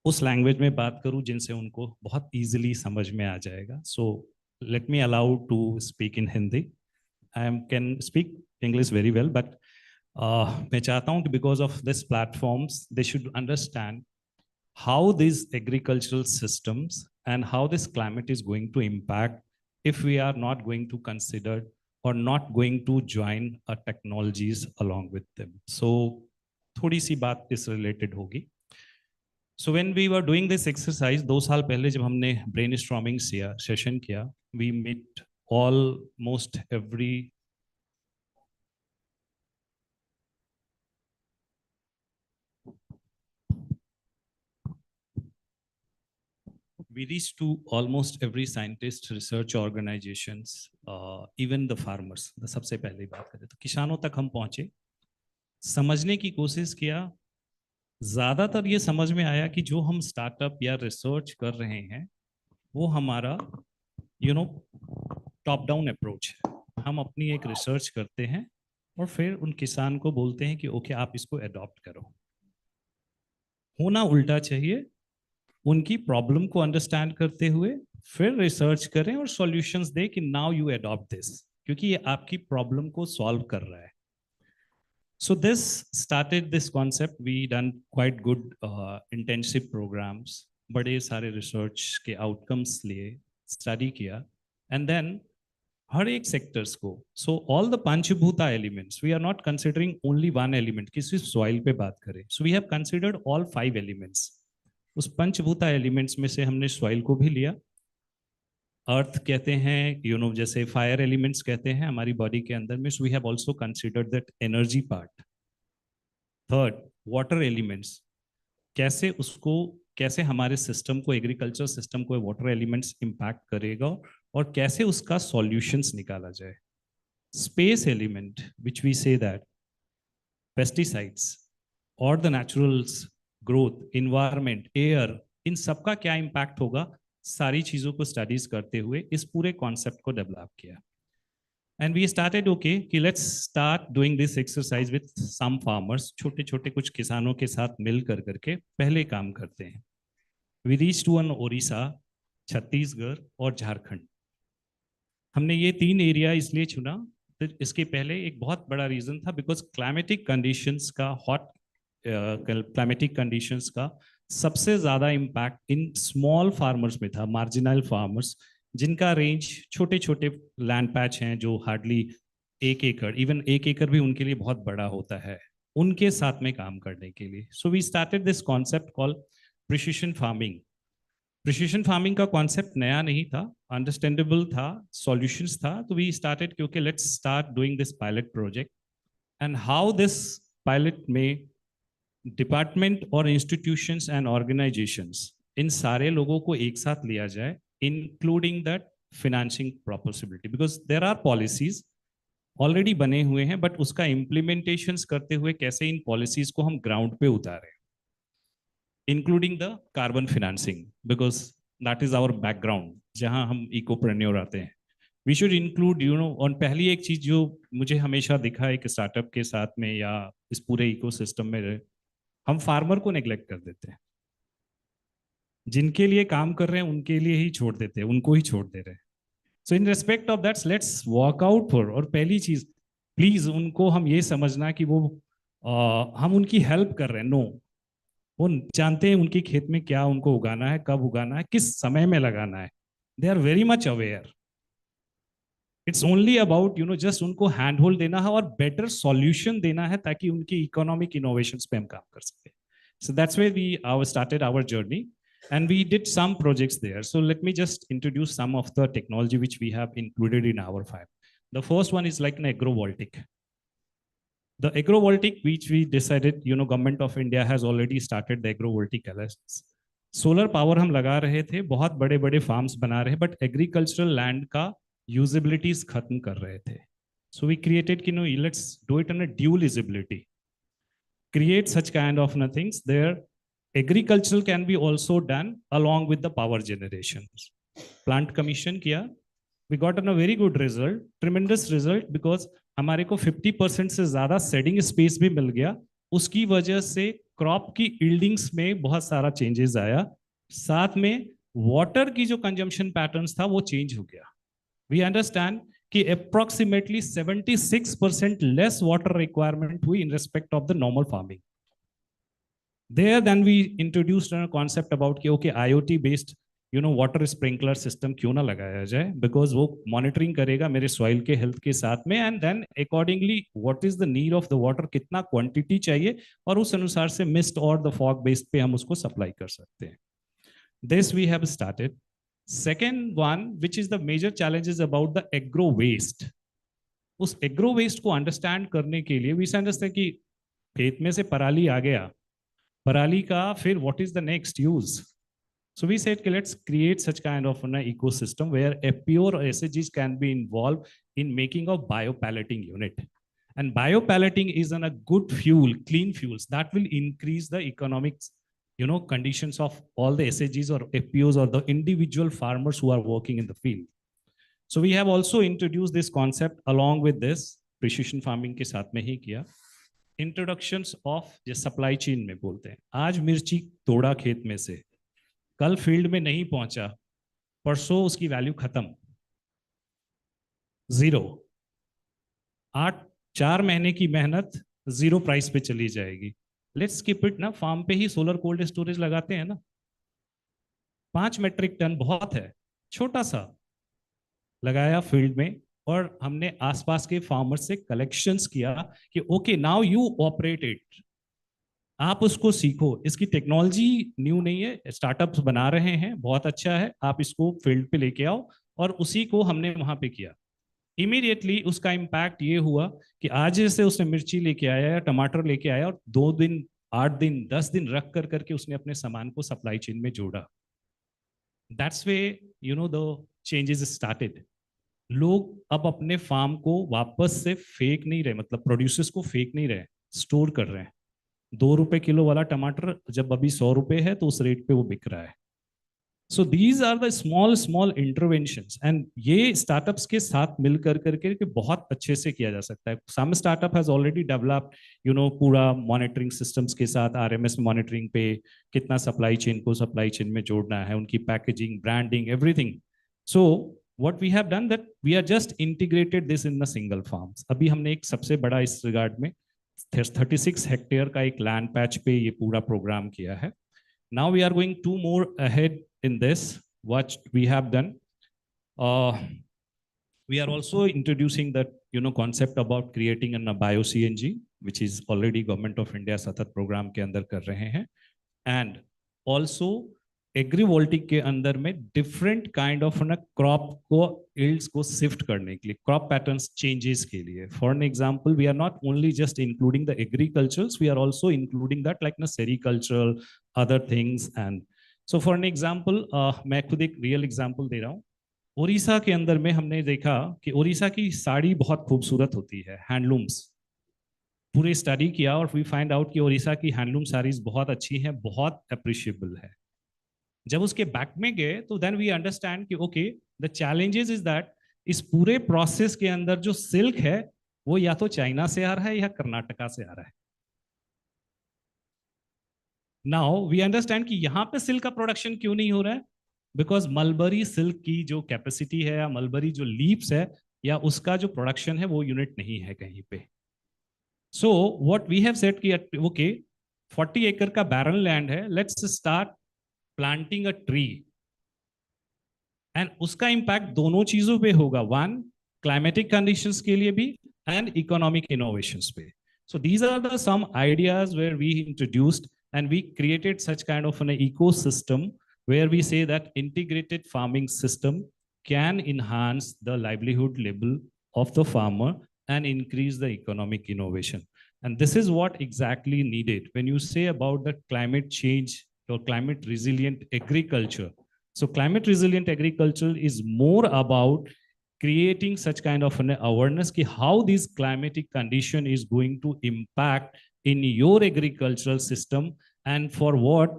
उस लैंग्वेज में बात करूं जिनसे उनको बहुत इजीली समझ में आ जाएगा. So let me allow to speak in Hindi. I can speak English very well but मैं चाहता हूं कि because of this platforms they should understand how these agricultural systems and how this climate is going to impact if we are not going to consider or not going to join technologies along with them. So थोड़ी सी बात इस related होगी. So when we were doing this exercise, 2 साल पहले जब हमने brainstorming session किया, we met almost every we reached to almost every scientist, research organizations, even the farmers. सबसे पहले बात करें तो किसानों तक हम पहुंचे, समझने की कोशिश किया. ज़्यादातर ये समझ में आया कि जो हम स्टार्टअप या रिसर्च कर रहे हैं वो हमारा टॉप डाउन अप्रोच है. हम अपनी एक रिसर्च करते हैं और फिर उन किसान को बोलते हैं कि ओके आप इसको अडॉप्ट करो. होना उल्टा चाहिए. उनकी प्रॉब्लम को अंडरस्टैंड करते हुए फिर रिसर्च करें और सॉल्यूशंस दे कि नाउ यू अडॉप्ट दिस, क्योंकि ये आपकी प्रॉब्लम को सॉल्व कर रहा है. So this started this concept. We done quite good intensive programs, बड़े सारे रिसर्च के आउटकम्स लिए, स्टडी किया एंड देन हर एक सेक्टर्स को. So all the panchabhuta elements, we are not considering only one element कि सिर्फ सॉइल पे बात करें. So we have considered all 5 elements. उस पंचभूता एलिमेंट्स में से हमने सॉइल को भी लिया. अर्थ कहते हैं जैसे फायर एलिमेंट्स कहते हैं हमारी बॉडी के अंदर में. So we have also considered that energy part. Third, water elements, कैसे हमारे सिस्टम को, एग्रीकल्चर सिस्टम को वाटर एलिमेंट्स इंपैक्ट करेगा और कैसे उसका सॉल्यूशंस निकाला जाए. Space element which we say that pesticides और the naturals, growth, environment, air, इन सबका क्या इम्पैक्ट होगा, सारी चीज़ों को स्टडीज करते हुए इस पूरे कॉन्सेप्ट को डेवलप किया. एंड वी स्टार्टेड ओके कि let's start doing this exercise with some farmers. छोटे छोटे कुछ किसानों के साथ मिल करके पहले काम करते हैं. We reach to an Odisha, Chhattisgarh और झारखंड. हमने ये 3 एरिया इसलिए चुना. तो इसके पहले एक बहुत बड़ा रीजन था बिकॉज क्लाइमेटिक कंडीशंस का, हॉट क्लाइमेटिक कंडीशंस का सबसे ज़्यादा इम्पैक्ट इन स्मॉल फार्मर्स में था, मार्जिनल फार्मर्स जिनका रेंज छोटे छोटे लैंड पैच हैं जो हार्डली 1 एकड़, इवन 1 एकड़ भी उनके लिए बहुत बड़ा होता है, उनके साथ में काम करने के लिए. So we started this concept called precision farming. Precision farming का कॉन्सेप्ट नया नहीं था, अंडरस्टैंडेबल था, सॉल्यूशंस था. तो वी स्टार्टेड क्योंकि let's start doing this pilot project and how this pilot में डिपार्टमेंट और इंस्टीट्यूशंस एंड ऑर्गेनाइजेशंस, इन सारे लोगों को एक साथ लिया जाए, including that financing possibility, because there are policies already बने हुए हैं बट उसका इम्प्लीमेंटेशंस करते हुए कैसे इन पॉलिसीज को हम ग्राउंड पे उतारें, including the carbon financing, because that is our background जहां हम इकोप्रेन्योर आते हैं. वी शुड इंक्लूड और पहली एक चीज जो मुझे हमेशा दिखा एक स्टार्टअप के साथ में या इस पूरे इकोसिस्टम में, हम फार्मर को नेग्लेक्ट कर देते हैं. जिनके लिए काम कर रहे हैं उनके लिए ही छोड़ देते हैं, उनको ही छोड़ दे रहे हैं. So in respect of that's let's work out for. और पहली चीज प्लीज उनको हम ये समझना कि वो हम उनकी हेल्प कर रहे हैं. नो, वो जानते हैं उनके खेत में क्या उनको उगाना है, कब उगाना है, किस समय में लगाना है. They are very much aware. It's only about just उनको हैंड होल्ड देना है और बेटर सॉल्यूशन देना है ताकि उनकी इकोनॉमिक इनोवेशंस पे हम काम कर सके. So that's where we started our journey, and we did some projects there. So let me just introduce some of the technology which we have included in our fab. The first one is like an agrovoltaic. The agrovoltaic, which we decided, government of India has already started the agrovoltaic alliance. Solar power हम लगा रहे थे, बहुत बड़े बड़े farms बना रहे, but agricultural land का यूजिबिलिटीज खत्म कर रहे थे. So we created, let's do it in a dual usability. Create such kind of things there. Agricultural can be also done along with the power generations. Plant commission किया, we got a very good result, tremendous result, because हमारे को 50% से ज़्यादा सेडिंग space भी मिल गया. उसकी वजह से क्रॉप की यील्डिंग्स में बहुत सारा चेंजेस आया. साथ में वाटर की जो कंजम्पशन पैटर्न्स था वो चेंज हो गया. We understand कि approximately 76% less water requirement हुई in respect of the normal farming. There then we introduced a concept about कि okay IoT based water sprinkler system क्यों ना लगाया जाए, because वो monitoring करेगा मेरे soil के health के साथ में, and then accordingly what is the need of the water, कितना quantity चाहिए, और उस अनुसार से mist और the fog based पे हम उसको supply कर सकते हैं. This we have started. Second one, which is the major challenge, is about the agro waste. उस agro waste को understand करने के लिए we understand कि खेत में से पराली आ गया, पराली का फिर what is the next use? So we said let's create such kind of an ecosystem where FPO or SAGs can be involved in making of biopalleting unit. And biopalleting is a good fuel, clean fuels that will increase the economics conditions of all the SAGs or FPOs or the individual farmers who are working in the field. So we have also introduced this concept along with this precision farming के साथ में ही किया. Introductions of जो supply chain में बोलते हैं, आज मिर्ची तोड़ा खेत में से, कल फील्ड में नहीं पहुंचा, परसों उसकी वैल्यू खत्म, 0. 4 महीने की मेहनत 0 प्राइस पे चली जाएगी. लेट्स कीप इट ना, फार्म पे ही सोलर कोल्ड स्टोरेज लगाते हैं ना, 5 मेट्रिक टन बहुत है, छोटा सा लगाया फील्ड में, और हमने आसपास के फार्मर्स से कलेक्शंस किया कि okay now you operate it, आप उसको सीखो. इसकी टेक्नोलॉजी न्यू नहीं है, स्टार्टअप्स बना रहे हैं, बहुत अच्छा है, आप इसको फील्ड पे लेके आओ, और उसी को हमने वहां पे किया. इमीडिएटली उसका इम्पैक्ट ये हुआ कि आज से उसने मिर्ची लेके आया या टमाटर लेके आया, और 2 दिन 8 दिन 10 दिन रख कर करके उसने अपने सामान को सप्लाई चेन में जोड़ा. That's way the changes started. लोग अब अपने फार्म को वापस से फेंक नहीं रहे, मतलब प्रोड्यूसर्स को फेंक नहीं रहे, स्टोर कर रहे हैं. 2 रुपए किलो वाला टमाटर जब अभी 100 रुपए है तो उस रेट पे वो बिक रहा है. So these are the small interventions, and ये startups के साथ मिल कर करके बहुत अच्छे से किया जा सकता है. Some startup has already developed, पूरा monitoring systems के साथ RMS monitoring पे कितना supply chain को supply chain में जोड़ना है, उनकी packaging, branding, everything. So what we have done that we are just integrated this in a single farms. अभी हमने एक सबसे बड़ा इस regard में 36 हेक्टेयर का एक लैंड पैच पे ये पूरा प्रोग्राम किया है. Now we are going 2 more ahead in this. What we have done, we are also introducing that concept about creating a bio CNG, which is already government of India सतत program के अंदर कर रहे हैं, and also agrivoltaic के अंदर में different kind of ना क्रॉप को यील्ड्स को शिफ्ट करने के लिए, क्रॉप पैटर्न्स चेंजेस के लिए. For an example, we are not only just including the agriculturals, we are also including that like ना sericultural other things. And so for an example, मैं खुद एक रियल एग्जांपल दे रहा हूँ. उड़ीसा के अंदर में हमने देखा कि उड़ीसा की साड़ी बहुत खूबसूरत होती है, हैंडलूम्स. पूरे स्टडी किया और वी फाइंड आउट कि उड़ीसा की हैंडलूम साड़ीज बहुत अच्छी हैं, बहुत अप्रिशिएबल है. जब उसके बैक में गए तो देन वी अंडरस्टैंड कि okay the challenges is that इस पूरे प्रोसेस के अंदर जो सिल्क है वो या तो चाइना से आ रहा है या कर्नाटका से आ रहा है. नाउ वी अंडरस्टैंड कि यहाँ पे सिल्क का प्रोडक्शन क्यों नहीं हो रहा है, बिकॉज मलबरी सिल्क की जो कैपेसिटी है या मलबरी जो लीव्स है या उसका जो प्रोडक्शन है वो यूनिट नहीं है कहीं पे. So what we have said कि ओके 40 एकड़ का बैरन लैंड है, let's start planting a tree. And उसका इंपैक्ट दोनों चीजों पे होगा. 1, climatic conditions के लिए भी, and economic innovations पे. So these are the some ideas where we introduced and we created such kind of an ecosystem where we say that integrated farming system can enhance the livelihood level of the farmer and increase the economic innovation. And this is what exactly needed when you say about the climate change or climate resilient agriculture. So climate resilient agriculture is more about creating such kind of an awareness ki how this climatic condition is going to impact in your agricultural system, and for what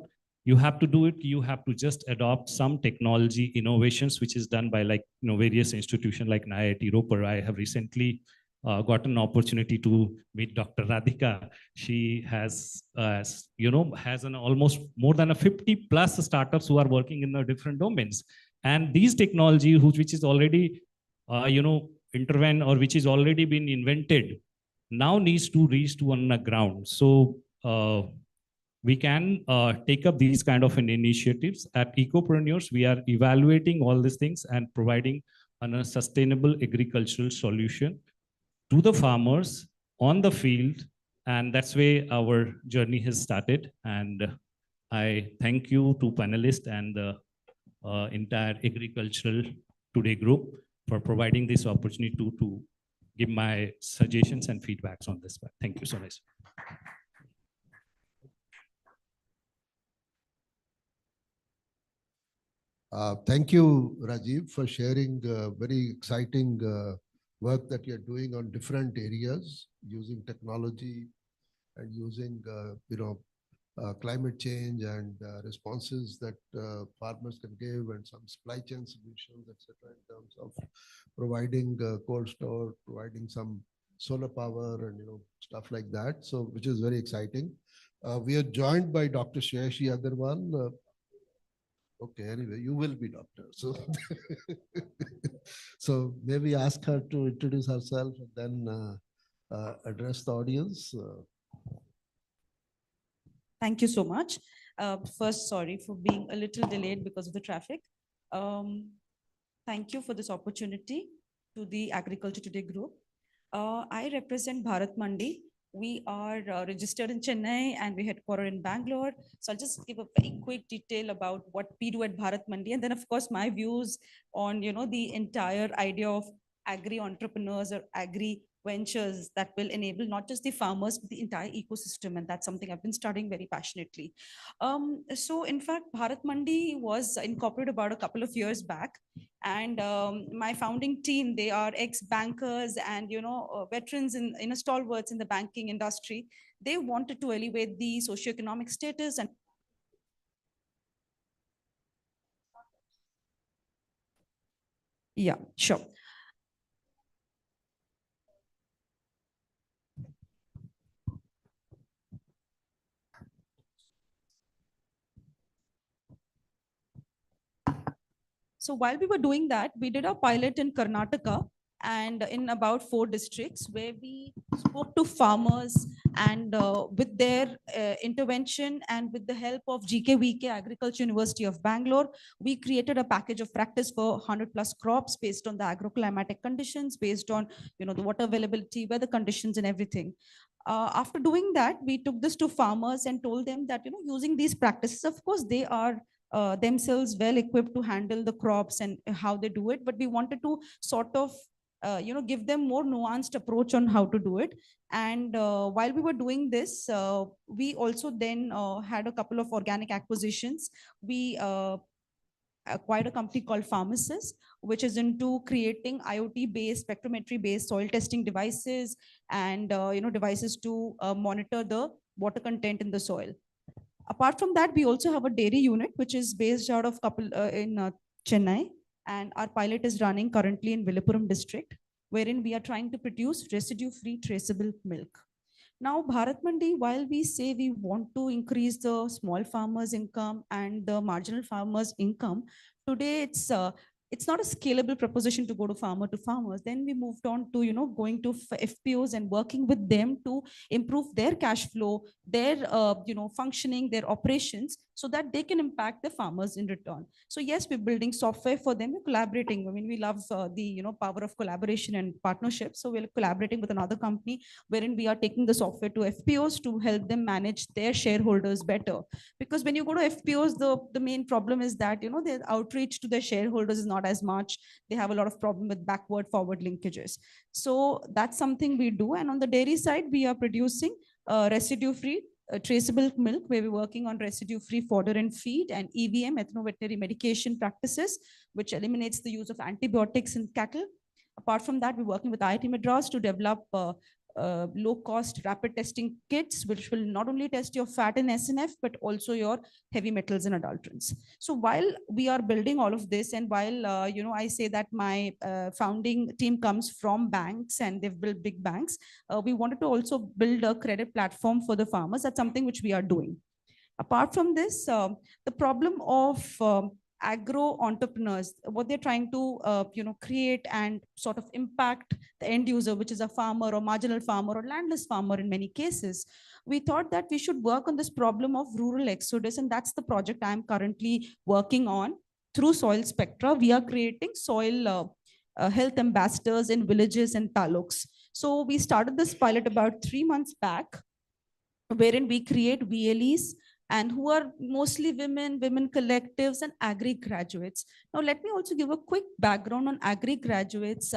you have to do it, you have to just adopt some technology innovations, which is done by various institutions like IIT Roper. I have recently got an opportunity to meet Dr. Radhika. She has, has an almost more than a 50 plus startups who are working in the different domains. And these technology, which is already, intervened or which is already been invented, now needs to reach to on the ground. So we can take up these kind of initiatives at Ecopreneurs. We are evaluating all these things and providing a sustainable agricultural solution to the farmers on the field. And that's where our journey has started. And I thank you to panelists and the entire Agricultural Today group for providing this opportunity to give my suggestions and feedbacks on this. Thank you so much. Thank you, Rajiv, for sharing very exciting work that you're doing on different areas using technology and using, climate change and responses that farmers can give, and some supply chain solutions, etc., in terms of providing cold store, providing some solar power and stuff like that. So, which is very exciting. We are joined by Dr. Shreyashi Agarwal. Okay, anyway, you will be doctor. So, so maybe ask her to introduce herself and then address the audience. Thank you so much. First, sorry for being a little delayed because of the traffic. Thank you for this opportunity to the Agriculture Today group. I represent Bharat Mandi. We are registered in Chennai and we headquartered in Bangalore. So I'll just give a very quick detail about what we do at Bharat Mandi. And then of course, my views on, the entire idea of agri-entrepreneurs or agri-ventures that will enable not just the farmers, but the entire ecosystem. And that's something I've been studying very passionately. So in fact, Bharat Mandi was incorporated about a couple of years back. And my founding team, they are ex-bankers and veterans in stalwarts in the banking industry. They wanted to elevate the socioeconomic status and yeah, sure. So while we were doing that, we did a pilot in Karnataka and in about 4 districts where we spoke to farmers and with their intervention and with the help of GKVK Agriculture University of Bangalore, we created a package of practice for 100 plus crops based on the agroclimatic conditions, based on the water availability, weather conditions and everything. After doing that, we took this to farmers and told them that using these practices, of course, they are themselves well equipped to handle the crops and how they do it, but we wanted to sort of give them more nuanced approach on how to do it. And while we were doing this, we also then had a couple of organic acquisitions. We acquired a company called Pharmacis, which is into creating IoT-based, spectrometry-based soil testing devices and devices to monitor the water content in the soil. Apart from that, we also have a dairy unit, which is based out of in Chennai. And our pilot is running currently in Villupuram district, wherein we are trying to produce residue-free traceable milk. Now, Bharat Mandi, while we say we want to increase the small farmers' income and the marginal farmers' income, today it's not a scalable proposition to go to farmers. Then we moved on to going to FPOs and working with them to improve their cash flow, their functioning, their operations, so that they can impact the farmers in return. So yes, we're building software for them, we're collaborating. I mean, we love the power of collaboration and partnership. So we're collaborating with another company wherein we are taking the software to FPOs to help them manage their shareholders better. Because when you go to FPOs, the main problem is that their outreach to their shareholders is not as much. They have a lot of problem with backward forward linkages. So that's something we do. And on the dairy side, we are producing residue-free traceable milk, where we're working on residue-free fodder and feed, and EVM, ethno-veterinary medication practices, which eliminates the use of antibiotics in cattle. Apart from that, we're working with IIT Madras to develop low-cost rapid testing kits, which will not only test your fat and SNF, but also your heavy metals and adulterants. So while we are building all of this, and while I say that my founding team comes from banks and they've built big banks, we wanted to also build a credit platform for the farmers. That's something which we are doing. Apart from this, the problem of agro entrepreneurs, what they're trying to create and sort of impact the end user, which is a farmer or marginal farmer or landless farmer in many cases. We thought that we should work on this problem of rural exodus, and that's the project I'm currently working on. Through Soil Spectra, we are creating soil health ambassadors in villages and taluks. So we started this pilot about 3 months back, wherein we create VLEs, and who are mostly women collectives and agri graduates. Now, let me also give a quick background on agri graduates.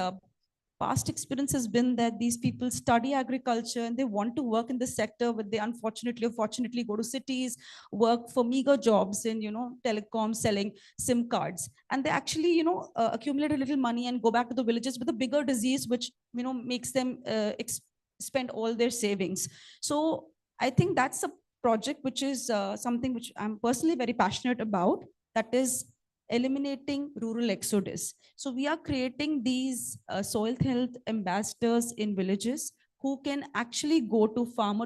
Past experience has been that these people study agriculture and they want to work in this sector, but they unfortunately or fortunately go to cities, work for meager jobs in telecom, selling SIM cards, and they actually accumulate a little money and go back to the villages with a bigger disease, which makes them spend all their savings. So I think that's a project which is something which I'm personally very passionate about, that is eliminating rural exodus. So we are creating these soil health ambassadors in villages who can actually go to farmer,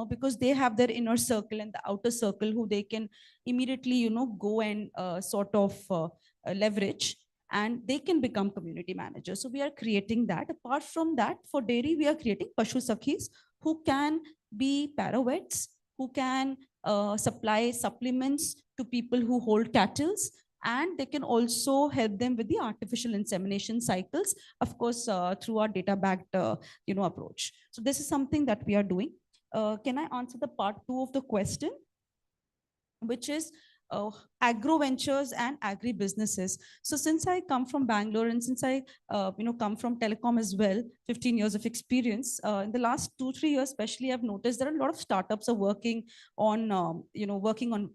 because they have their inner circle and the outer circle who they can immediately go and sort of leverage, and they can become community managers. So we are creating that. Apart from that, for dairy, we are creating Pashu Sakhis who can be paravets, who can supply supplements to people who hold cattle, and they can also help them with the artificial insemination cycles, of course, through our data-backed approach. So this is something that we are doing. Can I answer the part 2 of the question, which is agro ventures and agri businesses? So since I come from Bangalore, and since I come from telecom as well, 15 years of experience, in the last 2-3 years especially, I've noticed there are a lot of startups are working on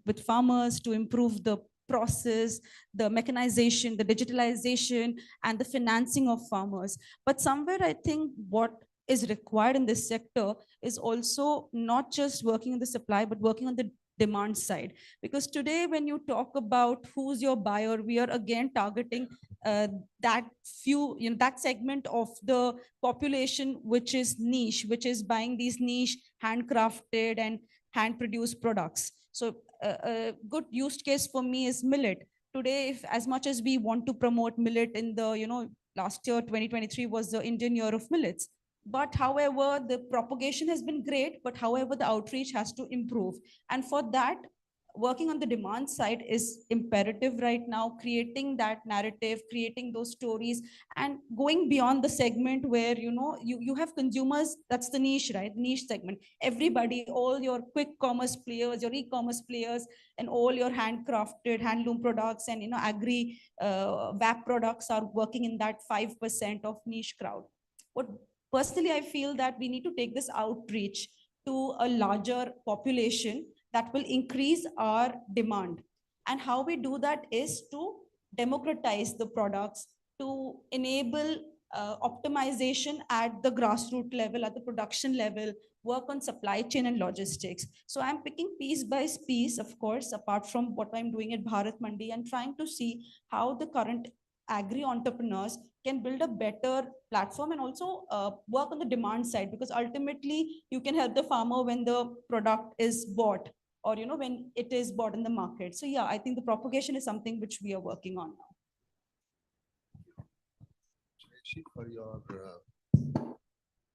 with farmers to improve the process, the mechanization, the digitalization, and the financing of farmers. But somewhere I think what is required in this sector is also not just working on the supply, but working on the demand side. Because today, when you talk about who's your buyer, we are again targeting that segment of the population which is niche, which is buying these niche handcrafted and hand-produced products. So a good use case for me is millet. Today, if as much as we want to promote millet in the, last year, 2023 was the Indian Year of Millets. But however, the propagation has been great, but however, the outreach has to improve. And for that, working on the demand side is imperative right now, creating that narrative, creating those stories, and going beyond the segment where, you have consumers, that's the niche, right? Niche segment. Everybody, all your quick commerce players, your e-commerce players, and all your handcrafted handloom products and, agri VAP products are working in that 5% of niche crowd. What personally, I feel that we need to take this outreach to a larger population that will increase our demand. And how we do that is to democratize the products, to enable optimization at the grassroots level, at the production level, work on supply chain and logistics. So I'm picking piece by piece, of course, apart from what I'm doing at Bharat Mandi, and trying to see how the current agri entrepreneurs can build a better platform and also work on the demand side, because ultimately you can help the farmer when the product is bought, or when it is bought in the market. So yeah, I think the propagation is something which we are working on now. For your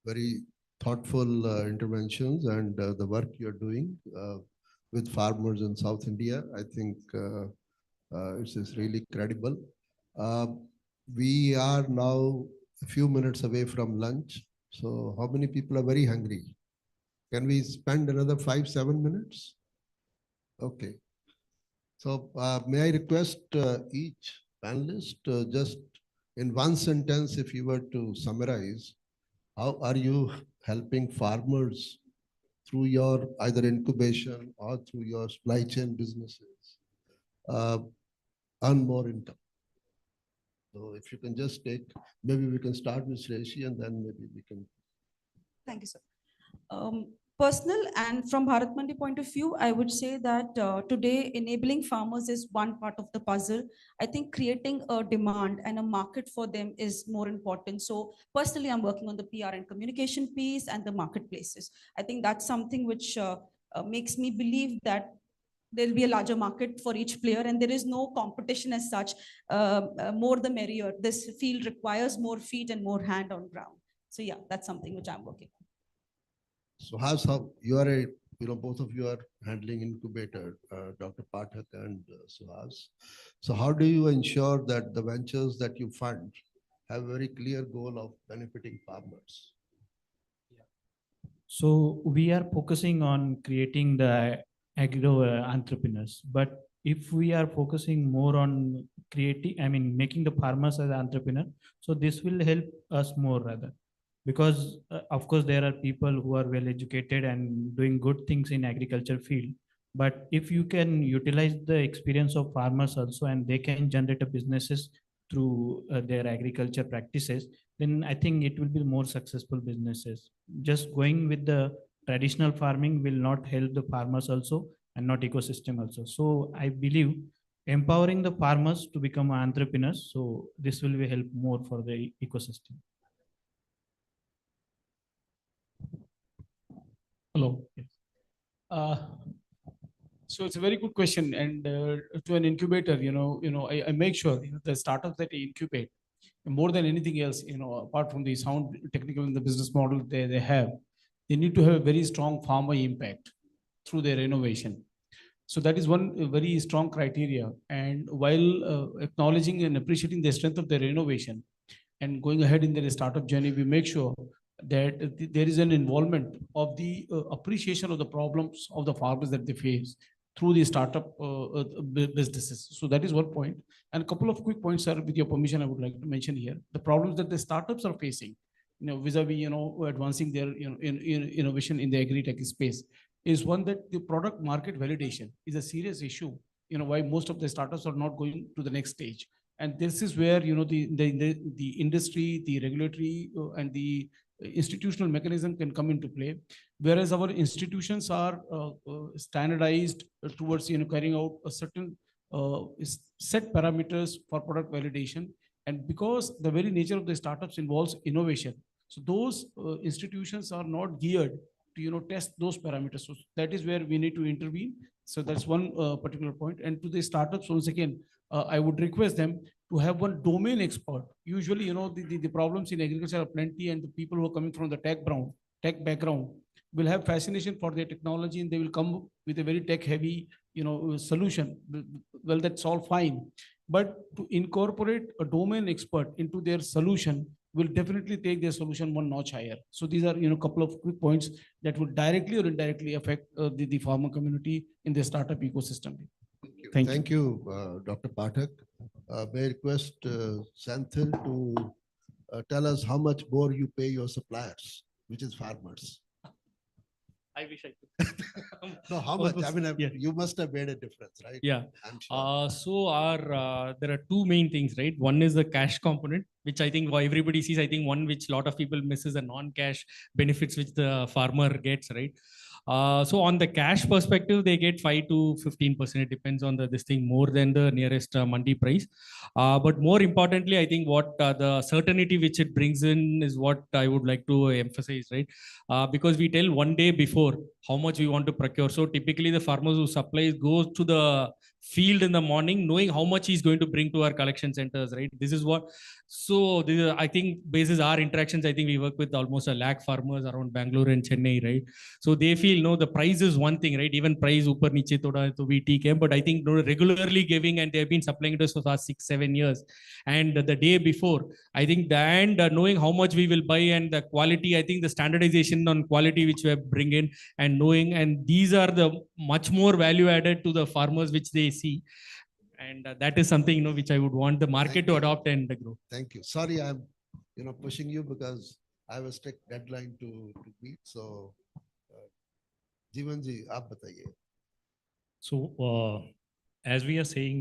very thoughtful interventions and the work you're doing. with farmers in South India. I think it's really credible. We are now a few minutes away from lunch. So how many people are very hungry? Can we spend another 5-7 minutes? Okay. So may I request each panelist just in one sentence, if you were to summarize, how are you helping farmers through your either incubation or through your supply chain businesses earn more income? So if you can just take, maybe we can start with Shreshi and then maybe we can. Thank you, sir. Personal and from Bharat Mandi point of view, I would say that today enabling farmers is one part of the puzzle. I think creating a demand and a market for them is more important. So personally, I'm working on the PR and communication piece and the marketplaces. I think that's something which makes me believe that there'll be a larger market for each player and there is no competition as such. More the merrier. This field requires more feet and more hand on ground. So yeah, that's something which I'm working on. So how you are a, both of you are handling incubator, Dr. Pathak and Suhas. So how do you ensure that the ventures that you fund have a very clear goal of benefiting farmers? So we are focusing on creating the agro entrepreneurs, but if we are focusing more on making the farmers as entrepreneur, so this will help us more rather. Because of course there are people who are well educated and doing good things in agriculture field, but if you can utilize the experience of farmers also and they can generate a businesses through their agriculture practices, then I think it will be more successful businesses. Just going with the traditional farming will not help the farmers also and not ecosystem also. So I believe empowering the farmers to become entrepreneurs, so this will be help more for the ecosystem. Hello. So it's a very good question, and to an incubator, I make sure the startups that I incubate, more than anything else, apart from the sound technical and the business model they have, they need to have a very strong farmer impact through their innovation. So that is one very strong criteria. And while acknowledging and appreciating the strength of their innovation and going ahead in their startup journey, we make sure that there is an involvement of the appreciation of the problems of the farmers that they face through the startup businesses. So that is one point. And a couple of quick points, sir, with your permission, I would like to mention here. The problems that the startups are facing, vis-a-vis, advancing their, innovation in the agri-tech space is one that the product market validation is a serious issue. Why most of the startups are not going to the next stage. And this is where, the industry, the regulatory and the institutional mechanism can come into play, whereas our institutions are standardized towards carrying out a certain set parameters for product validation. And because the very nature of the startups involves innovation, so those institutions are not geared to test those parameters. So that is where we need to intervene. So that's one particular point. And to the startups, once again, I would request them to have one domain expert. Usually, the problems in agriculture are plenty, and the people who are coming from the tech background will have fascination for their technology, and they will come with a very tech-heavy, solution. Well, that's all fine, but to incorporate a domain expert into their solution will definitely take their solution one notch higher. So these are, a couple of quick points that would directly or indirectly affect the farmer community in the startup ecosystem. Thank you, Dr. Pathak. May I request Senthil to tell us how much more you pay your suppliers, which is farmers. I wish I could. No, how much? I mean, you must have made a difference, right? Yeah. I'm sure. So there are two main things, right? One is the cash component, which I think everybody sees. I think one which a lot of people misses, the non-cash benefits which the farmer gets, right? So on the cash perspective, they get 5 to 15%. It depends on this thing more than the nearest mandi price. But more importantly, I think what the certainty which it brings in is what I would like to emphasize, right? Because we tell one day before how much we want to procure. So typically the farmers who supply goes to the field in the morning, knowing how much he's going to bring to our collection centers, right? This is what, so this is, I think basis our interactions, I think we work with almost 1 lakh farmers around Bangalore and Chennai, right? So they feel, no, the price is one thing, right? Even price upar niche thoda to we take, but I think, no, regularly giving, and they've been supplying to us for the last 6-7 years. And the day before, I think, and knowing how much we will buy and the quality, I think the standardization on quality which we bring in, and knowing, and these are the much more value added to the farmers which they see. And that is something, you know, which I would want the market to adopt and grow. Thank you. Sorry, I'm, pushing you because I have a strict deadline to meet. So, Jeevan ji, aap bataiye. So, as we are saying,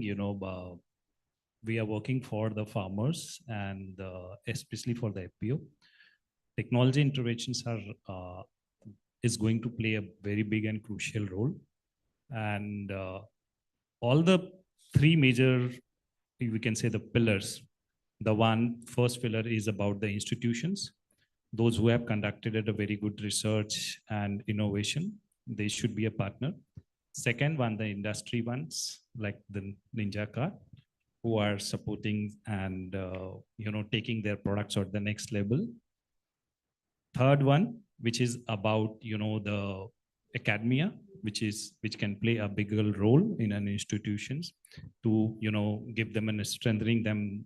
we are working for the farmers and especially for the FPO. Technology interventions are is going to play a very big and crucial role. And all the three major, we can say, the pillars. The first pillar is about the institutions. Those who have conducted a very good research and innovation, they should be a partner. Second one, the industry ones, like the Ninja Car, who are supporting and taking their products at the next level. Third one, which is about the academia, which can play a bigger role in an institutions to give them and strengthening them,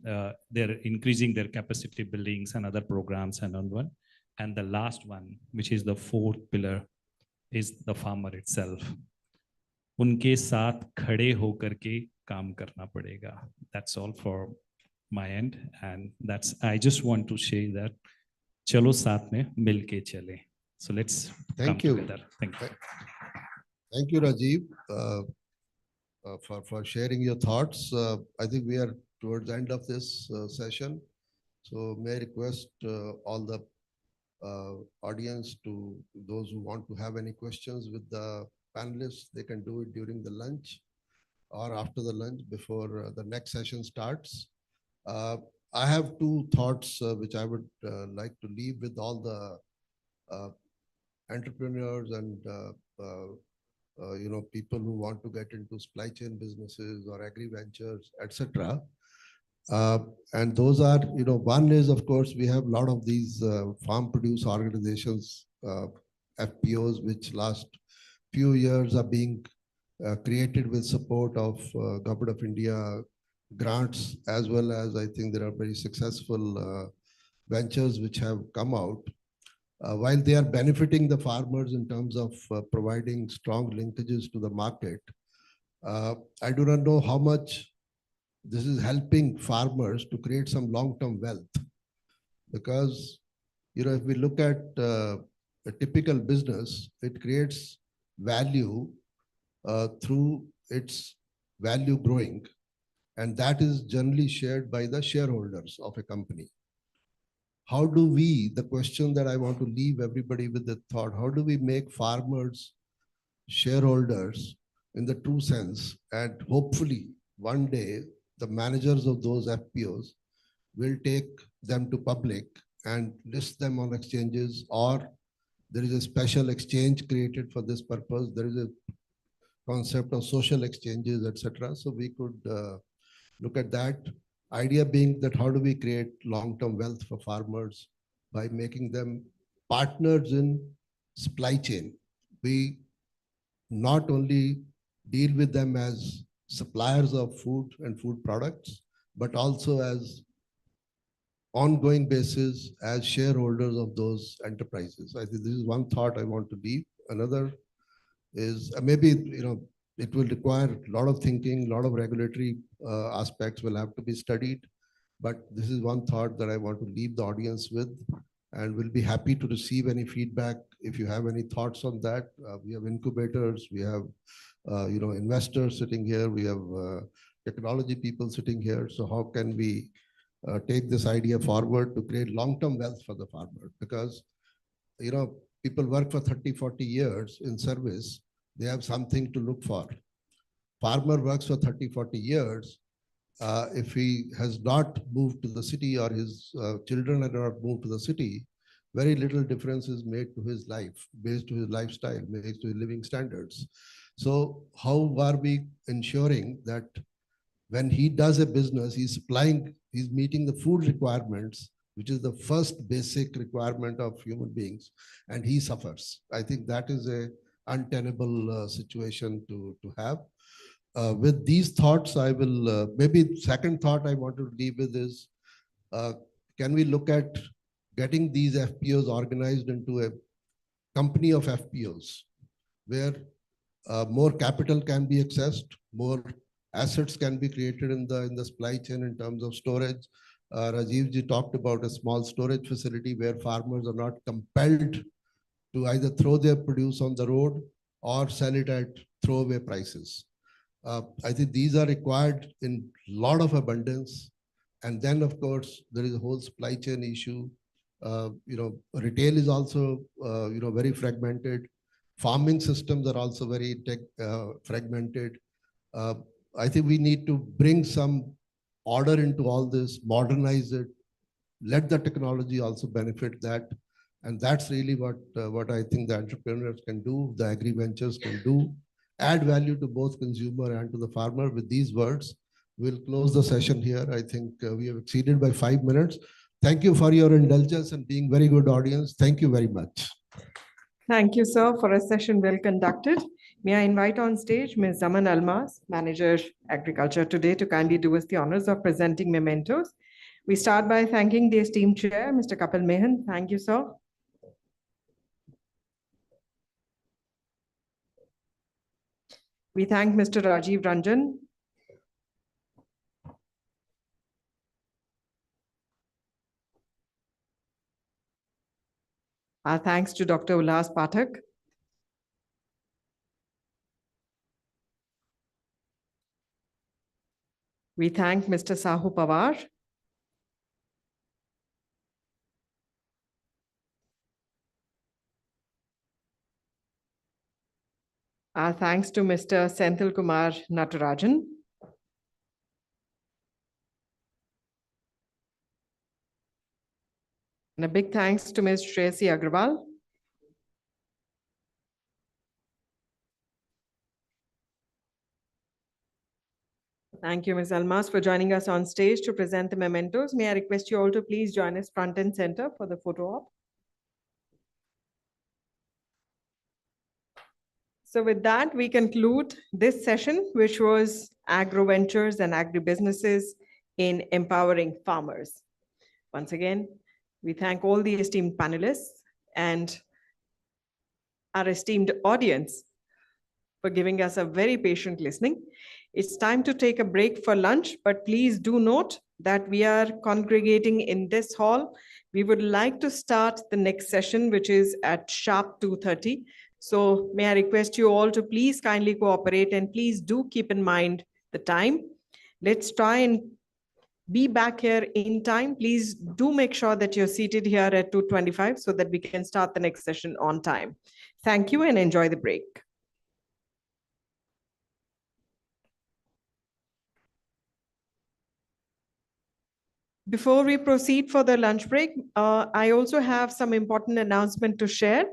they're increasing their capacity buildings and other programs and on one. And the last one, which is the fourth pillar, is the farmer itself. उनके साथ खड़े होकर के काम करना पड़ेगा. That's all for my end, and that's, I just want to say that चलो साथ में मिलके चले. So let's come together. Thank you. Thank you, Rajiv, for sharing your thoughts. I think we are towards the end of this session. So may I request all the audience, to those who want to have any questions with the panelists, they can do it during the lunch or after the lunch before the next session starts. I have two thoughts which I would like to leave with all the entrepreneurs and people who want to get into supply chain businesses or agri ventures, etc. And those are, one is, of course, we have a lot of these farm produce organizations, FPOs, which last few years are being created with support of Government of India grants, as well as I think there are very successful ventures which have come out. While they are benefiting the farmers in terms of providing strong linkages to the market, I do not know how much this is helping farmers to create some long-term wealth. Because, if we look at a typical business, it creates value through its value growing. And that is generally shared by the shareholders of a company. How do we, the question that I want to leave everybody with the thought, how do we make farmers shareholders in the true sense? And hopefully one day the managers of those FPOs will take them to public and list them on exchanges, or there is a special exchange created for this purpose. There is a concept of social exchanges, etc. So we could look at that. Idea being that how do we create long-term wealth for farmers by making them partners in supply chain. We not only deal with them as suppliers of food and food products, but also as ongoing basis as shareholders of those enterprises. I think this is one thought I want to leave. Another is maybe, it will require a lot of thinking, a lot of regulatory aspects will have to be studied. But this is one thought that I want to leave the audience with, and we'll be happy to receive any feedback. If you have any thoughts on that, we have incubators, we have, investors sitting here, we have technology people sitting here. So how can we take this idea forward to create long-term wealth for the farmer? Because, people work for 30, 40 years in service. They have something to look for. Farmer works for 30, 40 years. If he has not moved to the city or his children have not moved to the city, very little difference is made to his life, based to his lifestyle, based to his living standards. So how are we ensuring that when he does a business, he's meeting the food requirements, which is the first basic requirement of human beings, and he suffers. I think that is a untenable situation to have. With these thoughts, I will, maybe second thought I want to leave with is, can we look at getting these FPOs organized into a company of FPOs, where more capital can be accessed, more assets can be created in the supply chain in terms of storage. Rajiv ji talked about a small storage facility where farmers are not compelled to either throw their produce on the road or sell it at throwaway prices. I think these are required in lot of abundance. And then, of course, there is a whole supply chain issue. Retail is also, very fragmented. Farming systems are also very fragmented. I think we need to bring some order into all this, modernize it, let the technology also benefit that. And that's really what I think the entrepreneurs can do, the agri-ventures can do, add value to both consumer and to the farmer. With these words, we'll close the session here. I think we have exceeded by 5 minutes. Thank you for your indulgence and being very good audience. Thank you very much. Thank you, sir, for a session well conducted. May I invite on stage Ms. Zaman Almas, Manager Agriculture today, to kindly do us the honors of presenting mementos. We start by thanking the esteemed chair, Mr. Kapil Mehan. Thank you, sir. We thank Mr. Rajiv Ranjan. Our thanks to Dr. Ullas Pathak. We thank Mr. Sahu Pawar. Our thanks to Mr. Senthil Kumar Natarajan. And a big thanks to Ms. Shreyasi Agrawal. Thank you, Ms. Almas, for joining us on stage to present the mementos. May I request you all to please join us front and center for the photo op. So with that, we conclude this session, which was agro-ventures and agribusinesses in empowering farmers. Once again, we thank all the esteemed panelists and our esteemed audience for giving us a very patient listening. It's time to take a break for lunch, but please do note that we are congregating in this hall. We would like to start the next session, which is at sharp 2:30. So may I request you all to please kindly cooperate and please do keep in mind the time. Let's try and be back here in time. Please do make sure that you're seated here at 2:25 so that we can start the next session on time. Thank you and enjoy the break. Before we proceed for the lunch break, I also have some important announcement to share.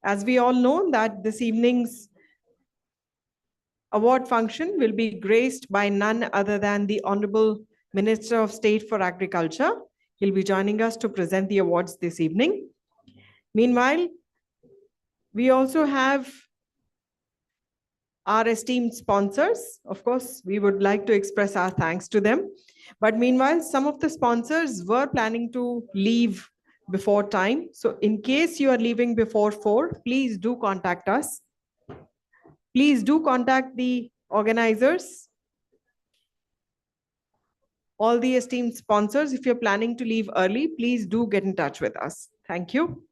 As we all know that this evening's award function will be graced by none other than the Honorable Minister of State for Agriculture. He'll be joining us to present the awards this evening. Meanwhile, we also have our esteemed sponsors. Of course, we would like to express our thanks to them. But meanwhile, some of the sponsors were planning to leave before time. So in case you are leaving before 4, please do contact us. Please do contact the organizers. All the esteemed sponsors, if you're planning to leave early, please do get in touch with us. Thank you.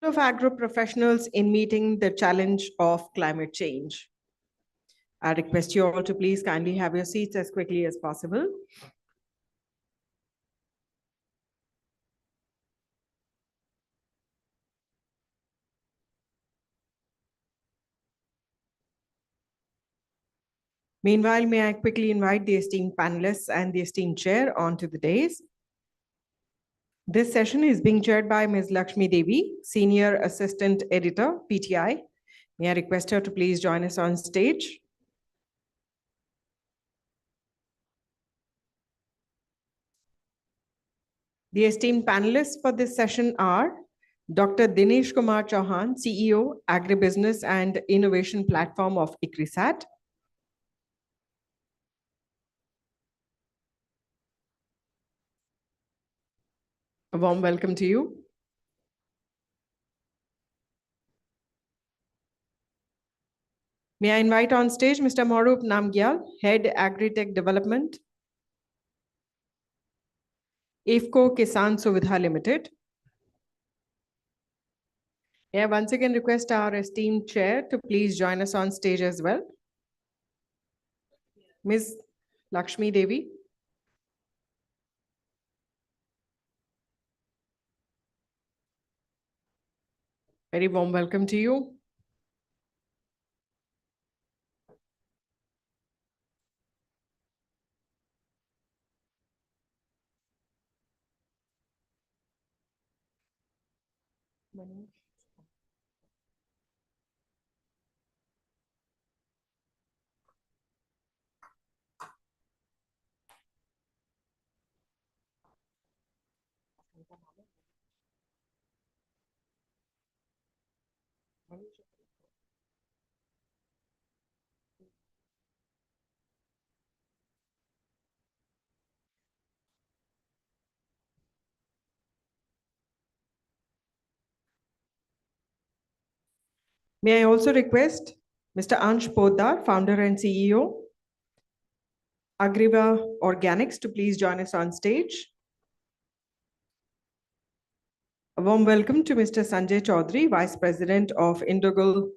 of agro professionals in meeting the challenge of climate change. I request you all to please kindly have your seats as quickly as possible. Meanwhile, may I quickly invite the esteemed panelists and the esteemed chair onto the dais. This session is being chaired by Ms. Lakshmi Devi, Senior Assistant Editor, PTI. May I request her to please join us on stage. The esteemed panelists for this session are Dr. Dinesh Kumar Chauhan, CEO, Agribusiness and Innovation Platform of ICRISAT. A warm welcome to you. May I invite on stage Mr. Marup Namgyal, Head Agri-Tech Development, IFCO Kisan Suvidha Limited. May I once again request our esteemed chair to please join us on stage as well. Ms. Lakshmi Devi. Very warm welcome to you. May I also request Mr. Ansh Poddar, founder and CEO, Agriva Organics, to please join us on stage. A warm welcome to Mr. Sanjay Chaudhary, Vice President of Indogal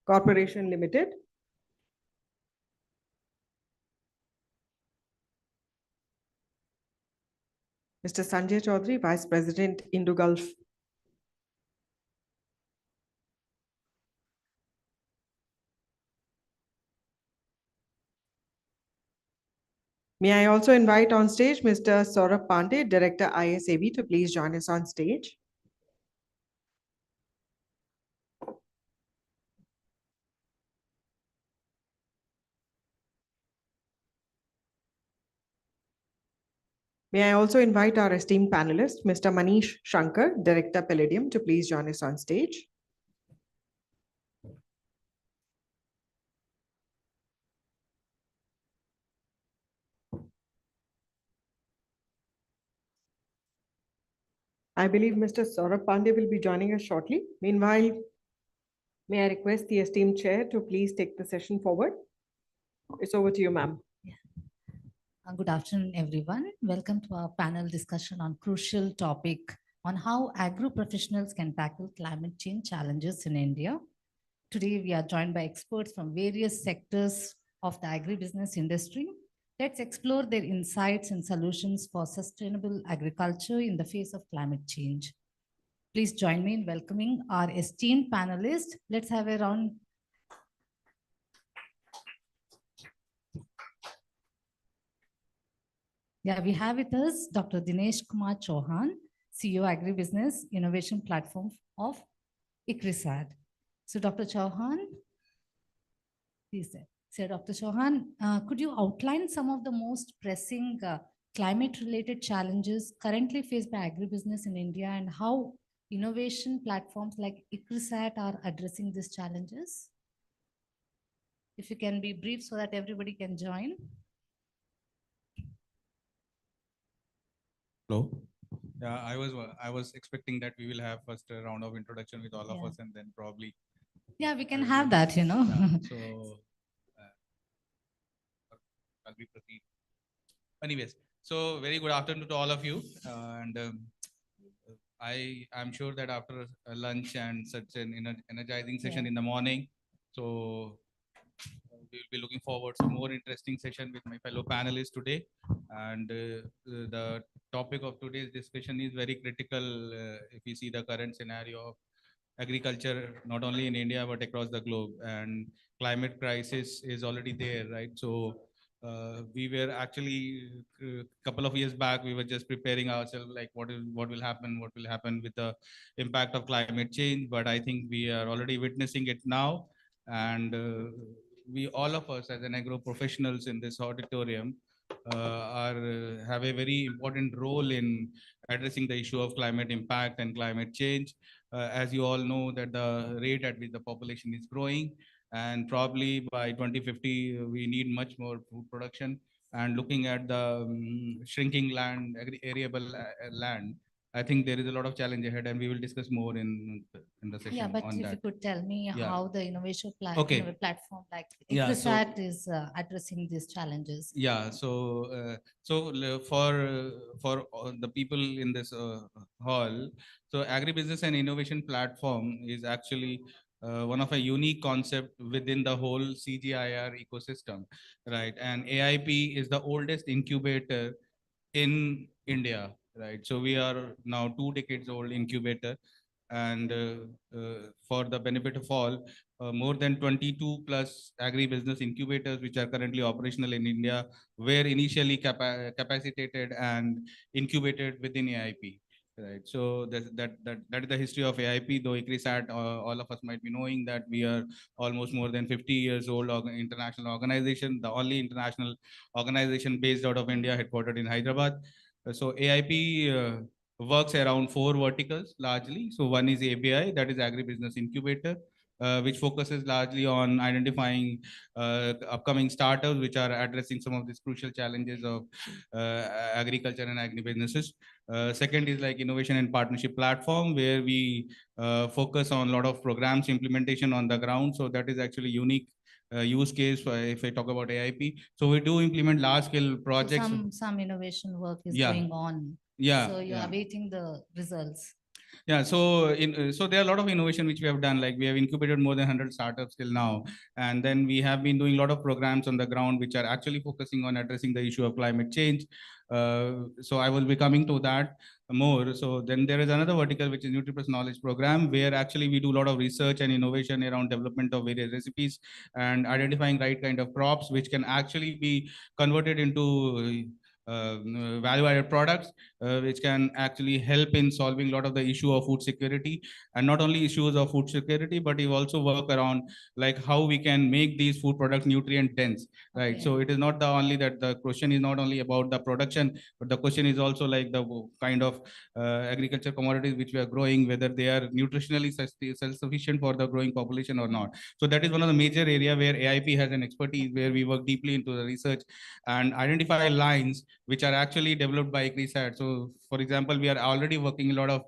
Corporation Limited. Mr. Sanjay Chaudhary, Vice President, Indogulf. May I also invite on stage Mr. Saurabh Pandey, Director ISAV, to please join us on stage. May I also invite our esteemed panelist, Mr. Manish Shankar, Director Palladium, to please join us on stage. I believe Mr. Saurabh Pandey will be joining us shortly. Meanwhile, may I request the esteemed chair to please take the session forward. It's over to you, ma'am. Good afternoon, everyone. Welcome to our panel discussion on crucial topic on how agro professionals can tackle climate change challenges in India. Today, we are joined by experts from various sectors of the agribusiness industry. Let's explore their insights and solutions for sustainable agriculture in the face of climate change. Please join me in welcoming our esteemed panelists. Let's have a round. Yeah, we have with us Dr. Dinesh Kumar Chauhan, CEO Agribusiness Innovation Platform of ICRISAT. So Dr. Chauhan, please say, Dr. Chauhan, could you outline some of the most pressing climate-related challenges currently faced by agribusiness in India and how innovation platforms like ICRISAT are addressing these challenges? If you can be brief so that everybody can join. Hello. Yeah, I was expecting that we will have first a round of introduction with all of us, and then probably. Yeah, we can have that, you know. Yeah, so I'll be proceed. Anyways, so very good afternoon to all of you, and I'm sure that after a lunch and such an energizing session Yeah. in the morning, so we'll be looking forward to more interesting session with my fellow panelists today. And the topic of today's discussion is very critical if you see the current scenario of agriculture, not only in India, but across the globe. And climate crisis is already there, right? So we were actually a couple of years back, we were just preparing ourselves like what will happen with the impact of climate change. But I think we are already witnessing it now. And we, all of us as an agro professionals in this auditorium, have a very important role in addressing the issue of climate impact and climate change. As you all know, that the rate at which the population is growing, and probably by 2050 we need much more food production. And looking at the shrinking land, arable land, I think there is a lot of challenge ahead, and we will discuss more in the session Yeah, but on if that. you could tell me Yeah. how the innovation Okay. platform like Yeah, ICRISAT is addressing these challenges. Yeah, for the people in this hall, so agribusiness and innovation platform is actually one of a unique concept within the whole CGIR ecosystem, right? And AIP is the oldest incubator in India, right? So we are now 2 decades old incubator, and for the benefit of all, more than 22 plus agribusiness incubators which are currently operational in India were initially capacitated and incubated within AIP. Right. So that is the history of AIP. Though ICRISAT, all of us might be knowing that we are almost more than 50 years old international organization, the only international organization based out of India, headquartered in Hyderabad. So AIP works around 4 verticals largely. So one is ABI, that is Agribusiness Incubator, which focuses largely on identifying upcoming startups which are addressing some of these crucial challenges of agriculture and agribusinesses. Second is like innovation and partnership platform, where we focus on a lot of programs implementation on the ground. So that is actually unique use case for, if I talk about AIP. So we do implement large scale So projects. some innovation work is Yeah. going on. Yeah, So you're yeah. awaiting the results. Yeah, so so there are a lot of innovation which we have done. Like we have incubated more than 100 startups till now, and then we have been doing a lot of programs on the ground which are actually focusing on addressing the issue of climate change. So I will be coming to that more. So then there is another vertical which is NutriPlus Knowledge Program, where actually we do a lot of research and innovation around development of various recipes and identifying right kind of crops which can actually be converted into value-added products, which can actually help in solving a lot of the issue of food security, and not only issues of food security, but we also work around like how we can make these food products nutrient dense, right? Okay. So it is not the only that the question is not only about the production, but the question is also like the kind of agriculture commodities which we are growing, whether they are nutritionally self-sufficient for the growing population or not. So that is one of the major area where AIP has an expertise, where we work deeply into the research and identify lines which are actually developed by ICRISAT. So, for example, we are already working a lot of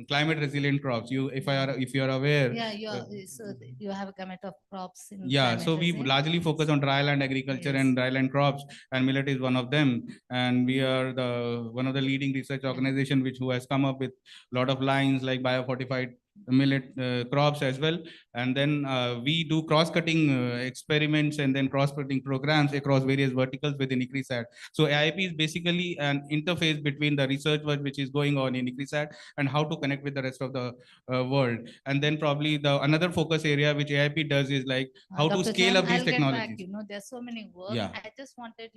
climate resilient crops. If you are aware. Yeah, so you have a gamut of crops in Yeah, climate so we resilient. largely focus on dryland agriculture and dryland crops, and millet is one of them. And we are the one of the leading research organization who has come up with a lot of lines like biofortified millet crops as well. And then we do cross-cutting experiments and then cross-cutting programs across various verticals within ICRISAT. So AIP is basically an interface between the research work which is going on in ICRISAT and how to connect with the rest of the world. And then probably the another focus area which AIP does is like how to Dr. scale Chauhan, up these I'll get back. technologies. There's so many work. Yeah. I just wanted,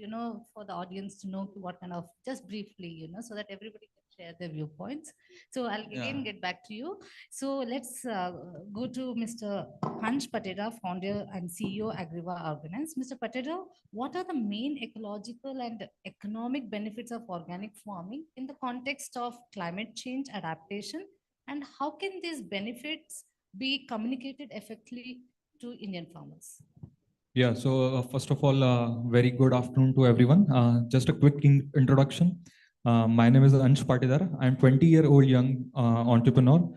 for the audience to know what kind of, just briefly, so that everybody can share their viewpoints. So I'll again get back to you. So let's go to Mr. Hansh Patera, founder and CEO, Agriva Organics. Mr. Patera, what are the main ecological and economic benefits of organic farming in the context of climate change adaptation? And how can these benefits be communicated effectively to Indian farmers? Yeah, so first of all, very good afternoon to everyone. Just a quick introduction. My name is Ansh Patidar. I'm 20-year-old young entrepreneur,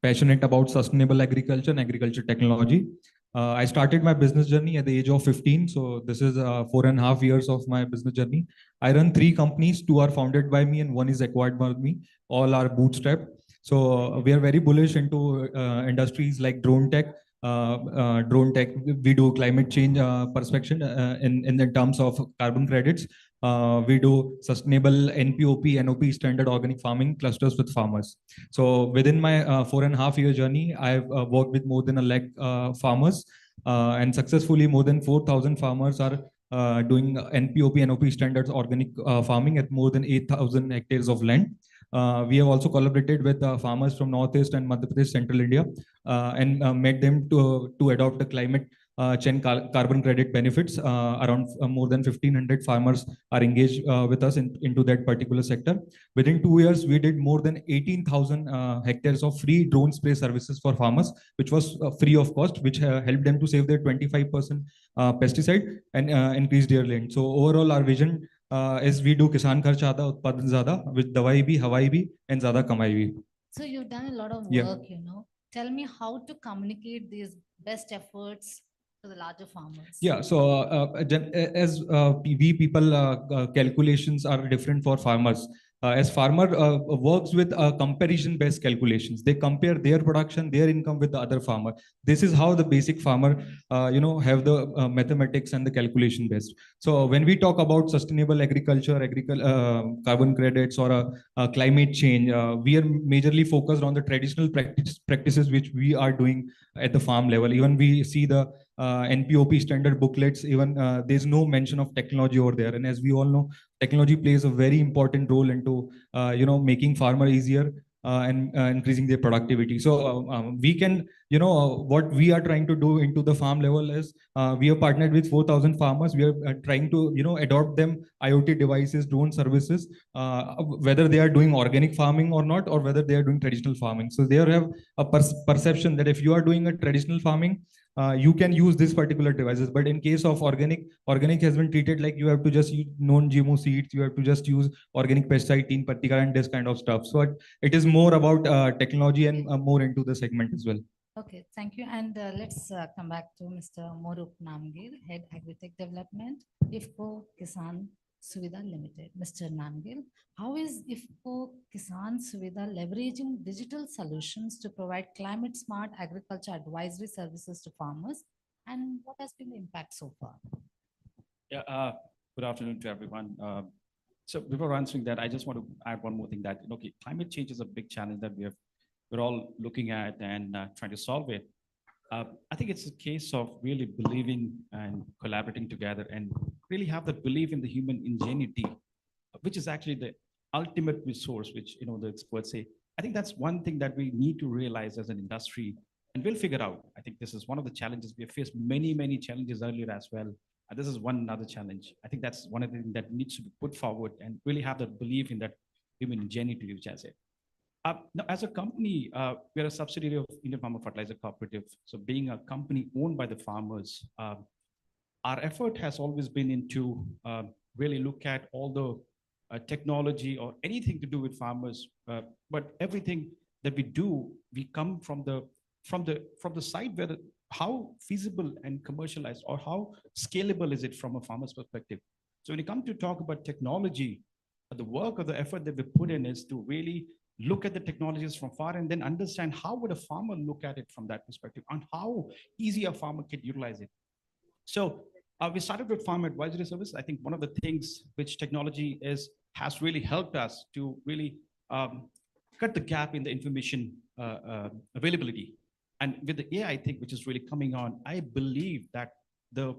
passionate about sustainable agriculture and agriculture technology. I started my business journey at the age of 15. So this is 4.5 years of my business journey. I run 3 companies, 2 are founded by me and 1 is acquired by me. All are bootstrapped. So we are very bullish into industries like drone tech. We do climate change perspective in the terms of carbon credits. We do sustainable NPOP, NOP standard organic farming clusters with farmers. So within my 4.5 year journey, I've worked with more than 1 lakh farmers, and successfully more than 4,000 farmers are doing NPOP, NOP standards organic farming at more than 8,000 hectares of land. We have also collaborated with farmers from Northeast and Madhya Pradesh, Central India, and made them to adopt the climate change carbon credit benefits. Around more than 1,500 farmers are engaged with us into that particular sector. Within 2 years, we did more than 18,000 hectares of free drone spray services for farmers, which was free of cost, which helped them to save their 25% pesticide and increase their land. So overall, our vision is we do किसान खर्च ज़्यादा उत्पादन ज़्यादा with दवाई भी हवाई भी and ज़्यादा कमाई भी. So you've done a lot of Yeah. work, you know. Tell me how to communicate these best efforts to the larger farmers. Yeah, so as we people calculations are different for farmers. As farmer works with comparison-based calculations, they compare their production, their income with the other farmer. This is how the basic farmer, have the mathematics and the calculation based. So when we talk about sustainable agriculture, carbon credits, or climate change, we are majorly focused on the traditional practices which we are doing at the farm level. Even we see the NPOP standard booklets, even there's no mention of technology over there. And as we all know, technology plays a very important role into making farmer easier and increasing their productivity. So we can, what we are trying to do into the farm level is we have partnered with 4,000 farmers. We are trying to adopt them IoT devices, drone services, whether they are doing organic farming or not, or whether they are doing traditional farming. So they have a perception that if you are doing a traditional farming, you can use this particular devices. But in case of organic has been treated like you have to just use non-GMO seeds, you have to just use organic pesticide, teen pattika, and this kind of stuff. So it is more about technology and more into the segment as well. Okay, thank you. And let's come back to Mr. Morup Namgir, Head Agritech Development, IFCO Kisan Suvidha Limited. Mr. Namgir, how is IFCO Kisan Suvidha leveraging digital solutions to provide climate smart agriculture advisory services to farmers? And what has been the impact so far? Yeah, good afternoon to everyone. So before answering that, I just want to add one more thing that, okay, climate change is a big challenge that we're all looking at and trying to solve it. I think it's a case of really believing and collaborating together and really have that belief in the human ingenuity, which is actually the ultimate resource, which the experts say. I think that's one thing that we need to realize as an industry, and we'll figure out. I think this is one of the challenges. We have faced many challenges earlier as well. And this is another challenge. I think that's one of the things that needs to be put forward and really have that belief in that human ingenuity, which I say. Now, as a company, we are a subsidiary of Indian Farmer Fertilizer Cooperative. So being a company owned by the farmers, our effort has always been into really look at all the technology or anything to do with farmers. But everything that we do, we come from the side where how feasible and commercialized or how scalable is it from a farmer's perspective. So when you come to talk about technology, the work or the effort that we put in is to really look at the technologies from far and then understand how would a farmer look at it from that perspective and how easy a farmer can utilize it. So we started with farm advisory service. I think one of the things which technology has really helped us to really cut the gap in the information availability. And with the AI thing, which is really coming on, I believe that the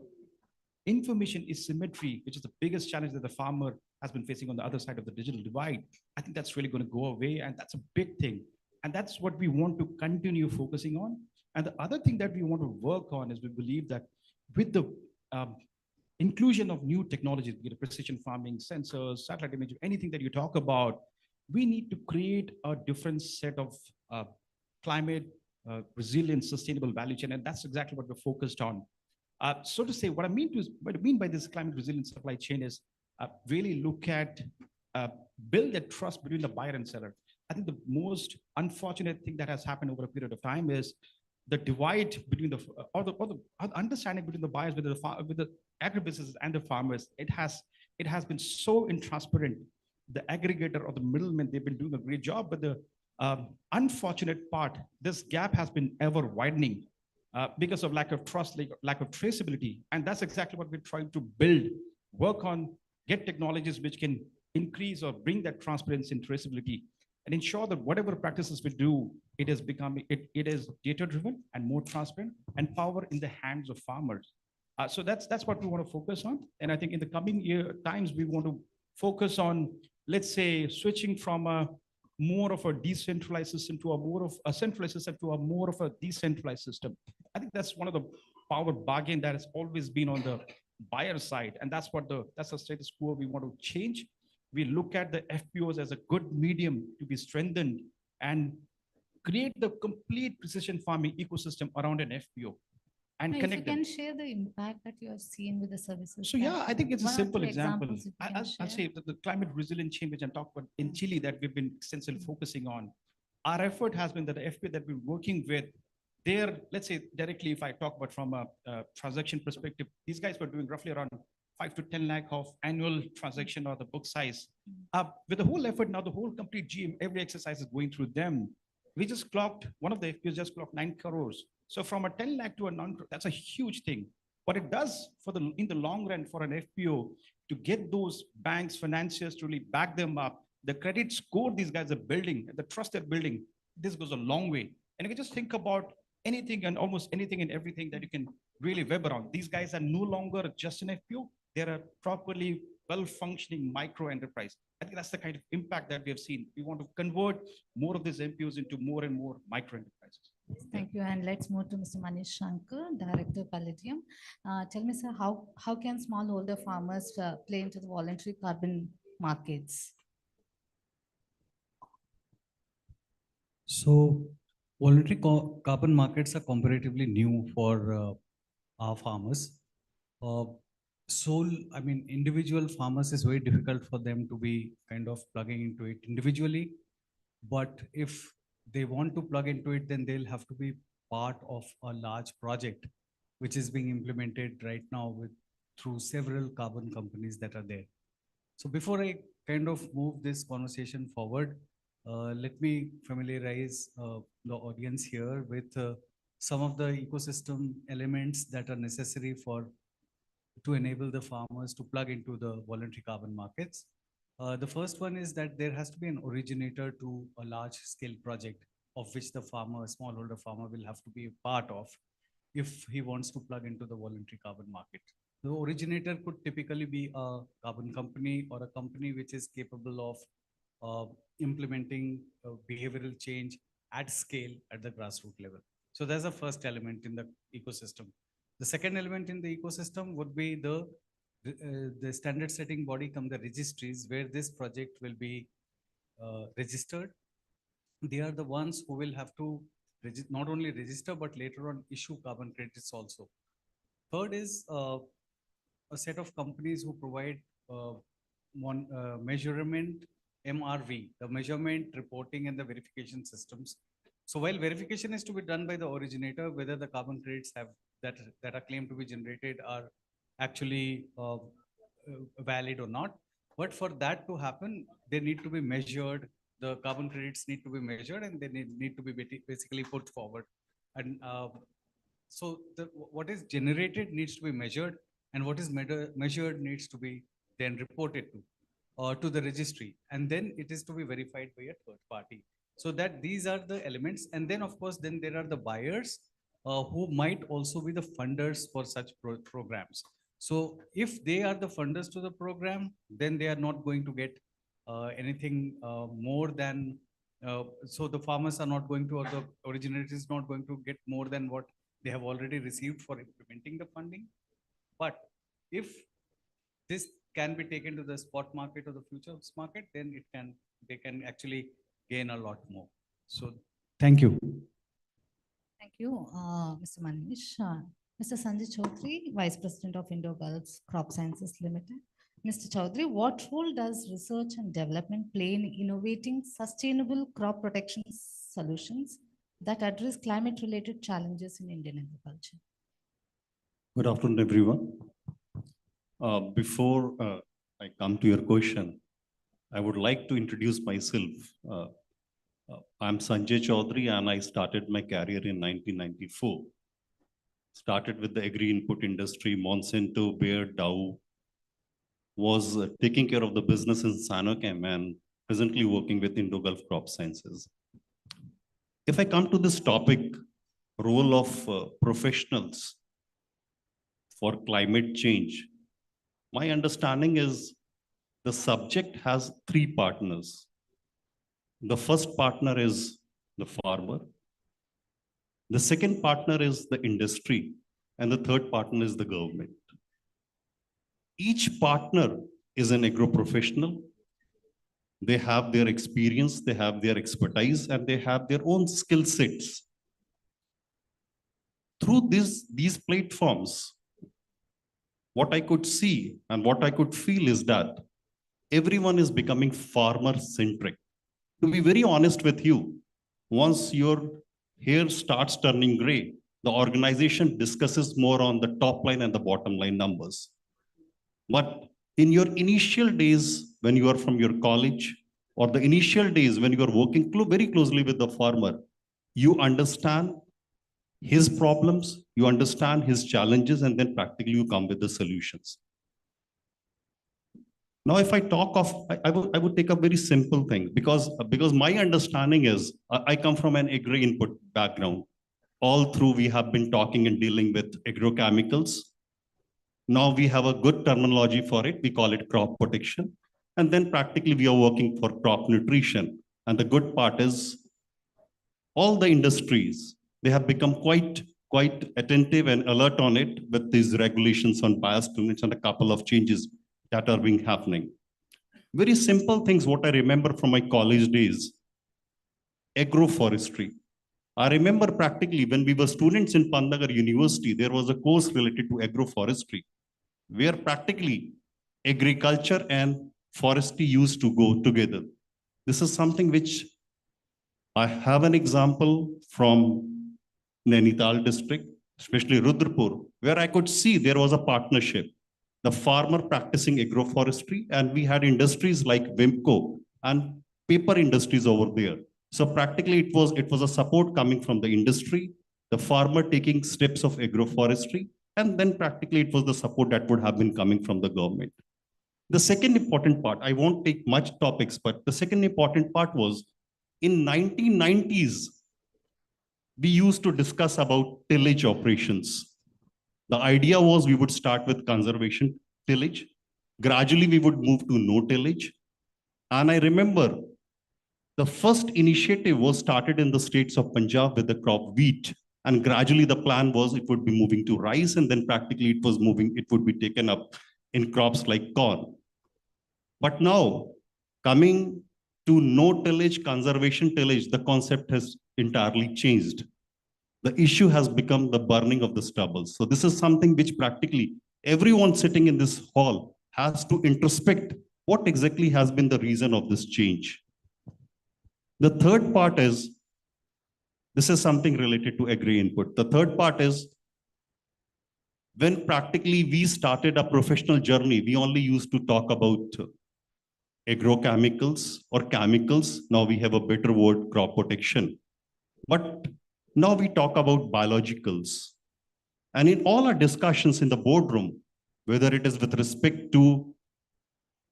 information asymmetry, which is the biggest challenge that the farmer has been facing on the other side of the digital divide, I think that's really going to go away. And that's a big thing. And that's what we want to continue focusing on. And the other thing that we want to work on is we believe that with the inclusion of new technologies, be it precision farming, sensors, satellite imaging, anything that you talk about, we need to create a different set of climate resilient, sustainable value chain. And that's exactly what we're focused on. So to say, what I mean by this climate resilient supply chain is really look at, build that trust between the buyer and seller. I think the most unfortunate thing that has happened over a period of time is the divide between or the understanding between the buyers, with the agribusinesses and the farmers, it has been so intransparent. The aggregator or the middleman, they've been doing a great job, but the unfortunate part, this gap has been ever widening because of lack of trust, lack of traceability. And that's exactly what we're trying to build, work on, get technologies which can increase or bring that transparency and traceability, and ensure that whatever practices we do, it is data driven and more transparent, and power in the hands of farmers. So that's what we want to focus on. And I think in the coming times, we want to focus on, let's say, switching from a more of a decentralized system to a more of a centralized system to a more of a decentralized system. I think that's one of the power bargain that has always been on the buyer side. And that's the status quo we want to change. We look at the FPOs as a good medium to be strengthened and create the complete precision farming ecosystem around an FPO and If connect you them. can share the impact that you have seen with the services. So yeah, I think it's a One or simple two example. examples if you can I'll share. say that the climate resilient change, which I'm talking about in Chile, that we've been extensively focusing on. Our effort has been that the FPO that we're working with, there, let's say directly, if I talk about from a transaction perspective, these guys were doing roughly around 5 to 10 lakh of annual transaction or the book size. With the whole effort now, the whole complete GM, every exercise is going through them. We just clocked, one of the FPOs just clocked 9 crores. So from a 10 lakh to a that's a huge thing. What it does in the long run for an FPO to get those banks, financiers to really back them up, the credit score these guys are building, the trust they're building, this goes a long way. And if you just think about anything and almost anything and everything that you can really web around, these guys are no longer just an FPO, they're a properly well-functioning micro enterprise. I think that's the kind of impact that we have seen. We want to convert more of these MPOs into more and more micro enterprises. Thank you. And let's move to Mr. Manish Shankar, Director, Palladium. Tell me, sir, how can smallholder farmers play into the voluntary carbon markets? So voluntary carbon markets are comparatively new for our farmers. I mean, individual farmers is very difficult for them to be kind of plugging into it individually. But if they want to plug into it, then they'll have to be part of a large project, which is being implemented right now through several carbon companies that are there. So before I kind of move this conversation forward, let me familiarize the audience here with some of the ecosystem elements that are necessary to enable the farmers to plug into the voluntary carbon markets. The first one is that there has to be an originator to a large scale project of which the smallholder farmer will have to be a part of if he wants to plug into the voluntary carbon market. The originator could typically be a carbon company or a company which is capable of implementing behavioral change at scale at the grassroots level. So that's the first element in the ecosystem. The second element in the ecosystem would be the standard setting body come the registries where this project will be registered. They are the ones who will have to not only register, but later on issue carbon credits also. Third is a set of companies who provide measurement MRV, the measurement, reporting, and the verification systems. So while verification is to be done by the originator, whether the carbon credits that are claimed to be generated are actually valid or not. But for that to happen, they need to be measured. The carbon credits need to be measured, and they need to be basically put forward. And so what is generated needs to be measured, and what is measured needs to be then reported to the registry, and then it is to be verified by a third party. So that these are the elements. And then of course, then there are the buyers who might also be the funders for such programs. So if they are the funders to the program, then they are not going to get anything more than, so the farmers are not going to, or the originator is not going to get more than what they have already received for implementing the funding. But if this can be taken to the spot market or the futures market, then they can actually gain a lot more. So thank you. Thank you, Mr. Manish. Mr. Sanjay Chaudhary, Vice President of Indo-Gulf Crop Sciences Limited. Mr. Chaudhary, what role does research and development play in innovating sustainable crop protection solutions that address climate-related challenges in Indian agriculture? Good afternoon, everyone. Before I come to your question, I would like to introduce myself. I'm Sanjay Chaudhary and I started my career in 1994. Started with the agri-input industry, Monsanto, Bayer, Dow. Was taking care of the business in Sanochem and presently working with Indo-Gulf Crop Sciences. If I come to this topic, role of professionals for climate change, my understanding is the subject has three partners. The first partner is the farmer. The second partner is the industry. And the third partner is the government. Each partner is an agro professional. They have their experience, they have their expertise, and they have their own skill sets. Through these platforms, what I could see and what I could feel is that everyone is becoming farmer-centric. To be very honest with you, once your hair starts turning gray, the organization discusses more on the top line and the bottom line numbers. But in your initial days, when you are from your college, or the initial days when you are working very closely with the farmer, you understand his problems, you understand his challenges, and then practically you come with the solutions. Now, if I talk of, I would take a very simple thing because my understanding is, I come from an agri-input background. All through we have been talking and dealing with agrochemicals. Now we have a good terminology for it. We call it crop protection. And then practically we are working for crop nutrition. And the good part is all the industries, they have become quite attentive and alert on it with these regulations on biostimulants and a couple of changes that are happening. Very simple things, what I remember from my college days, agroforestry. I remember practically when we were students in Pandnagar University, there was a course related to agroforestry, where practically agriculture and forestry used to go together. This is something which I have an example from Nainital district, especially Rudrapur, where I could see there was a partnership. The farmer practicing agroforestry, and we had industries like Vimco and paper industries over there. So practically it was a support coming from the industry, the farmer taking steps of agroforestry, and then practically it was the support that would have been coming from the government. The second important part, I won't take much topics, but the second important part was in 1990s, we used to discuss about tillage operations. The idea was we would start with conservation tillage. Gradually, we would move to no tillage. And I remember the first initiative was started in the states of Punjab with the crop wheat. And gradually the plan was it would be moving to rice, and then practically it would be taken up in crops like corn. But now, coming to no tillage, conservation tillage, the concept has entirely changed. The issue has become the burning of the stubble. So this is something which practically everyone sitting in this hall has to introspect what exactly has been the reason of this change. The third part is, this is something related to agri-input. The third part is, when practically we started a professional journey, we only used to talk about agrochemicals or chemicals. Now we have a better word, crop protection. But now we talk about biologicals. And in all our discussions in the boardroom, whether it is with respect to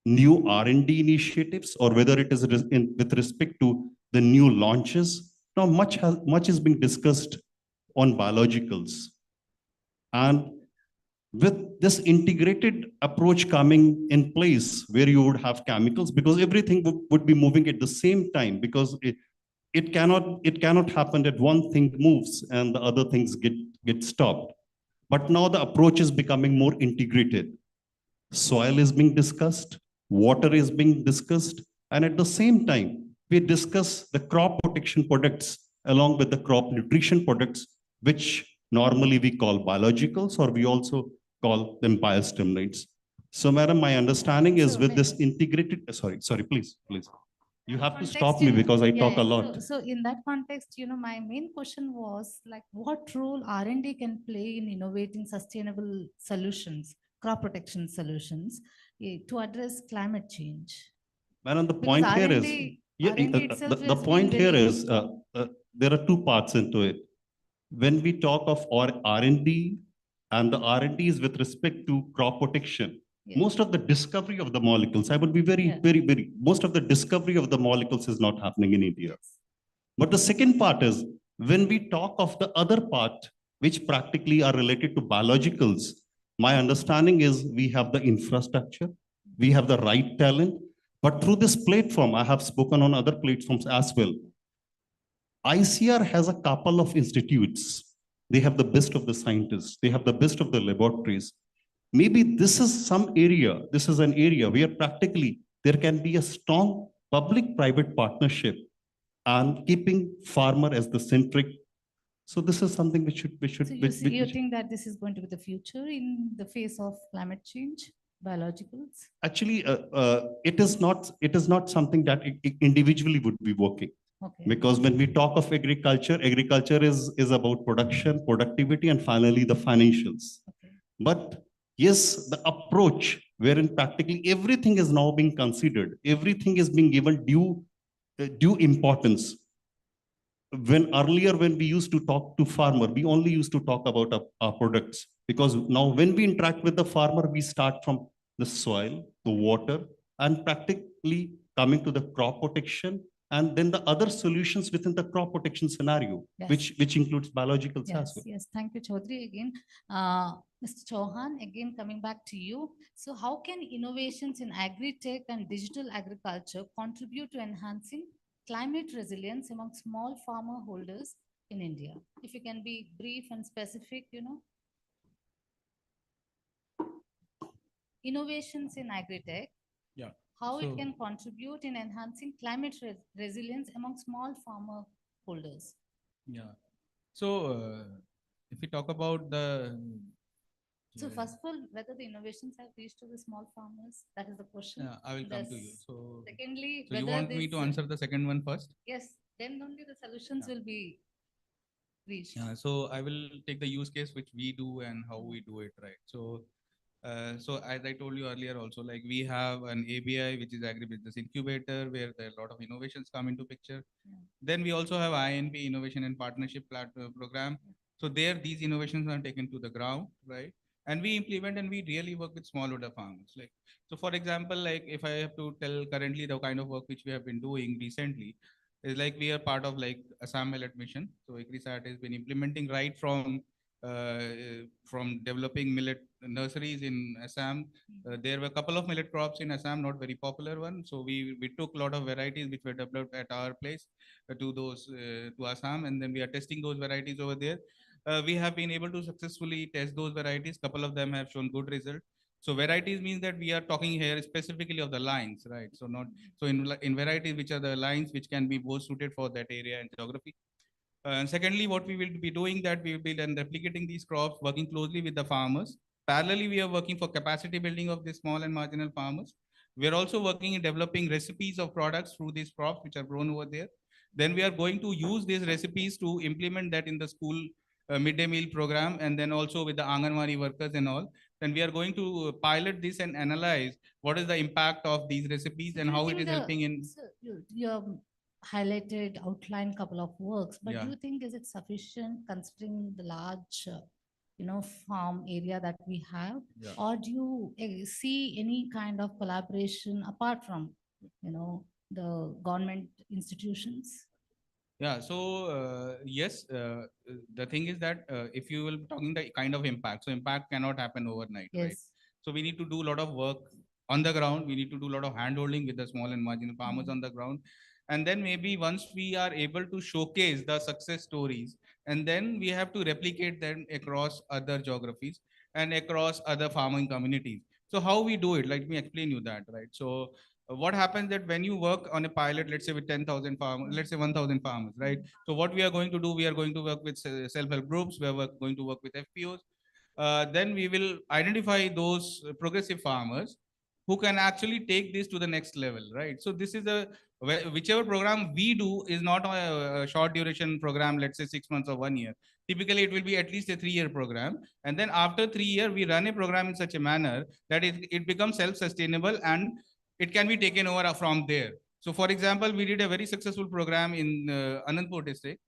new R&D initiatives or whether it is with respect to the new launches, now much is being discussed on biologicals. And with this integrated approach coming in place where you would have chemicals, because everything would be moving at the same time, because it cannot happen that one thing moves and the other things get stopped. But now the approach is becoming more integrated. Soil is being discussed, water is being discussed, and at the same time, we discuss the crop protection products along with the crop nutrition products, which normally we call biologicals, or we also call them biostimulants. So, madam, my understanding is with this integrated, sorry, please. You have to Context, stop you me know, because I yeah, talk a yeah. lot. So in that context, my main question was like, what role R&D can play in innovating sustainable solutions, crop protection solutions, to address climate change? Man, and the Because point here is, R&D the itself the has point been here very is, there are two parts into it. When we talk of R&D, and the R&D is with respect to crop protection, Yeah. most of the discovery of the molecules, I would be very, most of the discovery of the molecules is not happening in India. But the second part is, when we talk of the other part, which practically are related to biologicals, my understanding is we have the infrastructure, we have the right talent, but through this platform, I have spoken on other platforms as well. ICR has a couple of institutes. They have the best of the scientists. They have the best of the laboratories. Maybe this is an area where practically there can be a strong public-private partnership and keeping farmer as the centric. So this is something which should, So you think that this is going to be the future in the face of climate change, biologicals? actually, it is not something that individually would be working. Okay. Because when we talk of agriculture, agriculture is about production, productivity, and finally the financials. Okay. But yes, the approach wherein practically everything is now being considered, everything is being given due importance. When earlier, when we used to talk to farmer, we only used to talk about our products, because now when we interact with the farmer, we start from the soil, the water, and practically coming to the crop protection, and then the other solutions within the crop protection scenario, Yes. which includes biologicals as well. Yes. Thank you, Chaudhary. Again, Mr. Chauhan, again coming back to you. So how can innovations in agri-tech and digital agriculture contribute to enhancing climate resilience among small farmer holders in India? If you can be brief and specific, Innovations in agri-tech, Yeah. how it So- can contribute in enhancing climate resilience among small farmer holders. Yeah. So if we talk about the So first of all, whether the innovations have reached to the small farmers, that is the question. Yeah, I will come to you. Thus, So, secondly, so you whether want me to this- answer the second one first? Yes, then only the solutions will be reached. Yeah, so I will take the use case which we do and how we do it, right? So as I told you earlier also, like we have an ABI, which is agribusiness incubator, where there are a lot of innovations come into picture. Then we also have INP, Innovation and Partnership Program. So there, these innovations are taken to the ground, right? And we implement and we really work with smallholder farmers. Like, so for example, like if I have to tell currently the kind of work which we have been doing recently, is like we are part of like Assam Millet Mission. So ICRISAT has been implementing right from developing millet nurseries in Assam. There were a couple of millet crops in Assam, not very popular one. So we took a lot of varieties which were developed at our place to Assam, and then we are testing those varieties over there. We have been able to successfully test those varieties. Couple of them have shown good result. So varieties means that we are talking here specifically of the lines, right? So not so in varieties which are the lines which can be both suited for that area and geography. And secondly, what we will be doing that we will be then replicating these crops, working closely with the farmers. Parallelly, we are working for capacity building of the small and marginal farmers. We are also working in developing recipes of products through these crops which are grown over there. Then we are going to use these recipes to implement that in the school midday meal program, and then also with the Anganwadi workers and all. Then we are going to pilot this and analyze what is the impact of these recipes and Do you how it think is helping in. So you have highlighted, outlined couple of works, but Yeah. do you think is it sufficient considering the large, farm area that we have? Yeah. Or do you see any kind of collaboration apart from, the government institutions? Yeah, so yes, the thing is that if you will be talking the kind of impact, so impact cannot happen overnight, right? Yes. So we need to do a lot of work on the ground. We need to do a lot of hand holding with the small and marginal farmers on the ground. And then maybe once we are able to showcase the success stories, and then we have to replicate them across other geographies and across other farming communities. So how we do it, let me explain you that, right? So what happens that when you work on a pilot, let's say with 10,000 farmers, let's say 1,000 farmers, right? So what we are going to do, we are going to work with self-help groups, we are going to work with FPOs. Then we will identify those progressive farmers who can actually take this to the next level, right? So this is a Whichever program we do is not a short duration program, let's say 6 months or 1 year. Typically, it will be at least a 3-year program. And then after 3 years, we run a program in such a manner that it becomes self-sustainable and it can be taken over from there. So for example, we did a very successful program in Anandpur district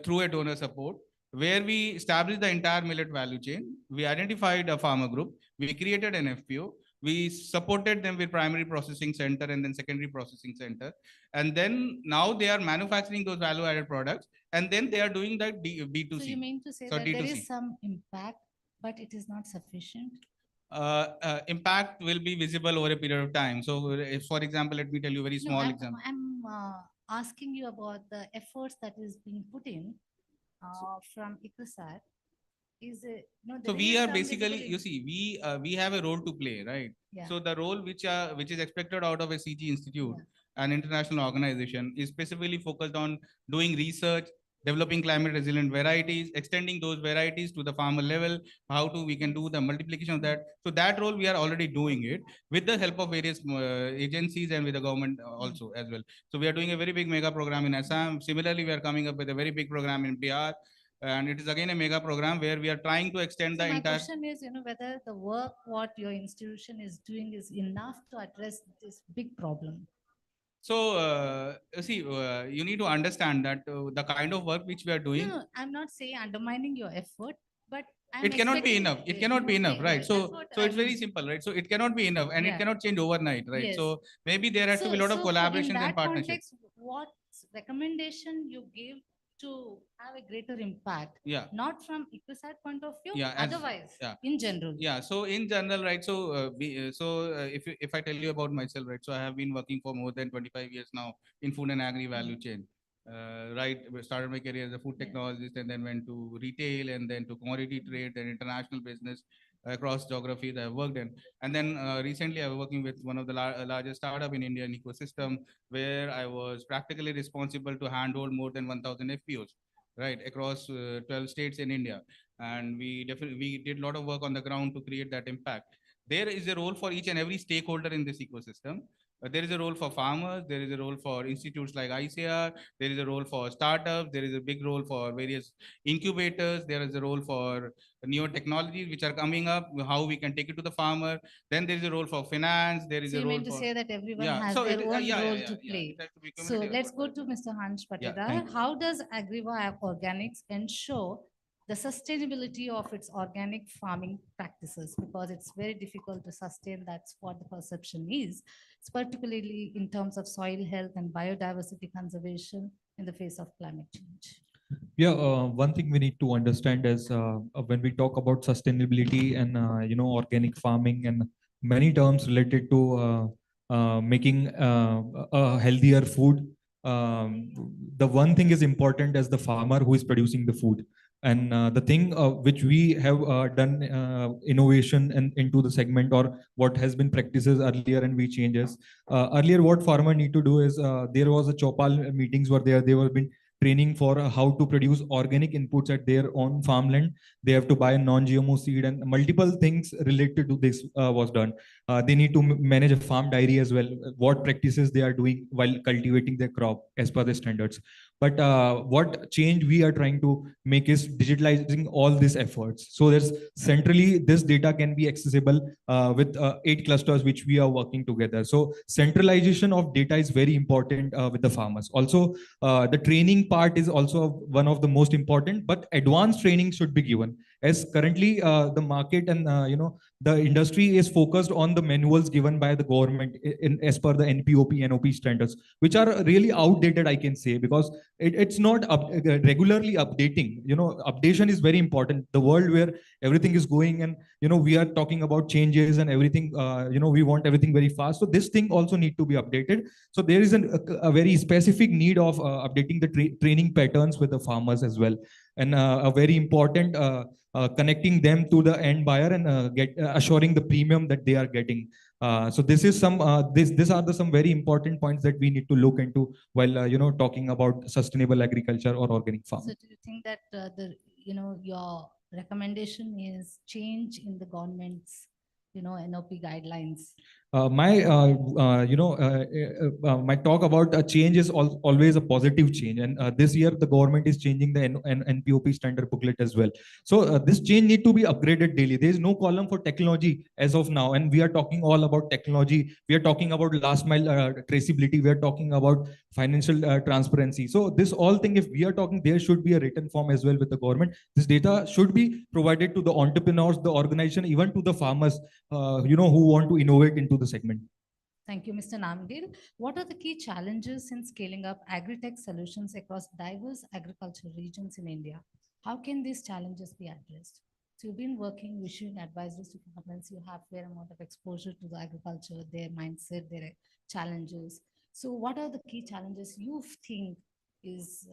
through a donor support, where we established the entire millet value chain. We identified a farmer group. We created an FPO. We supported them with primary processing center and then secondary processing center. And then now they are manufacturing those value added products. And then they are doing that B2C. So you mean to say So that there D2C. is some impact, but it is not sufficient? Impact will be visible over a period of time. So if, for example, let me tell you a very No, small example. I'm asking you about the efforts that is being put in from ICRISAT. Is it, no, So there we is are some basically, visibility. you see, we have a role to play, right? Yeah. So the role which is expected out of a CG institute, an international organization, is specifically focused on doing research, developing climate resilient varieties, extending those varieties to the farmer level, how to we can do the multiplication of that. So that role we are already doing it with the help of various agencies and with the government also as well. So we are doing a very big mega program in Assam. Similarly, we are coming up with a very big program in Bihar. And it is again a mega program where we are trying to extend So the my entire. question is, whether the work what your institution is doing is enough to address this big problem. So you need to understand that the kind of work which we are doing, No, I'm not saying undermining your effort, but I'm it cannot be expecting- enough. It cannot be enough, right? That's So what it's very I'm- simple, right? So it cannot be enough, and it Yeah. cannot change overnight, right? Yes. So maybe there has to be a lot of in collaborations that and partnerships. context, what recommendation you give to have a greater impact? Yeah. Not from ICRISAT point of view, Yeah, otherwise, yeah. in general. Yeah, so in general, right? So if I tell you about myself, right? So I have been working for more than 25 years now in food and agri value chain. Right, we started my career as a food technologist and then went to retail and then to commodity trade and international business across geographies I worked in. And then recently I was working with one of the largest startup in Indian ecosystem, where I was practically responsible to handhold more than 1,000 FPOs, right, across 12 states in India. And we did a lot of work on the ground to create that impact. There is a role for each and every stakeholder in this ecosystem. There is a role for farmers, there is a role for institutes like ICR, there is a role for startups, there is a big role for various incubators, there is a role for newer technologies which are coming up, how we can take it to the farmer. Then there is a role for finance, there is So a you role mean to for. say that everyone Yeah, has so their it- own yeah, role yeah, to yeah, play? it has to be So cumulative. let's go to Mr. Hansh Yeah, Patida. thank you. How does Agriva Organics ensure the sustainability of its organic farming practices? Because it's very difficult to sustain, that's what the perception is. It's particularly in terms of soil health and biodiversity conservation in the face of climate change. Yeah, one thing we need to understand is when we talk about sustainability and organic farming and many terms related to making a healthier food. The one thing is important as the farmer who is producing the food. And the thing which we have done innovation into the segment, or what has been practices earlier and we changes. Earlier, what farmer need to do is there was a Chopal meetings were there. They were been training for how to produce organic inputs at their own farmland. They have to buy non-GMO seed and multiple things related to this was done. They need to manage a farm diary as well, what practices they are doing while cultivating their crop as per the standards. But what change we are trying to make is digitalizing all these efforts. So there's centrally this data can be accessible with 8 clusters which we are working together. So centralization of data is very important with the farmers. Also, the training part is also one of the most important, but advanced training should be given, as currently the market and the industry is focused on the manuals given by the government as per the NPOP, NOP standards, which are really outdated, I can say, because it's not regularly updating. Updation is very important. The world where everything is going and we are talking about changes and everything, we want everything very fast. So this thing also need to be updated. So there is a very specific need of updating the training patterns with the farmers as well, and a very important connecting them to the end buyer and get assuring the premium that they are getting. So this is some these are the some very important points that we need to look into while talking about sustainable agriculture or organic farming. So do you think that your recommendation is change in the government's NOP guidelines? my talk about a change is always a positive change, and this year the government is changing the NPOP standard booklet as well. So this change need to be upgraded daily. There is no column for technology as of now, and we are talking all about technology. We are talking about last mile traceability. We are talking about financial transparency. So this all thing, if we are talking, there should be a written form as well with the government. This data should be provided to the entrepreneurs, the organization, even to the farmers, who want to innovate into the segment. Thank you, Mr. Namgil. What are the key challenges in scaling up agri-tech solutions across diverse agricultural regions in India? How can these challenges be addressed? So you've been working, issuing advisories to governments. You have fair amount of exposure to the agriculture, their mindset, their challenges. So what are the key challenges you think is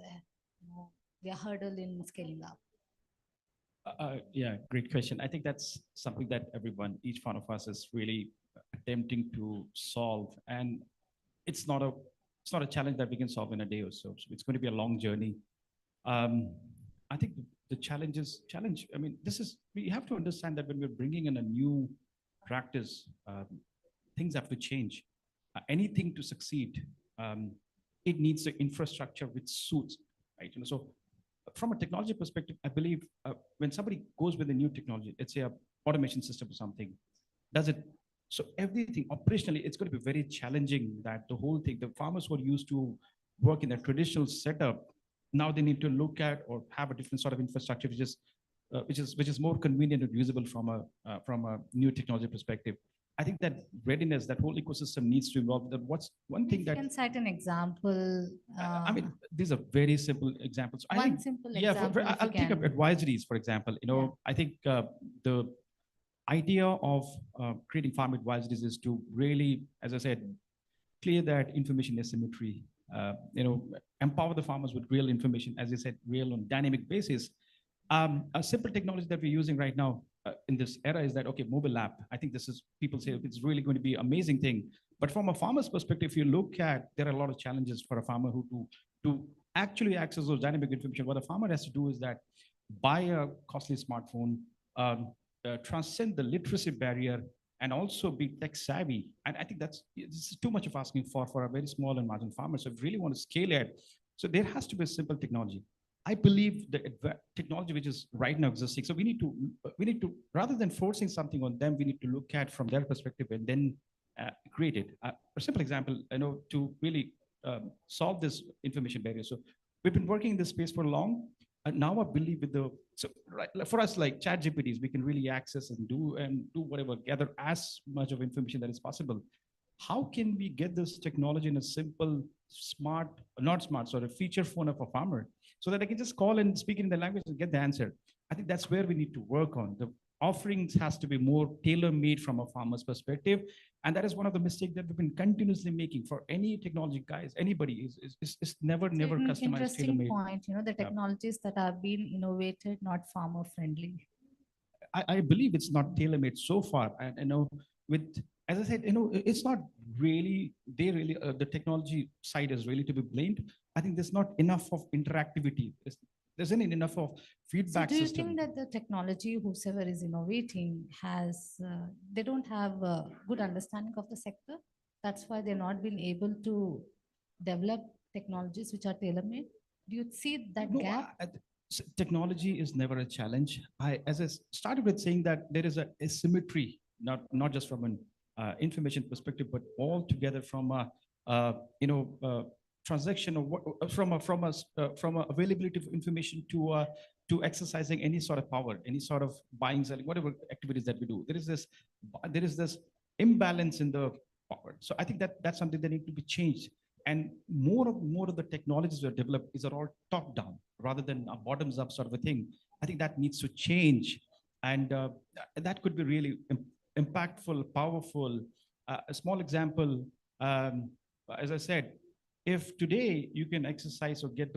the hurdle in scaling up? Yeah, great question. I think that's something that everyone, each one of us is really attempting to solve. And it's not a challenge that we can solve in a day or so. So it's going to be a long journey. I think the challenge, I mean, we have to understand that when we're bringing in a new practice, things have to change. Anything to succeed, it needs the infrastructure which suits, right? So from a technology perspective, I believe when somebody goes with a new technology, let's say a automation system or something, so everything operationally, it's going to be very challenging that the whole thing, the farmers who are used to work in a traditional setup, now they need to look at or have a different sort of infrastructure, which is more convenient and usable from a new technology perspective. I think that readiness, that whole ecosystem needs to evolve. That what's one thing that You can cite an example. I mean, these are very simple examples. I One think, simple yeah, example, if I'll you take up can. advisories, for example. I think the idea of creating farm advisories is to really, as I said, clear that information asymmetry, empower the farmers with real information, as I said, real on dynamic basis. A simple technology that we're using right now in this era is that, okay, mobile app. I think people say it's really going to be amazing thing. But from a farmer's perspective, if you look at, there are a lot of challenges for a farmer to actually access those dynamic information. What a farmer has to do is that buy a costly smartphone, transcend the literacy barrier, and also be tech savvy. And I think this is too much of asking for a very small and marginal farmer. So if you really want to scale it, so there has to be a simple technology. I believe the technology which is right now existing. So we need to, rather than forcing something on them, we need to look at from their perspective and then create it. A simple example, to really solve this information barrier. So we've been working in this space for long. And now I believe for us, like chat GPTs, we can really access and do whatever, gather as much of information that is possible. How can we get this technology in a simple, feature phone of a farmer, so that I can just call and speak in the language and get the answer? I think that's where we need to work on. The offerings has to be more tailor-made from a farmer's perspective. And that is one of the mistakes that we've been continuously making for any technology guys, anybody is never customized, Interesting tailor-made. point. The technologies that have been innovated, not farmer friendly. I believe it's not tailor-made so far. And as I said, it's not really, the technology side is really to be blamed. I think there's not enough of interactivity. There isn't enough of So feedback do you system. think that the technology, whosoever is innovating, they don't have a good understanding of the sector? That's why they're not been able to develop technologies which are tailor-made? Do you see that gap? Technology is never a challenge. As I started with saying that there is a asymmetry, not just from an information perspective, but all together from a transaction of from a availability of information to exercising any sort of power, any sort of buying, selling, whatever activities that we do. There is this imbalance in the power. So I think that's something that needs to be changed. And more of the technologies that are developed are all top down rather than a bottoms up sort of a thing. I think that needs to change, and that could be really impactful, powerful. A small example, as I said, if today you can exercise or get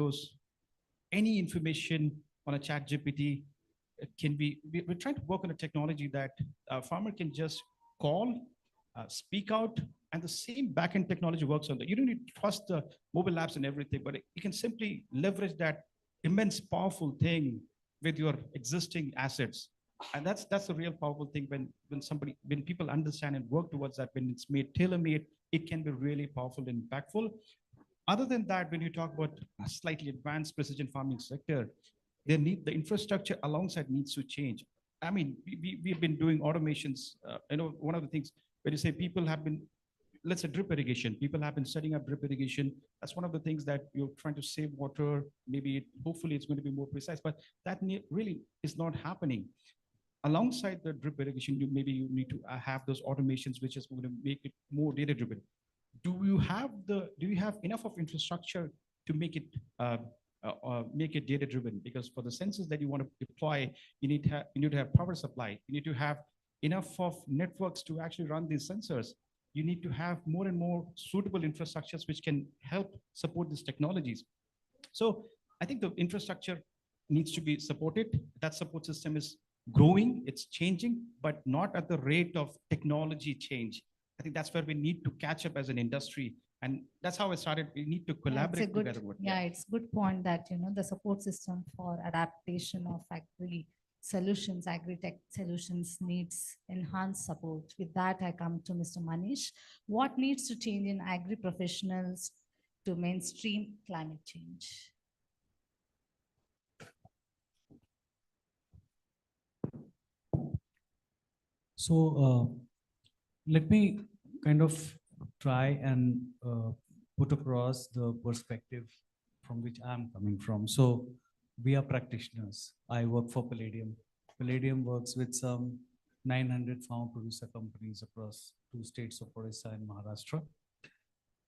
any information on a chat GPT, we're trying to work on a technology that a farmer can just call, speak out, and the same backend technology works on that. You don't need to trust the mobile apps and everything, but you can simply leverage that immense powerful thing with your existing assets. And that's a real powerful thing when people understand and work towards that, when it's made tailor-made, it can be really powerful and impactful. Other than that, when you talk about a slightly advanced precision farming sector, the infrastructure alongside needs to change. I mean, we've been doing automations. One of the things when you say people have been, let's say drip irrigation, people have been setting up drip irrigation. That's one of the things that you're trying to save water. Hopefully it's going to be more precise, but that really is not happening. Alongside the drip irrigation, you need to have those automations, which is going to make it more data driven. Do you have enough of infrastructure to make it data driven? Because for the sensors that you want to deploy, you need to have power supply. You need to have enough of networks to actually run these sensors. You need to have more and more suitable infrastructures which can help support these technologies. So I think the infrastructure needs to be supported. That support system is growing, it's changing, but not at the rate of technology change. I think that's where we need to catch up as an industry. And that's how I started. We need to collaborate together. It's a good point that, the support system for adaptation of solutions, agri-tech solutions needs enhanced support. With that, I come to Mr. Manish. What needs to change in agri professionals to mainstream climate change? So let me kind of try and put across the perspective from which I'm coming from. So we are practitioners. I work for Palladium. Palladium works with some 900 farm producer companies across 2 states of Odisha and Maharashtra.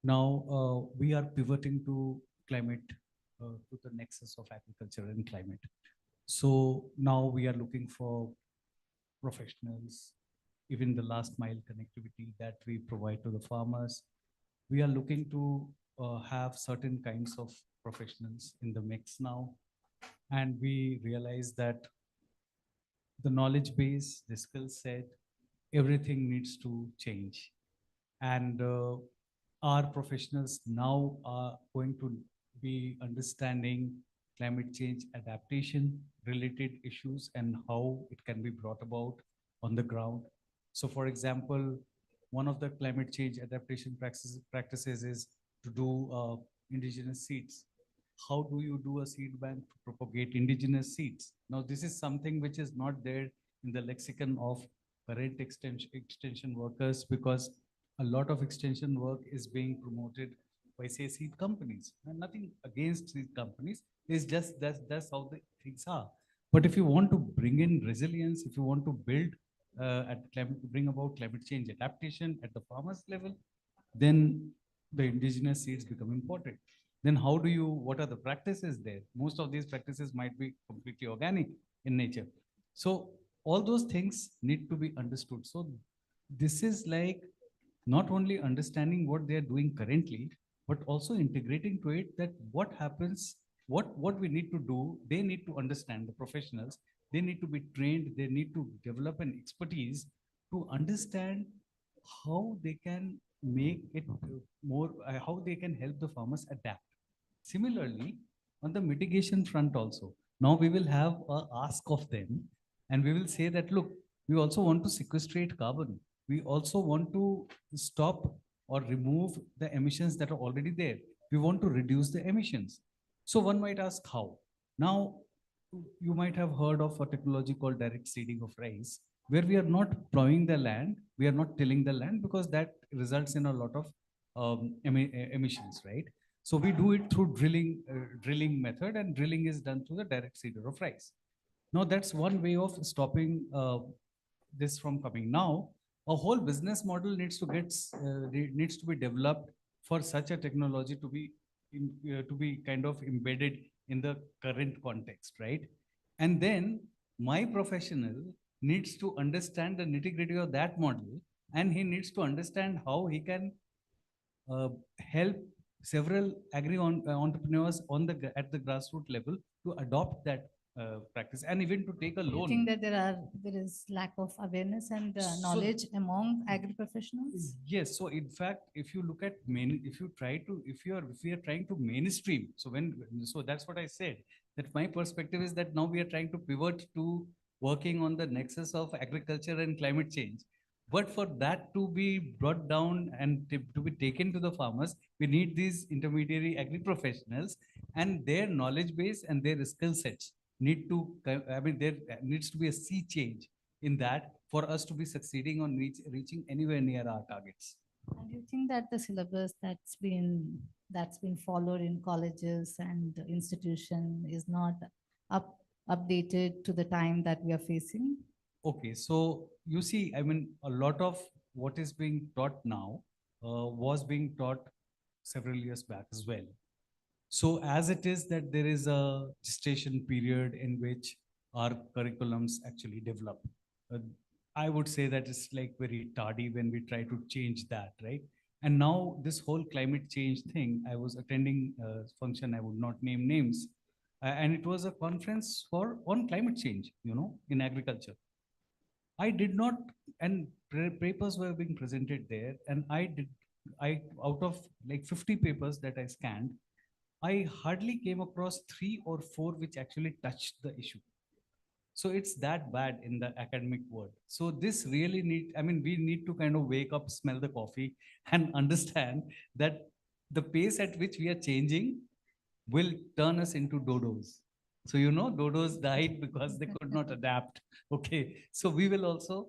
Now we are pivoting to climate, to the nexus of agriculture and climate. So now we are looking for professionals, even the last mile connectivity that we provide to the farmers. We are looking to have certain kinds of professionals in the mix now. And we realize that the knowledge base, the skill set, everything needs to change. And our professionals now are going to be understanding climate change adaptation related issues and how it can be brought about on the ground. So for example, one of the climate change adaptation practices is to do indigenous seeds. How do you do a seed bank to propagate indigenous seeds? Now, this is something which is not there in the lexicon of current extension workers, because a lot of extension work is being promoted by, say, seed companies. And nothing against seed companies. It's just that's how the things are. But if you want to bring in resilience, if you want to build bring about climate change adaptation at the farmers level, then the indigenous seeds become important. Then how do you, what are the practices there? Most of these practices might be completely organic in nature. So all those things need to be understood. So this is like not only understanding what they are doing currently, but also integrating to it that what happens, what we need to do, they need to understand, the professionals, they need to be trained, they need to develop an expertise to understand how they can make it more, how they can help the farmers adapt. Similarly, on the mitigation front also, now we will have a ask of them and we will say that, look, we also want to sequestrate carbon. We also want to stop or remove the emissions that are already there. We want to reduce the emissions. So one might ask how. Now, you might have heard of a technology called direct seeding of rice, where we are not plowing the land, we are not tilling the land, because that results in a lot of emissions, right? So we do it through drilling method, and drilling is done through the direct seeder of rice. Now that's one way of stopping this from coming. Now, a whole business model needs to be developed for such a technology to be kind of embedded in the current context, right? And then my professional needs to understand the nitty-gritty of that model, and he needs to understand how he can help several entrepreneurs at the grassroots level to adopt that practice, and even to take a Do you loan. think that there is lack of awareness and knowledge among agri professionals? Yes. So in fact, if you look at if we are trying to mainstream, so that's what I said, that my perspective is that now we are trying to pivot to working on the nexus of agriculture and climate change. But for that to be brought down and to be taken to the farmers, we need these intermediary agri professionals, and their knowledge base and their skill sets need to, I mean, there needs to be a sea change in that for us to be succeeding on reaching anywhere near our targets. And do you think that the syllabus that's been followed in colleges and institution is not updated to the time that we are facing? Okay, so you see, I mean, a lot of what is being taught now was being taught several years back as well. So as it is that there is a gestation period in which our curriculums actually develop, I would say that it's like very tardy when we try to change that, right? And now this whole climate change thing, I was attending a function, I would not name names, and it was a conference on climate change, you know, in agriculture. I did not, and papers were being presented there, and I out of like 50 papers that I scanned, I hardly came across 3 or 4 which actually touched the issue. So it's that bad in the academic world. So this really I mean, we need to kind of wake up, smell the coffee, and understand that the pace at which we are changing will turn us into dodos. So, you know, dodos died because they could not adapt. Okay. So we will also,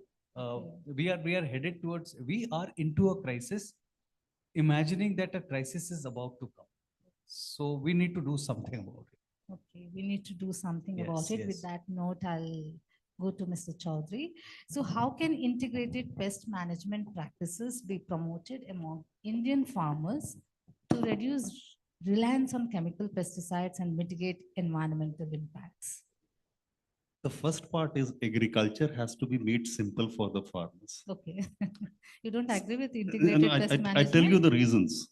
we are headed towards, we are into a crisis, imagining that a crisis is about to come. So we need to do something about it. Okay, we need to do something about Yes, it. yes. With that note, I'll go to Mr. Chaudhary. So how can integrated pest management practices be promoted among Indian farmers to reduce reliance on chemical pesticides and mitigate environmental impacts? The first part is agriculture has to be made simple for the farmers. Okay. You don't agree with No, integrated pest I management? tell you the reasons.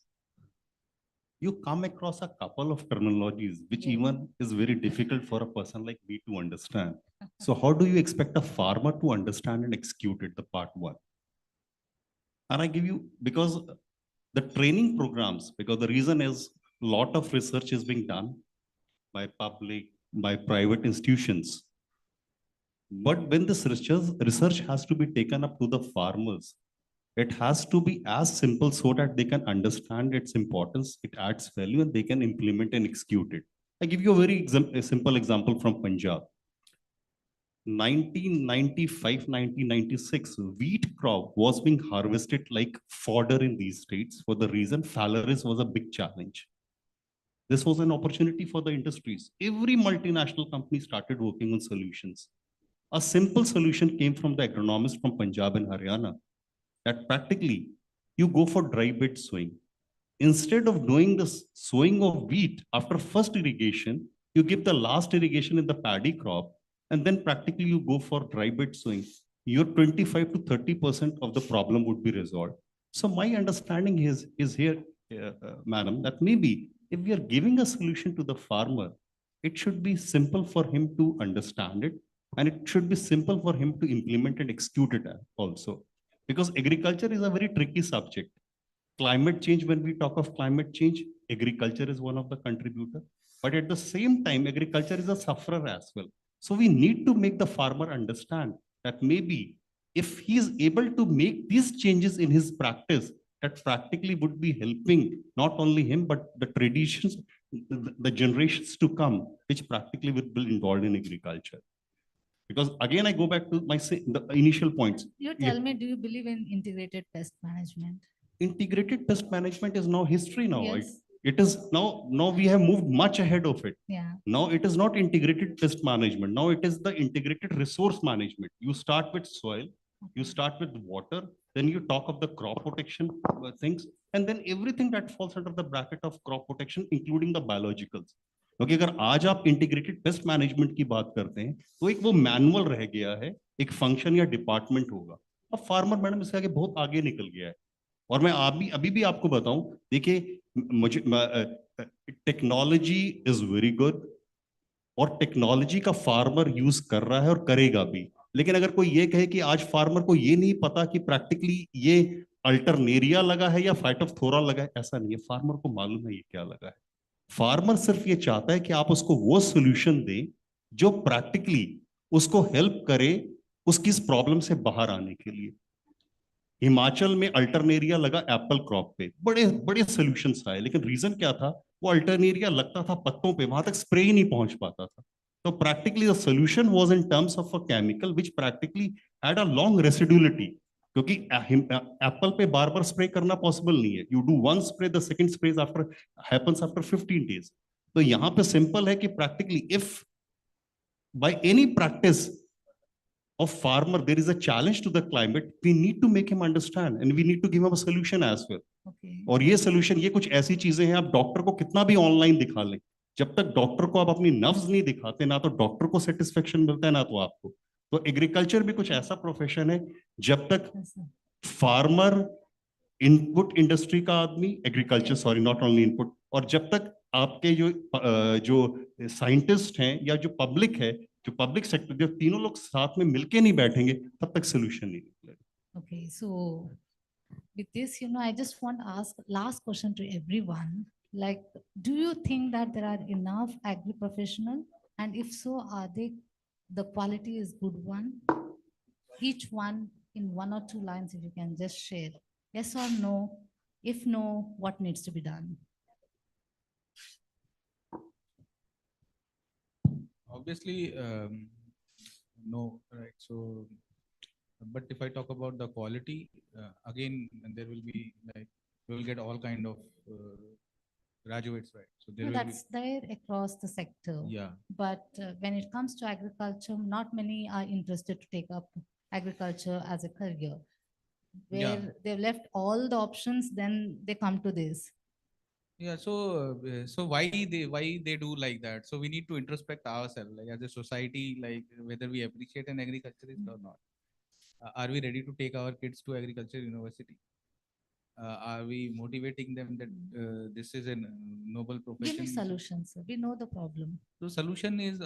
You come across a couple of terminologies which even is very difficult for a person like me to understand. So how do you expect a farmer to understand and execute it, the part one? And I give you, because the training programs, because the reason is a lot of research is being done by public, by private institutions. But when this research has to be taken up to the farmers, it has to be as simple so that they can understand its importance, it adds value, and they can implement and execute it. I give you a very simple example from Punjab. 1995, 1996, wheat crop was being harvested like fodder in these states for the reason phalaris was a big challenge. This was an opportunity for the industries. Every multinational company started working on solutions. A simple solution came from the agronomist from Punjab and Haryana, that practically you go for dry bed sowing. Instead of doing the sowing of wheat after first irrigation, you give the last irrigation in the paddy crop, and then practically you go for dry bed sowing. Your 25 to 30% of the problem would be resolved. So my understanding is here, madam, that maybe if we are giving a solution to the farmer, it should be simple for him to understand it, and it should be simple for him to implement and execute it also. Because agriculture is a very tricky subject. Climate change, when we talk of climate change, agriculture is one of the contributors. But at the same time, agriculture is a sufferer as well. So we need to make the farmer understand that maybe if he is able to make these changes in his practice, that practically would be helping not only him, but the traditions, the generations to come, which practically would be involved in agriculture. Because again, I go back to the initial points. You tell me, do you believe in integrated pest management? Integrated pest management is now history now. Yes. It is now we have moved much ahead of it. Yeah. Now it is not integrated pest management. Now it is the integrated resource management. You start with soil, you start with water, then you talk of the crop protection things, and then everything that falls under the bracket of crop protection, including the biologicals. क्योंकि अगर आज आप integrated pest management की बात करते हैं तो एक वो मैनुअल रह गया है, एक फंक्शन या डिपार्टमेंट होगा. अब फार्मर मैडम इसके आगे बहुत आगे निकल गया है. और मैं अभी भी आपको बताऊं, देखिए मुझे टेक्नोलॉजी इज वेरी गुड और टेक्नोलॉजी का फार्मर यूज कर रहा है और करेगा भी. लेकिन अगर कोई ये कहे कि आज फार्मर को ये नहीं पता कि प्रैक्टिकली ये अल्टरनेरिया लगा है या फाइटोफथोरा लगा है, ऐसा नहीं है. फार्मर को मालूम है ये क्या लगा है. फार्मर सिर्फ ये चाहता है कि आप उसको वो सॉल्यूशन दें जो प्रैक्टिकली उसको हेल्प करे उसकी इस प्रॉब्लम से बाहर आने के लिए। हिमाचल में अल्टरनेरिया लगा एप्पल क्रॉप पे, बड़े बड़े सॉल्यूशंस आए, लेकिन रीजन क्या था? वो अल्टरनेरिया लगता था पत्तों पे, वहां तक स्प्रे ही नहीं पहुंच पाता था। तो practically the solution was in terms of a chemical which practically had a long residuality, क्योंकि एप्पल पे बार बार स्प्रे करना पॉसिबल नहीं है। You do one spray, the second spray after happens after 15 days. तो यहाँ पे सिंपल है कि practically if by any practice of farmer there is a challenge to the climate, we need to make him understand and we need to give him a solution as well. और ये solution, ये कुछ ऐसी चीजें हैं, आप doctor को कितना भी ऑनलाइन दिखा लें, जब तक डॉक्टर को आप अपनी नब्ज नहीं दिखाते, ना तो डॉक्टर को सेटिस्फेक्शन मिलता है ना तो आपको। तो एग्रीकल्चर भी कुछ ऐसा प्रोफेशन है, जब तक फार्मर, इनपुट इंडस्ट्री का आदमी, agriculture sorry not only input, और जब तक आपके जो साइंटिस्ट हैं या जो पब्लिक है, जो पब्लिक सेक्टर, जब तीनों लोग साथ में मिलके नहीं बैठेंगे तब तक सोल्यूशन नहीं निकलेगा। Okay, so with this, I just want to ask last question to everyone. Like, do you think that there are enough agri professional? And if so, are they, the quality is good one? Each one in 1 or 2 lines, if you can just share. Yes or no? If no, what needs to be done? Obviously, no, right? So, but if I talk about the quality, again, there will be like, we will get all kind of graduates, right? So there will That's there across the sector. Yeah. But when it comes to agriculture, not many are interested to take up agriculture as a career. Where Yeah. they've left all the options, then they come to this. Yeah, so why they do like that? So we need to introspect ourselves, like as a society, like whether we appreciate an agriculturist or not. Are we ready to take our kids to agriculture university? Are we motivating them that this is a noble Give profession? me solutions, sir. We know the problem. So solution is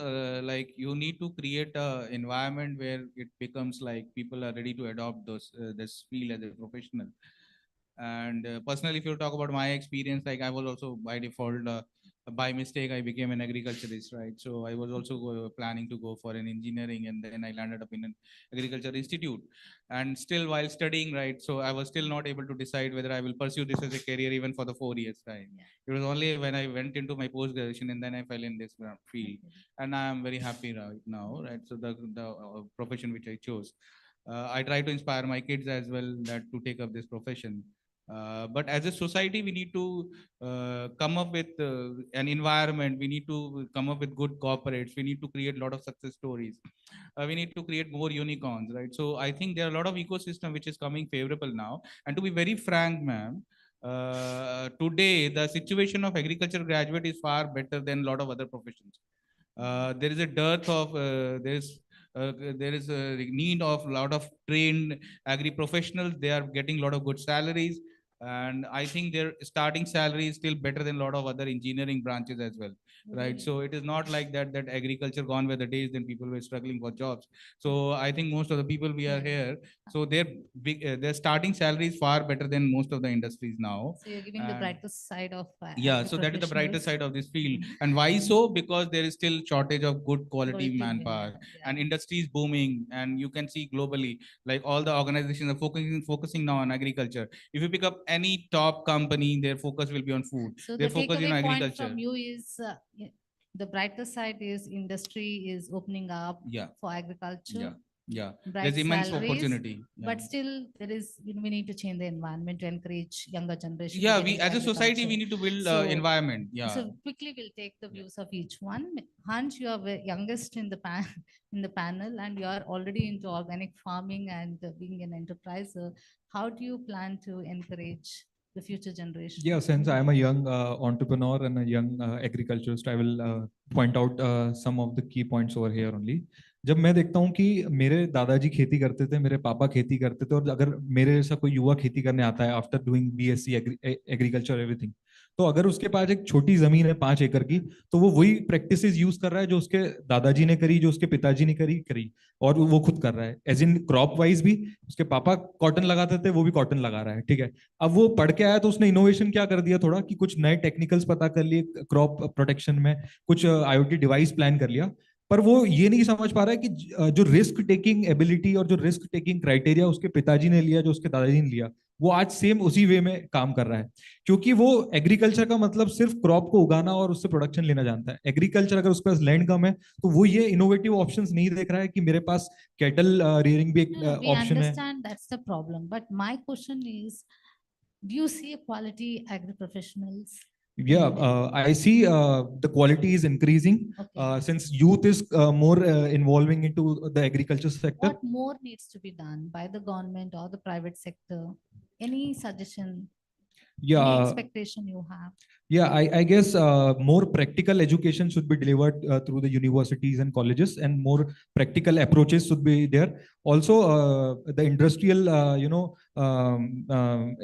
like you need to create a environment where it becomes like people are ready to adopt this field as a professional. And personally, if you talk about my experience, like I was also by default, by mistake, I became an agriculturist, right? So I was also planning to go for an engineering, and then I landed up in an agriculture institute. And still while studying, right? So I was still not able to decide whether I will pursue this as a career even for the 4 years, right? It was only when I went into my post-graduation and then I fell in this field. And I am very happy right now, right? So the profession which I chose. I try to inspire my kids as well that to take up this profession. But as a society, we need to come up with an environment. We need to come up with good corporates. We need to create a lot of success stories. We need to create more unicorns, right? So I think there are a lot of ecosystem which is coming favorable now. And to be very frank, ma'am, today the situation of agriculture graduate is far better than a lot of other professions. There is a dearth of there is a need of a lot of trained agri professionals. They are getting a lot of good salaries, and I think their starting salary is still better than a lot of other engineering branches as well, right? So it is not like that agriculture gone were the days then people were struggling for jobs. So I think most of the people we are here, so their starting salary is far better than most of the industries now. So you're giving the And- brightest side of yeah, so that is the brighter side of this field. And why so? Because there is still shortage of good quality manpower, and industry is booming, and you can see globally, like all the organizations are focusing now on agriculture. If you pick up any top company, their focus will be on food. So They're the focusing on takeaway point agriculture. from you is the brighter side is industry is opening up Yeah. for agriculture. Yeah, Bright there's immense salaries, opportunity. But still there is, we need to change the environment to encourage younger generation. to Yeah, get we into as a society agriculture. we need to build So- environment. Yeah. So quickly we'll take the views of each one. Hans, you are the youngest in the in the panel, and you are already into organic farming and being an enterpriser. How do you plan to encourage the future generation? Yeah, since I am a young entrepreneur and a young agriculturist, I will point out some of the key points over here only. जब मैं देखता हूँ कि मेरे दादाजी खेती करते थे, मेरे पापा खेती करते थे, और अगर मेरे जैसा कोई युवा खेती करने आता है after doing BSc agriculture everything, तो अगर उसके पास एक छोटी जमीन है 5 एकड़ की, तो वो वही प्रैक्टिसेस यूज कर रहा है जो उसके दादाजी ने करी, जो उसके पिताजी ने करी, और वो खुद कर रहा है। एज इन क्रॉप वाइज भी उसके पापा कॉटन लगाते थे, वो भी कॉटन लगा रहा है, ठीक है। अब वो पढ़ के आया तो उसने इनोवेशन क्या कर दिया, थोड़ा कि कुछ नए टेक्निकल्स पता कर लिए क्रॉप प्रोटेक्शन में, कुछ आईओटी डिवाइस प्लान कर लिया, पर वो ये नहीं समझ पा रहा है कि जो रिस्क टेकिंग एबिलिटी और जो रिस्क टेकिंग क्राइटेरिया उसके पिताजी ने लिया, जो उसके दादाजी ने लिया, वो आज सेम उसी वे में काम कर रहा है। क्योंकि वो एग्रीकल्चर का मतलब सिर्फ क्रॉप को उगाना और उससे प्रोडक्शन लेना जानता है। एग्रीकल्चर अगर उसके पास लैंड कम है तो वो ये इनोवेटिव ऑप्शंस नहीं देख रहा है कि मेरे पास कैटल रेयरिंग भी एक No, we ऑप्शन है। understand that's the problem. But my question is, do you see quality agri-professionals? Yeah, I see the quality is increasing since youth is more involving into the agriculture sector. What more needs to be done by the government or the private sector? Any suggestion? Any Yeah, expectation you have? yeah, I guess more practical education should be delivered through the universities and colleges, and more practical approaches should be there. Also, the industrial,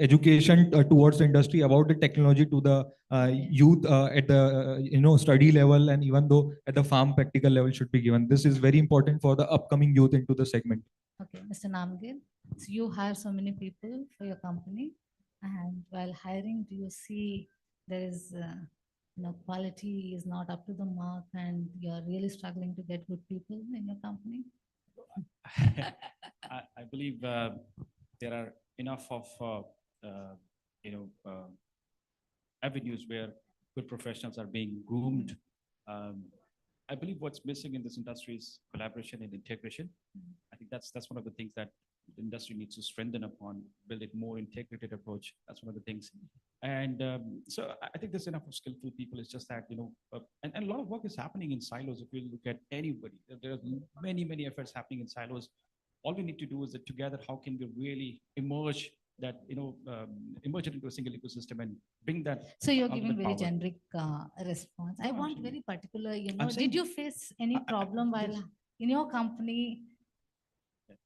education towards the industry about the technology to the youth at the study level, and even though at the farm practical level should be given. This is very important for the upcoming youth into the segment. Okay, Mr. Namgil, so you hire so many people for your company, and while hiring, do you see there is, quality is not up to the mark, and you're really struggling to get good people in your company? I believe there are enough of avenues where good professionals are being groomed. I believe what's missing in this industry is collaboration and integration. I think that's one of the things that the industry needs to strengthen upon, build a more integrated approach. That's one of the things. And so I think there's enough of skillful people. It's just that, and a lot of work is happening in silos. If you look at anybody, there are many efforts happening in silos. All we need to do is that together, how can we really emerge that, emerge it into a single ecosystem and bring that. So you're ultimate giving very power. generic response. I want very particular, I'm saying- did you face any problem while in your company?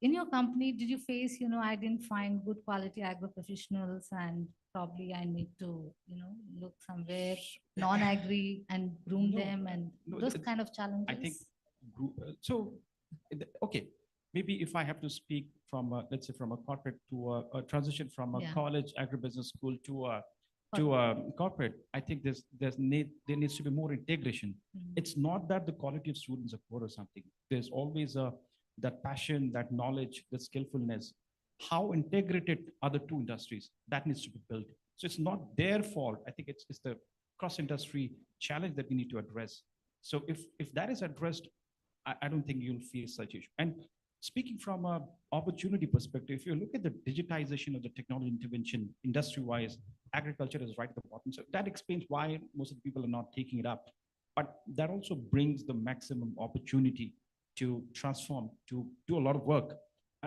In your company, did you face, I didn't find good quality agro professionals, and probably I need to, look somewhere non-agri and groom No, them, and no, those the- kind of challenges? I think, so, okay, maybe if I have to speak from, let's say, from a corporate to a transition from a Yeah. college agribusiness school to a corporate, I think there needs to be more integration. It's not that the quality of students are poor or something. There's always that passion, that knowledge, the skillfulness. How integrated are the two industries? That needs to be built. So it's not their fault. I think it's the cross-industry challenge that we need to address. So if that is addressed, I don't think you'll face such issue. And speaking from a opportunity perspective, if you look at the digitization of the technology intervention industry-wise, agriculture is right at the bottom. So that explains why most of the people are not taking it up. But that also brings the maximum opportunity to transform, to do a lot of work.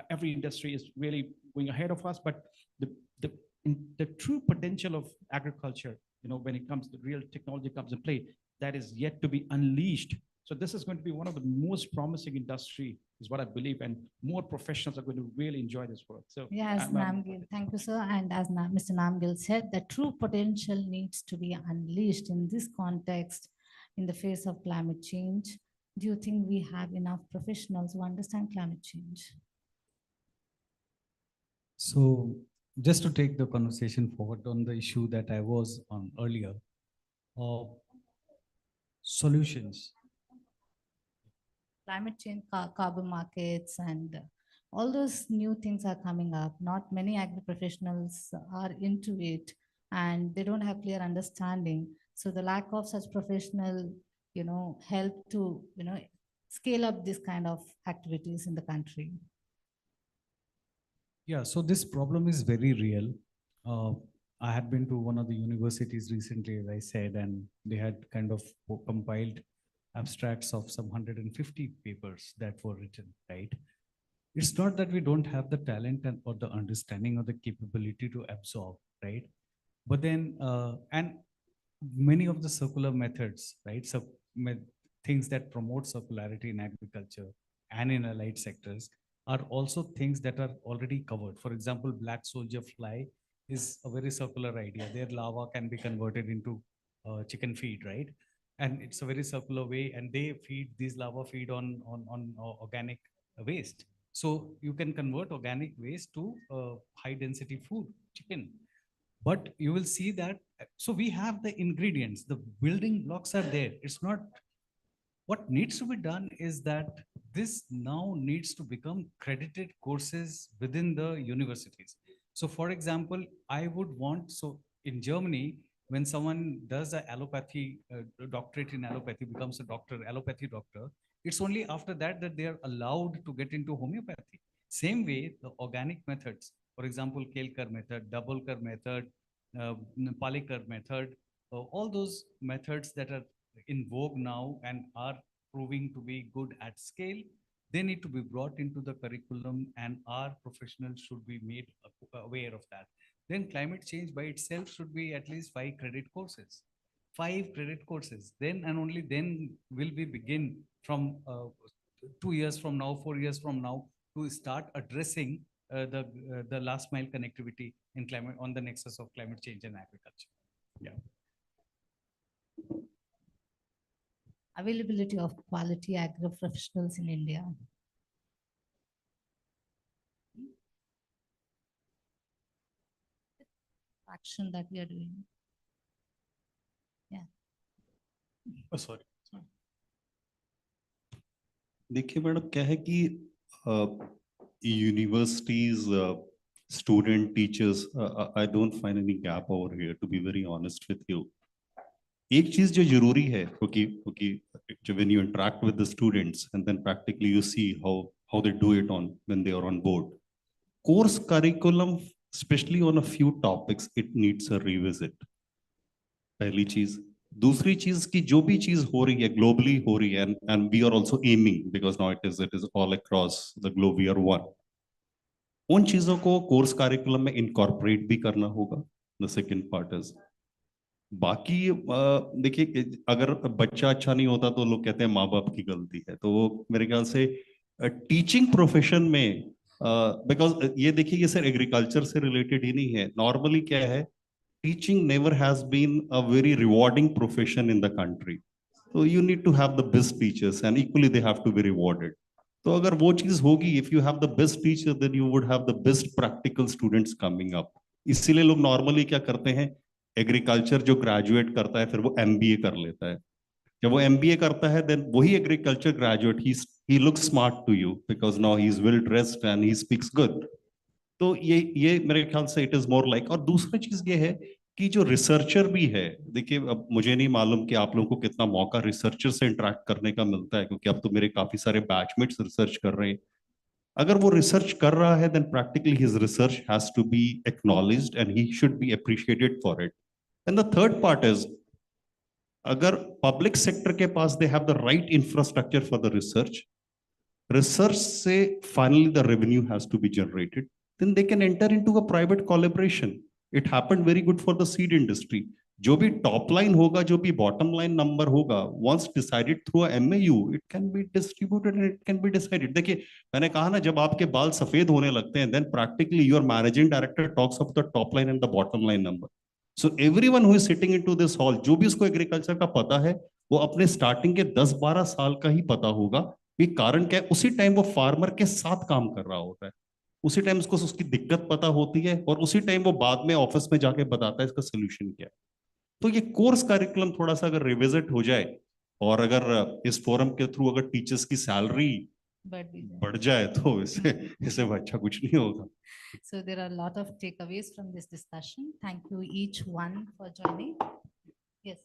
Every industry is really going ahead of us, but the true potential of agriculture, when it comes to real technology comes in play, that is yet to be unleashed. So this is going to be one of the most promising industry, is what I believe, and more professionals are going to really enjoy this work. So Yes, I'm- Namgil, thank you, sir. And as Mr. Namgil said, the true potential needs to be unleashed in this context, in the face of climate change. Do you think we have enough professionals who understand climate change? So just to take the conversation forward on the issue that I was on earlier, solutions. Climate change, carbon markets, and all those new things are coming up. Not many agri professionals are into it, and they don't have clear understanding. So the lack of such professional, help to, scale up this kind of activities in the country. Yeah, so this problem is very real. I had been to one of the universities recently, as I said, and they had kind of compiled abstracts of some 150 papers that were written, right? It's not that we don't have the talent or the understanding or the capability to absorb, right? But then, and many of the circular methods, right? So things that promote circularity in agriculture and in allied sectors are also things that are already covered. For example, black soldier fly is a very circular idea. Their larva can be converted into chicken feed, right? And it's a very circular way, and they feed, these larvae feed on organic waste. So you can convert organic waste to high density food, chicken. But you will see that, so we have the ingredients, the building blocks are there. It's not, What needs to be done is that this now needs to become credited courses within the universities. So for example, I would want, so in Germany, when someone does a allopathy, doctorate in allopathy, becomes a doctor, allopathy doctor, it's only after that that they are allowed to get into homeopathy. Same way, the organic methods, for example, Kelkar method, Dabholkar method, Palekar method, all those methods that are in vogue now and are proving to be good at scale, they need to be brought into the curriculum, and our professionals should be made aware of that. Then climate change by itself should be at least 5 credit courses. 5 credit courses. Then and only then will we begin from 2 years from now, 4 years from now, to start addressing the last mile connectivity in climate, on the nexus of climate change and agriculture. Yeah. Availability of quality agro professionals in India. Action that we are doing. Yeah. Oh, sorry. देखिए madam, क्या है कि universities, student teachers, I don't find any gap over here, to be very honest with you. एक चीज जो जरूरी है, क्योंकि when you interact with the students and then practically you see how they do it on when they are on board, course curriculum, especially on a few topics, it needs a revisit. पहली चीज. दूसरी चीज की जो भी चीज हो रही है ग्लोबली हो रही है, and we are also aiming, because now it is all across the globe, we are one. उन चीजों को कोर्स करिकुलम में इनकॉर्पोरेट भी करना होगा. The second part is, बाकी देखिए, अगर बच्चा अच्छा नहीं होता तो लोग कहते हैं माँ बाप की गलती है, तो वो मेरे ख्याल से टीचिंग प्रोफेशन में, बिकॉज ये देखिए, ये सर एग्रीकल्चर से रिलेटेड ही नहीं है. नॉर्मली क्या है, teaching never has been a very rewarding profession in the country. So you need to have the best teachers, and equally they have to be rewarded. तो अगर वो चीज होगी, if you have the best teacher, then you would have the best practical students coming up. इसीलिए लोग normally क्या करते हैं, एग्रीकल्चर जो ग्रेजुएट करता है फिर वो एमबीए कर लेता है. जब वो एमबीए करता है, देन वही agriculture graduate, he looks smart to you because now he is well dressed and he speaks good. तो ये मेरे ख्याल से इट इज मोर लाइक. और दूसरी चीज ये है कि जो रिसर्चर भी है, देखिए अब मुझे नहीं मालूम कि आप लोगों को कितना मौका रिसर्चर से इंटरेक्ट करने का मिलता है, क्योंकि अब तो मेरे काफी सारे बैचमेट्स रिसर्च कर रहे हैं. अगर वो रिसर्च कर रहा है, then practically his research has to be acknowledged and he should be appreciated for it. And the third part is, अगर पब्लिक सेक्टर के पास they have the right infrastructure for the research so finally the revenue has to be generated, then they can enter into a private collaboration. It happened very good for the seed industry. जो भी top line होगा, जो भी bottom line number होगा, once decided through a MAU, it can be distributed and it can be decided. देखिए, मैंने कहा ना, जब आपके बाल सफेद होने लगते हैं, then practically your managing director talks of the top line and the bottom line number. So everyone who is sitting into this hall, जो भी उसको agriculture का पता है, वो अपने starting के 10-12 साल का ही पता होगा कि कारण क्या है. उसी टाइम वो फार्मर के साथ काम कर रहा होता है, उसी टाइम उसको उसकी दिक्कत पता होती है, और उसी टाइम वो बाद में ऑफिस में जाके बताता है इसका सोल्यूशन क्या है. तो ये कोर्स करिकुलम थोड़ा सा अगर रिविजिट हो जाए, और अगर इस फोरम के थ्रू अगर टीचर्स की सैलरी बढ़ जाए, तो इससे अच्छा कुछ नहीं होगा. So there are a lot of takeaways from this discussion. Thank you each one for joining. Yes.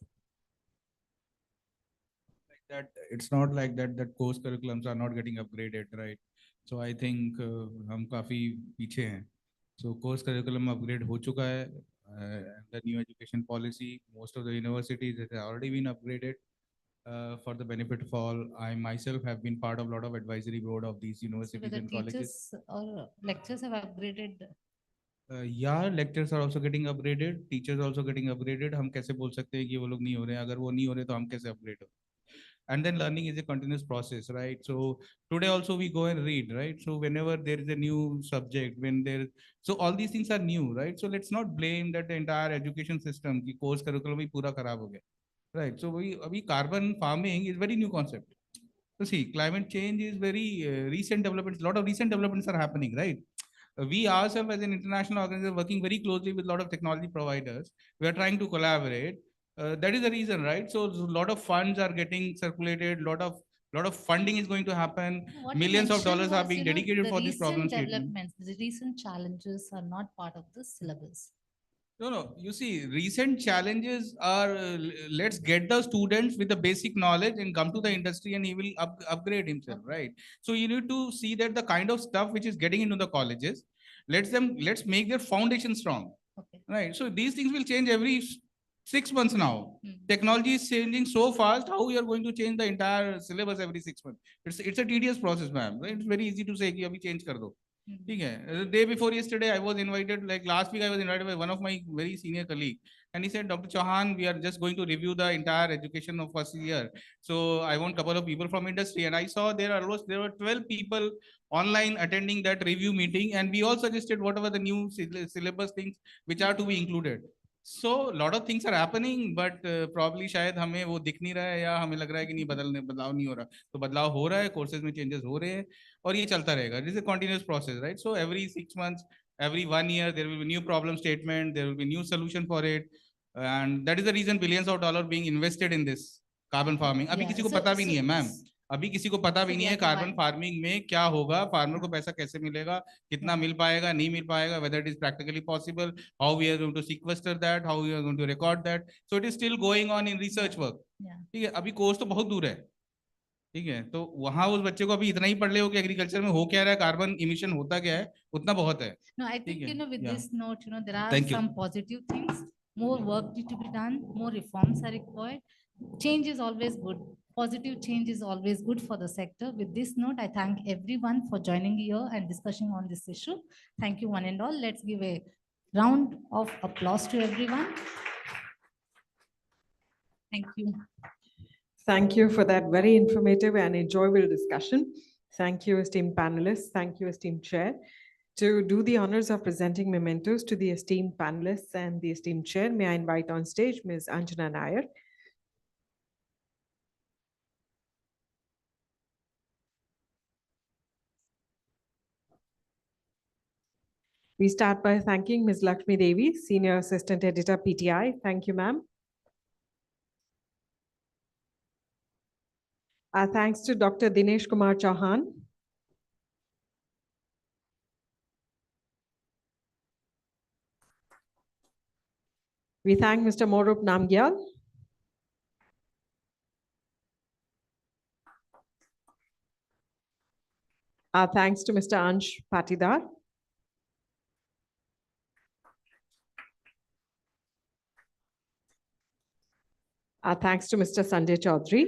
That it's not like that course curriculums are not getting upgraded, right? So I think हम काफी पीछे हैं. So course curriculum upgrade हो चुका है. The new education policy, most of the universities has already been upgraded for the benefit of all. I myself have been part of a lot of advisory board of these universities So and colleges. teachers or lectures have upgraded. Yeah, lectures are also getting upgraded. Teachers also getting upgraded. हम कैसे बोल सकते हैं कि वो लोग नहीं हो रहे हैं? अगर वो नहीं हो रहे तो हम कैसे upgrade हो? And then learning is a continuous process, right? So today also we go and read, right? So whenever there is a new subject, so all these things are new, right? So let's not blame that the entire education system की course curriculum ही पूरा खराब हो गया, right? So अभी carbon farming is very new concept. So see, climate change is very recent developments. A lot of recent developments are happening, right? We ourselves as an international organization working very closely with a lot of technology providers. We are trying to collaborate. That is the reason, right? So a lot of funds are getting circulated, lot of funding is going to happen. What you Millions of mentioned dollars are was, being you know, dedicated the for this problem recent statement. developments, the recent challenges are not part of the syllabus. No. You see, recent challenges are let's get the students with the basic knowledge and come to the industry, and he will upgrade himself, right? So you need to see that the kind of stuff which is getting into the colleges, let's make their foundation strong, right? So these things will change every 6 months now. Technology is changing so fast. How we are going to change the entire syllabus every 6 months? It's a tedious process, ma'am. It's very easy to say कि अभी change कर दो. ठीक है. The day before yesterday, I was invited, like last week, I was invited by one of my very senior colleague. And he said, Dr. Chauhan, we are just going to review the entire education of first year. So I want a couple of people from industry. And I saw there were 12 people online attending that review meeting. And we all suggested whatever the new syllabus things which are to be included. So lot of things are happening, but probably शायद हमें वो दिख नहीं रहा है या हमें लग रहा है कि नहीं बदलाव नहीं हो रहा. तो बदलाव हो रहा है, courses में changes हो रहे हैं और ये चलता रहेगा. This is a continuous process, right? So every 6 months, every 1 year, there will be new problem statement, there will be new solution for it, and that is the reason billions of dollars being invested in this carbon farming. अभी किसी को पता भी नहीं है, ma'am. अभी किसी को पता भी नहीं है कार्बन फार्मिंग में क्या होगा, फार्मर को पैसा कैसे मिलेगा, कितना मिल पाएगा, नहीं मिल पाएगा, whether it is practically possible, how we are going to sequester that, how we are going to record that. So it is still going on in research work. ठीक है, अभी कोर्स तो बहुत दूर है. ठीक है, तो वहां उस बच्चे को अभी इतना ही पढ़ ले हो कि एग्रीकल्चर में हो क्या रहा है, कार्बन इमिशन होता क्या है, उतना बहुत है. No, I think, you know, with this note, you know, there are Thank you. some positive things. More work need to be done. More reforms are required. Change is always good. Positive change is always good for the sector. With this note, I thank everyone for joining here and discussing on this issue. Thank you one and all. Let's give a round of applause to everyone. Thank you. Thank you for that very informative and enjoyable discussion. Thank you, esteemed panelists. Thank you, esteemed chair. To do the honors of presenting mementos to the esteemed panelists and the esteemed chair, may I invite on stage Ms. Anjana Nair. We start by thanking Ms. Lakshmi Devi, Senior Assistant Editor, PTI. Thank you, ma'am. Our thanks to Dr. Dinesh Kumar Chauhan. We thank Mr. Morup Namgyal. Our thanks to Mr. Ansh Patidar. Our thanks to Mr. Sanjay Chaudhary.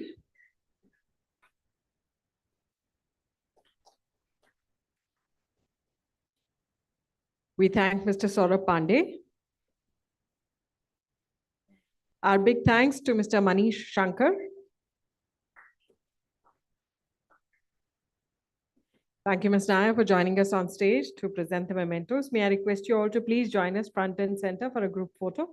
We thank Mr. Saurabh Pandey. Our big thanks to Mr. Manish Shankar. Thank you, Ms. Nair, for joining us on stage to present the mementos. May I request you all to please join us front and center for a group photo.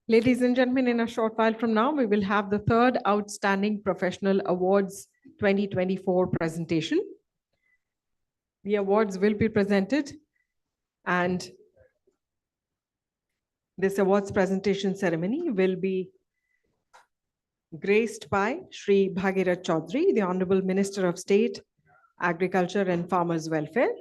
Ladies and gentlemen, in a short while from now, we will have the third Outstanding Professional Awards 2024 presentation. The awards will be presented, and this awards presentation ceremony will be graced by Shri Bhagirath Chaudhary, the Honorable Minister of State, Agriculture and Farmers Welfare.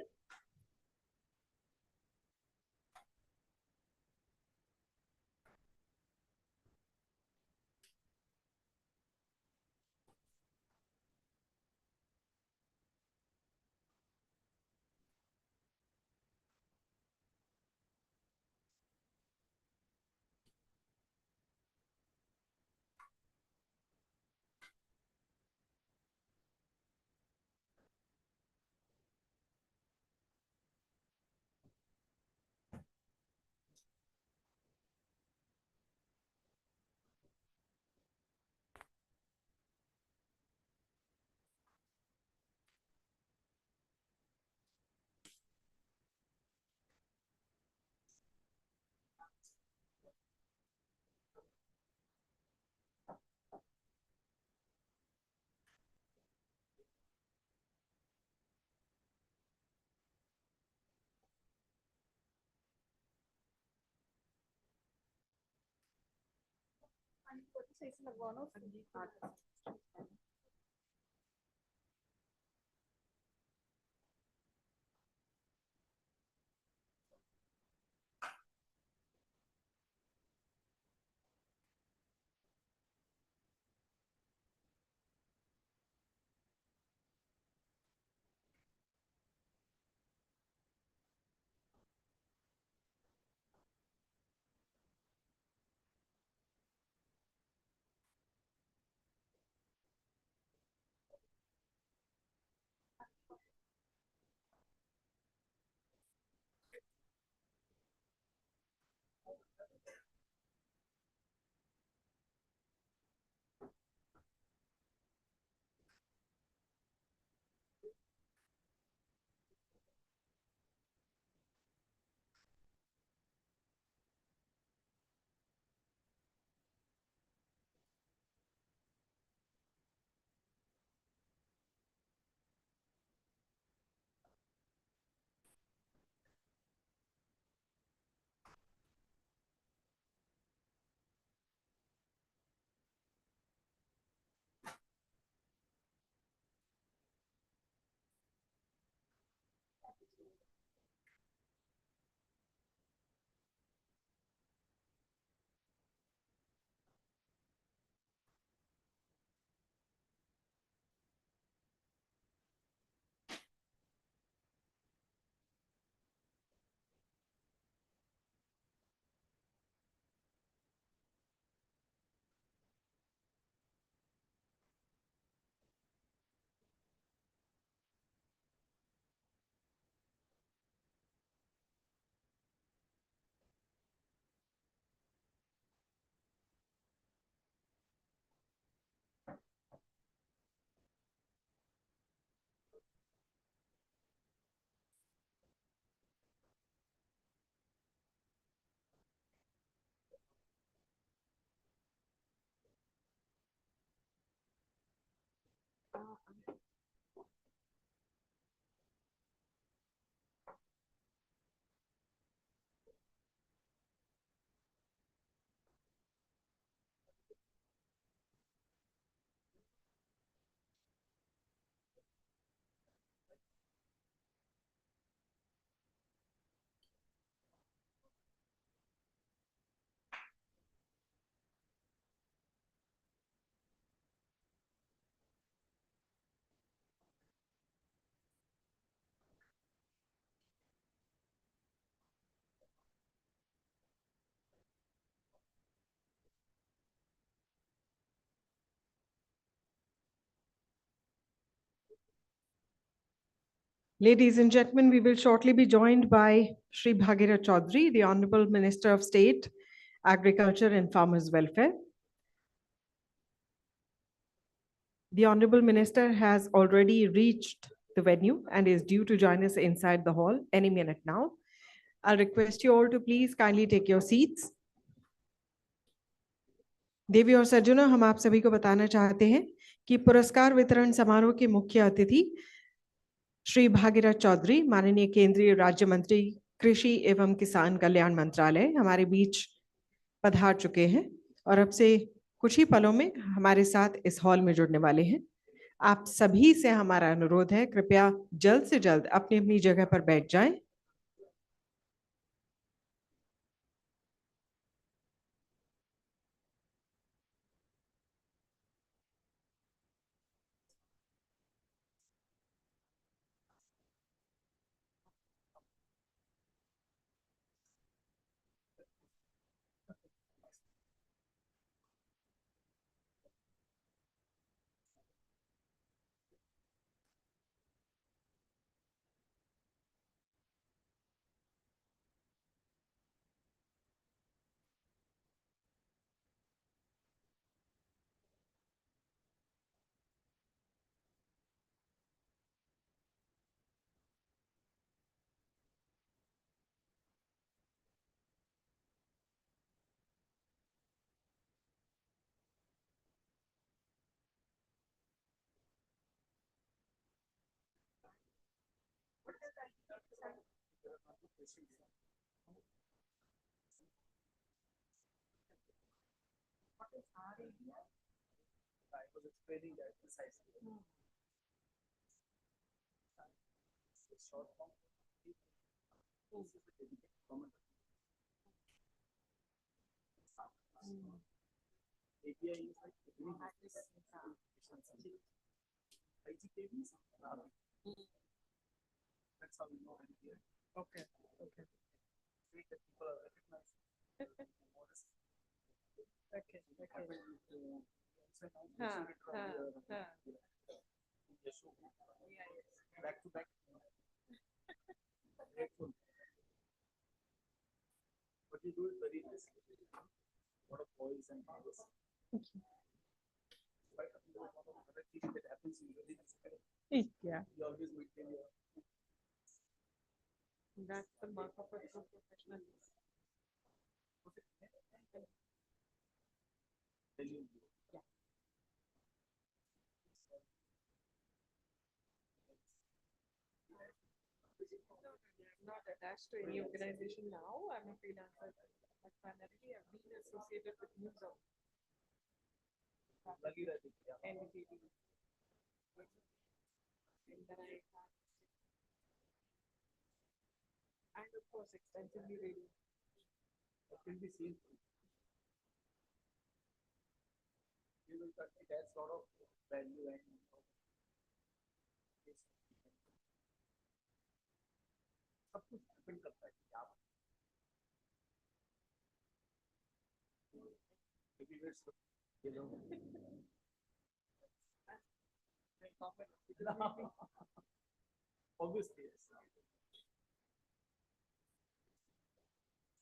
Ladies and gentlemen, we will shortly be joined by Shri Bhagira Chaudhary, the Honorable Minister of State, Agriculture and Farmers Welfare. The Honorable Minister has already reached the venue and is due to join us inside the hall any minute now. I'll request you all to please kindly take your seats. देवी और सज्जनों, हम आप सभी को बताना चाहते हैं कि पुरस्कार वितरण समारोह के मुख्य अतिथि श्री भागीरथ चौधरी, माननीय केंद्रीय राज्य मंत्री कृषि एवं किसान कल्याण मंत्रालय, हमारे बीच पधार चुके हैं और अब से कुछ ही पलों में हमारे साथ इस हॉल में जुड़ने वाले हैं। आप सभी से हमारा अनुरोध है, कृपया जल्द से जल्द अपनी अपनी जगह पर बैठ जाएं। I was explaining that precisely. It's short form. API is like beginning IGKVs. That's how we know API. Okay. Okay. Great that people are recognizing. Okay. Back to back. Grateful. But you do it very nicely. A lot of boys and girls. But other thing that happens usually is Yeah. you always maintain your. That's the mark of a true professional. Yeah. I'm not attached to any organization now. I'm a freelancer. But primarily, I've been associated with Newsom. Lucky that it, yeah. And NDTV. And then I had, and of course, extensively radio. It can be seen. You will cut it has sort of value and सब कुछ depend करता है कि आप you know obviously yes.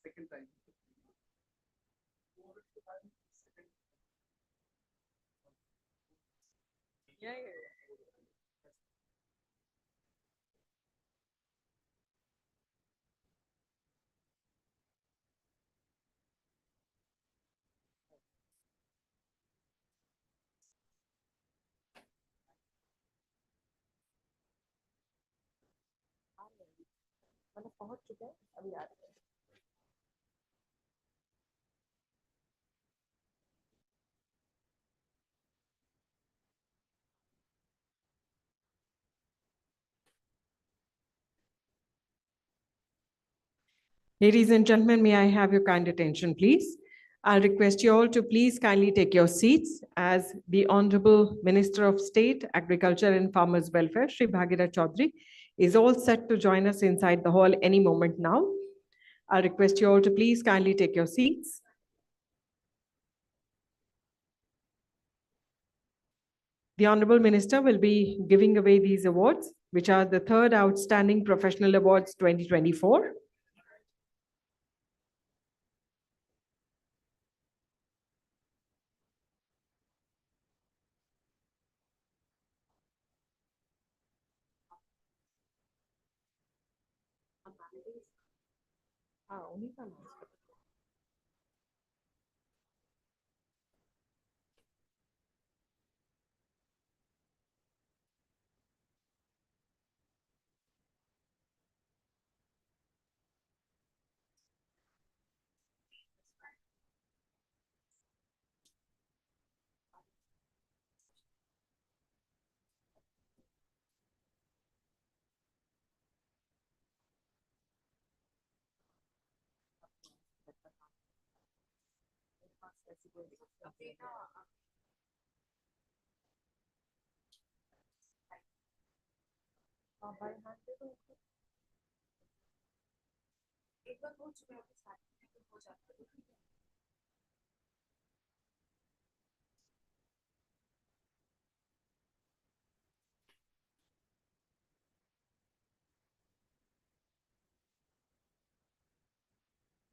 Second time. Yeah. मैंने पहुंच चुके हैं अभी आ रहे हैं Ladies and gentlemen, may I have your kind attention, please? I'll request you all to please kindly take your seats as the Honorable Minister of State, Agriculture and Farmers Welfare, Shri Bhagira Chaudhary, is all set to join us inside the hall any moment now. I'll request you all to please kindly take your seats. The Honorable Minister will be giving away these awards, which are the third Outstanding Professional Awards 2024. उन्हीं का नाम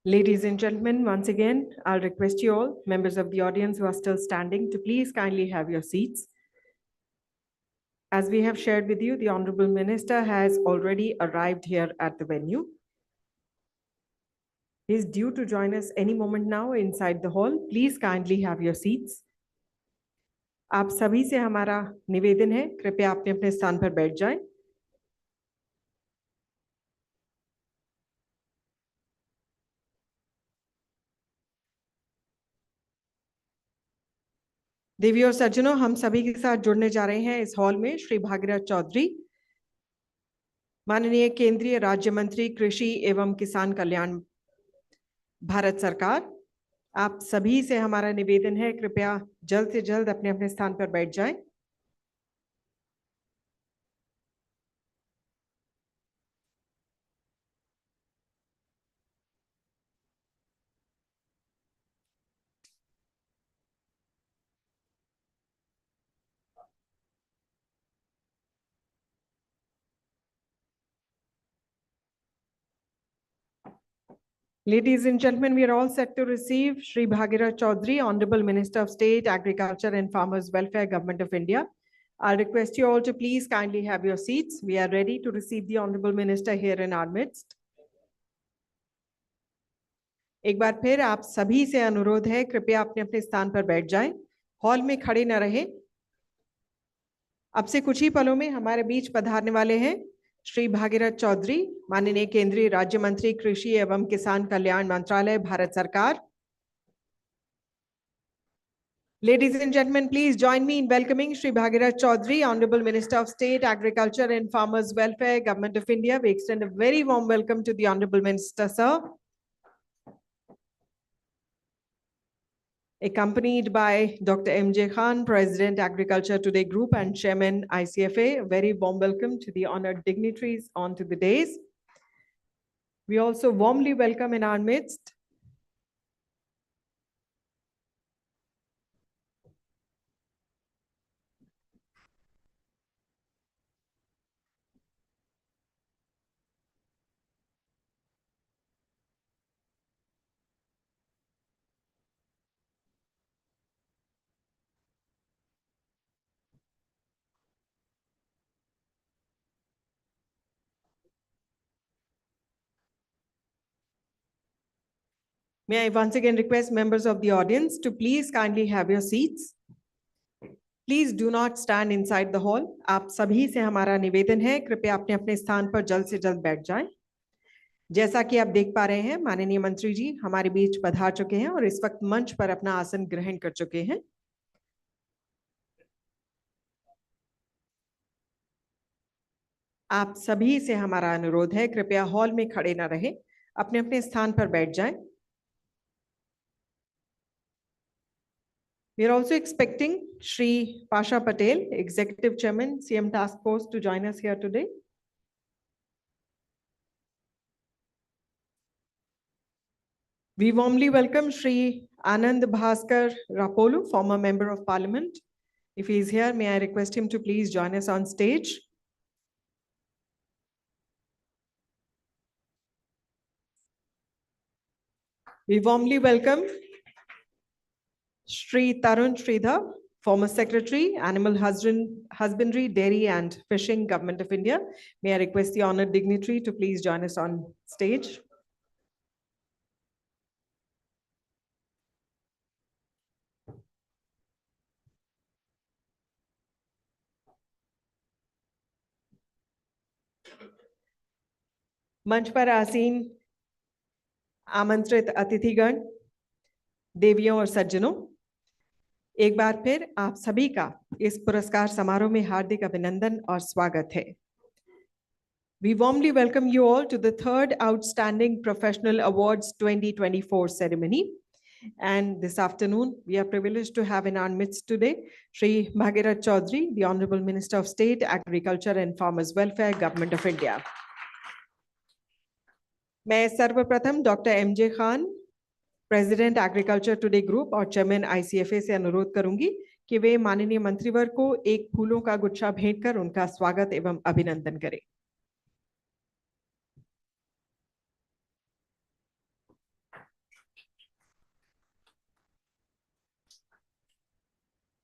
Ladies and gentlemen, once again, I'll request you all, members of the audience who are still standing, to please kindly have your seats. As we have shared with you, the Honorable Minister has already arrived here at the venue. He is due to join us any moment now inside the hall. Please kindly have your seats. आप सभी से हमारा निवेदन है, कृपया अपने अपने स्थान पर बैठ जाएं। देवी और सज्जनों, हम सभी के साथ जुड़ने जा रहे हैं इस हॉल में श्री भागीरथ चौधरी, माननीय केंद्रीय राज्य मंत्री कृषि एवं किसान कल्याण, भारत सरकार। आप सभी से हमारा निवेदन है, कृपया जल्द से जल्द अपने अपने स्थान पर बैठ जाएं। Ladies and gentlemen, we are all set to receive Shri Bhagirath Chaudhary, Honorable Minister of State, Agriculture and Farmers Welfare, Government of India. I request you all to please kindly have your seats. We are ready to receive the Honorable Minister here in our midst. एक बार फिर आप सभी से अनुरोध है, कृपया अपने अपने स्थान पर बैठ जाएं, हॉल में खड़े न रहें। अब से कुछ ही पलों में हमारे बीच पधारने वाले हैं श्री भागीरथ चौधरी, माननीय केंद्रीय राज्य मंत्री कृषि एवं किसान कल्याण मंत्रालय, भारत सरकार। Ladies and gentlemen, please join me in welcoming Shri Bhagirath Chaudhary, Honorable Minister of State, Agriculture and Farmers Welfare, Government of India. We extend a very warm welcome to the Honorable Minister, sir. Accompanied by Dr. M.J. Khan, President, Agriculture Today Group and Chairman, ICFA. A very warm welcome to the honored dignitaries onto the dais. We also warmly welcome in our midst May I once again request members of the audience to please kindly have your seats. Please do not stand inside the hall. आप सभी से हमारा निवेदन है, कृपया अपने अपने स्थान पर जल्द से जल्द बैठ जाएं। जैसा कि आप देख पा रहे हैं, माननीय मंत्री जी हमारे बीच पधार चुके हैं और इस वक्त मंच पर अपना आसन ग्रहण कर चुके हैं। आप सभी से हमारा अनुरोध है, कृपया हॉल में खड़े न रहें, अपने अपने स्थान पर बैठ जाएं। We are also expecting Shri Pasha Patel, Executive Chairman, CM Task Force, to join us here today. We warmly welcome Shri Anand Bhaskar Rapolu, former Member of Parliament. If he is here, may I request him to please join us on stage. We warmly welcome Shri Tarun Sridhar, former Secretary, Animal Husbandry, Dairy and Fishing, Government of India. May I request the honored dignitary to please join us on stage. मंच पर आसीन आमंत्रित अतिथिगण, देवियों और सज्जनों, एक बार फिर आप सभी का इस पुरस्कार समारोह में हार्दिक अभिनंदन और स्वागत है। We warmly welcome you all to the third Outstanding Professional Awards 2024 ceremony. And this afternoon, we are privileged to have in our midst today, Shri Bhagirath Chaudhary, the Honorable Minister of State, Agriculture and Farmers Welfare, Government of India. मैं सर्वप्रथम doctor MJ Khan, president agriculture today group और chairman आईसीएफए से अनुरोध करूंगी कि वे माननीय मंत्रीवर को एक फूलों का गुच्छा भेंट कर उनका स्वागत एवं अभिनंदन करें।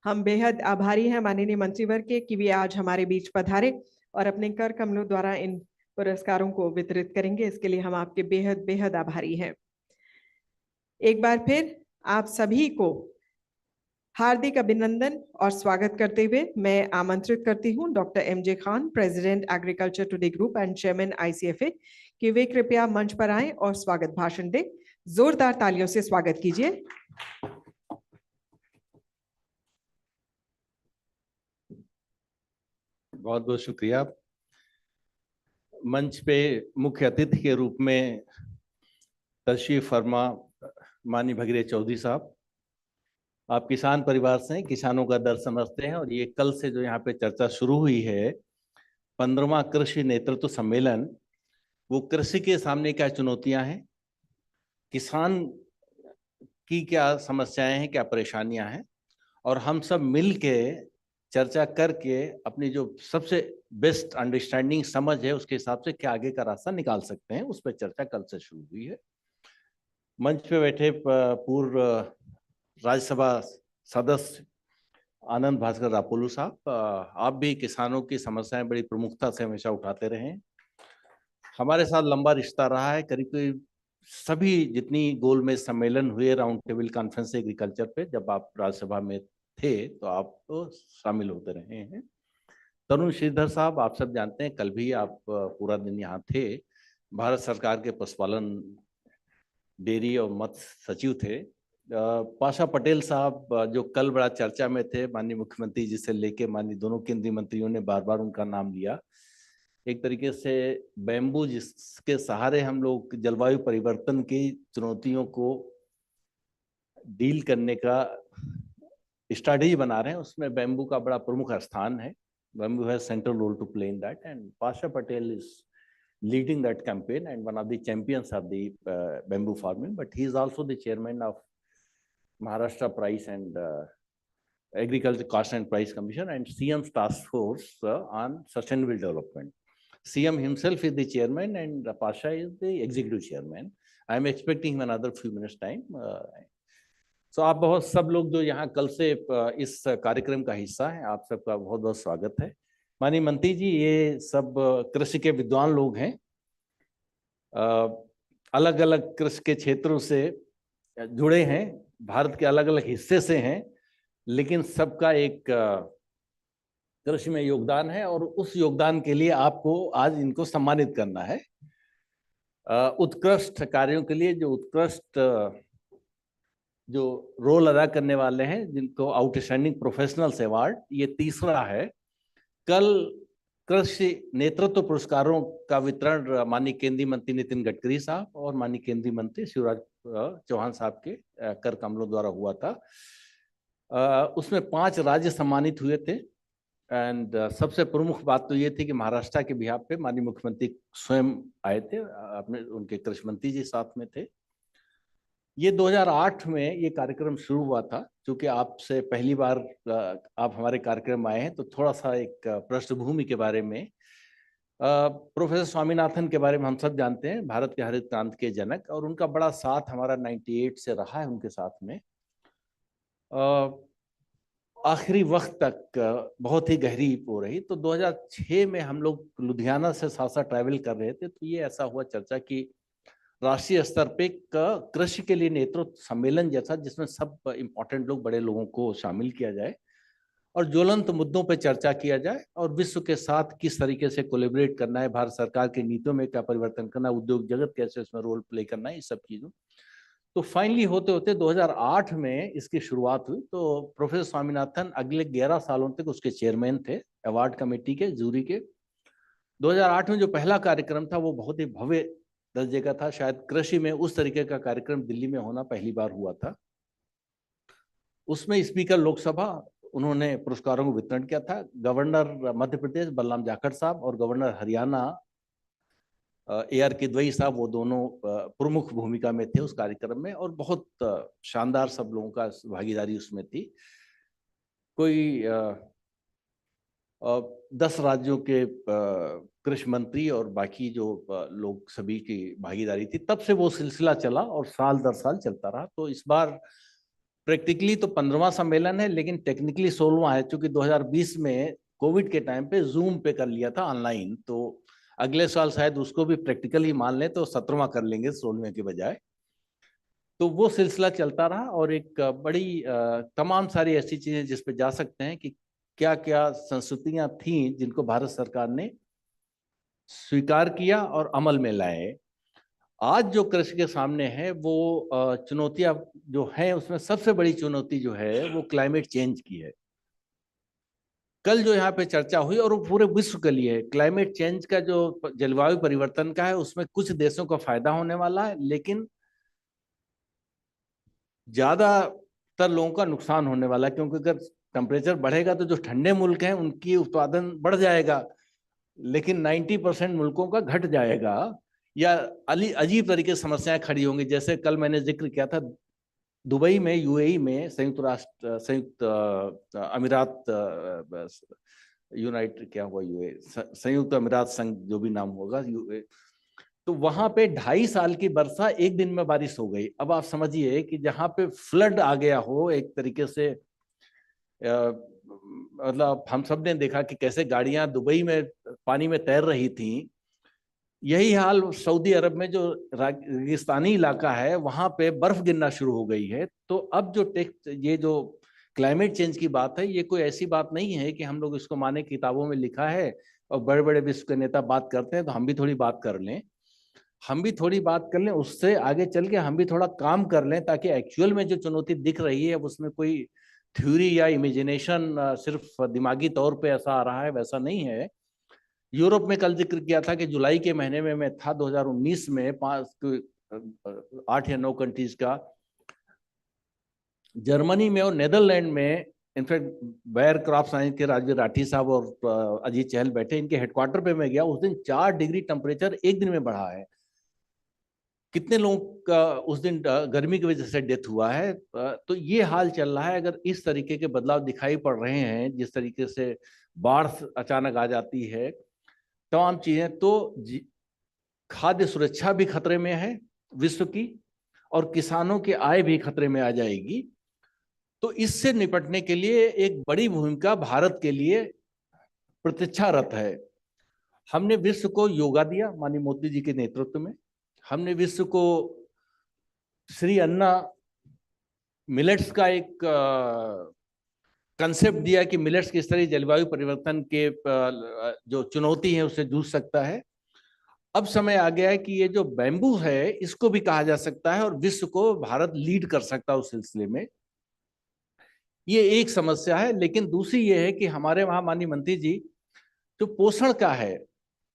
हम बेहद आभारी हैं माननीय मंत्रीवर के कि वे आज हमारे बीच पधारे और अपने कर कमलों द्वारा इन पुरस्कारों को वितरित करेंगे। इसके लिए हम आपके बेहद बेहद आभारी हैं। एक बार फिर आप सभी को हार्दिक अभिनंदन और स्वागत करते हुए मैं आमंत्रित करती हूं doctor MJ Khan, president agriculture today group and chairman ICFA, कि वे कृपया मंच पर आएं और स्वागत भाषण दें। जोरदार तालियों से स्वागत कीजिए। बहुत बहुत शुक्रिया। मंच पे मुख्य अतिथि के रूप में तशरीफ फरमा माननीय भगीरथ चौधरी साहब। आप किसान परिवार से हैं, किसानों का दर्द समझते हैं, और ये कल से जो यहाँ पे चर्चा शुरू हुई है 15वां कृषि नेतृत्व सम्मेलन, वो कृषि के सामने क्या चुनौतियां हैं, किसान की क्या समस्याएं हैं, क्या परेशानियां हैं, और हम सब मिल के चर्चा करके अपनी जो सबसे बेस्ट अंडरस्टैंडिंग समझ है उसके हिसाब से क्या आगे का रास्ता निकाल सकते हैं, उस पर चर्चा कल से शुरू हुई है। मंच पे बैठे पूर्व राज्यसभा सदस्य आनंद भास्कर रापोलू साहब, आप भी किसानों की समस्याएं बड़ी प्रमुखता से हमेशा उठाते रहे हैं। हमारे साथ लंबा रिश्ता रहा है, करीब करीब सभी जितनी गोलमेज सम्मेलन हुए, राउंड टेबल कॉन्फ्रेंस एग्रीकल्चर पे, जब आप राज्यसभा में थे तो आप तो शामिल होते रहे हैं। तरुण श्रीधर साहब, आप सब जानते हैं, कल भी आप पूरा दिन यहाँ थे, भारत सरकार के पशुपालन डेयरी और मत्स्य सचिव थे। पाशा पटेल साहब, जो कल बड़ा चर्चा में थे, माननीय मुख्यमंत्री जी से लेके माननीय दोनों केंद्रीय मंत्रियों ने बार बार उनका नाम लिया। एक तरीके से बैम्बू जिसके सहारे हम लोग जलवायु परिवर्तन की चुनौतियों को डील करने का स्ट्रैटेजी बना रहे हैं, उसमें बैम्बू का बड़ा प्रमुख स्थान है। Bamboo has central role to play in that, and Pasha Patel is leading that campaign and one of the champions of the bamboo farming. But he is also the chairman of Maharashtra Price and Agriculture Cost and Price Commission and CM's Task Force on Sustainable Development. CM himself is the chairman and Pasha is the executive chairman. I am expecting him another few minutes time. So आप बहुत सब लोग जो यहाँ कल से इस कार्यक्रम का हिस्सा हैं, आप सबका बहुत बहुत स्वागत है। माननीय मंत्री जी, ये सब कृषि के विद्वान लोग हैं, अलग अलग कृषि के क्षेत्रों से जुड़े हैं, भारत के अलग अलग हिस्से से हैं, लेकिन सबका एक कृषि में योगदान है और उस योगदान के लिए आपको आज इनको सम्मानित करना है। उत्कृष्ट कार्यों के लिए जो उत्कृष्ट जो रोल अदा करने वाले हैं, जिनको आउटस्टैंडिंग प्रोफेशनल्स अवार्ड, ये तीसरा है। कल कृषि नेतृत्व पुरस्कारों का वितरण माननीय केंद्रीय मंत्री नितिन गडकरी साहब और माननीय केंद्रीय मंत्री शिवराज चौहान साहब के कर कमलों द्वारा हुआ था। उसमें 5 राज्य सम्मानित हुए थे एंड सबसे प्रमुख बात तो ये थी कि महाराष्ट्र के बिहाफ पे माननीय मुख्यमंत्री स्वयं आए थे, अपने उनके कृषि मंत्री जी साथ में थे। ये 2008 में ये कार्यक्रम शुरू हुआ था। चूंकि आपसे पहली बार आप हमारे कार्यक्रम आए हैं, तो थोड़ा सा एक पृष्ठभूमि के बारे में, प्रोफेसर स्वामीनाथन के बारे में हम सब जानते हैं, भारत के हरित क्रांति के जनक, और उनका बड़ा साथ हमारा 98 से रहा है उनके साथ में। आखिरी वक्त तक बहुत ही गहरी हो रही। तो 2006 में हम लोग लुधियाना से साथ ट्रैवल कर रहे थे, तो ये ऐसा हुआ चर्चा की राष्ट्रीय स्तर पे कृषि के लिए नेतृत्व सम्मेलन जैसा, जिसमें सब इम्पोर्टेंट लोग, बड़े लोगों को शामिल किया जाए और ज्वलंत मुद्दों पे चर्चा किया जाए और विश्व के साथ किस तरीके से कोलैबोरेट करना है, भारत सरकार की नीतियों में क्या परिवर्तन करना है, उद्योग जगत कैसे इसमें रोल प्ले करना है, इस सब चीजों। तो फाइनली होते होते 2008 में इसकी शुरुआत हुई। तो प्रोफेसर स्वामीनाथन अगले 11 सालों तक उसके चेयरमैन थे, अवार्ड कमेटी के, जूरी के। 2008 में जो पहला कार्यक्रम था वो बहुत ही भव्य दर्जे का था। शायद कृषि में उस तरीके का कार्यक्रम दिल्ली में होना पहली बार हुआ था। उसमें स्पीकर लोकसभा, उन्होंने पुरस्कारों को वितरण किया था। गवर्नर मध्य प्रदेश बलराम जाखड़ साहब और गवर्नर हरियाणा AR किदवई साहब, वो दोनों प्रमुख भूमिका में थे उस कार्यक्रम में और बहुत शानदार सब लोगों का भागीदारी उसमें थी। कोई 10 राज्यों के कृषि मंत्री और बाकी जो लोग, सभी की भागीदारी थी। तब से वो सिलसिला चला और साल दर साल चलता रहा। तो इस बार प्रैक्टिकली तो 15वां सम्मेलन है, लेकिन टेक्निकली 16वां है, क्योंकि 2020 में कोविड के टाइम पे जूम पे कर लिया था ऑनलाइन। तो अगले साल शायद उसको भी प्रैक्टिकली मान लें तो 17वां कर लेंगे 16वें के बजाय। तो वो सिलसिला चलता रहा और एक बड़ी तमाम सारी ऐसी चीजें जिस पे जा सकते हैं कि क्या क्या संस्कृतियां थीं जिनको भारत सरकार ने स्वीकार किया और अमल में लाए। आज जो कृषि के सामने है वो चुनौतियां जो हैं, उसमें सबसे बड़ी चुनौती जो है वो क्लाइमेट चेंज की है। कल जो यहाँ पे चर्चा हुई और वो पूरे विश्व के लिए क्लाइमेट चेंज का जो जलवायु परिवर्तन का है उसमें कुछ देशों को फायदा होने वाला है, लेकिन ज्यादातर लोगों का नुकसान होने वाला है, क्योंकि अगर टेम्परेचर बढ़ेगा तो जो ठंडे मुल्क हैं उनकी उत्पादन बढ़ जाएगा, लेकिन 90% मुल्कों का घट जाएगा, या अजीब तरीके से समस्याएं खड़ी होंगी। जैसे कल मैंने जिक्र किया था, दुबई में, यूएई में, संयुक्त अमीरात, यूनाइटेड क्या हुआ, संयुक्त अमीरात संघ, जो भी नाम होगा, यूए, तो वहां पे 2.5 साल की वर्षा एक दिन में बारिश हो गई। अब आप समझिए कि जहां पे फ्लड आ गया हो एक तरीके से, मतलब हम सब ने देखा कि कैसे गाड़ियां दुबई में पानी में तैर रही थी। यही हाल सऊदी अरब में, जो रेगिस्तानी इलाका है वहां पे बर्फ गिरना शुरू हो गई है। तो अब जो ये जो क्लाइमेट चेंज की बात है, ये कोई ऐसी बात नहीं है कि हम लोग इसको माने किताबों में लिखा है और बड़े बड़े विश्व के नेता बात करते हैं तो हम भी थोड़ी बात कर लें। हम भी थोड़ी बात कर लें, उससे आगे चल के हम भी थोड़ा काम कर लें, ताकि एक्चुअल में जो चुनौती दिख रही है उसमें कोई थ्योरी या इमेजिनेशन सिर्फ दिमागी तौर पे ऐसा आ रहा है, वैसा नहीं है। यूरोप में कल जिक्र किया था कि जुलाई के महीने में मैं था 2019 में 8 या 9 कंट्रीज का, जर्मनी में और नेदरलैंड में, इनफैक्ट बैर क्रॉप साइंस के राजवीर राठी साहब और अजीत चहल बैठे, इनके हेडक्वार्टर पे मैं गया। उस दिन 4 डिग्री टेम्परेचर एक दिन में बढ़ा है। कितने लोगों का उस दिन गर्मी की वजह से डेथ हुआ है। तो ये हाल चल रहा है। अगर इस तरीके के बदलाव दिखाई पड़ रहे हैं, जिस तरीके से बाढ़ अचानक आ जाती है, तमाम चीजें, तो खाद्य सुरक्षा भी खतरे में है विश्व की, और किसानों की आय भी खतरे में आ जाएगी। तो इससे निपटने के लिए एक बड़ी भूमिका भारत के लिए प्रतीक्षारत है। हमने विश्व को योगा दिया माननीय मोदी जी के नेतृत्व में। हमने विश्व को श्री अन्ना मिलेट्स का एक कंसेप्ट दिया कि मिलेट्स किस तरह जलवायु परिवर्तन के जो चुनौती है उससे जूझ सकता है। अब समय आ गया है कि ये जो बैम्बू है इसको भी कहा जा सकता है, और विश्व को भारत लीड कर सकता है उस सिलसिले में। ये एक समस्या है। लेकिन दूसरी ये है कि हमारे वहां माननीय मंत्री जी, जो पोषण का है,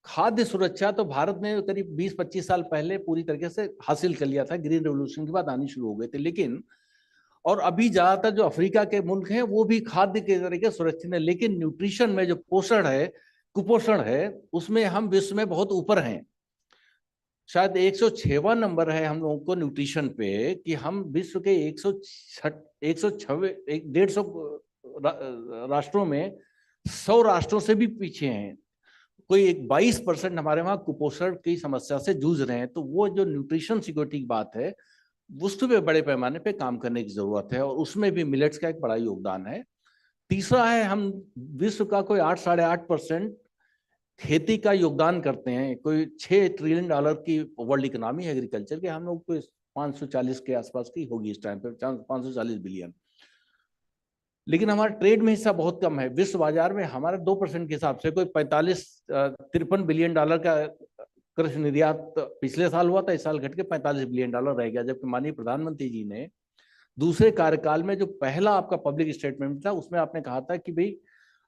खाद्य सुरक्षा, तो भारत ने करीब 20-25 साल पहले पूरी तरीके से हासिल कर लिया था, ग्रीन रेवोल्यूशन के बाद आनी शुरू हो गए थे। लेकिन और अभी ज्यादातर जो अफ्रीका के मुल्क हैं वो भी खाद्य के तरीके सुरक्षित है, लेकिन न्यूट्रिशन में जो पोषण है, कुपोषण है, उसमें हम विश्व में बहुत ऊपर हैं। शायद 106वां नंबर है हम लोगों को न्यूट्रिशन पे, कि हम विश्व के 150 राष्ट्रों में 100 राष्ट्रों से भी पीछे हैं। कोई एक 22% हमारे वहां कुपोषण की समस्या से जूझ रहे हैं। तो वो जो न्यूट्रिशन सिक्योरिटी की बात है, उस पे बड़े पैमाने पे काम करने की जरूरत है, और उसमें भी मिलेट्स का एक बड़ा योगदान है। तीसरा है, हम विश्व का कोई 8-8.5% खेती का योगदान करते हैं। कोई $6 ट्रिलियन की वर्ल्ड इकोनॉमी है एग्रीकल्चर के, हम लोग कोई 540 के आसपास की होगी इस टाइम पे, 540 बिलियन। लेकिन हमारा ट्रेड में हिस्सा बहुत कम है। विश्व बाजार में हमारा 2% के हिसाब से कोई 45-53 बिलियन डॉलर का कृषि निर्यात पिछले साल हुआ था। इस साल घट के $45 बिलियन रह गया। जबकि माननीय प्रधानमंत्री जी ने दूसरे कार्यकाल में जो पहला आपका पब्लिक स्टेटमेंट था, उसमें आपने कहा था कि भाई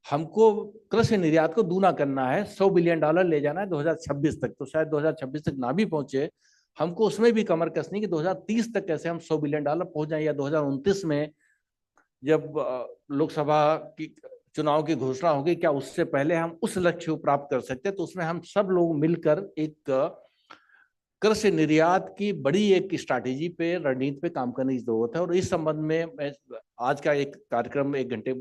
हमको कृषि निर्यात को दूना करना है, $100 बिलियन ले जाना है 2026 तक। तो शायद 2026 तक ना भी पहुंचे, हमको उसमें भी कमर कसनी कि 2030 तक कैसे हम $100 बिलियन पहुंच जाए, या 2029 में जब लोकसभा की चुनाव की घोषणा होगी, क्या उससे पहले हम उस लक्ष्य को प्राप्त कर सकते हैं। तो उसमें हम सब लोग मिलकर एक कृषि निर्यात की बड़ी एक स्ट्रैटेजी पे, रणनीति पे काम करने की जरूरत है। और इस संबंध में आज का एक कार्यक्रम 1 घंटे,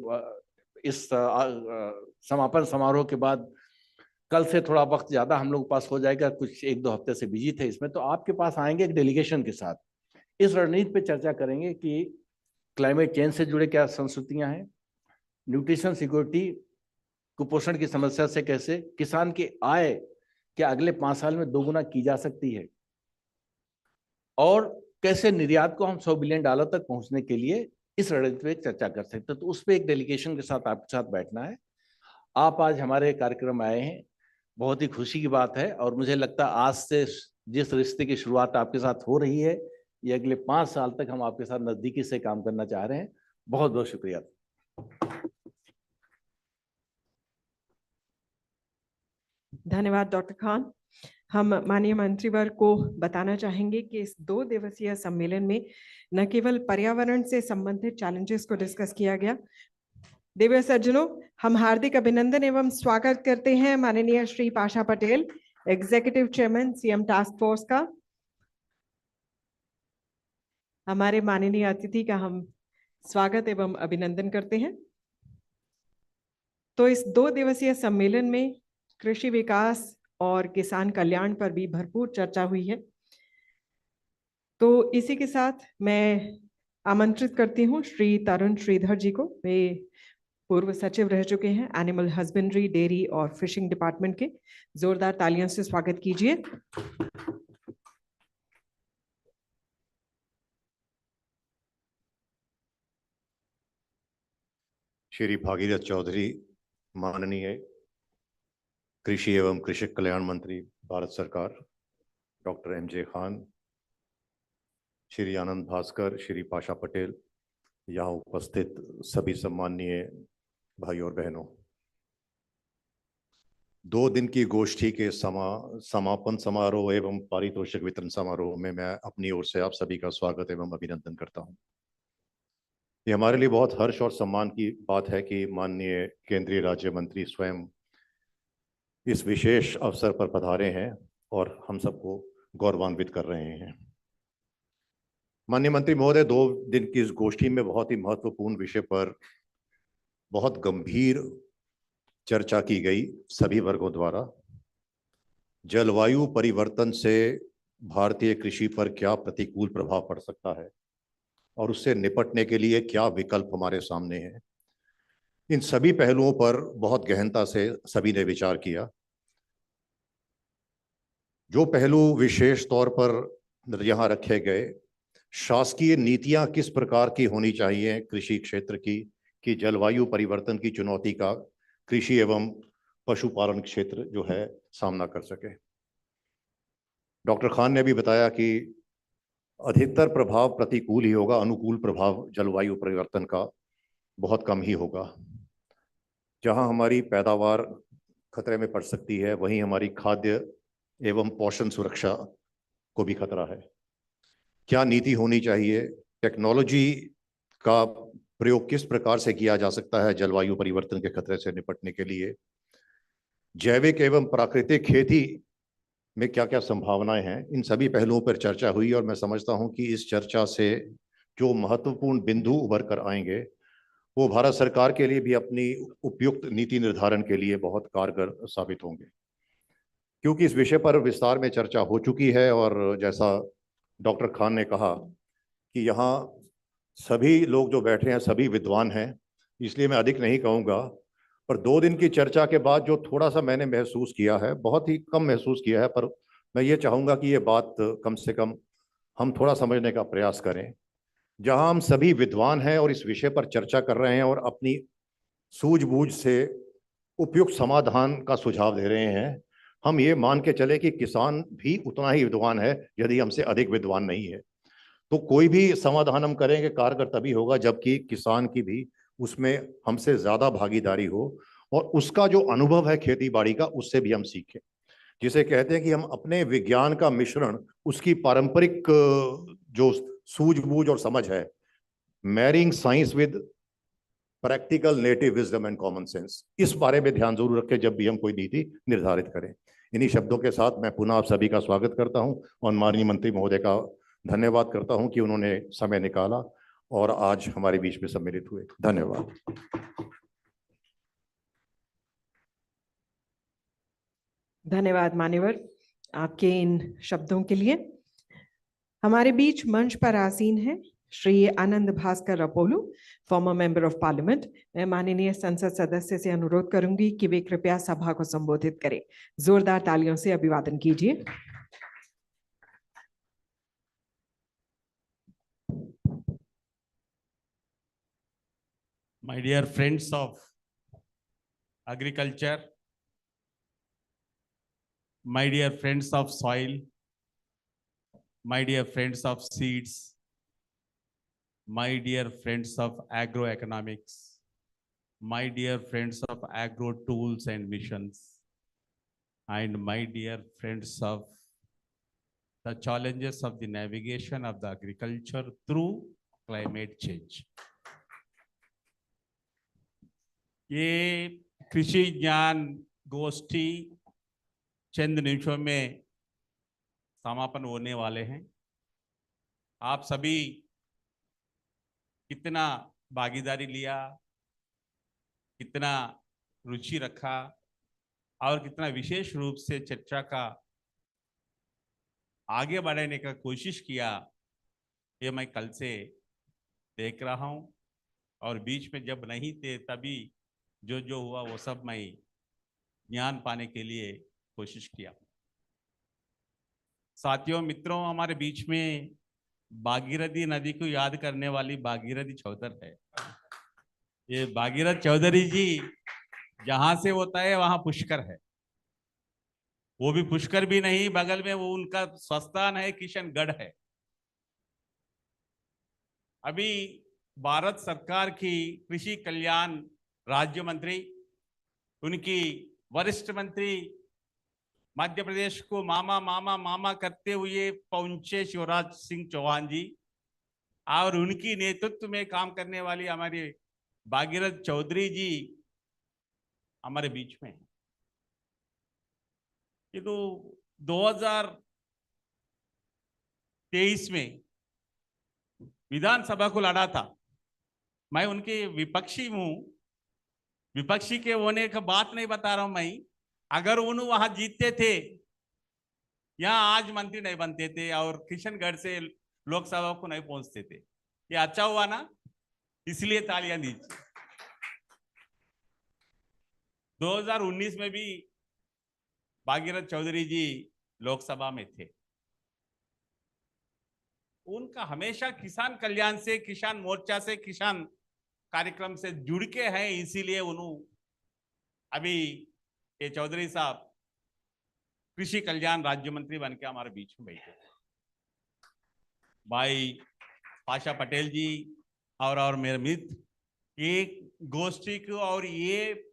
इस समापन समारोह के बाद कल से थोड़ा वक्त ज्यादा हम लोग पास हो जाएगा, कुछ 1-2 हफ्ते से बिजी थे इसमें। तो आपके पास आएंगे एक डेलीगेशन के साथ, इस रणनीति पे चर्चा करेंगे कि क्लाइमेट चेंज से जुड़े क्या संस्कृतियां हैं, न्यूट्रिशन सिक्योरिटी, कुपोषण की समस्या से कैसे किसान की आय क्या अगले 5 साल में 2 गुना की जा सकती है, और कैसे निर्यात को हम $100 बिलियन तक पहुंचने के लिए इस रणनीति पे चर्चा कर सकते हैं। तो उस पर एक डेलीगेशन के साथ आपके साथ बैठना है। आप आज हमारे कार्यक्रम आए हैं, बहुत ही खुशी की बात है। और मुझे लगता है आज से जिस रिश्ते की शुरुआत आपके साथ हो रही है, ये अगले 5 साल तक हम आपके साथ नजदीकी से काम करना चाह रहे हैं। बहुत बहुत शुक्रिया। धन्यवाद डॉक्टर खान। हम माननीय मंत्रीवर्ग को बताना चाहेंगे कि इस 2 दिवसीय सम्मेलन में न केवल पर्यावरण से संबंधित चैलेंजेस को डिस्कस किया गया। दिव्य सज्जनों, हम हार्दिक अभिनंदन एवं स्वागत करते हैं माननीय Shri Pasha Patel, executive chairman CM task force का। हमारे माननीय अतिथि का हम स्वागत एवं अभिनंदन करते हैं। तो इस 2 दिवसीय सम्मेलन में कृषि विकास और किसान कल्याण पर भी भरपूर चर्चा हुई है। तो इसी के साथ मैं आमंत्रित करती हूँ श्री तरुण श्रीधर जी को। वे पूर्व सचिव रह चुके हैं एनिमल हस्बेंड्री, डेयरी और फिशिंग डिपार्टमेंट के। जोरदार तालियों से स्वागत कीजिए। श्री भागीरथ चौधरी, माननीय कृषि एवं कृषक कल्याण मंत्री भारत सरकार, डॉक्टर MJ खान, श्री आनंद भास्कर, श्री पाशा पटेल, यहाँ उपस्थित सभी सम्माननीय भाई और बहनों, 2 दिन की गोष्ठी के समापन समारोह एवं पारितोषिक वितरण समारोह में मैं अपनी ओर से आप सभी का स्वागत एवं अभिनंदन करता हूँ। ये हमारे लिए बहुत हर्ष और सम्मान की बात है कि माननीय केंद्रीय राज्य मंत्री स्वयं इस विशेष अवसर पर पधारे हैं और हम सबको गौरवान्वित कर रहे हैं। माननीय मंत्री महोदय, 2 दिन की इस गोष्ठी में बहुत ही महत्वपूर्ण विषय पर बहुत गंभीर चर्चा की गई सभी वर्गों द्वारा। जलवायु परिवर्तन से भारतीय कृषि पर क्या प्रतिकूल प्रभाव पड़ सकता है और उससे निपटने के लिए क्या विकल्प हमारे सामने हैं, इन सभी पहलुओं पर बहुत गहनता से सभी ने विचार किया। जो पहलू विशेष तौर पर यहाँ रखे गए, शासकीय नीतियां किस प्रकार की होनी चाहिए कृषि क्षेत्र की, कि जलवायु परिवर्तन की चुनौती का कृषि एवं पशुपालन क्षेत्र जो है सामना कर सके। डॉक्टर खान ने भी बताया कि अधिकतर प्रभाव प्रतिकूल ही होगा, अनुकूल प्रभाव जलवायु परिवर्तन का बहुत कम ही होगा। जहां हमारी पैदावार खतरे में पड़ सकती है, वहीं हमारी खाद्य एवं पोषण सुरक्षा को भी खतरा है। क्या नीति होनी चाहिए, टेक्नोलॉजी का प्रयोग किस प्रकार से किया जा सकता है जलवायु परिवर्तन के खतरे से निपटने के लिए, जैविक एवं प्राकृतिक खेती में क्या क्या संभावनाएं हैं, इन सभी पहलुओं पर चर्चा हुई। और मैं समझता हूं कि इस चर्चा से जो महत्वपूर्ण बिंदु उभर कर आएंगे वो भारत सरकार के लिए भी अपनी उपयुक्त नीति निर्धारण के लिए बहुत कारगर साबित होंगे। क्योंकि इस विषय पर विस्तार में चर्चा हो चुकी है और जैसा डॉक्टर खान ने कहा कि यहाँ सभी लोग जो बैठे हैं सभी विद्वान हैं, इसलिए मैं अधिक नहीं कहूँगा। पर 2 दिन की चर्चा के बाद जो थोड़ा सा मैंने महसूस किया है, बहुत ही कम महसूस किया है, पर मैं ये चाहूँगा कि ये बात कम से कम हम थोड़ा समझने का प्रयास करें। जहाँ हम सभी विद्वान हैं और इस विषय पर चर्चा कर रहे हैं और अपनी सूझबूझ से उपयुक्त समाधान का सुझाव दे रहे हैं, हम ये मान के चले कि किसान भी उतना ही विद्वान है यदि हमसे अधिक विद्वान नहीं है। तो कोई भी समाधान हम करेंगे कारगर तभी होगा जबकि किसान की भी उसमें हमसे ज्यादा भागीदारी हो और उसका जो अनुभव है खेती बाड़ी का उससे भी हम सीखें। जिसे कहते हैं कि हम अपने विज्ञान का मिश्रण उसकी पारंपरिक जो सूझबूझ और समझ है, marrying science with practical native wisdom and common sense, इस बारे में ध्यान जरूर रखें जब भी हम कोई नीति निर्धारित करें। इन्हीं शब्दों के साथ मैं पुनः आप सभी का स्वागत करता हूं और माननीय मंत्री महोदय का धन्यवाद करता हूं कि उन्होंने समय निकाला और आज हमारे बीच में सम्मिलित हुए। धन्यवाद। धन्यवाद मान्यवर आपके इन शब्दों के लिए। हमारे बीच मंच पर आसीन है Shri Anand Bhaskar Apolu, former member of parliament. मैं माननीय संसद सदस्य से अनुरोध करूंगी कि वे कृपया सभा को संबोधित करें। जोरदार तालियों से अभिवादन कीजिए। My dear friends of agriculture, my dear friends of soil, my dear friends of seeds, my dear friends of agroeconomics, my dear friends of agro tools and missions, and my dear friends of the challenges of the navigation of the agriculture through climate change. ये कृषि ज्ञान गोष्ठी चंद निमिषों में समापन होने वाले हैं। आप सभी कितना भागीदारी लिया, कितना रुचि रखा और कितना विशेष रूप से चर्चा का आगे बढ़ाने का कोशिश किया, ये मैं कल से देख रहा हूं। और बीच में जब नहीं थे तभी जो हुआ वो सब मैं ज्ञान पाने के लिए कोशिश किया। साथियों, मित्रों, हमारे बीच में भागीरथी नदी को याद करने वाली भागीरथी चौधरी है। ये भागीरथ चौधरी जी जहां से होता है वहां पुष्कर है। वो भी पुष्कर भी नहीं, बगल में वो उनका स्वस्थान है, किशनगढ़ है। अभी भारत सरकार की कृषि कल्याण राज्य मंत्री, उनकी वरिष्ठ मंत्री मध्य प्रदेश को मामा मामा मामा करते हुए पहुंचे शिवराज सिंह चौहान जी, और उनकी नेतृत्व में काम करने वाली हमारी भागीरथ चौधरी जी हमारे बीच में है। ये तो 2023 में विधानसभा को लड़ा था। मैं उनके विपक्षी हूं, विपक्षी के होने का बात नहीं बता रहा हूं मैं। अगर उन्होंने वहां जीतते थे, यहाँ आज मंत्री नहीं बनते थे और किशनगढ़ से लोकसभा को नहीं पहुंचते थे। ये अच्छा हुआ ना, इसलिए तालियां दीजिए। 2019 में भी भागीरथ चौधरी जी लोकसभा में थे। उनका हमेशा किसान कल्याण से, किसान मोर्चा से, किसान कार्यक्रम से जुड़ के हैं, इसीलिए उन्होंने अभी ये चौधरी साहब कृषि कल्याण राज्य मंत्री बन के हमारे बीच में बैठे। भाई पाशा पटेल जी और मेरे मित्र एक गोष्ठी को और ये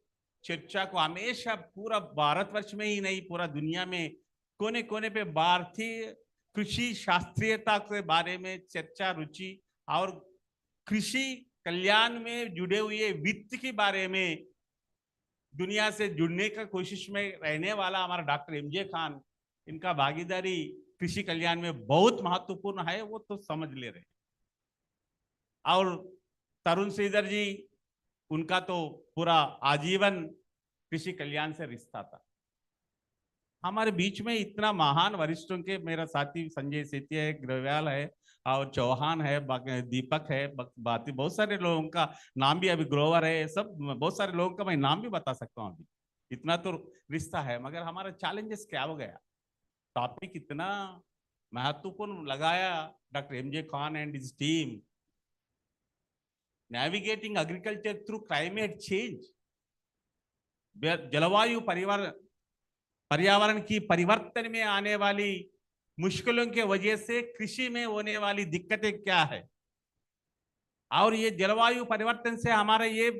चर्चा को हमेशा पूरा भारतवर्ष में ही नहीं, पूरा दुनिया में कोने कोने पे भारतीय कृषि शास्त्रीयता के बारे में चर्चा, रुचि और कृषि कल्याण में जुड़े हुए वित्त के बारे में दुनिया से जुड़ने का कोशिश में रहने वाला हमारा डॉक्टर एमजे खान, इनका भागीदारी कृषि कल्याण में बहुत महत्वपूर्ण है, वो तो समझ ले रहे। और तरुण श्रीधर जी, उनका तो पूरा आजीवन कृषि कल्याण से रिश्ता था। हमारे बीच में इतना महान वरिष्ठों के, मेरा साथी संजय सेतिया है, ग्रव्याल है और चौहान है, दीपक है, बाकी बहुत सारे लोगों का नाम भी, अभी ग्रोवर है, सब बहुत सारे लोगों का मैं नाम भी बता सकता हूँ। अभी इतना तो रिश्ता है, मगर हमारा चैलेंजेस क्या हो गया, टॉपिक इतना महत्वपूर्ण लगाया doctor MJ Khan and his team, navigating agriculture through climate change, जलवायु पर्यावरण की परिवर्तन में आने वाली मुश्किलों के वजह से कृषि में होने वाली दिक्कतें क्या है, और ये जलवायु परिवर्तन से हमारा ये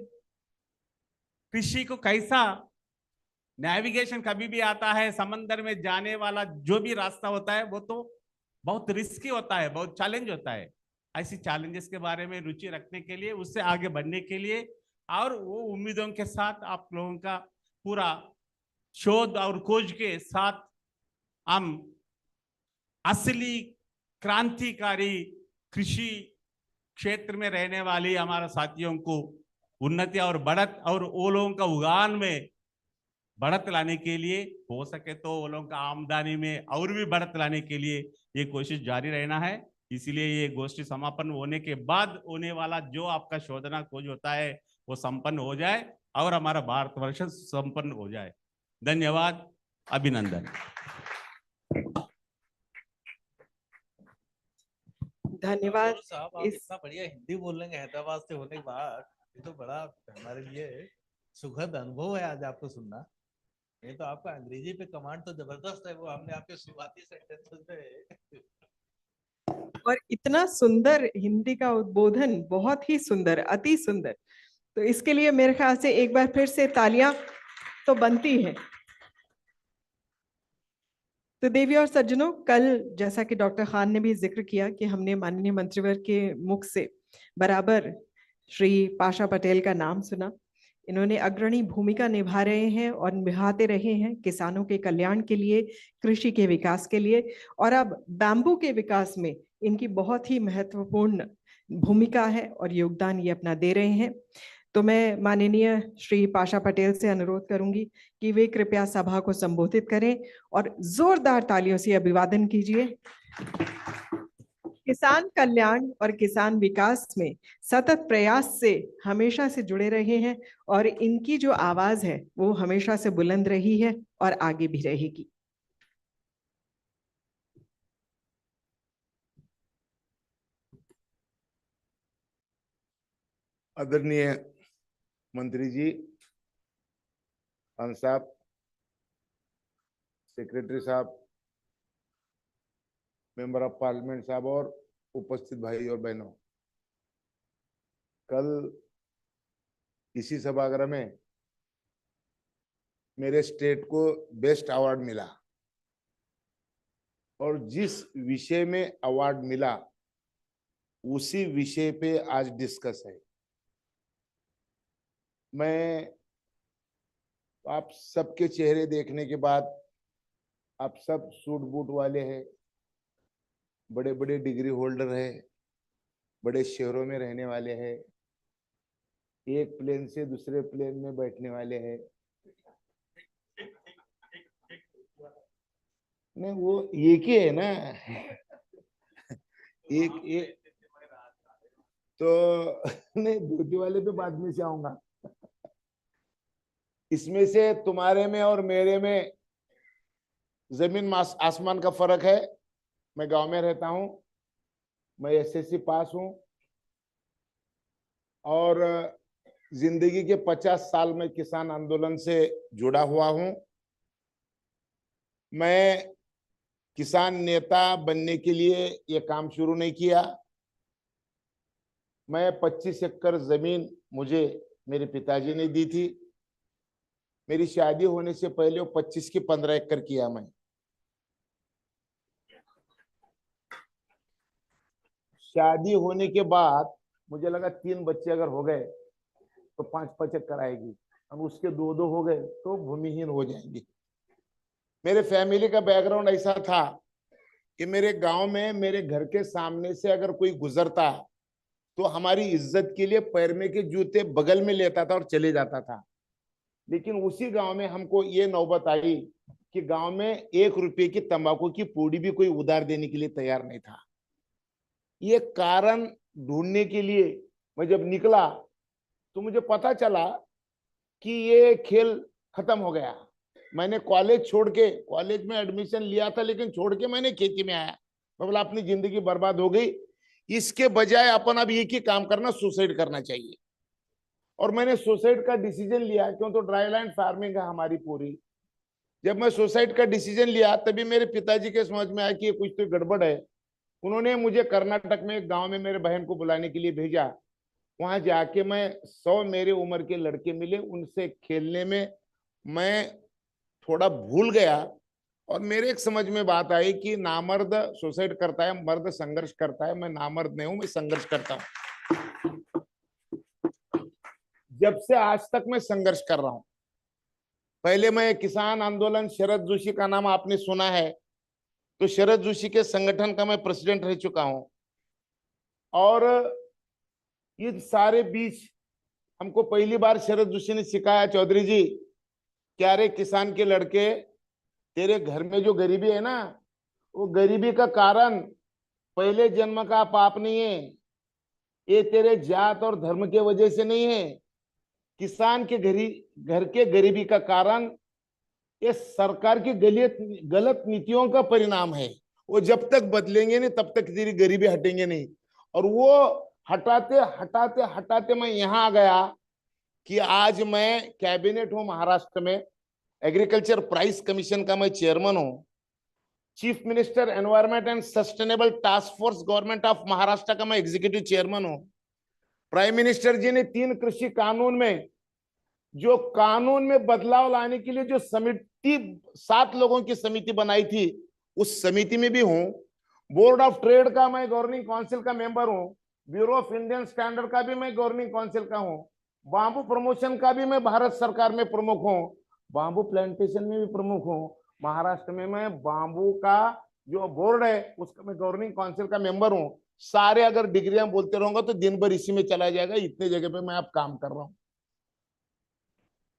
कृषि को कैसा नेविगेशन कभी भी आता है, समंदर में जाने वाला जो भी रास्ता होता है वो तो बहुत रिस्की होता है, बहुत चैलेंज होता है। ऐसी चैलेंजेस के बारे में रुचि रखने के लिए, उससे आगे बढ़ने के लिए और वो उम्मीदों के साथ आप लोगों का पूरा शोध और खोज के साथ हम असली क्रांतिकारी कृषि क्षेत्र में रहने वाली हमारे साथियों को उन्नति और बढ़त और वो लोगों का उगान में बढ़त लाने के लिए, हो सके तो वो लोगों का आमदनी में और भी बढ़त लाने के लिए ये कोशिश जारी रहना है। इसलिए ये गोष्ठी समापन होने के बाद होने वाला जो आपका शोधना खोज होता है वो संपन्न हो जाए और हमारा भारतवर्ष संपन्न हो जाए। धन्यवाद, अभिनंदन। धन्यवाद। साहब, आप इतना बढ़िया हिंदी बोल लेंगे हैदराबाद से होने के बाद, ये तो बड़ा हमारे लिए सुखद अनुभव है आज आपको सुनना। ये तो आपका अंग्रेजी पे कमांड तो जबरदस्त है, वो हमने आपके शुरुआती सेंटेंसेस में। और इतना सुंदर हिंदी का उद्बोधन, बहुत ही सुंदर, अति सुंदर। तो इसके लिए मेरे ख्याल से एक बार फिर से तालियां तो बनती हैं। तो देवी और सज्जनों, कल जैसा कि डॉक्टर खान ने भी जिक्र किया कि हमने माननीय मंत्रिवर्ग के मुख से बराबर श्री पाशा पटेल का नाम सुना। इन्होंने अग्रणी भूमिका निभा रहे हैं और निभाते रहे हैं किसानों के कल्याण के लिए, कृषि के विकास के लिए, और अब बैम्बू के विकास में इनकी बहुत ही महत्वपूर्ण भूमिका है और योगदान ये अपना दे रहे हैं। तो मैं माननीय श्री पाशा पटेल से अनुरोध करूंगी कि वे कृपया सभा को संबोधित करें और जोरदार तालियों से अभिवादन कीजिए। किसान कल्याण और किसान विकास में सतत प्रयास से हमेशा से जुड़े रहे हैं और इनकी जो आवाज है वो हमेशा से बुलंद रही है और आगे भी रहेगी। आदरणीय मंत्री जी, खान साहब, सेक्रेटरी साहब, मेंबर ऑफ पार्लियामेंट साहब और उपस्थित भाई और बहनों, कल इसी सभागृह में मेरे स्टेट को बेस्ट अवार्ड मिला और जिस विषय में अवार्ड मिला उसी विषय पे आज डिस्कस है। मैं आप सबके चेहरे देखने के बाद, आप सब सूट बूट वाले हैं, बड़े बड़े डिग्री होल्डर हैं, बड़े शहरों में रहने वाले हैं, एक प्लेन से दूसरे प्लेन में बैठने वाले हैं। नहीं, वो एक ही है ना। एक तो नहीं, ड्यूटी वाले पे बाद में से आऊंगा। इसमें से तुम्हारे में और मेरे में जमीन आसमान का फर्क है। मैं गांव में रहता हूं, मैं एसएससी पास हूं और जिंदगी के 50 साल में किसान आंदोलन से जुड़ा हुआ हूं। मैं किसान नेता बनने के लिए ये काम शुरू नहीं किया। मैं 25 एकड़ जमीन मुझे मेरे पिताजी ने दी थी। मेरी शादी होने से पहले वो 25 की 15 एकड़ किया। मैं शादी होने के बाद मुझे लगा 3 बच्चे अगर हो गए तो 5-5 एकड़ आएगी, अब उसके 2-2 हो गए तो भूमिहीन हो जाएंगे। मेरे फैमिली का बैकग्राउंड ऐसा था कि मेरे गांव में मेरे घर के सामने से अगर कोई गुजरता तो हमारी इज्जत के लिए पैर में के जूते बगल में लेता था और चले जाता था। लेकिन उसी गांव में हमको ये नौबत आई कि गांव में 1 रुपये की तंबाकू की पूड़ी भी कोई उधार देने के लिए तैयार नहीं था। ये कारण ढूंढने के लिए मैं जब निकला तो मुझे पता चला कि ये खेल खत्म हो गया। मैंने कॉलेज छोड़ के, कॉलेज में एडमिशन लिया था लेकिन छोड़ के मैंने खेती में आया। मैं बोला अपनी जिंदगी बर्बाद हो गई, इसके बजाय अपन अब एक ही काम करना, सुसाइड करना चाहिए। और मैंने सुसाइड का डिसीजन लिया, क्यों तो ड्राई लैंड फार्मिंग है हमारी पूरी। जब मैं सुसाइड का डिसीजन लिया तभी मेरे पिताजी के समझ में आया कि कुछ तो गड़बड़ है। उन्होंने मुझे कर्नाटक में एक गांव में मेरे बहन को बुलाने के लिए भेजा। वहां जाके मैं 100 मेरे उम्र के लड़के मिले, उनसे खेलने में मैं थोड़ा भूल गया और मेरे एक समझ में बात आई कि नामर्द सुसाइड करता है, मर्द संघर्ष करता है। मैं नामर्द नहीं हूं, मैं संघर्ष करता हूं। जब से आज तक मैं संघर्ष कर रहा हूं। पहले मैं किसान आंदोलन, शरद जोशी का नाम आपने सुना है, तो शरद जोशी के संगठन का मैं प्रेसिडेंट रह चुका हूं। और इन सारे बीच हमको पहली बार शरद जोशी ने सिखाया, चौधरी जी क्या रे किसान के लड़के, तेरे घर में जो गरीबी है ना, वो गरीबी का कारण पहले जन्म का पाप नहीं है, ये तेरे जात और धर्म के वजह से नहीं है। किसान के घर के गरीबी का कारण ये सरकार की गलत नीतियों का परिणाम है। वो जब तक बदलेंगे नहीं तब तक तेरी गरीबी हटेंगे नहीं। और वो हटाते हटाते हटाते मैं यहाँ आ गया कि आज मैं कैबिनेट हूं महाराष्ट्र में, एग्रीकल्चर प्राइस कमीशन का मैं चेयरमैन हूं, chief minister environment and sustainable task force government of Maharashtra का मैं एग्जीक्यूटिव चेयरमैन हूं। प्राइम मिनिस्टर जी ने 3 कृषि कानून में जो कानून में बदलाव लाने के लिए जो समिति 7 लोगों की समिति बनाई थी, उस समिति में भी हूं, बोर्ड ऑफ ट्रेड का मैं गवर्निंग काउंसिल का मेंबर हूं, ब्यूरो ऑफ इंडियन स्टैंडर्ड का भी मैं गवर्निंग काउंसिल का हूं, बांबू प्रमोशन का भी मैं भारत सरकार में प्रमुख हूं, बांबू प्लांटेशन में भी प्रमुख हूं, महाराष्ट्र में मैं बांबू का जो बोर्ड है उसका मैं गवर्निंग काउंसिल का मेंबर हूं। सारे अगर डिग्रियां बोलते रहूंगा तो दिन भर इसी में चला जाएगा, इतने जगह पे मैं अब काम कर रहा हूं।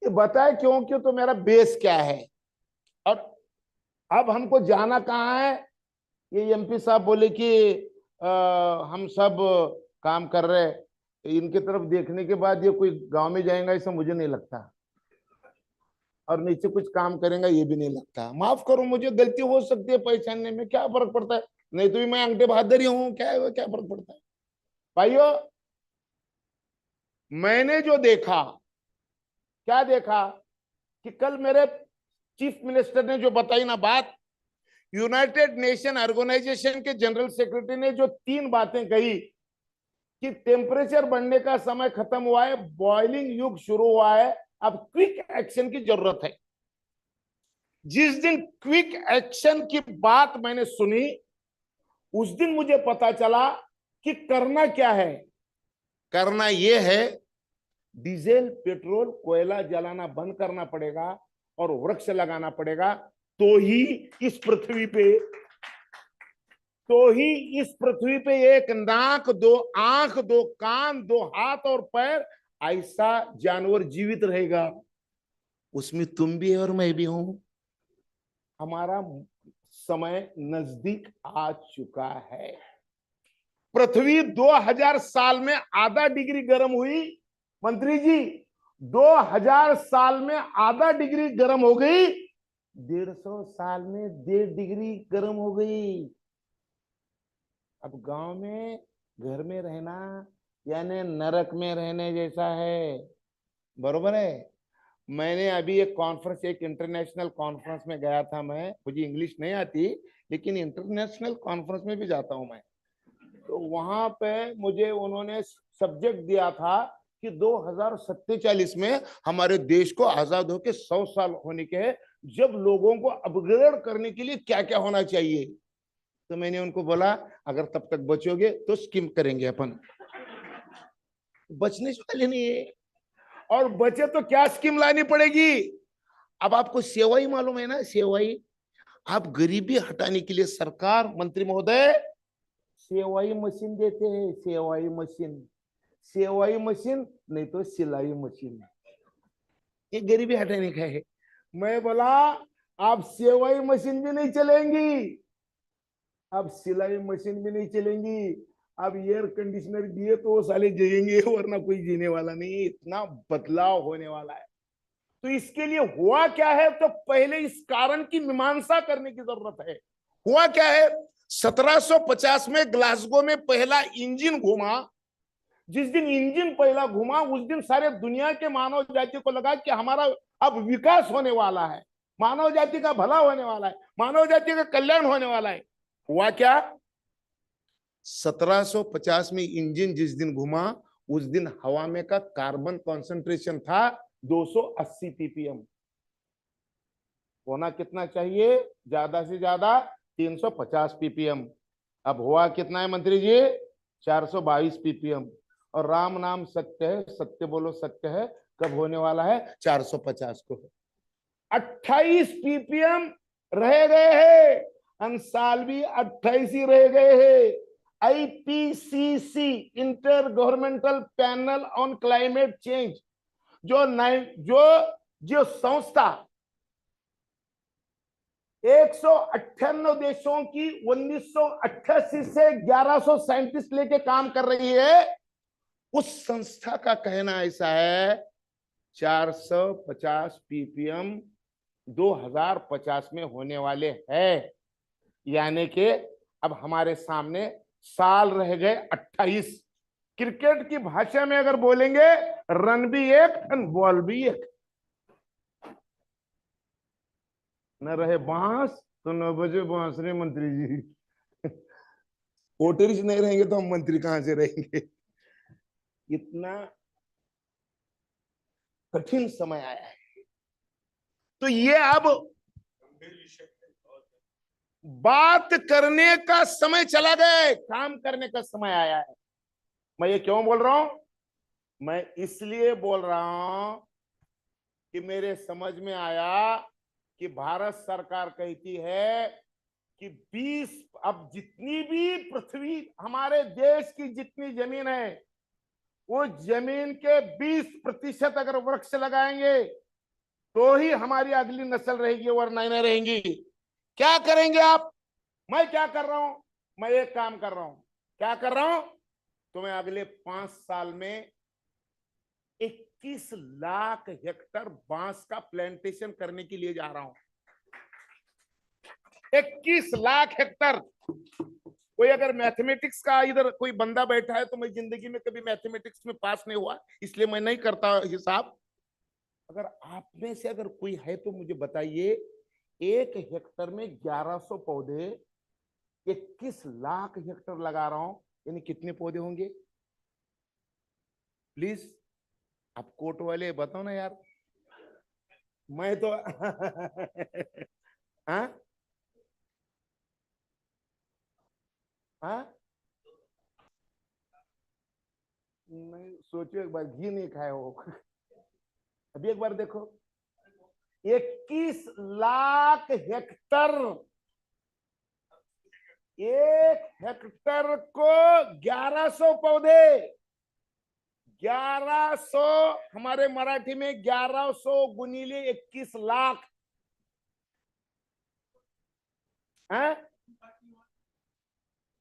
ये बताए क्यों क्यों, तो मेरा बेस क्या है और अब हमको जाना कहाँ है। ये एमपी साहब बोले कि हम सब काम कर रहे हैं, इनकी तरफ देखने के बाद ये कोई गांव में जाएगा ऐसा मुझे नहीं लगता, और नीचे कुछ काम करेगा ये भी नहीं लगता। माफ करो, मुझे गलती हो सकती है पहचानने में, क्या फर्क पड़ता है, नहीं तो भी मैं अंगठे बहादुर ही हूं, क्या है, क्या फर्क पड़ता है। भाइयों, मैंने जो देखा, क्या देखा कि कल मेरे चीफ मिनिस्टर ने जो बताई ना बात, यूनाइटेड नेशन ऑर्गेनाइजेशन के जनरल सेक्रेटरी ने जो 3 बातें कही कि टेम्परेचर बढ़ने का समय खत्म हुआ है, बॉइलिंग युग शुरू हुआ है, अब क्विक एक्शन की जरूरत है। जिस दिन क्विक एक्शन की बात मैंने सुनी, उस दिन मुझे पता चला कि करना क्या है। करना यह है, डीजल पेट्रोल कोयला जलाना बंद करना पड़ेगा और वृक्ष लगाना पड़ेगा, तो ही इस पृथ्वी पे एक नाक, 2 आंख, 2 कान, 2 हाथ और पैर ऐसा जानवर जीवित रहेगा। उसमें तुम भी है और मैं भी हूं। हमारा समय नजदीक आ चुका है। पृथ्वी 2000 साल में आधा डिग्री गर्म हुई, मंत्री जी 2000 साल में आधा डिग्री गर्म हो गई, 150 साल में 1.5 डिग्री गर्म हो गई। अब गांव में घर में रहना यानी नरक में रहने जैसा है, बरोबर है। मैंने अभी एक कॉन्फ्रेंस, एक इंटरनेशनल कॉन्फ्रेंस में गया था मैं, मुझे इंग्लिश नहीं आती लेकिन इंटरनेशनल कॉन्फ्रेंस में भी जाता हूं मैं, तो वहां पे मुझे उन्होंने सब्जेक्ट दिया था कि 2047 में हमारे देश को आजाद होकर 100 साल होने के हैं, जब लोगों को अपग्रेड करने के लिए क्या क्या होना चाहिए। तो मैंने उनको बोला अगर तब तक बचोगे तो स्कीम करेंगे अपन, बचने वाले नहीं है, और बचे तो क्या स्कीम लानी पड़ेगी। अब आपको सेवाई मालूम है ना, सेवाई, आप गरीबी हटाने के लिए सरकार, मंत्री महोदय, सेवाई मशीन देते हैं, सेवाई मशीन नहीं तो सिलाई मशीन, ये गरीबी हटाने का है। मैं बोला आप सेवाई मशीन भी नहीं चलेंगी, अब सिलाई मशीन भी नहीं चलेंगी, अब एयर कंडीशनर दिए तो वो साले जिएंगे वरना कोई जीने वाला नहीं है। इतना बदलाव होने वाला है। तो इसके लिए हुआ क्या है, तो पहले इस कारण की मीमांसा करने की जरूरत है। हुआ क्या है, 1750 में ग्लासगो में पहला इंजन घूमा। जिस दिन इंजन पहला घूमा उस दिन सारे दुनिया के मानव जाति को लगा कि हमारा अब विकास होने वाला है, मानव जाति का भला होने वाला है, मानव जाति का कल्याण होने वाला है। हुआ क्या, 1750 में इंजन जिस दिन घूमा उस दिन हवा में का कार्बन कॉन्सेंट्रेशन था 280 ppm। होना कितना चाहिए, ज्यादा से ज्यादा 350 ppm। अब हुआ कितना है मंत्री जी, 422 ppm। और राम नाम सत्य है, सत्य बोलो सत्य है, कब होने वाला है, 450 को। 28 ppm रह गए हैं, अंसाल भी 28 ही रह गए हैं। IPCC inter governmental panel on climate change जो संस्था 198 देशों की 1988 से 1100 साइंटिस्ट लेके काम कर रही है, उस संस्था का कहना ऐसा है 450 ppm 2050 में होने वाले हैं। यानी कि अब हमारे सामने साल रह गए 28। क्रिकेट की भाषा में अगर बोलेंगे रन भी एक और बॉल भी एक। न रहे बांस तो न बजे बांसुरी मंत्री जी। वोटर्स नहीं रहेंगे तो हम मंत्री कहां से रहेंगे। इतना कठिन समय आया है। तो ये अब बात करने का समय चला गया, काम करने का समय आया है। मैं ये क्यों बोल रहा हूं? मैं इसलिए बोल रहा हूं कि मेरे समझ में आया कि भारत सरकार कहती है कि 20 अब जितनी भी पृथ्वी हमारे देश की जितनी जमीन है, वो जमीन के 20% अगर वृक्ष लगाएंगे तो ही हमारी अगली नस्ल रहेगी, वरना नहीं रहेंगी। क्या करेंगे आप? मैं क्या कर रहा हूं? मैं एक काम कर रहा हूं। क्या कर रहा हूं? तो मैं अगले 5 साल में 21 लाख हेक्टर बांस का प्लांटेशन करने के लिए जा रहा हूं। 21 लाख हेक्टर। कोई अगर मैथमेटिक्स का इधर कोई बंदा बैठा है, तो मैं जिंदगी में कभी मैथमेटिक्स में पास नहीं हुआ, इसलिए मैं नहीं करता हिसाब। अगर आप में से अगर कोई है तो मुझे बताइए, 1 हेक्टर में 1100 पौधे, 21 लाख हेक्टर लगा रहा हूं, यानी कितने पौधे होंगे? प्लीज आप कोट वाले बताओ ना यार। मैं तो हाँ हाँ, नहीं सोचो एक बार, घी नहीं खाए हो। अभी एक बार देखो, 21 लाख हेक्टर, 1 हेक्टर को 1100 पौधे, 1100 हमारे मराठी में 1100 गुनीले 21 लाख है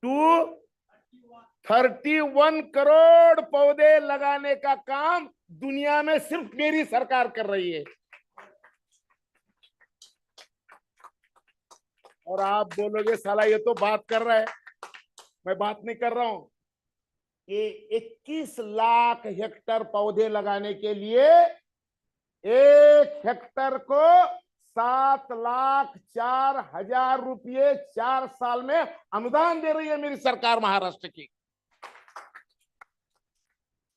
231 करोड़ पौधे लगाने का काम दुनिया में सिर्फ मेरी सरकार कर रही है। और आप बोलोगे साला ये तो बात कर रहा है। मैं बात नहीं कर रहा हूं। ये 21 लाख हेक्टर पौधे लगाने के लिए 1 हेक्टर को 7,04,000 रुपये 4 साल में अनुदान दे रही है मेरी सरकार महाराष्ट्र की।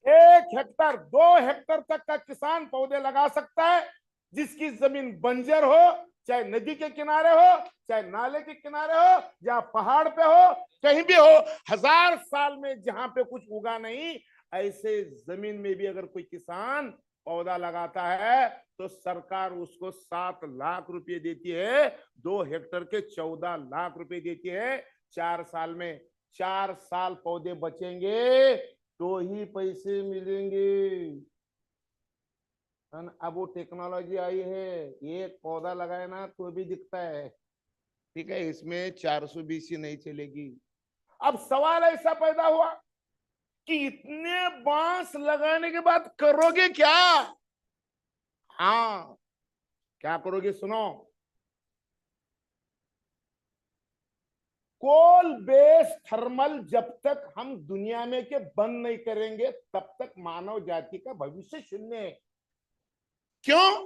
1 हेक्टर 2 हेक्टर तक का किसान पौधे लगा सकता है, जिसकी जमीन बंजर हो, चाहे नदी के किनारे हो, चाहे नाले के किनारे हो, या पहाड़ पे हो, कहीं भी हो, 1000 साल में जहां पे कुछ उगा नहीं, ऐसे जमीन में भी अगर कोई किसान पौधा लगाता है तो सरकार उसको 7 लाख रुपए देती है, 2 हेक्टर के 14 लाख रुपए देती है 4 साल में। 4 साल पौधे बचेंगे तो ही पैसे मिलेंगे। अब वो टेक्नोलॉजी आई है, एक पौधा लगाए ना तो भी दिखता है, ठीक है, इसमें 420 नहीं चलेगी। अब सवाल ऐसा पैदा हुआ कि इतने बांस लगाने के बाद करोगे क्या? हाँ, क्या करोगे? सुनो, कोल बेस्ड थर्मल जब तक हम दुनिया में के बंद नहीं करेंगे, तब तक मानव जाति का भविष्य शून्य है। क्यों?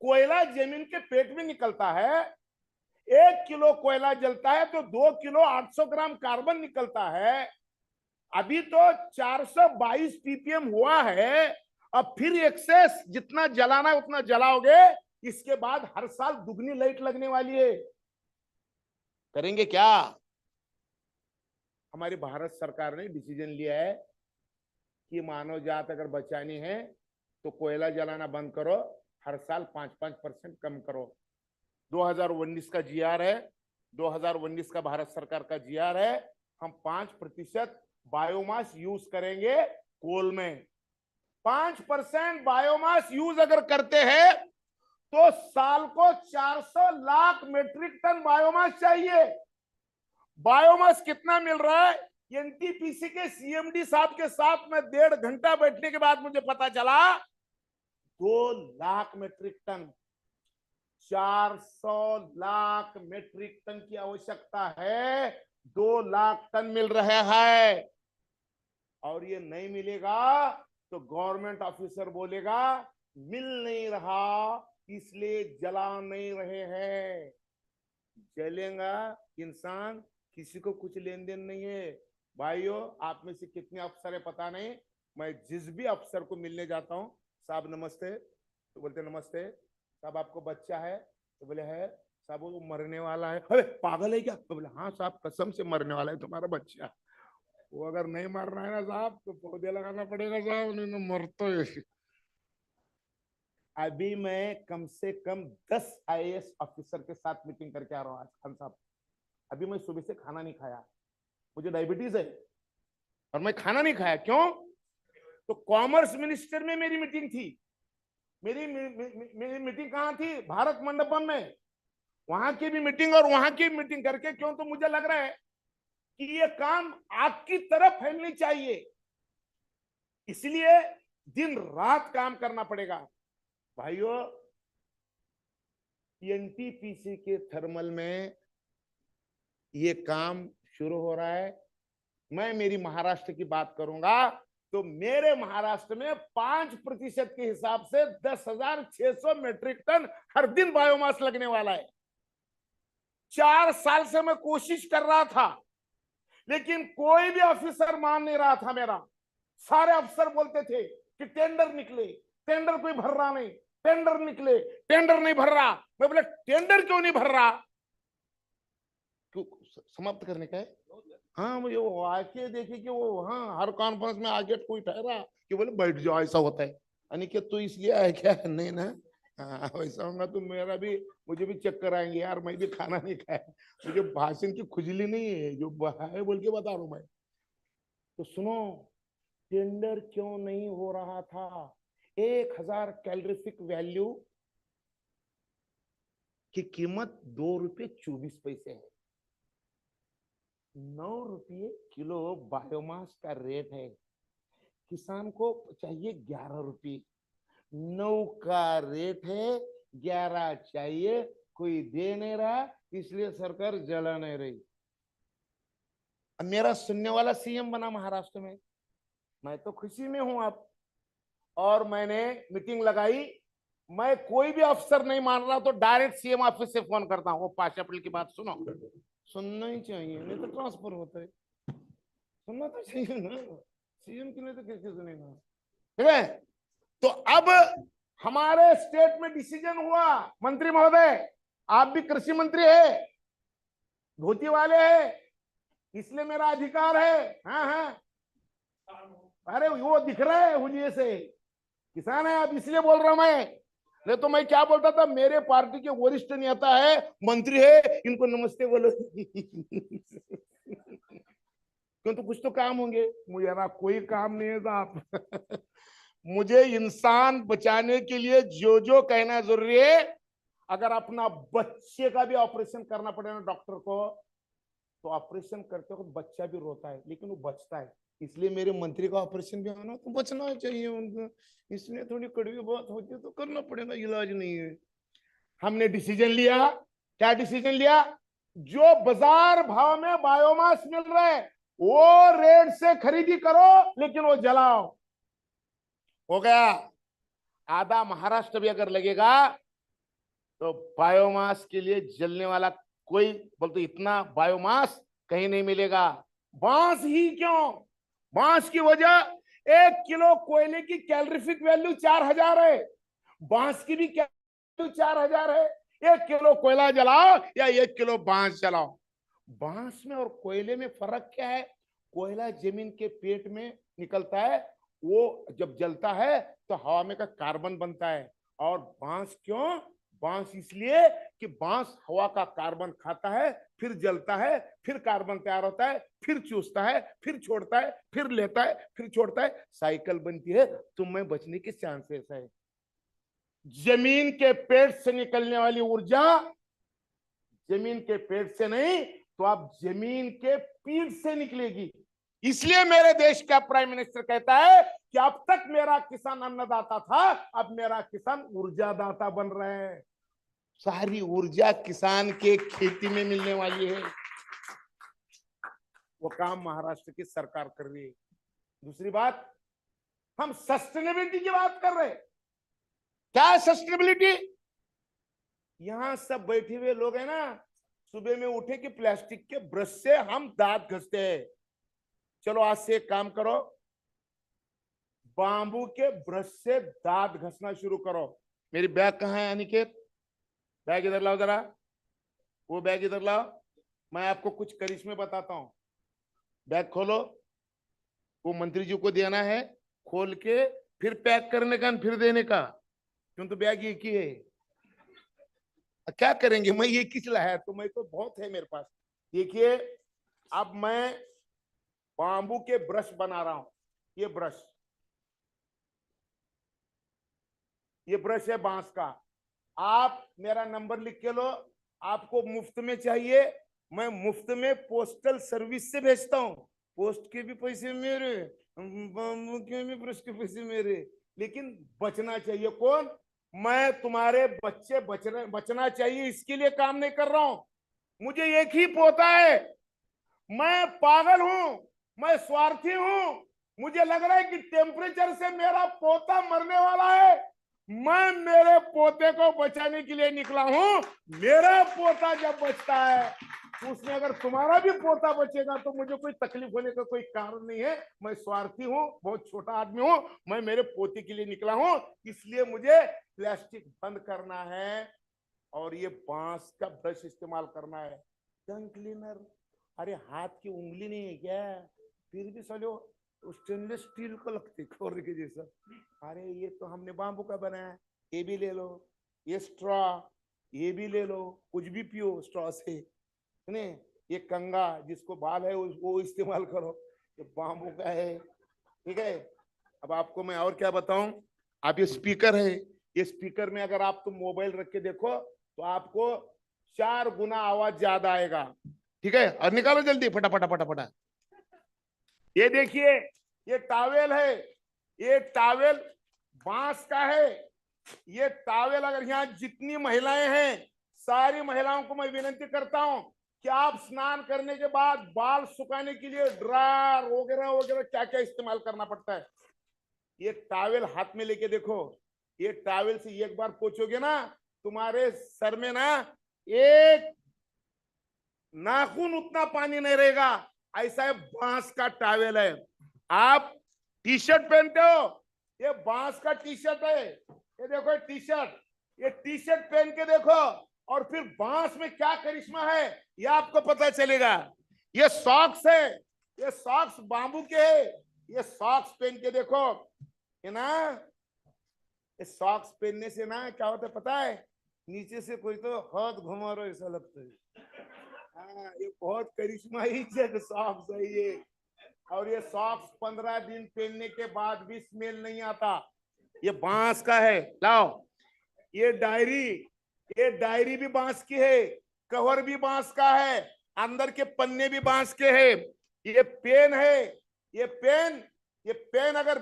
कोयला जमीन के पेट में निकलता है, 1 किलो कोयला जलता है तो 2 किलो 800 ग्राम कार्बन निकलता है। अभी तो 422 ppm हुआ है, अब फिर एक्सेस जितना जलाना है उतना जलाओगे, इसके बाद हर साल दुगनी लाइट लगने वाली है। करेंगे क्या? हमारी भारत सरकार ने डिसीजन लिया है कि मानव जात अगर बचानी है तो कोयला जलाना बंद करो, हर साल 5-5% कम करो। 2019 का जीआर है, 2019 का भारत सरकार का जीआर है, हम 5% बायोमास यूज करेंगे कोल में। 5% बायोमास यूज अगर करते हैं तो साल को 400 लाख मेट्रिक टन बायोमास चाहिए। बायोमास कितना मिल रहा है? एनटीपीसी के सीएमडी साहब के साथ में 1.5 घंटा बैठने के बाद मुझे पता चला 2 lakh metric ton, 400 lakh metric ton की आवश्यकता है, 2 लाख टन मिल रहा है। और ये नहीं मिलेगा तो गवर्नमेंट ऑफिसर बोलेगा मिल नहीं रहा इसलिए जला नहीं रहे हैं। जलेगा इंसान, किसी को कुछ लेन देन नहीं है। भाइयों, आप में से कितने अफसर है पता नहीं, मैं जिस भी अफसर को मिलने जाता हूँ, साहब नमस्ते, तो बोलते नमस्ते। साहब आपको बच्चा है? तो बोले है। साहब वो मरने वाला है। अरे पागल है क्या? मैं बोला हाँ साहब कसम से मरने वाला है तुम्हारा बच्चा। वो अगर नहीं मर रहा है ना साहब तो पौधे लगाना पड़ेगा साहब, नहीं मर तो है। अभी मैं कम से कम 10 IAS ऑफिसर के साथ मीटिंग करके आ रहा हूँ आज खान साहब। अभी मैं सुबह से खाना नहीं खाया, मुझे डायबिटीज है और मैं खाना नहीं खाया। क्यों? तो कॉमर्स मिनिस्टर में मेरी मीटिंग थी। मेरी मीटिंग कहाँ थी? भारत मंडपम में। वहां की भी मीटिंग और वहां की मीटिंग करके, क्यों? तो मुझे लग रहा है कि ये काम आग की तरफ फैलनी चाहिए, इसलिए दिन रात काम करना पड़ेगा। भाइयों, NTPC के थर्मल में ये काम शुरू हो रहा है। मैं मेरी महाराष्ट्र की बात करूंगा तो मेरे महाराष्ट्र में 5% के हिसाब से 10,600 मेट्रिक टन हर दिन बायोमास लगने वाला है। 4 साल से मैं कोशिश कर रहा था, लेकिन कोई भी ऑफिसर मान नहीं रहा था मेरा। सारे अफसर बोलते थे कि टेंडर निकले, टेंडर कोई भर रहा नहीं, टेंडर निकले, टेंडर नहीं भर रहा। मैं बोला टेंडर क्यों नहीं भर रहा? क्यों समाप्त करने का है? हाँ, मुझे वो आके देखे कि वो हाँ हर कॉन्फ्रेंस में आगे कोई ठहरा कि बोले बैठ जाओ, ऐसा होता है। अनिकेत तो इसलिए आया क्या? नहीं ना, हाँ वैसा होगा तो मेरा भी, मुझे भी चक्कर आएंगे यार, मैं भी खाना नहीं खाया। मुझे भाषण की खुजली नहीं है, जो है बोल के बता रहा हूं मैं। तो सुनो, टेंडर क्यों नहीं हो रहा था? 1000 कैलोरीफिक वैल्यू की कीमत 2 रुपये 24 पैसे है। 9 रुपये किलो बायोमास का रेट है। किसान को चाहिए 11 रुपये, 9 का रेट है, 11 चाहिए, कोई दे नहीं रहा, इसलिए सरकार जला नहीं रही। अब मेरा सुनने वाला CM बना महाराष्ट्र में, मैं तो खुशी में हूं अब। और मैंने मीटिंग लगाई, मैं कोई भी अफसर नहीं मान रहा तो डायरेक्ट CM ऑफिस से फोन करता हूँ, वो 5 अप्रैल की बात सुनो। सुनना ही चाहिए, नहीं तो ट्रांसफर होता है। सुनना तो चाहिए ना, CM की नहीं तो कैसे सुनेगा? ठीक है? तो अब हमारे स्टेट में डिसीजन हुआ, मंत्री महोदय आप भी कृषि मंत्री है, धोती वाले है, इसलिए मेरा अधिकार है। हाँ हाँ, अरे वो दिख रहा है हुलिये से, किसान है आप, इसलिए बोल रहा हूं मैं। नहीं तो मैं क्या बोलता था, मेरे पार्टी के वरिष्ठ नेता है, मंत्री है, इनको नमस्ते बोलो। क्यों? तो कुछ तो काम होंगे, मुझे ना कोई काम नहीं है साहब। मुझे इंसान बचाने के लिए जो जो कहना जरूरी है, अगर अपना बच्चे का भी ऑपरेशन करना पड़े ना डॉक्टर को, तो ऑपरेशन करते वक्त बच्चा भी रोता है लेकिन वो बचता है। इसलिए मेरे मंत्री का ऑपरेशन भी होना तो बचना चाहिए उनको, इसलिए थोड़ी कड़वी बात होती है तो करना पड़ेगा, इलाज नहीं है। हमने डिसीजन लिया। क्या डिसीजन लिया? जो बाजार भाव में बायोमास मिल रहा है वो रेट से खरीदी करो, लेकिन वो जलाओ। हो गया। आधा महाराष्ट्र भी अगर लगेगा तो बायोमास के लिए जलने वाला कोई बोलते इतना बायोमास कहीं नहीं मिलेगा। बांस ही क्यों? बांस की वजह 1 किलो कोयले की कैलोरीफिक वैल्यू 4000 है, बांस की भी वैल्यू 4000 है। 1 किलो कोयला जलाओ या 1 किलो बांस जलाओ, बांस में और कोयले में फर्क क्या है? कोयला जमीन के पेट में निकलता है, वो जब जलता है तो हवा में का कार्बन बनता है। और बांस क्यों? बांस इसलिए कि बांस हवा का कार्बन खाता है, फिर जलता है, फिर कार्बन तैयार होता है, फिर चूसता है, फिर छोड़ता है, फिर लेता है, फिर छोड़ता है, साइकिल बनती है। तुम्हें बचने के चांसेस है। जमीन के पेट से निकलने वाली ऊर्जा जमीन के पेट से नहीं तो अब जमीन के पीठ से निकलेगी। इसलिए मेरे देश का प्राइम मिनिस्टर कहता है कि अब तक मेरा किसान अन्नदाता था, अब मेरा किसान ऊर्जादाता बन रहा है। सारी ऊर्जा किसान के खेती में मिलने वाली है। वो काम महाराष्ट्र की सरकार कर रही है। दूसरी बात, हम सस्टेनेबिलिटी की बात कर रहे हैं। क्या है सस्टेनेबिलिटी? यहां सब बैठे हुए लोग हैं ना, सुबह में उठे कि प्लास्टिक के ब्रश से हम दांत घसते हैं। चलो आज से एक काम करो, बांबू के ब्रश से दांत घसना शुरू करो। मेरी बैग कहाँ है अनिकेत? बैग इधर लाओ जरा। वो बैग इधर लाओ, मैं आपको कुछ करिश्मे बताता हूँ। बैग खोलो, वो मंत्री जी को देना है, खोल के फिर पैक करने का, फिर देने का, क्यों तो बैग एक ही है। क्या करेंगे, मैं ये किस लाया, तो मैं तो बहुत है मेरे पास। देखिए, अब मैं बांबू के ब्रश बना रहा हूं। ये ब्रश है बांस का। आप मेरा नंबर लिख के लो, आपको मुफ्त में चाहिए, मैं मुफ्त में पोस्टल सर्विस से भेजता हूँ। पोस्ट के भी पैसे मेरे, बांबू के भी ब्रश के पैसे मेरे, लेकिन बचना चाहिए कौन? मैं, तुम्हारे बच्चे बचना चाहिए, इसके लिए काम नहीं कर रहा हूं। मुझे एक ही पोता है, मैं पागल हूं, मैं स्वार्थी हूं। मुझे लग रहा है कि टेम्परेचर से मेरा पोता मरने वाला है, मैं मेरे पोते को बचाने के लिए निकला हूं। मेरा पोता जब बचता है, उसमें अगर तुम्हारा भी पोता बचेगा तो मुझे कोई तकलीफ होने का कोई कारण नहीं है। मैं स्वार्थी हूं, बहुत छोटा आदमी हूं, मैं मेरे पोते के लिए निकला हूं, इसलिए मुझे प्लास्टिक बंद करना है और ये बांस का ब्रश इस्तेमाल करना है। टंग क्लीनर, अरे हाथ की उंगली नहीं है क्या? फिर भी चलो स्टेनलेस स्टील का लगते खोर के जैसा। अरे ये तो हमने बांबू का बनाया, ये भी ले लो। ये स्ट्रॉ, ये भी ले लो, कुछ भी पियो स्ट्रॉ से। नहीं, ये कंगा जिसको बाल है वो इस्तेमाल करो, ये बांबू का है, ठीक है। अब आपको मैं और क्या बताऊं, आप ये स्पीकर है, ये स्पीकर में अगर आप तुम मोबाइल रख के देखो तो आपको 4 गुना आवाज ज्यादा आएगा, ठीक है। और निकालो जल्दी फटाफटा फटाफटा। ये देखिए, ये टावेल है, ये टावेल बांस का है। ये टावेल, अगर यहाँ जितनी महिलाएं हैं, सारी महिलाओं को मैं विनती करता हूं कि आप स्नान करने के बाद बाल सुखाने के लिए ड्रायर वगैरह वगैरह क्या क्या इस्तेमाल करना पड़ता है। ये टावेल हाथ में लेके देखो, ये टावेल से एक बार पोंछोगे ना, तुम्हारे सर में ना एक नाखून उतना पानी नहीं रहेगा, ऐसा है। बांस का टावेल है। आप टी शर्ट पहनते हो, ये बांस का टी शर्ट है, ये देखो टी शर्ट, ये टी शर्ट पहन के देखो, और फिर बांस में क्या करिश्मा है ये आपको पता चलेगा। ये सॉक्स है, ये सॉक्स बांबू के है, ये सॉक्स पहन के देखो, है ना। ये सॉक्स पहनने से ना क्या होता है पता है, नीचे से कोई तो हाथ घुमा रहा ऐसा लगता है। हाँ, ये बहुत करिश्मा ही सॉक्स है ये। और ये सॉक्स 15 दिन पहनने के बाद भी स्मेल नहीं आता। ये बांस का है। लाओ, ये डायरी भी बांस की है, कवर भी बांस का है, अंदर के पन्ने भी बांस के हैं। ये पेन है, ये पेन अगर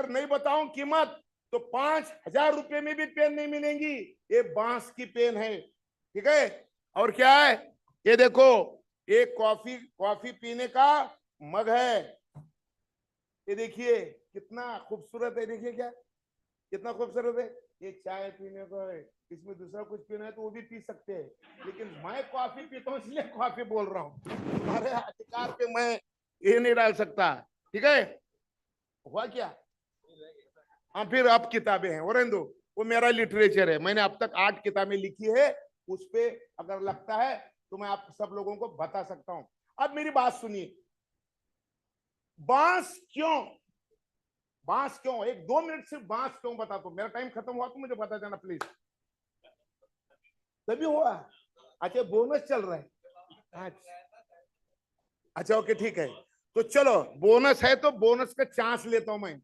नहीं बताऊं कीमत तो 5,000 रुपए में भी पेन नहीं मिलेंगी। ये बांस की पेन है, ठीक है। और क्या है, ये देखो, ये कॉफी पीने का मग है। ये देखिए कितना खूबसूरत है, देखिए क्या कितना खूबसूरत है। ये चाय पीने को है, इसमें दूसरा कुछ पीना है तो वो भी पी सकते हैं, लेकिन मैं कॉफी पीता हूँ इसलिए कॉफी बोल रहा हूँ। तुम्हारे अधिकार पे मैं ये नहीं डाल सकता, ठीक है। हुआ क्या? हाँ, फिर अब किताबें हैं, और दो, वो मेरा लिटरेचर है, मैंने अब तक 8 किताबें लिखी है, उस पे अगर लगता है तो मैं आप सब लोगों को बता सकता हूं। अब मेरी बात सुनिए, बांस क्यों, एक 2 मिनट सिर्फ बांस क्यों बता दो। मेरा टाइम खत्म हुआ तो मुझे बता देना प्लीज। तभी हुआ? अच्छा, बोनस चल रहा है। अच्छा ओके, ठीक है, तो चलो बोनस है तो बोनस का चांस लेता हूं मैं।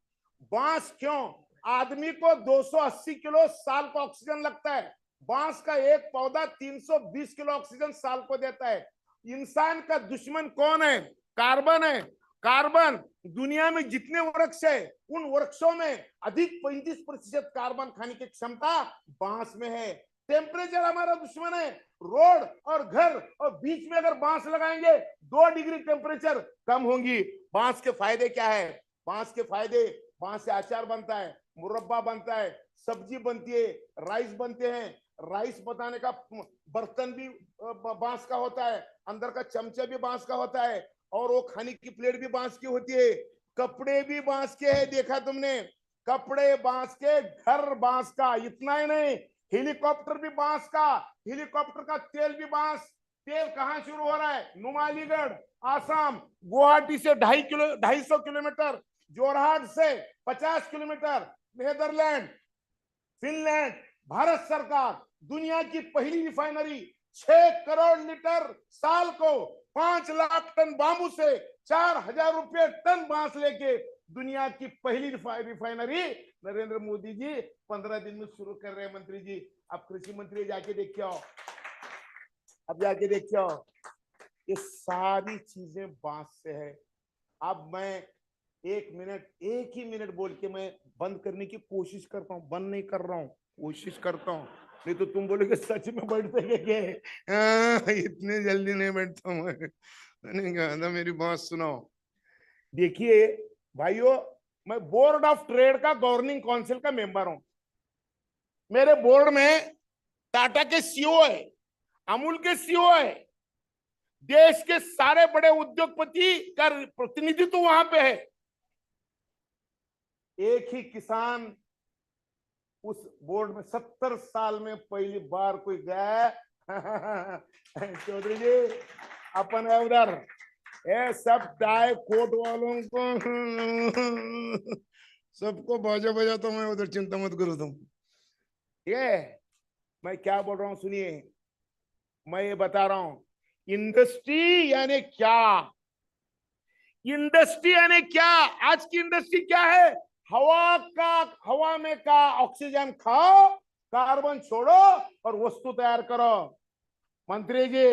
बांस क्यों? आदमी को 280 किलो साल का ऑक्सीजन लगता है। बांस का एक पौधा 320 किलो ऑक्सीजन साल को देता है। इंसान का दुश्मन कौन है? कार्बन है। कार्बन, दुनिया में जितने वृक्ष है उन वृक्षों में अधिक 35% कार्बन खाने की क्षमता बांस में है। टेम्परेचर हमारा दुश्मन है। रोड और घर और बीच में अगर बांस लगाएंगे 2 डिग्री टेम्परेचर कम होंगी। बांस के फायदे क्या है? बांस के फायदे, बांस से अचार बनता है, मुरब्बा बनता है, सब्जी बनती है, राइस बनते हैं। राइस बनाने का बर्तन भी बांस का होता है, अंदर का चमचा भी बांस का होता है, और वो खाने की प्लेट भी बांस की होती है। कपड़े भी बांस के हैं, देखा तुमने? कपड़े बांस के, घर बांस का। इतना ही नहीं, हेलीकॉप्टर भी बांस का, हेलीकॉप्टर का तेल भी बांस, तेल कहाँ शुरू हो रहा है? नुमालीगढ़, आसाम, गुवाहाटी से 250 किलोमीटर, जोरहाट से 50 किलोमीटर, नेदरलैंड, फिनलैंड, भारत सरकार, दुनिया की पहली रिफाइनरी, 6 करोड़ लीटर साल को, 5 लाख टन बांबू से 4,000 रुपये टन बांस लेके दुनिया की पहली रिफाइनरी नरेंद्र मोदी जी 15 दिन में शुरू कर रहे हैं। मंत्री जी, आप कृषि मंत्री जाके देखिए आओ, अब जाके देखिए आओ, ये सारी चीजें बांस से है। अब मैं एक ही मिनट बोल के मैं बंद करने की कोशिश करता हूँ, बंद नहीं कर रहा हूँ, कोशिश करता हूँ, नहीं तो तुम बोलोगे सच में बैठते क्या? इतने जल्दी नहीं बैठता हूँ मैंने कहा था मेरी बात सुनो। देखिए भाइयों, मैं बोर्ड ऑफ ट्रेड का गवर्निंग काउंसिल का मेंबर हूं। मेरे बोर्ड में टाटा के सीईओ है, अमूल के सीईओ है, देश के सारे बड़े उद्योगपति का प्रतिनिधित्व वहां पे है। एक ही किसान उस बोर्ड में 70 साल में पहली बार कोई गया चौधरी जी अपन है उधर, ये सब टाई कोट वालों को सबको बाजा बजा तो मैं उधर, चिंता मत करो तुम। ये मैं क्या बोल रहा हूं सुनिए, मैं ये बता रहा हूं, इंडस्ट्री यानी क्या? इंडस्ट्री यानी क्या? आज की इंडस्ट्री क्या है? हवा में का ऑक्सीजन खाओ, कार्बन छोड़ो और वस्तु तैयार करो। मंत्री जी,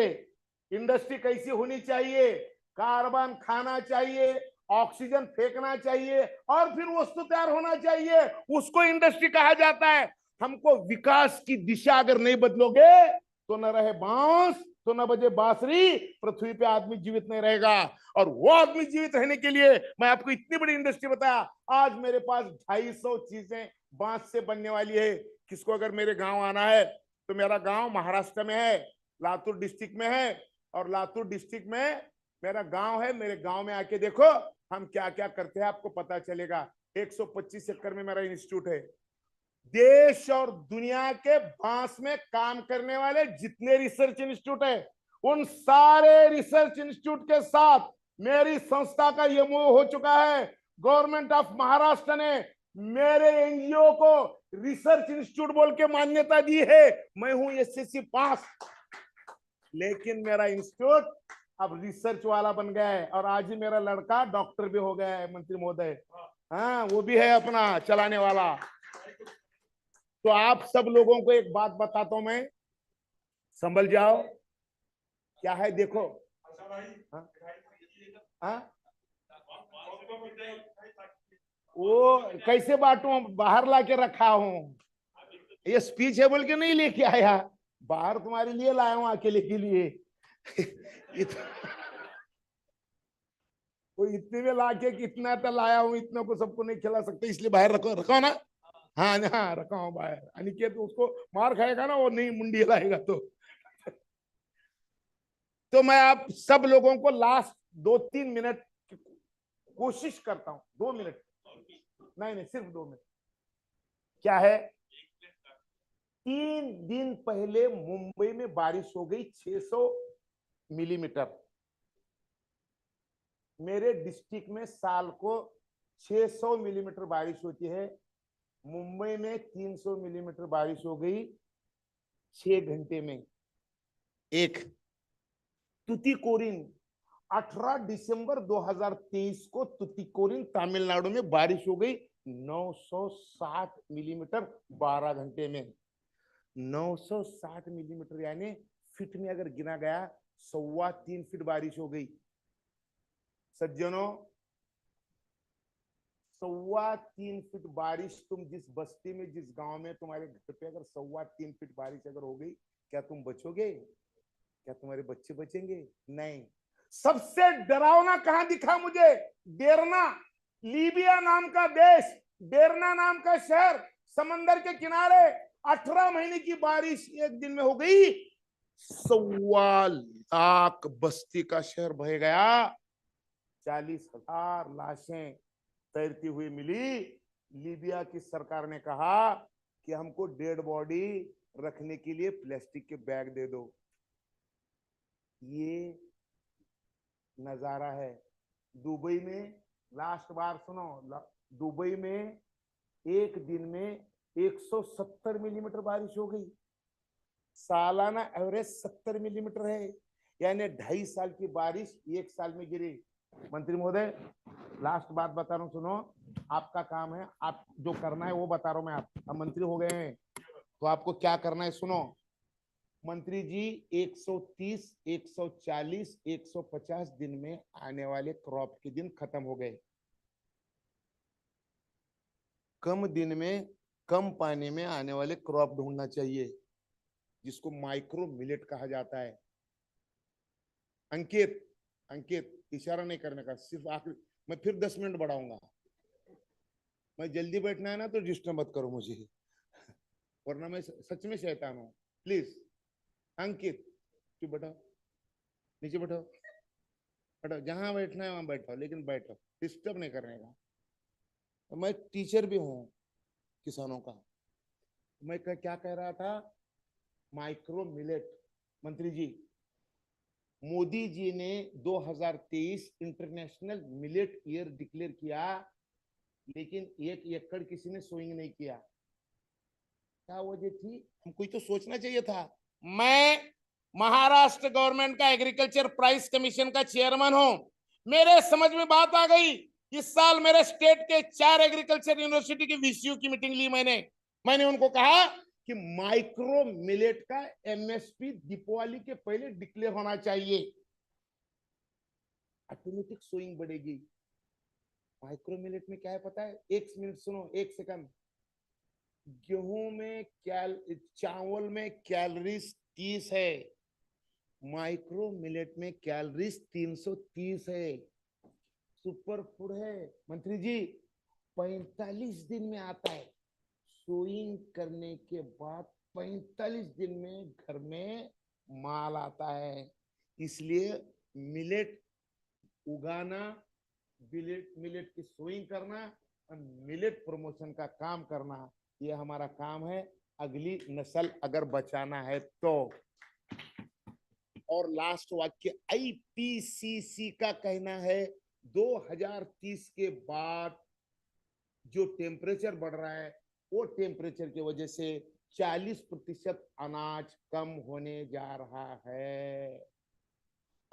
इंडस्ट्री कैसी होनी चाहिए? कार्बन खाना चाहिए, ऑक्सीजन फेंकना चाहिए और फिर वस्तु तैयार होना चाहिए, उसको इंडस्ट्री कहा जाता है। हमको विकास की दिशा अगर नहीं बदलोगे तो न रहे बांस, तो न बजे बांसुरी, पृथ्वी पे आदमी जीवित नहीं रहेगा। और वो आदमी जीवित रहने के लिए मैं आपको इतनी बड़ी इंडस्ट्री बताया। आज मेरे पास 250 चीजें बांस से बनने वाली है। किसको अगर मेरे गांव आना है तो मेरा गांव महाराष्ट्र में है, लातूर डिस्ट्रिक्ट में है, और लातूर डिस्ट्रिक्ट में मेरा गांव है। मेरे गांव में आके देखो हम क्या क्या करते हैं, आपको पता चलेगा। 125 एकड़ में मेरा इंस्टीट्यूट है। देश और दुनिया के बांस में काम करने वाले जितने रिसर्च इंस्टीट्यूट है, उन सारे रिसर्च इंस्टीट्यूट के साथ मेरी संस्था का एमओयू हो चुका है। गवर्नमेंट ऑफ महाराष्ट्र ने मेरे एनजीओ को रिसर्च इंस्टीट्यूट बोल के मान्यता दी है। मैं हूं एसएससी पास, लेकिन मेरा इंस्टीट्यूट अब रिसर्च वाला बन गया है और आज ही मेरा लड़का डॉक्टर भी हो गया है मंत्री महोदय। हाँ, वो भी है अपना चलाने वाला। तो आप सब लोगों को एक बात बताता हूं मैं, संभल जाओ। क्या है देखो, हाँ? वो कैसे बांटू? बाहर लाके रखा हूं, ये स्पीच है बोल के नहीं लेके आया, बाहर तुम्हारे लिए लाया हूं अकेले के लिए वो इतने में लाके कितना तो लाया हूं, इतना को सबको नहीं खिला सकते, इसलिए बाहर रखो ना। हाँ हाँ, रखा हूं बाहर। अनिकेत उसको मार खाएगा ना, वो नहीं मुंडी लाएगा तो मैं आप सब लोगों को लास्ट 2-3 मिनट कोशिश करता हूं, 2 मिनट नहीं, सिर्फ 2 मिनट। क्या है, 3 दिन पहले मुंबई में बारिश हो गई 600 मिलीमीटर। मेरे डिस्ट्रिक्ट में साल को 600 मिलीमीटर बारिश होती है, मुंबई में 300 मिलीमीटर बारिश हो गई 6 घंटे में। एक तुतिकोरिन, 18 दिसंबर 2023 को तुतिकोरिन तमिलनाडु में बारिश हो गई 960 मिलीमीटर 12 घंटे में। 960 मिलीमीटर यानी फीट में अगर गिना गया 3.25 फीट बारिश हो गई। सज्जनों, 3.25 फीट बारिश, तुम जिस बस्ती में, जिस गांव में तुम्हारे घर पे अगर 3.25 फीट बारिश अगर हो गई, क्या तुम बचोगे? क्या तुम्हारे बच्चे बचेंगे? नहीं। सबसे डरावना कहां दिखा मुझे? डेरना, लीबिया नाम का देश, डेरना नाम का शहर, समंदर के किनारे 18 महीने की बारिश एक दिन में हो गई, 1.25 लाख बस्ती का शहर बह गया। 40,000 लाशें तैरती हुई मिली। लीबिया की सरकार ने कहा कि हमको डेड बॉडी रखने के लिए प्लास्टिक के बैग दे दो। ये नजारा है। दुबई में लास्ट बार सुनो, दुबई में एक दिन में 170 मिलीमीटर बारिश हो गई। सालाना एवरेज 70 मिलीमीटर है, यानी 2.5 साल की बारिश एक साल में गिरी। मंत्री महोदय, लास्ट बात बता रहा हूँ, सुनो। आपका काम है, आप जो करना है वो बता रहा हूँ मैं। आप मंत्री हो गए हैं तो आपको क्या करना है सुनो। मंत्री जी, 130, 140, 150 दिन में आने वाले क्रॉप के दिन खत्म हो गए। कम दिन में कम पानी में आने वाले क्रॉप ढूंढना चाहिए, जिसको माइक्रो मिलेट कहा जाता है। अंकित, अंकित, इशारा नहीं करने का, सिर्फ आखिर मैं फिर 10 मिनट बढ़ाऊंगा। मैं जल्दी बैठना है ना तो डिस्टर्ब मत करो मुझे, वरना मैं सच में शैतान हूं। प्लीज अंकित, चुप बैठो, नीचे बैठो, बैठो, जहां बैठना है वहां बैठो, लेकिन बैठो, डिस्टर्ब नहीं करने का। मैं टीचर भी हूं किसानों का। मैं क्या कह रहा था, माइक्रो मिलेट। मंत्री जी, मोदी जी ने 2023 इंटरनेशनल मिलेट ईयर डिक्लेयर किया, लेकिन 1 एकड़ किसी ने सोइंग नहीं किया। क्या वजह थी? हमको तो सोचना चाहिए था। मैं महाराष्ट्र गवर्नमेंट का एग्रीकल्चर प्राइस कमीशन का चेयरमैन हूं। मेरे समझ में बात आ गई। इस साल मेरे स्टेट के 4 एग्रीकल्चर यूनिवर्सिटी की वीसीयू की मीटिंग ली मैंने उनको कहा कि माइक्रो मिलेट का एमएसपी दीपावली के पहले डिक्लेयर होना चाहिए, ऑटोमेटिक सोइंग बढ़ेगी। माइक्रो मिलेट में क्या है पता है? 1 मिनट सुनो, 1 सेकंड। गेहूं में चावल में कैलोरीज 30 है, माइक्रो मिलेट में कैलोरीज 330 है, सुपर फूड है। मंत्री जी, 45 दिन में आता है। सोइंग करने के बाद 45 दिन में घर में माल आता है। इसलिए मिलेट उगाना, मिलेट की सोइंग करना और मिलेट प्रमोशन का काम करना, ये हमारा काम है, अगली नस्ल अगर बचाना है तो। और लास्ट वाक्य, आईपीसीसी का कहना है 2030 के बाद जो टेम्परेचर बढ़ रहा है, वो टेम्परेचर की वजह से 40% अनाज कम होने जा रहा है।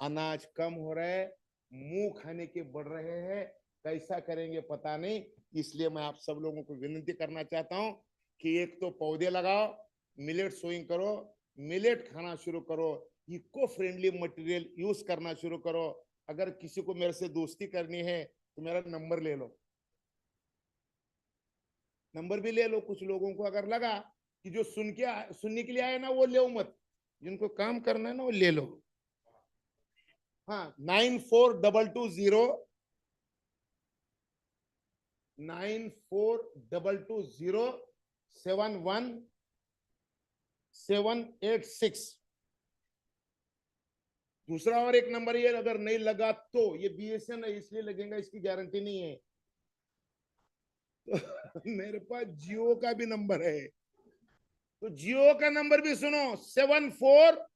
अनाज कम हो रहा है, मुंह खाने के बढ़ रहे हैं। कैसा करेंगे पता नहीं। इसलिए मैं आप सब लोगों को विनती करना चाहता हूं कि एक तो पौधे लगाओ, मिलेट सोइंग करो, मिलेट खाना शुरू करो, इको फ्रेंडली मटेरियल यूज करना शुरू करो। अगर किसी को मेरे से दोस्ती करनी है तो मेरा नंबर ले लो, नंबर भी ले लो। कुछ लोगों को अगर लगा कि जो सुनने के लिए आए ना, वो ले मत, जिनको काम करना है ना वो ले लो। हाँ, 9422071786। दूसरा और एक नंबर ये, अगर नहीं लगा तो ये बीएसएन है इसलिए लगेगा, इसकी गारंटी नहीं है। तो मेरे पास जियो का भी नंबर है, तो जियो का नंबर भी सुनो, 749874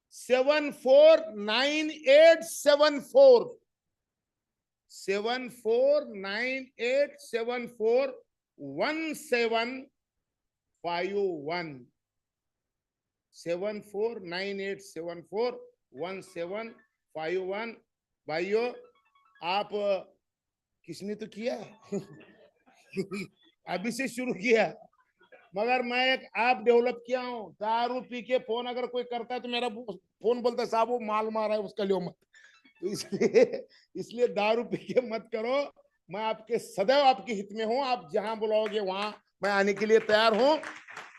7498741751 7498741751। भाइयों, आप किसने तो किया अभी से शुरू किया, मगर मैं एक ऐप डेवलप किया हूं। दारू पी के फोन अगर कोई करता है तो मेरा फोन बोलता है, साहब वो माल मारा है, उसका लियो मत। तो इसलिए दारू पी के मत करो। मैं आपके सदैव आपके हित में हूं। आप जहां बुलाओगे वहां मैं आने के लिए तैयार हूं।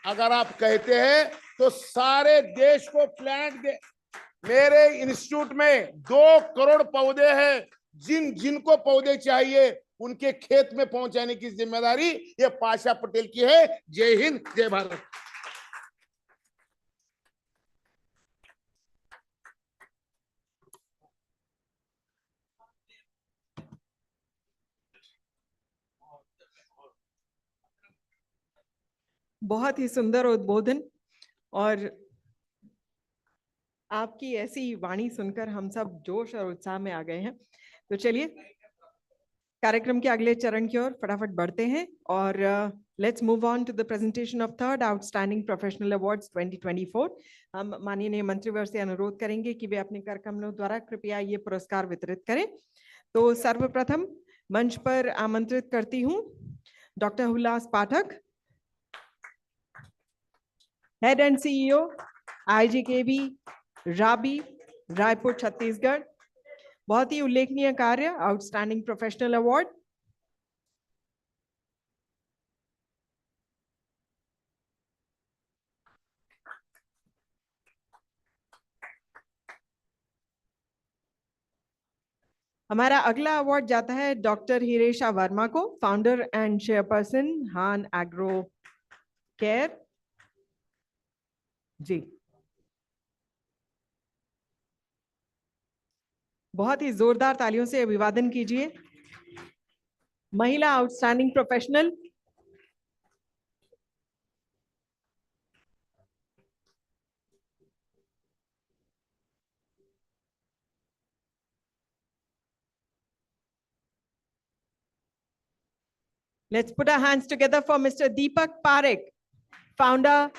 अगर आप कहते हैं तो सारे देश को प्लांट दे। मेरे इंस्टीट्यूट में 2 करोड़ पौधे हैं। जिनको पौधे चाहिए उनके खेत में पहुंचाने की जिम्मेदारी ये पाशा पटेल की है। जय हिंद, जय भारत। बहुत ही सुंदर उद्बोधन। और आपकी ऐसी वाणी सुनकर हम सब जोश और उत्साह में आ गए हैं। तो चलिए कार्यक्रम के अगले चरण की ओर फटाफट बढ़ते हैं और let's move on to the presentation of third outstanding professional awards 2024। हम माननीय मंत्रीवर से अनुरोध करेंगे कि वे अपने कर कमलों द्वारा कृपया ये पुरस्कार वितरित करें। तो सर्वप्रथम मंच पर आमंत्रित करती हूँ doctor Hullas Pathak, head and CEO IGKB राबी रायपुर छत्तीसगढ़। बहुत ही उल्लेखनीय कार्य, आउटस्टैंडिंग प्रोफेशनल अवार्ड। हमारा अगला अवार्ड जाता है डॉक्टर हिरेशा वर्मा को, फाउंडर एंड चेयरपर्सन हान एग्रो केयर जी। बहुत ही जोरदार तालियों से अभिवादन कीजिए महिला outstanding professional Let's put our hands together for Mr. Deepak Parekh, founder,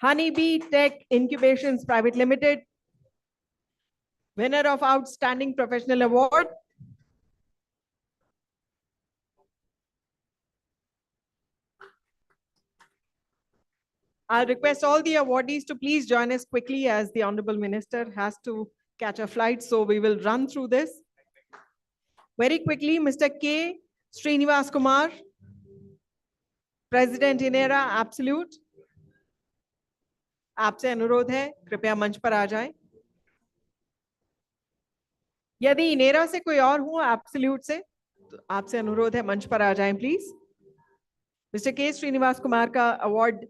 Honeybee Tech Incubations Private Limited, winner of Outstanding Professional Award. I'll request all the awardees to please join us quickly as the Honorable Minister has to catch a flight, so we will run through this. Very quickly, Mr. K. Srinivas Kumar, President Inera Absolute. आपसे अनुरोध है कृपया मंच पर आ जाएं। यदि इनेरा से कोई और हो एब्सोल्यूट से तो आपसे अनुरोध है मंच पर आ जाएं प्लीज। मिस्टर के श्रीनिवास कुमार का award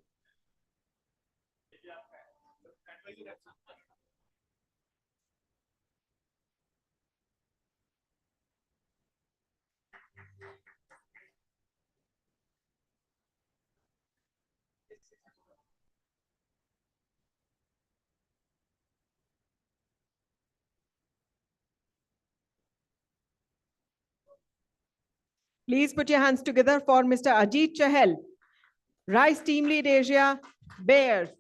Please put your hands together for Mr. Ajit Chahal, Rice Team Lead Asia, Bears.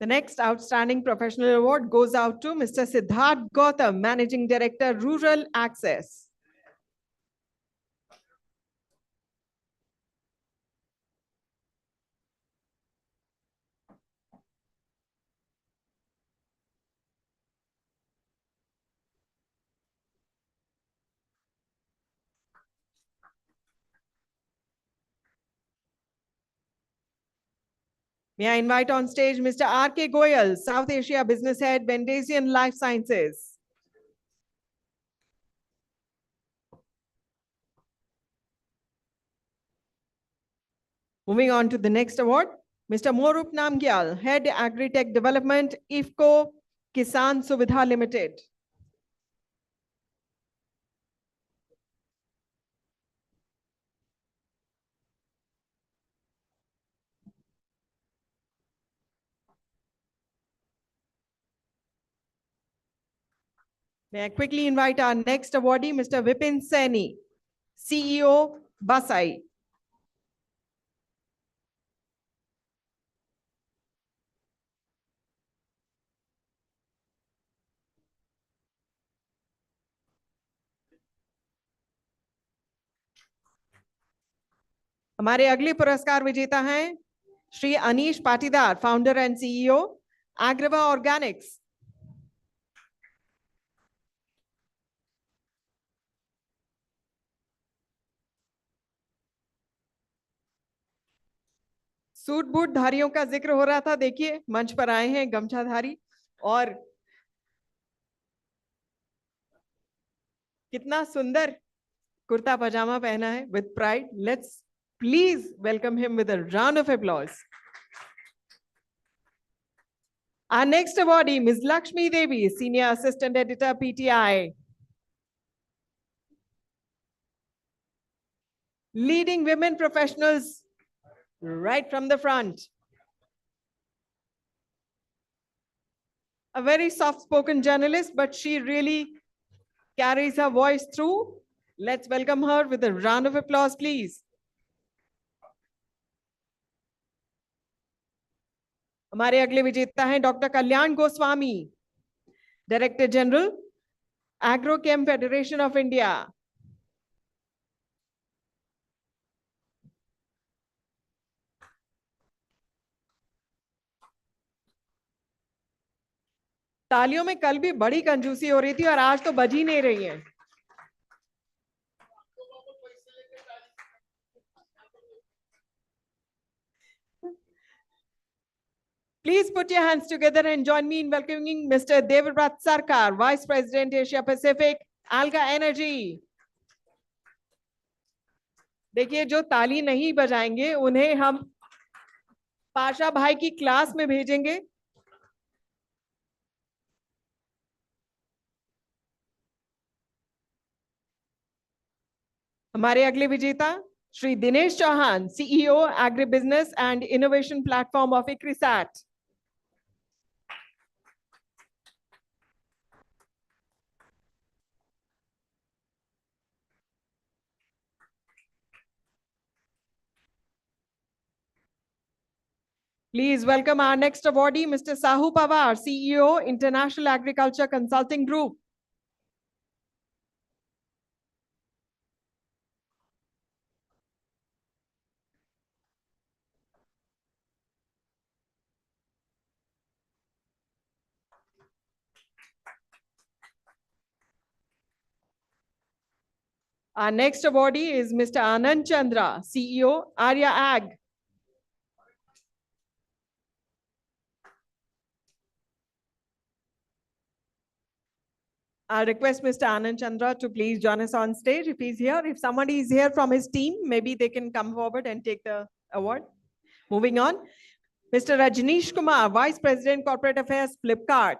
The next Outstanding Professional Award goes out to Mr. Siddharth Gautam, Managing Director, Rural Access. May I invite on stage Mr. R.K. Goyal, South Asia Business Head, Bendasian Life Sciences. Moving on to the next award, Mr. Morup Namgyal, Head Agri-Tech Development, IFCO Kisan Suvidha Limited. May I quickly invite our next awardee, Mr. Vipin Saini, CEO, Basai. हमारे अगले पुरस्कार विजेता हैं Shri Anish Patidar, founder and CEO, Agriva organics. Suit boot धारियों का जिक्र हो रहा था, देखिए मंच पर आए हैं गमछाधारी और कितना सुंदर कुर्ता पजामा पहना है with pride. Let's please welcome him with a round of applause. Our next awardee, Ms. Lakshmi Devi, Senior Assistant Editor, PTI. Leading women professionals right from the front. A very soft-spoken journalist, but she really carries her voice through. Let's welcome her with a round of applause, please. हमारे अगले विजेता हैं doctor Kalyan Goswami, director general, agrochem federation of India. तालियों में कल भी बड़ी कंजूसी हो रही थी और आज तो बज ही नहीं रही है. Please put your hands together and join me in welcoming Mr. Devvrat Sarkar, Vice President, Asia Pacific, Alga Energy. देखिए, जो ताली नहीं बजाएंगे उन्हें हम पाशा भाई की क्लास में भेजेंगे. हमारे अगले विजेता Shri Dinesh Chauhan, CEO, Agri Business and Innovation Platform of ICRISAT. Please welcome our next awardee, Mr. Sahu Pawar, CEO, International Agriculture Consulting Group. Our next awardee is Mr. Anand Chandra, CEO, Arya Ag. I request Mr. Anand Chandra to please join us on stage if he's here. If somebody is here from his team, maybe they can come forward and take the award. Moving on, Mr. Rajneesh Kumar, Vice President, Corporate Affairs, Flipkart.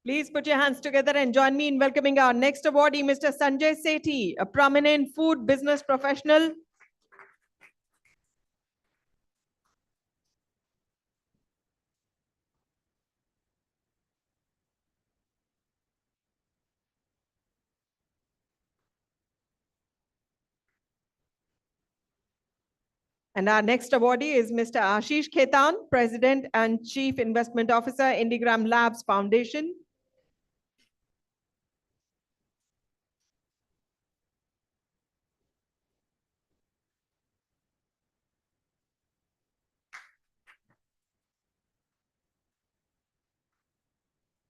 Please put your hands together and join me in welcoming our next awardee, Mr. Sanjay Sethi, a prominent food business professional. And our next awardee is Mr. Ashish Khetan, President and Chief Investment Officer, Indigram Labs Foundation.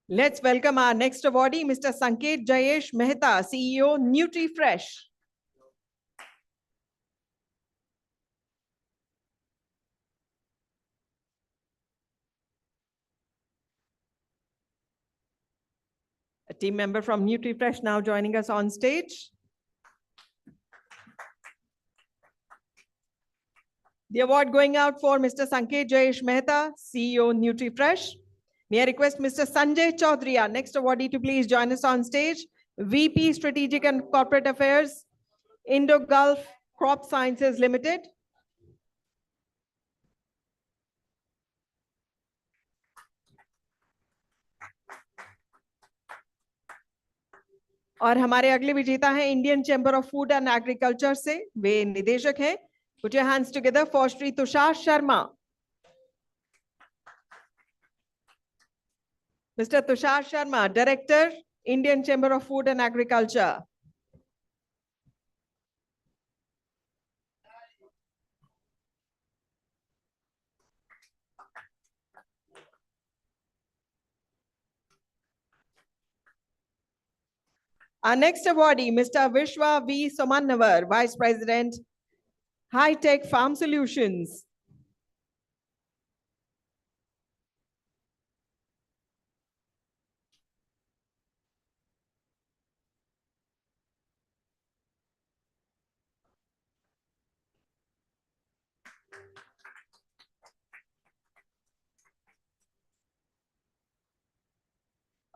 Let's welcome our next awardee, Mr. Sanket Jayesh Mehta, CEO, NutriFresh. A team member from NutriFresh now joining us on stage. The award going out for Mr. Sanket Jayesh Mehta, CEO, NutriFresh. May I request Mr. Sanjay Chaudhary, our next awardee, to please join us on stage. VP Strategic and Corporate Affairs, Indo-Gulf Crop Sciences Limited. और हमारे अगले विजेता हैं Indian chamber of food and agriculture से, वे निदेशक हैं. Put your hands together for Shri Tushar Sharma. Mr. Tushar Sharma, Director, Indian Chamber of Food and Agriculture. Our next awardee, Mr. Vishwa V. Somannavar, Vice President, High Tech Farm Solutions.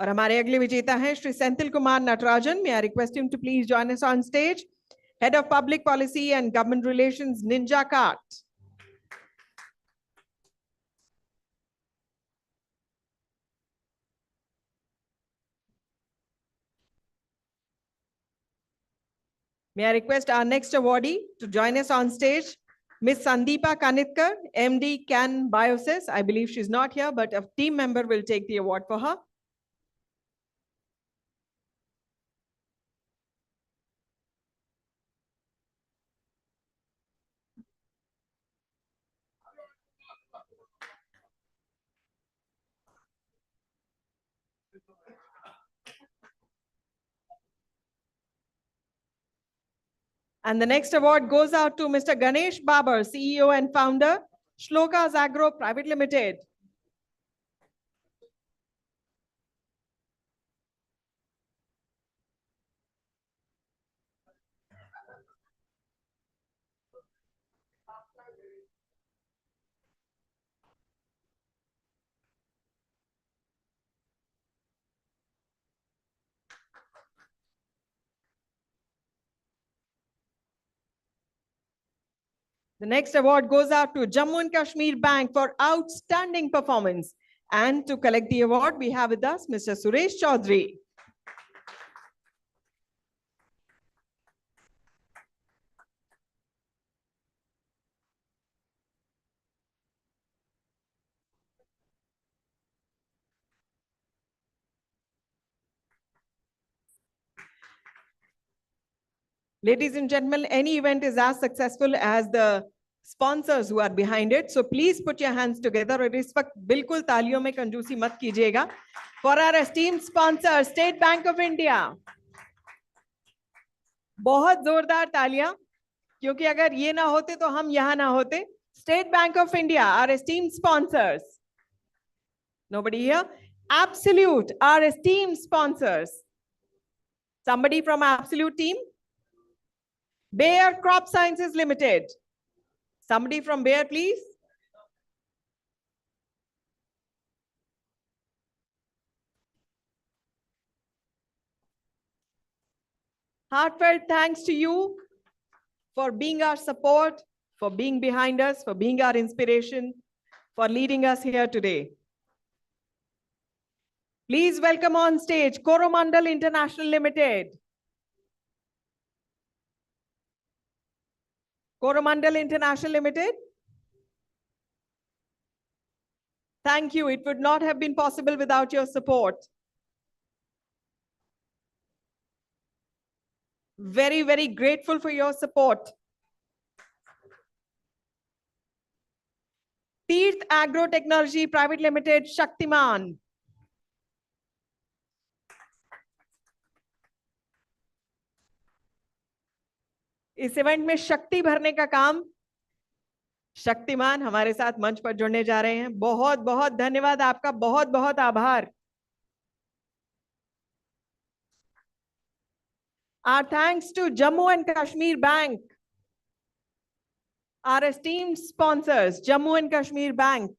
और हमारे अगले विजेता हैं Shri Senthil Kumar Natarajan. May I request him to please join us on stage? Head of Public Policy and Government Relations, Ninja Kart. May I request our next awardee to join us on stage? Ms. Sandeepa Kanitkar, MD Can Biosys. I believe she's not here, but a team member will take the award for her. And the next award goes out to Mr. Ganesh Babar, CEO and founder, Shlokas Agro Private Limited. The next award goes out to Jammu and Kashmir Bank for outstanding performance. And to collect the award, we have with us Mr. Suresh Chaudhary. Ladies and gentlemen, any event is as successful as the sponsors who are behind it. So please put your hands together. और इस वक्त बिल्कुल तालियों में कंजूसी मत कीजिएगा. For our esteemed sponsor, State Bank of India. बहुत जोरदार तालियां, क्योंकि अगर ये ना होते तो हम यहाँ ना होते. State Bank of India, our esteemed sponsors. Nobody here? Absolute, our esteemed sponsors. Somebody from Absolute team? Bayer Crop Sciences Limited. Somebody from Bayer, please. Heartfelt thanks to you for being our support, for being behind us, for being our inspiration, for leading us here today. Please welcome on stage Coromandel International Limited. Coromandel International Limited. Thank you. It would not have been possible without your support. Very, very grateful for your support. Teerth Agro Technology Private Limited, Shaktiman. इस event में शक्ति भरने का काम शक्तिमान हमारे साथ मंच पर जुड़ने जा रहे हैं. बहुत बहुत धन्यवाद आपका, बहुत बहुत आभार. Our thanks to Jammu and Kashmir Bank, our esteemed sponsors, Jammu and Kashmir Bank.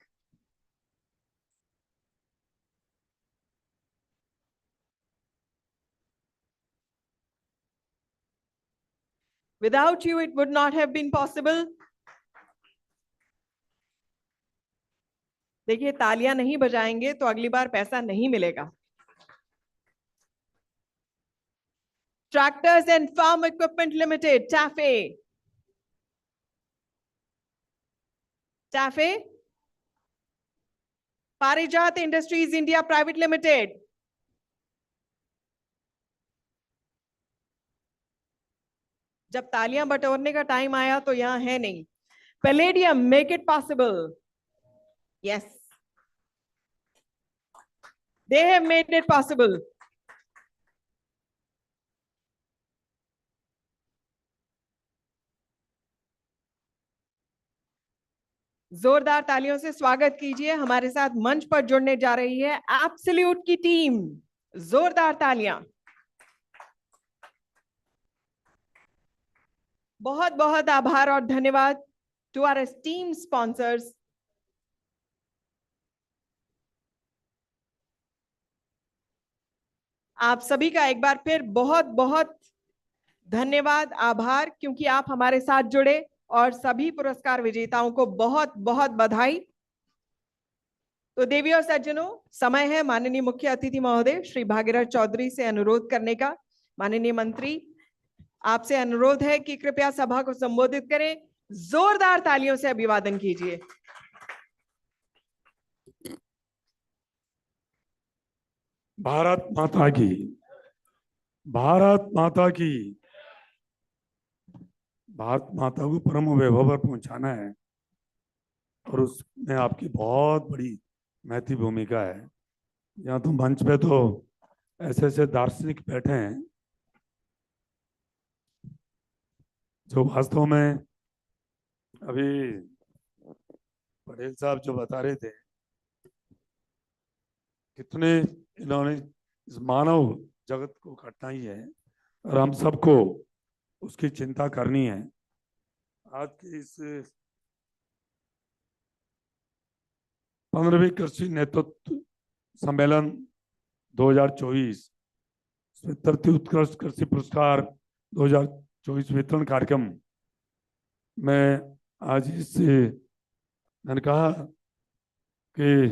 Without you, it would not have been possible. देखिए, तालियां नहीं बजाएंगे तो अगली बार पैसा नहीं मिलेगा. Tractors and Farm Equipment Limited, TAFE. TAFE. Parijat Industries India Private Limited. जब तालियां बटोरने का टाइम आया तो यहां है नहीं. Palladium, make it possible. Yes. They have made it possible. जोरदार तालियों से स्वागत कीजिए। हमारे साथ मंच पर जुड़ने जा रही है एब्सोल्यूट की टीम। जोरदार तालियां। बहुत बहुत आभार और धन्यवाद टू आवर टीम स्पॉन्सर्स। आप सभी का एक बार फिर बहुत बहुत धन्यवाद, आभार, क्योंकि आप हमारे साथ जुड़े, और सभी पुरस्कार विजेताओं को बहुत बहुत बधाई। तो देवी और सज्जनों, समय है माननीय मुख्य अतिथि महोदय श्री भागीरथ चौधरी से अनुरोध करने का। माननीय मंत्री, आपसे अनुरोध है कि कृपया सभा को संबोधित करें। जोरदार तालियों से अभिवादन कीजिए। भारत माता की, भारत माता की। भारत माता को परम वैभव पर पहुंचाना है, और उसमें आपकी बहुत बड़ी महती भूमिका है। यहाँ तो मंच पे तो ऐसे ऐसे दार्शनिक बैठे हैं जो वास्तव में अभी पटेल साहब जो बता रहे थे, कितने इन्होंने इस मानव जगत को कठिनाई है, और हम सबको उसकी चिंता करनी है। आज के इस 15वीं कृषि नेतृत्व सम्मेलन 2024 तृतीय उत्कृष्ट कृषि पुरस्कार 2024 वितरण कार्यक्रम में आज इस मैंने कहा कि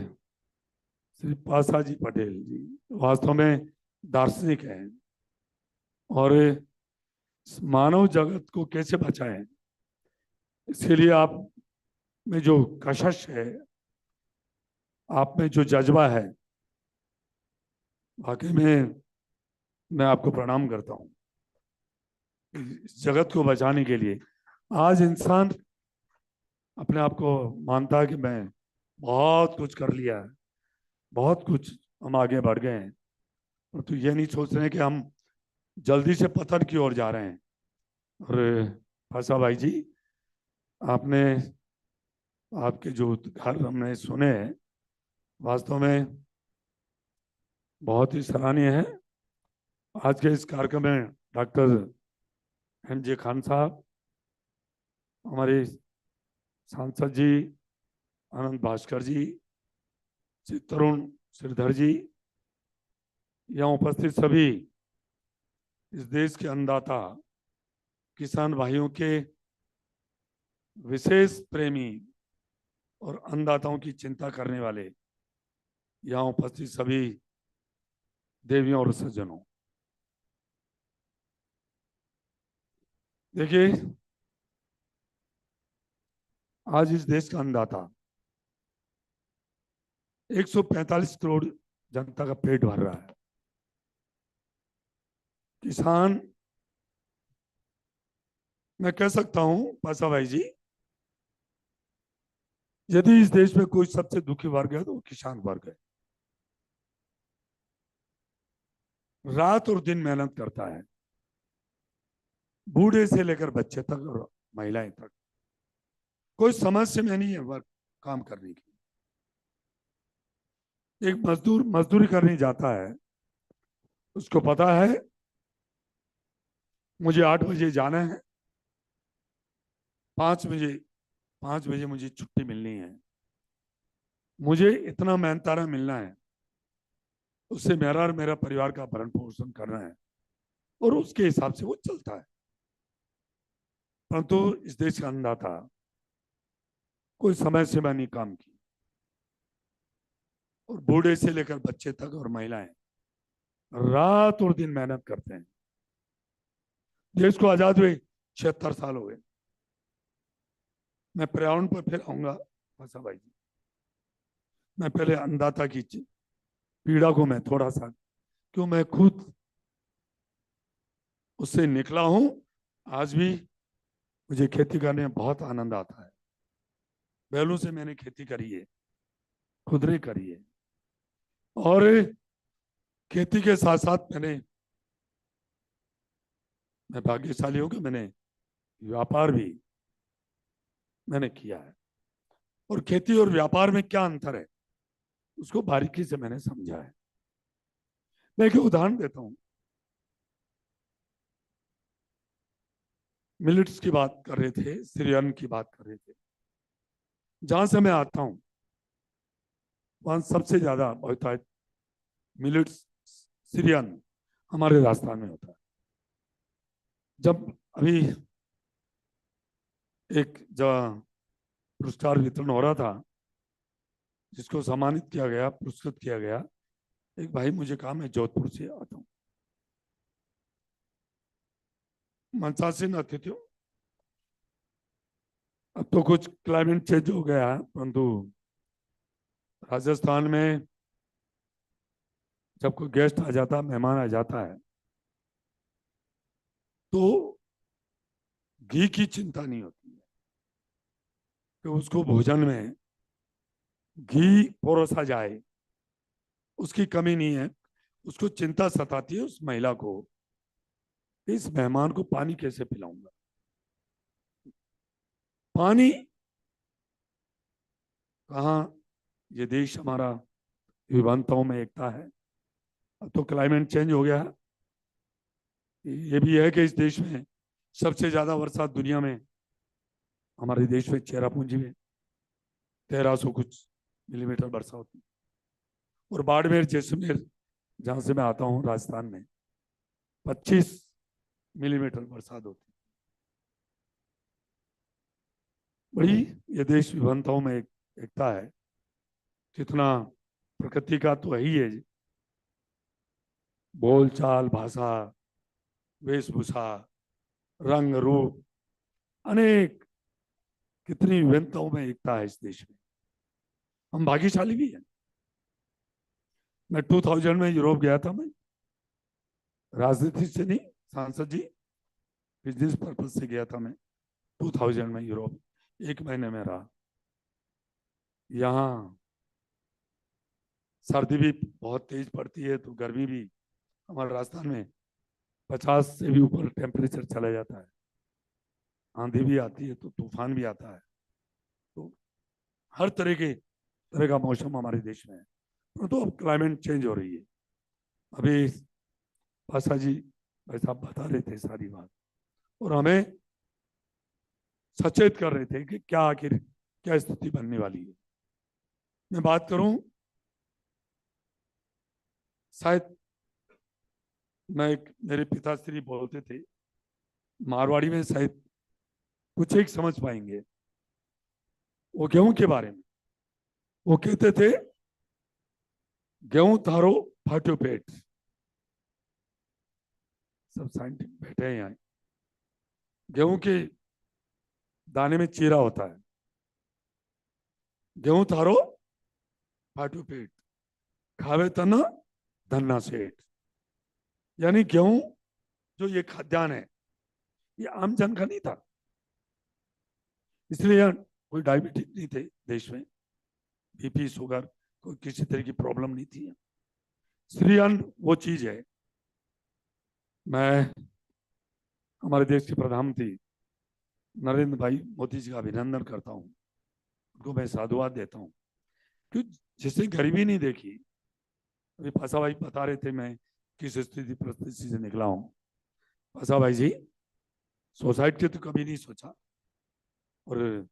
श्री पासा जी पटेल जी वास्तव में दार्शनिक हैं, और इस मानव जगत को कैसे बचाएं, इसके लिए आप में जो कशिश है, आप में जो जज्बा है, वाकई में मैं आपको प्रणाम करता हूं। इस जगत को बचाने के लिए आज इंसान अपने आप को मानता है कि मैं बहुत कुछ कर लिया है, बहुत कुछ हम आगे बढ़ गए हैं, परंतु ये नहीं सोच रहे कि हम जल्दी से पतन की ओर जा रहे हैं। और फासा भाई जी, आपने आपके जो घर हमने सुने हैं, वास्तव में बहुत ही सराहनीय है। आज के इस कार्यक्रम में डॉक्टर NJ खान साहब, हमारे सांसद जी आनंद भास्कर जी, श्री तरुण श्रीधर जी, यहाँ उपस्थित सभी इस देश के अन्नदाता किसान भाइयों के विशेष प्रेमी और अन्नदाताओं की चिंता करने वाले यहाँ उपस्थित सभी देवियों और सज्जनों, देखिए आज इस देश का अन्नदाता 145 करोड़ जनता का पेट भर रहा है। किसान, मैं कह सकता हूं पासा भाई जी, यदि इस देश में कोई सबसे दुखी वर्ग है तो वो किसान वर्ग है। रात और दिन मेहनत करता है, बूढ़े से लेकर बच्चे तक और महिलाएं तक, कोई समस्या में नहीं है वर्क काम करने की। एक मजदूर मजदूरी करने जाता है, उसको पता है मुझे 8 बजे जाना है, 5 बजे मुझे छुट्टी मिलनी है, मुझे इतना मेहनताना मिलना है, उससे मेरा और मेरा परिवार का भरण पोषण करना है, और उसके हिसाब से वो चलता है। परंतु इस देश का अन्नदाता कोई समय सीमा नहीं काम की, और बूढ़े से लेकर बच्चे तक और महिलाएं रात और दिन मेहनत करते हैं। देश को आजाद हुए 76 साल हो गए। मैं पर्यावरण पर फिर आऊंगा भाषा भाई जी, मैं पहले अन्नदाता की पीड़ा को मैं थोड़ा सा, क्यों मैं खुद उससे निकला हूं, आज भी मुझे खेती करने में बहुत आनंद आता है। बैलों से मैंने खेती करी है, खुद ने करी है, और खेती के साथ साथ मैं भाग्यशाली हूं कि मैंने व्यापार भी मैंने किया है। और खेती और व्यापार में क्या अंतर है, उसको बारीकी से मैंने समझा है। मैं एक उदाहरण देता हूं। मिलेट्स की बात कर रहे थे, सीरियन की बात कर रहे थे। जहां से मैं आता हूं वहां सबसे ज्यादा होता है मिलेट्स, सीरियन हमारे राजस्थान में होता है। जब अभी एक जगह पुरस्कार वितरण हो रहा था, जिसको सम्मानित किया गया, पुरस्कृत किया गया, एक भाई मुझे कहा मैं जोधपुर से आता हूँ, मंसासीन अतिथि। अब तो कुछ क्लाइमेट चेंज हो गया है, परंतु राजस्थान में जब कोई गेस्ट आ जाता, मेहमान आ जाता है, तो घी की चिंता नहीं होती है कि उसको भोजन में घी परोसा जाए, उसकी कमी नहीं है। उसको चिंता सताती है उस महिला को, इस मेहमान को पानी कैसे पिलाऊंगा। पानी कहाँ, ये देश हमारा विभिन्नताओं में एकता है। अब तो क्लाइमेट चेंज हो गया है, ये भी है कि इस देश में सबसे ज्यादा बरसात दुनिया में हमारे देश में चेरापूंजी में 1300 कुछ मिलीमीटर वर्षा होती है। और बाड़मेर, जैसलमेर, जहां से मैं आता हूँ राजस्थान में, 25 मिलीमीटर बरसात होती है। बड़ी ये देश विभिन्नताओं में एकता है। कितना प्रकृति का तो है ही है, बोल चाल, भाषा, वेशभूषा, रंग रूप, अनेक, कितनी विभिन्नताओं में एकता है इस देश में। हम भाग्यशाली भी हैं। मैं 2000 में यूरोप गया था। मैं राजनीति से नहीं, सांसद जी, बिजनेस पर्पज से गया था मैं 2000 में यूरोप। 1 महीने में रहा। यहाँ सर्दी भी बहुत तेज पड़ती है, तो गर्मी भी हमारे राजस्थान में 50 से भी ऊपर टेम्परेचर चला जाता है। आंधी भी आती है, तो तूफान भी आता है। तो हर तरह का मौसम हमारे देश में है। तो अब क्लाइमेट चेंज हो रही है। अभी पासा जी भाई साहब बता रहे थे सारी बात, और हमें सचेत कर रहे थे कि क्या आखिर क्या स्थिति बनने वाली है। मैं बात करूं, शायद मेरे पिताश्री बोलते थे, मारवाड़ी में शायद कुछ एक समझ पाएंगे, वो गेहूं के बारे में। वो कहते थे, गेहूं थारो फाटो पेट। सब साइंटिस्ट बैठे हैं यहाँ। गेहूं के दाने में चीरा होता है। गेहूं थारो फाटो पेट, खावे तना धन्ना सेठ। यानी गेहूं जो ये खाद्यान्न है, ये आम जन का नहीं था। इसलिए यहाँ कोई डायबिटिक नहीं थे देश में, बीपी, शुगर, कोई किसी तरह की प्रॉब्लम नहीं थी। श्रीअन्न वो चीज है। मैं हमारे देश के प्रधानमंत्री नरेंद्र भाई मोदी जी का अभिनंदन करता हूँ, उनको मैं साधुवाद देता हूँ, क्योंकि जिसने गरीबी नहीं देखी। अभी पासा भाई बता रहे थे मैं किस स्थिति परिस्थिति से निकला हूँ। पासा भाई जी, सोसाइटी के तो कभी नहीं सोचा, और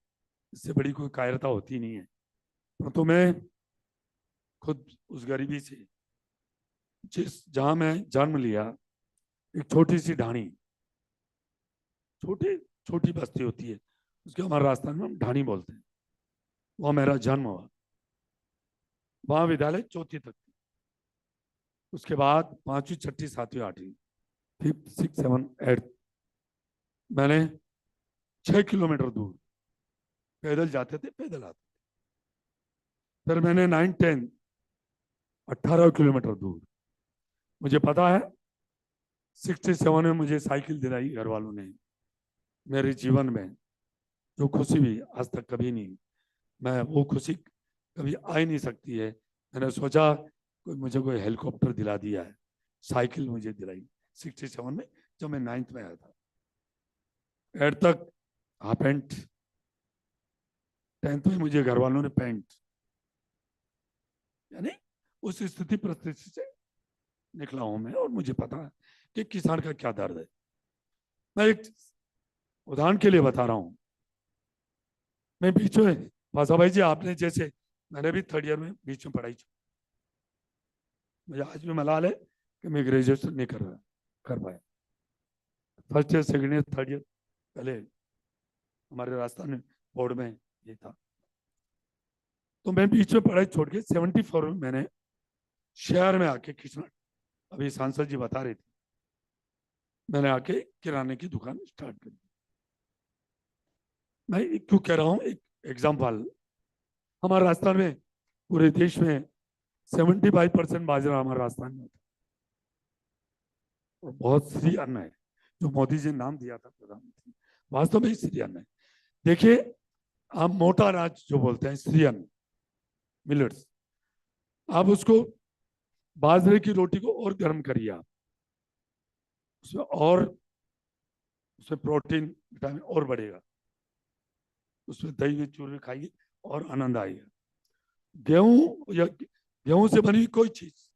इससे बड़ी कोई कायरता होती नहीं है। तो मैं खुद उस गरीबी से, जहां मैं जन्म लिया, एक छोटी सी ढाणी, छोटी बस्ती होती है, उसके हमारे राजस्थान में हम ढाणी बोलते हैं। वहां मेरा जन्म हुआ। वहां विद्यालय 4वीं तक थी। उसके बाद 5वीं, 6वीं, 7वीं, 8वीं, 5th, 6th, 7th, 8th मैंने 6 किलोमीटर दूर पैदल जाते थे, पैदल आते थे। फिर मैंने 9, 10, 18 किलोमीटर दूर। मुझे पता है 67 में मुझे साइकिल दिलाई घर वालों ने। मेरे जीवन में जो खुशी भी आज तक कभी नहीं, मैं वो खुशी कभी आ ही नहीं सकती है। मैंने सोचा मुझे कोई हेलीकॉप्टर दिला दिया है, साइकिल मुझे दिलाई 67 में, जब मैं 9th में आया था। 8th तक हाफ पैंट, 10th में मुझे घर वालों ने पैंट, यानी उस स्थिति परिस्थिति से निकला हूं मैं, और मुझे पता है कि किसान का क्या दर्द है। मैं एक उदाहरण के लिए बता रहा हूं। मैं बीच में भाषा भाई जी, आपने जैसे, मैंने भी 3rd ईयर में बीच में पढ़ाई की, मुझे आज भी मलाल है कि मैं ग्रेजुएशन नहीं कर पाया। 1st year, 2nd year, 3rd year पहले हमारे राजस्थान बोर्ड में ये था। तो मैं बीच में पढ़ाई छोड़ के 74 में मैंने शहर में आके किसान, अभी सांसद जी बता रहे थे, मैंने आके किराने की दुकान स्टार्ट करी। मैं क्यों कह रहा हूँ, एक एग्जाम्पल, हमारे राजस्थान में, पूरे देश में 75% बाजरा हमारे राजस्थान में होता है, और बहुत श्री अन्न है जो मोदी जी ने नाम दिया था प्रधानमंत्री, वास्तव में श्री अन्न है। देखिए, आप मोटा अनाज जो बोलते हैं श्री अन्न, मिलेट्स, आप उसको, बाजरे की रोटी को और गर्म करिए आप, उसमें प्रोटीन विटामिन और बढ़ेगा, उसमें दही में चूरन खाइए और आनंद आएगा। गेहूं या गेहूं से बनी कोई चीज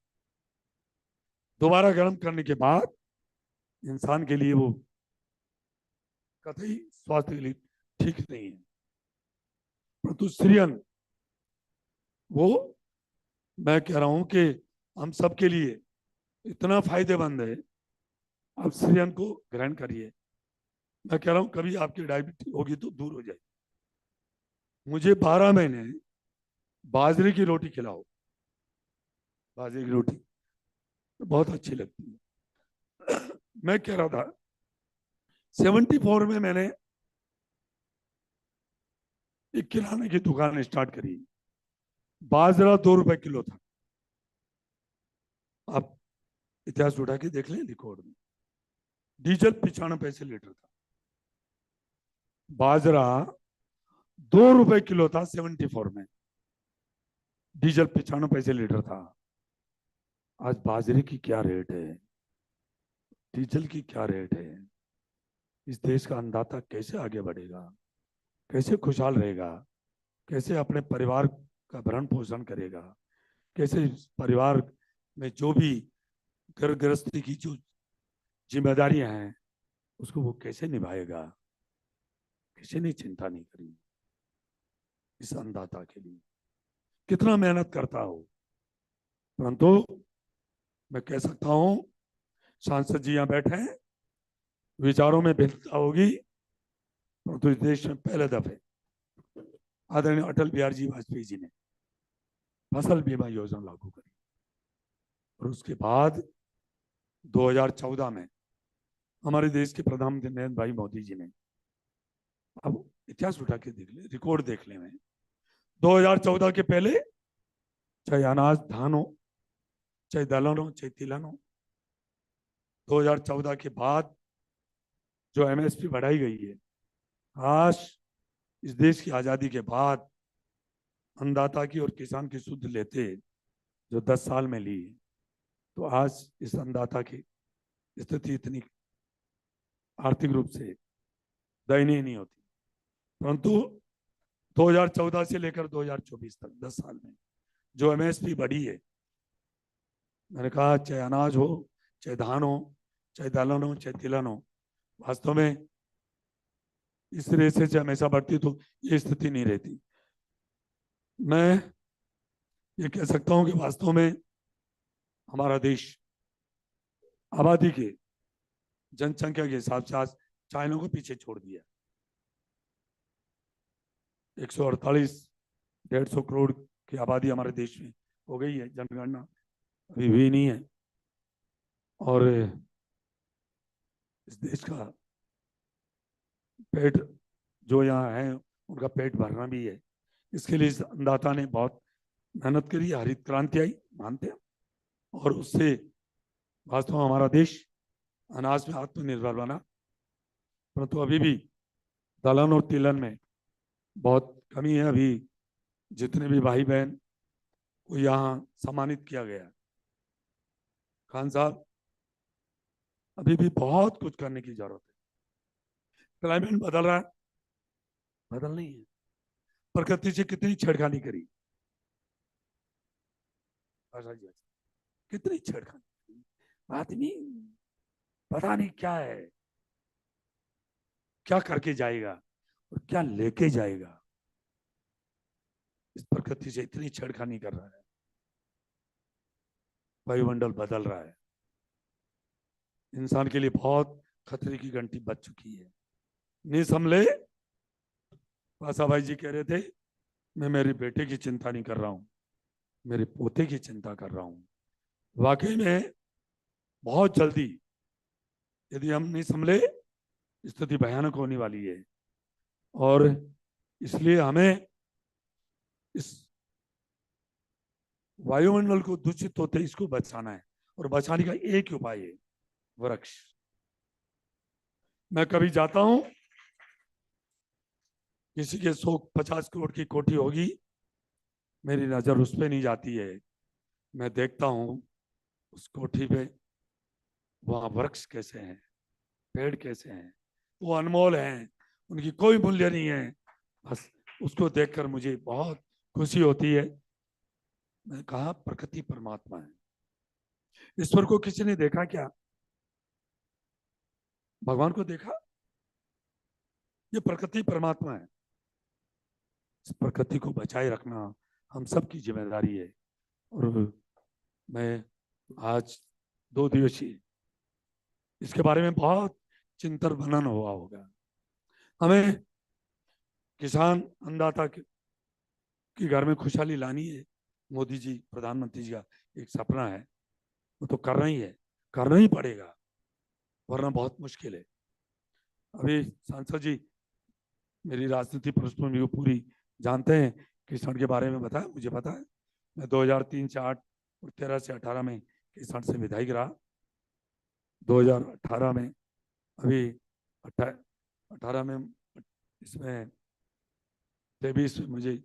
दोबारा गर्म करने के बाद इंसान के लिए वो कतई स्वास्थ्य के लिए ठीक नहीं है, परंतु श्रीअन्न, वो मैं कह रहा हूं कि हम सब के लिए इतना फायदेमंद है। आप श्रीअन्न को ग्रहण करिए। मैं कह रहा हूं कभी आपकी डायबिटीज होगी तो दूर हो जाए। मुझे 12 महीने बाजरे की रोटी खिलाओ, बाजरे की रोटी बहुत अच्छी लगती है। मैं कह रहा था 74 में मैंने एक किराने की दुकान स्टार्ट करी। बाजरा 2 रुपए किलो था। आप इतिहास उठा के देख लें रिकॉर्ड में। डीजल 95 पैसे लीटर था। बाजरा 2 रुपए किलो था 74 में। डीजल 95 पैसे लीटर था। आज बाजरे की क्या रेट है, डीजल की क्या रेट है? इस देश का अन्नदाता कैसे आगे बढ़ेगा, कैसे खुशहाल रहेगा, कैसे अपने परिवार का भरण पोषण करेगा, कैसे परिवार में जो भी घर गृहस्थी की जो जिम्मेदारियां हैं उसको वो कैसे निभाएगा? किसी ने चिंता नहीं करी इस अन्नदाता के लिए, कितना मेहनत करता हो। परंतु मैं कह सकता हूं, सांसद जी यहाँ बैठे हैं, विचारों में भिन्नता होगी, परंतु इस देश में पहले दफे आदरणीय अटल बिहारी जी वाजपेयी जी ने फसल बीमा योजना लागू करी, और उसके बाद 2014 में हमारे देश के प्रधानमंत्री नरेंद्र भाई मोदी जी ने, अब इतिहास उठा के देख ले, रिकॉर्ड देख ले, में 2014 के पहले चाहे अनाज धान हो, चाहे दलहन हो, चाहे तिलहन हो, 2014 के बाद जो एमएसपी बढ़ाई गई है, आज इस देश की आजादी के बाद अन्नदाता की और किसान की शुद्ध लेते जो 10 साल में ली, तो आज इस अन्नदाता की स्थिति इतनी आर्थिक रूप से दयनीय नहीं होती। परंतु 2014 से लेकर 2024 तक 10 साल में जो एमएसपी बढ़ी है, मैंने कहा चाहे अनाज हो, चाहे धान हो, चाहे दलहन हो, चाहे तिलहन हो, वास्तव में इस रेसे से हमेशा बढ़ती तो ये स्थिति नहीं रहती। मैं ये कह सकता हूं कि वास्तव में हमारा देश आबादी के, जनसंख्या के हिसाब से आज चाइना को पीछे छोड़ दिया। 148-150 करोड़ की आबादी हमारे देश में हो गई है, जनगणना अभी हुई नहीं है, और इस देश का पेट जो यहाँ है उनका पेट भरना भी है। इसके लिए इस अन्नदाता ने बहुत मेहनत करी, हरित क्रांति आई मानते हैं, और उससे वास्तव में हमारा देश अनाज में आत्मनिर्भर बना। परंतु अभी भी दलहन और तिलहन में बहुत कमी है। अभी जितने भी भाई बहन को यहाँ सम्मानित किया गया, खान साहब, अभी भी बहुत कुछ करने की जरूरत है। क्लाइमेट बदल रहा है, बदल नहीं है, प्रकृति से कितनी छेड़खानी करी, कितनी छेड़खानी करी। आदमी पता नहीं क्या है, क्या करके जाएगा और क्या लेके जाएगा। इस प्रकृति से इतनी छेड़खानी कर रहा है, वायुमंडल बदल रहा है, इंसान के लिए बहुत खतरे की घंटी बज चुकी है। नहीं संभले, पासा भाई जी कह रहे थे, मैं मेरे बेटे की चिंता नहीं कर रहा हूं, मेरे पोते की चिंता कर रहा हूं। वाकई में बहुत जल्दी यदि हम नहीं संभले, स्थिति भयानक होने वाली है। और इसलिए हमें इस वायुमंडल को दूषित होते इसको बचाना है, और बचाने का एक ही उपाय है, वृक्ष। मैं कभी जाता हूं, किसी के 150 करोड़ की कोठी होगी, मेरी नजर उस पर नहीं जाती है। मैं देखता हूं उस कोठी पे वहां वृक्ष कैसे हैं, पेड़ कैसे हैं, वो अनमोल हैं, उनकी कोई मूल्य नहीं है। बस उसको देखकर मुझे बहुत खुशी होती है। मैं कहा प्रकृति परमात्मा है। ईश्वर को किसी ने देखा क्या? भगवान को देखा? ये प्रकृति परमात्मा है। इस प्रकृति को बचाए रखना हम सबकी जिम्मेदारी है। और मैं आज 2 दिवसीय इसके बारे में बहुत चिंतन मनन हुआ होगा। हमें किसान अन्नदाता के घर में खुशहाली लानी है। मोदी जी, प्रधानमंत्री जी का एक सपना है, वो तो करना ही है, करना ही पड़ेगा, वरना बहुत मुश्किल है। अभी सांसद जी मेरी राजनीति पृष्ठभूमि को पूरी जानते हैं, किसान के बारे में बताया, मुझे पता है। मैं 2003 से 8 और 13 से 18 में किसान से विधायक रहा। 2018 में, अभी 18 में, इसमें 23 में मुझे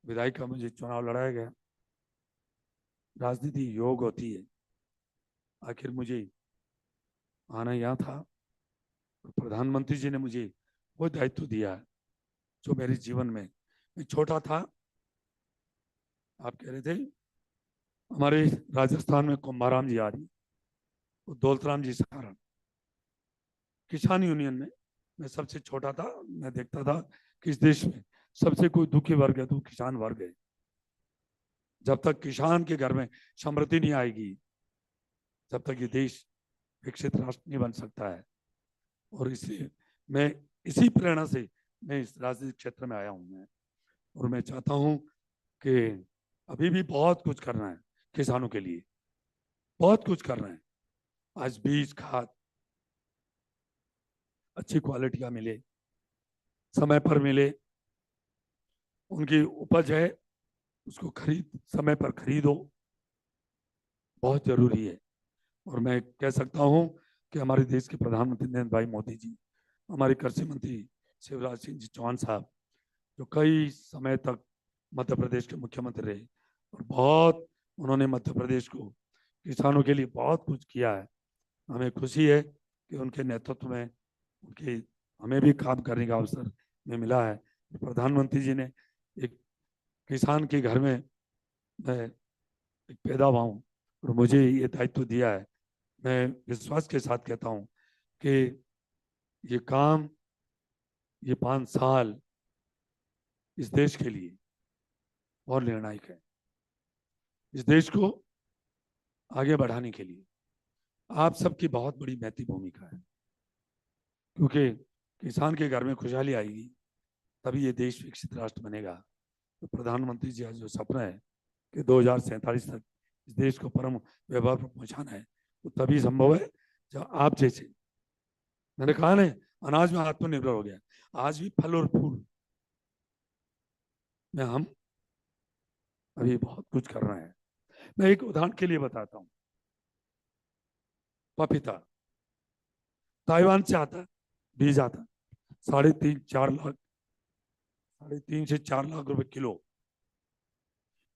विधायक का मुझे चुनाव लड़ाया गया। राजनीति योग होती है। आखिर मुझे आना यहाँ था, प्रधानमंत्री जी ने मुझे वो दायित्व दिया जो मेरे जीवन में, मैं छोटा था, आप कह रहे थे हमारे राजस्थान में कुंभाराम जी आ रही, वो दौलतराम जी सारण किसान यूनियन में मैं सबसे छोटा था। मैं देखता था कि इस देश में सबसे कोई दुखी वर्ग है तो किसान वर्ग है। जब तक किसान के घर में समृद्धि नहीं आएगी, जब तक ये देश विकसित राष्ट्र नहीं बन सकता है। और इसलिए मैं इसी प्रेरणा से मैं इस राजनीतिक क्षेत्र में आया हूं मैं। और मैं चाहता हूं कि अभी भी बहुत कुछ करना है किसानों के लिए, बहुत कुछ करना है। आज बीज खाद अच्छी क्वालिटी का मिले, समय पर मिले, उनकी उपज है उसको समय पर खरीदो, बहुत जरूरी है। और मैं कह सकता हूं कि हमारे देश के प्रधानमंत्री नरेंद्र भाई मोदी जी, हमारे कृषि मंत्री शिवराज सिंह जी चौहान साहब, जो कई समय तक मध्य प्रदेश के मुख्यमंत्री रहे, और बहुत उन्होंने मध्य प्रदेश को किसानों के लिए बहुत कुछ किया है। हमें खुशी है कि उनके नेतृत्व में उनके हमें भी काम करने का अवसर में मिला है। प्रधानमंत्री जी ने एक किसान के घर में मैं एक पैदा हुआ हूँ और मुझे ये दायित्व दिया है। मैं विश्वास के साथ कहता हूँ कि ये काम, ये 5 साल इस देश के लिए और निर्णायक है। इस देश को आगे बढ़ाने के लिए आप सबकी बहुत बड़ी महती भूमिका है, क्योंकि किसान के घर में खुशहाली आएगी तभी ये देश विकसित राष्ट्र बनेगा। तो प्रधानमंत्री जी का जो सपना है कि 2047 तक इस देश को परम व्यवहार पर पहुंचाना है, तो तभी संभव है जब आप जैसे, मैंने कहा ना, अनाज में आत्मनिर्भर हो गया, आज भी फल और फूल में हम अभी बहुत कुछ कर रहे हैं। मैं एक उदाहरण के लिए बताता हूँ। पपीता ताइवान से आता, बीज आता 3.5-4 लाख, 3.5 से 4 लाख रुपए किलो,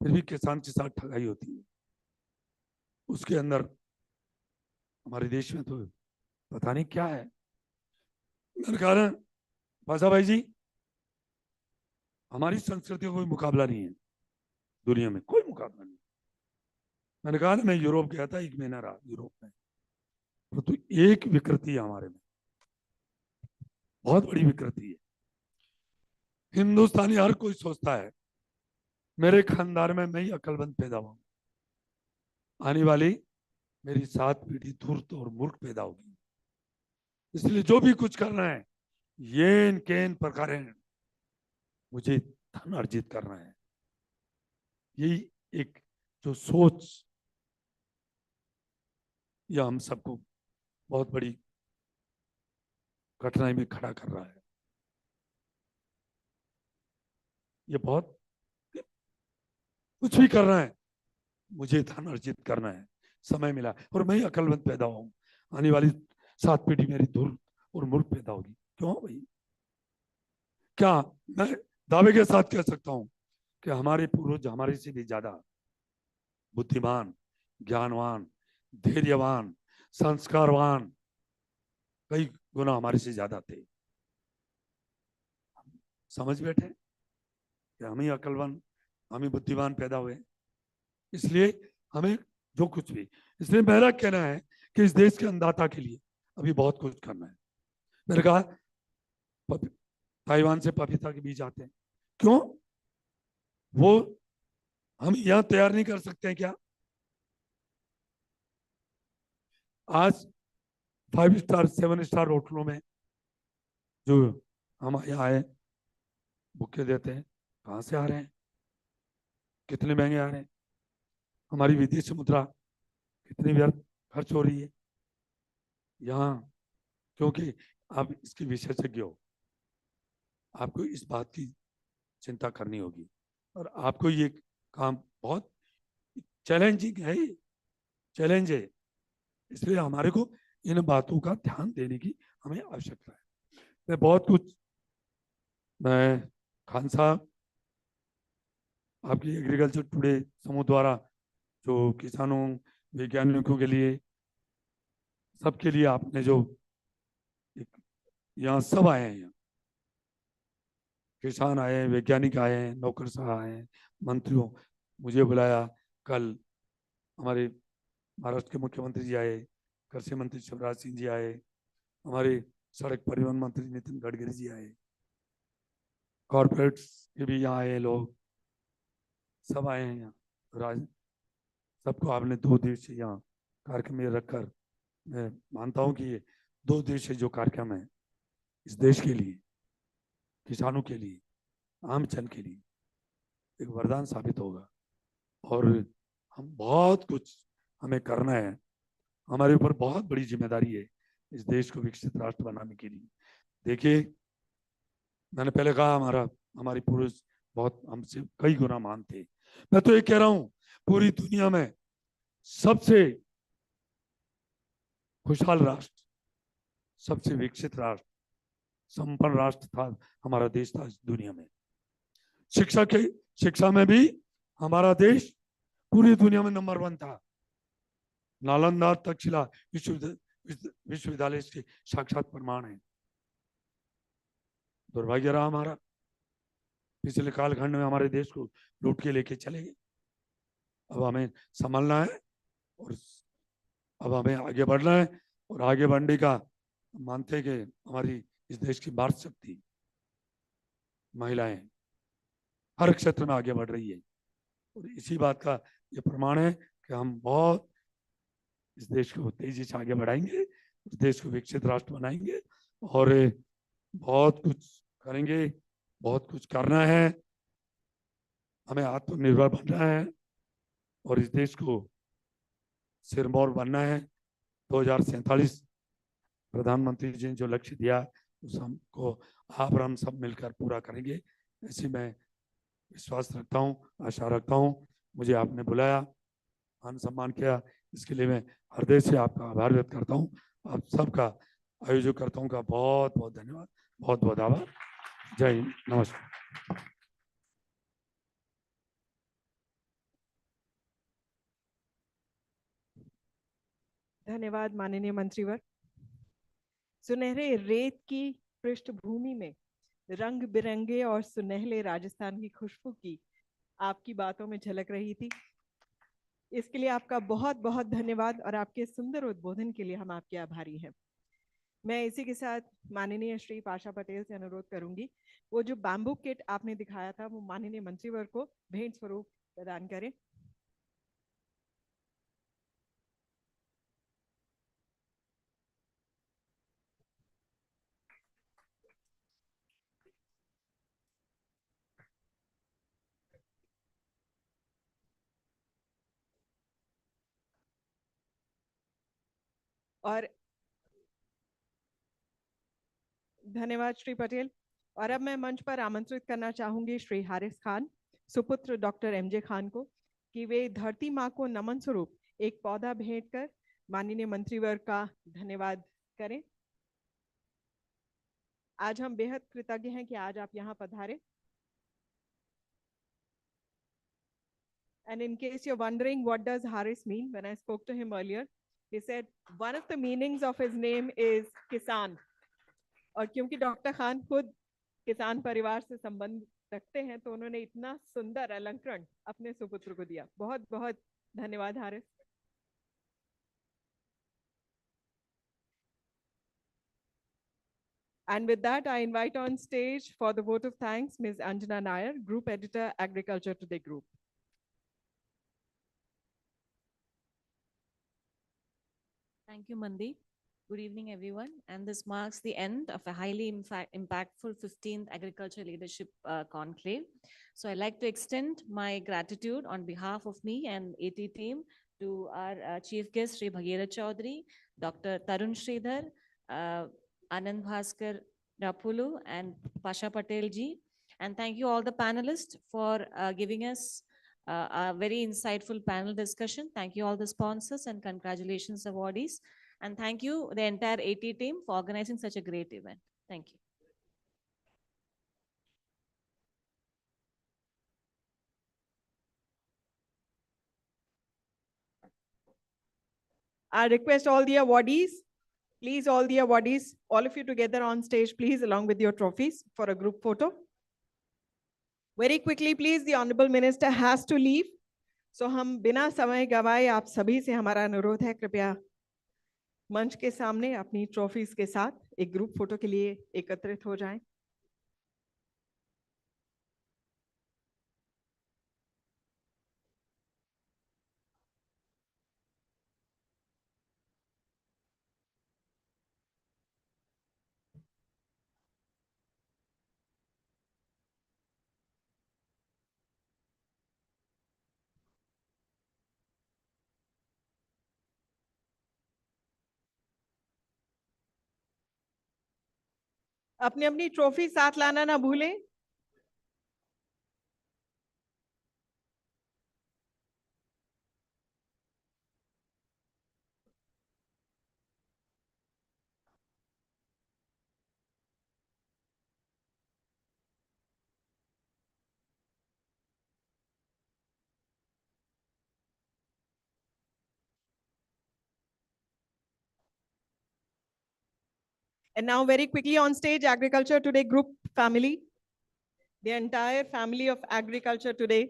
फिर भी किसान के साथ ठगाई होती है। उसके अंदर हमारे देश में तो पता नहीं क्या है। मैंने कहा ना पासा भाई जी, हमारी संस्कृति का कोई मुकाबला नहीं है दुनिया में, कोई मुकाबला नहीं। मैंने कहा ना, मैं यूरोप गया था, 1 महीना रहा यूरोप में, तो एक विकृति है हमारे में, बहुत बड़ी विकृति है। हिंदुस्तानी हर कोई सोचता है मेरे खानदान में मैं ही अक्लमंद पैदा हुआ, आने वाली मेरी 7 पीढ़ी धूर्त और मूर्ख पैदा होगी, इसलिए जो भी कुछ करना है येन केन प्रकार मुझे धन अर्जित करना है। यही एक जो सोच यह हम सबको बहुत बड़ी कठिनाई में खड़ा कर रहा है। ये बहुत कुछ भी करना है, मुझे धन अर्जित करना है, समय मिला और मैं ही अकलमंद पैदा हूं, आने वाली 7 पीढ़ी मेरी धूर्त और मूर्ख पैदा होगी। क्यों भाई? क्या मैं दावे के साथ कह सकता हूं कि हमारे पूर्वज हमारे से भी ज्यादा बुद्धिमान, ज्ञानवान, धैर्यवान, संस्कारवान कई गुना हमारे से ज्यादा थे। समझ बैठे कि हम ही अकलवान, हम ही बुद्धिमान पैदा हुए, इसलिए हमें जो कुछ भी, इसलिए मेरा कहना है कि इस देश के अन्नदाता के लिए अभी बहुत कुछ करना है। मैंने कहा ताइवान से पपीता के बीज आते हैं, क्यों वो हम यहां तैयार नहीं कर सकते हैं क्या? आज 5 स्टार 7 स्टार होटलों में जो हम यहाँ आए भूखे देते हैं, कहाँ से आ रहे हैं, कितने महंगे आ रहे हैं, हमारी विदेशी मुद्रा कितनी व्यर्थ खर्च हो रही है यहाँ, क्योंकि आप इसके विशेषज्ञ हो, आपको इस बात की चिंता करनी होगी और आपको ये काम बहुत चैलेंजिंग है, चैलेंज है, इसलिए हमारे को इन बातों का ध्यान देने की हमें आवश्यकता है। मैं बहुत कुछ, मैं खान साहब आपकी एग्रीकल्चर टुडे समूह द्वारा जो किसानों वैज्ञानिकों के लिए सबके लिए आपने जो यहाँ सब आए हैं, यहाँ किसान आए हैं, वैज्ञानिक आए हैं, नौकरशाह आए हैं, मंत्रियों मुझे बुलाया, कल हमारे महाराष्ट्र के मुख्यमंत्री जी आए, कृषि मंत्री शिवराज सिंह जी आए, हमारे सड़क परिवहन मंत्री नितिन गडकरी जी आए, कॉर्पोरेट्स के भी यहाँ आए लोग, सब आए हैं यहाँ। राज सबको आपने 2 दिवसीय यहाँ कार्यक्रम में रखकर, मैं मानता हूँ कि ये 2 दिवसीय जो कार्यक्रम है इस देश के लिए, किसानों के लिए, आम जन के लिए एक वरदान साबित होगा और हम बहुत कुछ हमें करना है, हमारे ऊपर बहुत बड़ी जिम्मेदारी है इस देश को विकसित राष्ट्र बनाने के लिए। देखिए मैंने पहले कहा हमारे पूर्वज बहुत हमसे कई गुना महान थे। मैं तो ये कह रहा हूं पूरी दुनिया में सबसे खुशहाल राष्ट्र, सबसे विकसित राष्ट्र, संपन्न राष्ट्र था हमारा देश था इस दुनिया में। शिक्षा में भी हमारा देश पूरी दुनिया में नंबर 1 था। नालंदा तक्षशिला विश्वविद्यालय के साक्षात प्रमाण है। दुर्भाग्य रहा हमारा, पिछले कालखंड में हमारे देश को लूट के लेके चले गए। अब हमें संभलना है और अब हमें आगे बढ़ना है और आगे बढ़ने का मानते हैं कि हमारी इस देश की भारत शक्ति महिलाएं हर क्षेत्र में आगे बढ़ रही है और इसी बात का ये प्रमाण है कि हम बहुत इस देश को तेजी से आगे बढ़ाएंगे, इस देश को विकसित राष्ट्र बनाएंगे और बहुत कुछ करेंगे, बहुत कुछ करना है, हमें आत्मनिर्भर बनना है और इस देश को सिरमौर बनना है। 2047 प्रधानमंत्री जी ने जो लक्ष्य दिया उस हमको आप और हम सब मिलकर पूरा करेंगे, ऐसे मैं विश्वास रखता हूँ, आशा रखता हूँ। मुझे आपने बुलाया, मान सम्मान किया, इसके लिए मैं हृदय से आपका आभार व्यक्त करता हूँ। आप सबका आयोजकर्ताओं का बहुत बहुत धन्यवाद, बहुत बहुत आभार। जय हिंद, नमस्कार। धन्यवाद माननीय मंत्रीवर। सुनहरे रेत की पृष्ठभूमि में रंग बिरंगे और सुनहले राजस्थान की खुशबू की आपकी बातों में झलक रही थी। इसके लिए आपका बहुत बहुत धन्यवाद और आपके सुंदर उद्बोधन के लिए हम आपके आभारी हैं। मैं इसी के साथ माननीय श्री पाशा पटेल से अनुरोध करूंगी, वो जो बैम्बू किट आपने दिखाया था वो माननीय मंत्रीवर को भेंट स्वरूप प्रदान करें। और धन्यवाद श्री पटेल। और अब मैं मंच पर आमंत्रित करना चाहूंगी श्री हारिस खान, सुपुत्र डॉक्टर एमजे खान को, कि वे धरती माँ को नमन स्वरूप एक पौधा भेंट कर माननीय मंत्रीवर्ग का धन्यवाद करें। आज हम बेहद कृतज्ञ हैं कि आज आप यहाँ पधारे। And in case you're wondering what does Haris mean, when I spoke to him earlier, he said one of the meanings of his name is किसान। और क्योंकि डॉक्टर खान खुद किसान परिवार से संबंध रखते हैं तो उन्होंने इतना सुंदर अलंकरण अपने सुपुत्र को दिया। बहुत बहुत धन्यवाद Haris. And with that, I invite on stage for the vote of thanks, Ms. Anjana Nair, Group Editor, Agriculture Today Group. Thank you, Mandi. Good evening, everyone. And this marks the end of a highly impactful 15th Agriculture Leadership Conclave. So I'd like to extend my gratitude on behalf of me and AT team to our chief guest, Sri Bhagirath Chaudhary, Dr. Tarun Sridhar, Anand Bhaskar Rapulu, and Pasha Patel ji. And thank you all the panelists for giving us a very insightful panel discussion. Thank you all the sponsors and congratulations awardees. And thank you the entire AT team for organizing such a great event. Thank you. I request all the awardees, please, all the awardees, all of you together on stage, please, along with your trophies for a group photo. Very quickly, please, the Honorable Minister has to leave. So हम बिना समय गवाए आप सभी से हमारा अनुरोध है, कृपया मंच के सामने अपनी ट्रॉफीज के साथ एक ग्रुप फोटो के लिए एकत्रित हो जाएं। अपनी अपनी ट्रॉफी साथ लाना ना भूलें। And now very quickly on stage, Agriculture Today Group family, the entire family of Agriculture Today,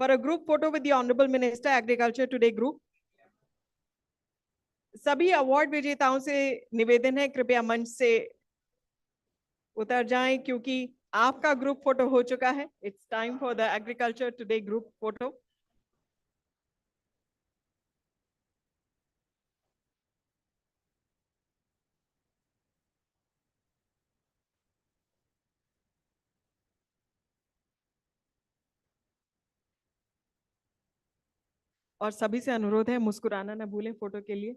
for a group photo with the Honorable Minister, Agriculture Today Group. सभी अवार्ड विजेताओं से निवेदन है, कृपया मंच से उतर जाएं क्योंकि आपका ग्रुप फोटो हो चुका है। It's time for the Agriculture Today Group photo. और सभी से अनुरोध है मुस्कुराना ना भूलें फोटो के लिए।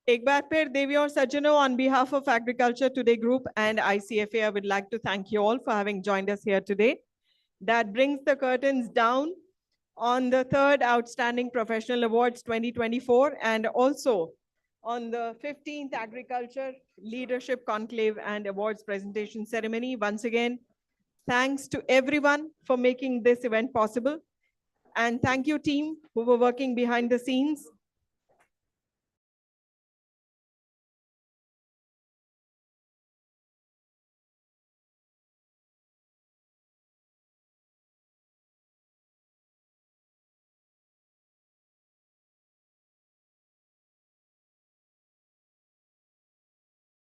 एक बार फिर देवियों और सज्जनों, on behalf of Agriculture Today Group and ICFA, I would like to thank you all for having joined us here today. That brings the curtains down on the third Outstanding Professional Awards 2024 and also on the 15th Agriculture Leadership Conclave and Awards Presentation Ceremony. Once again, thanks to everyone for making this event possible. And thank you, team, who were working behind the scenes.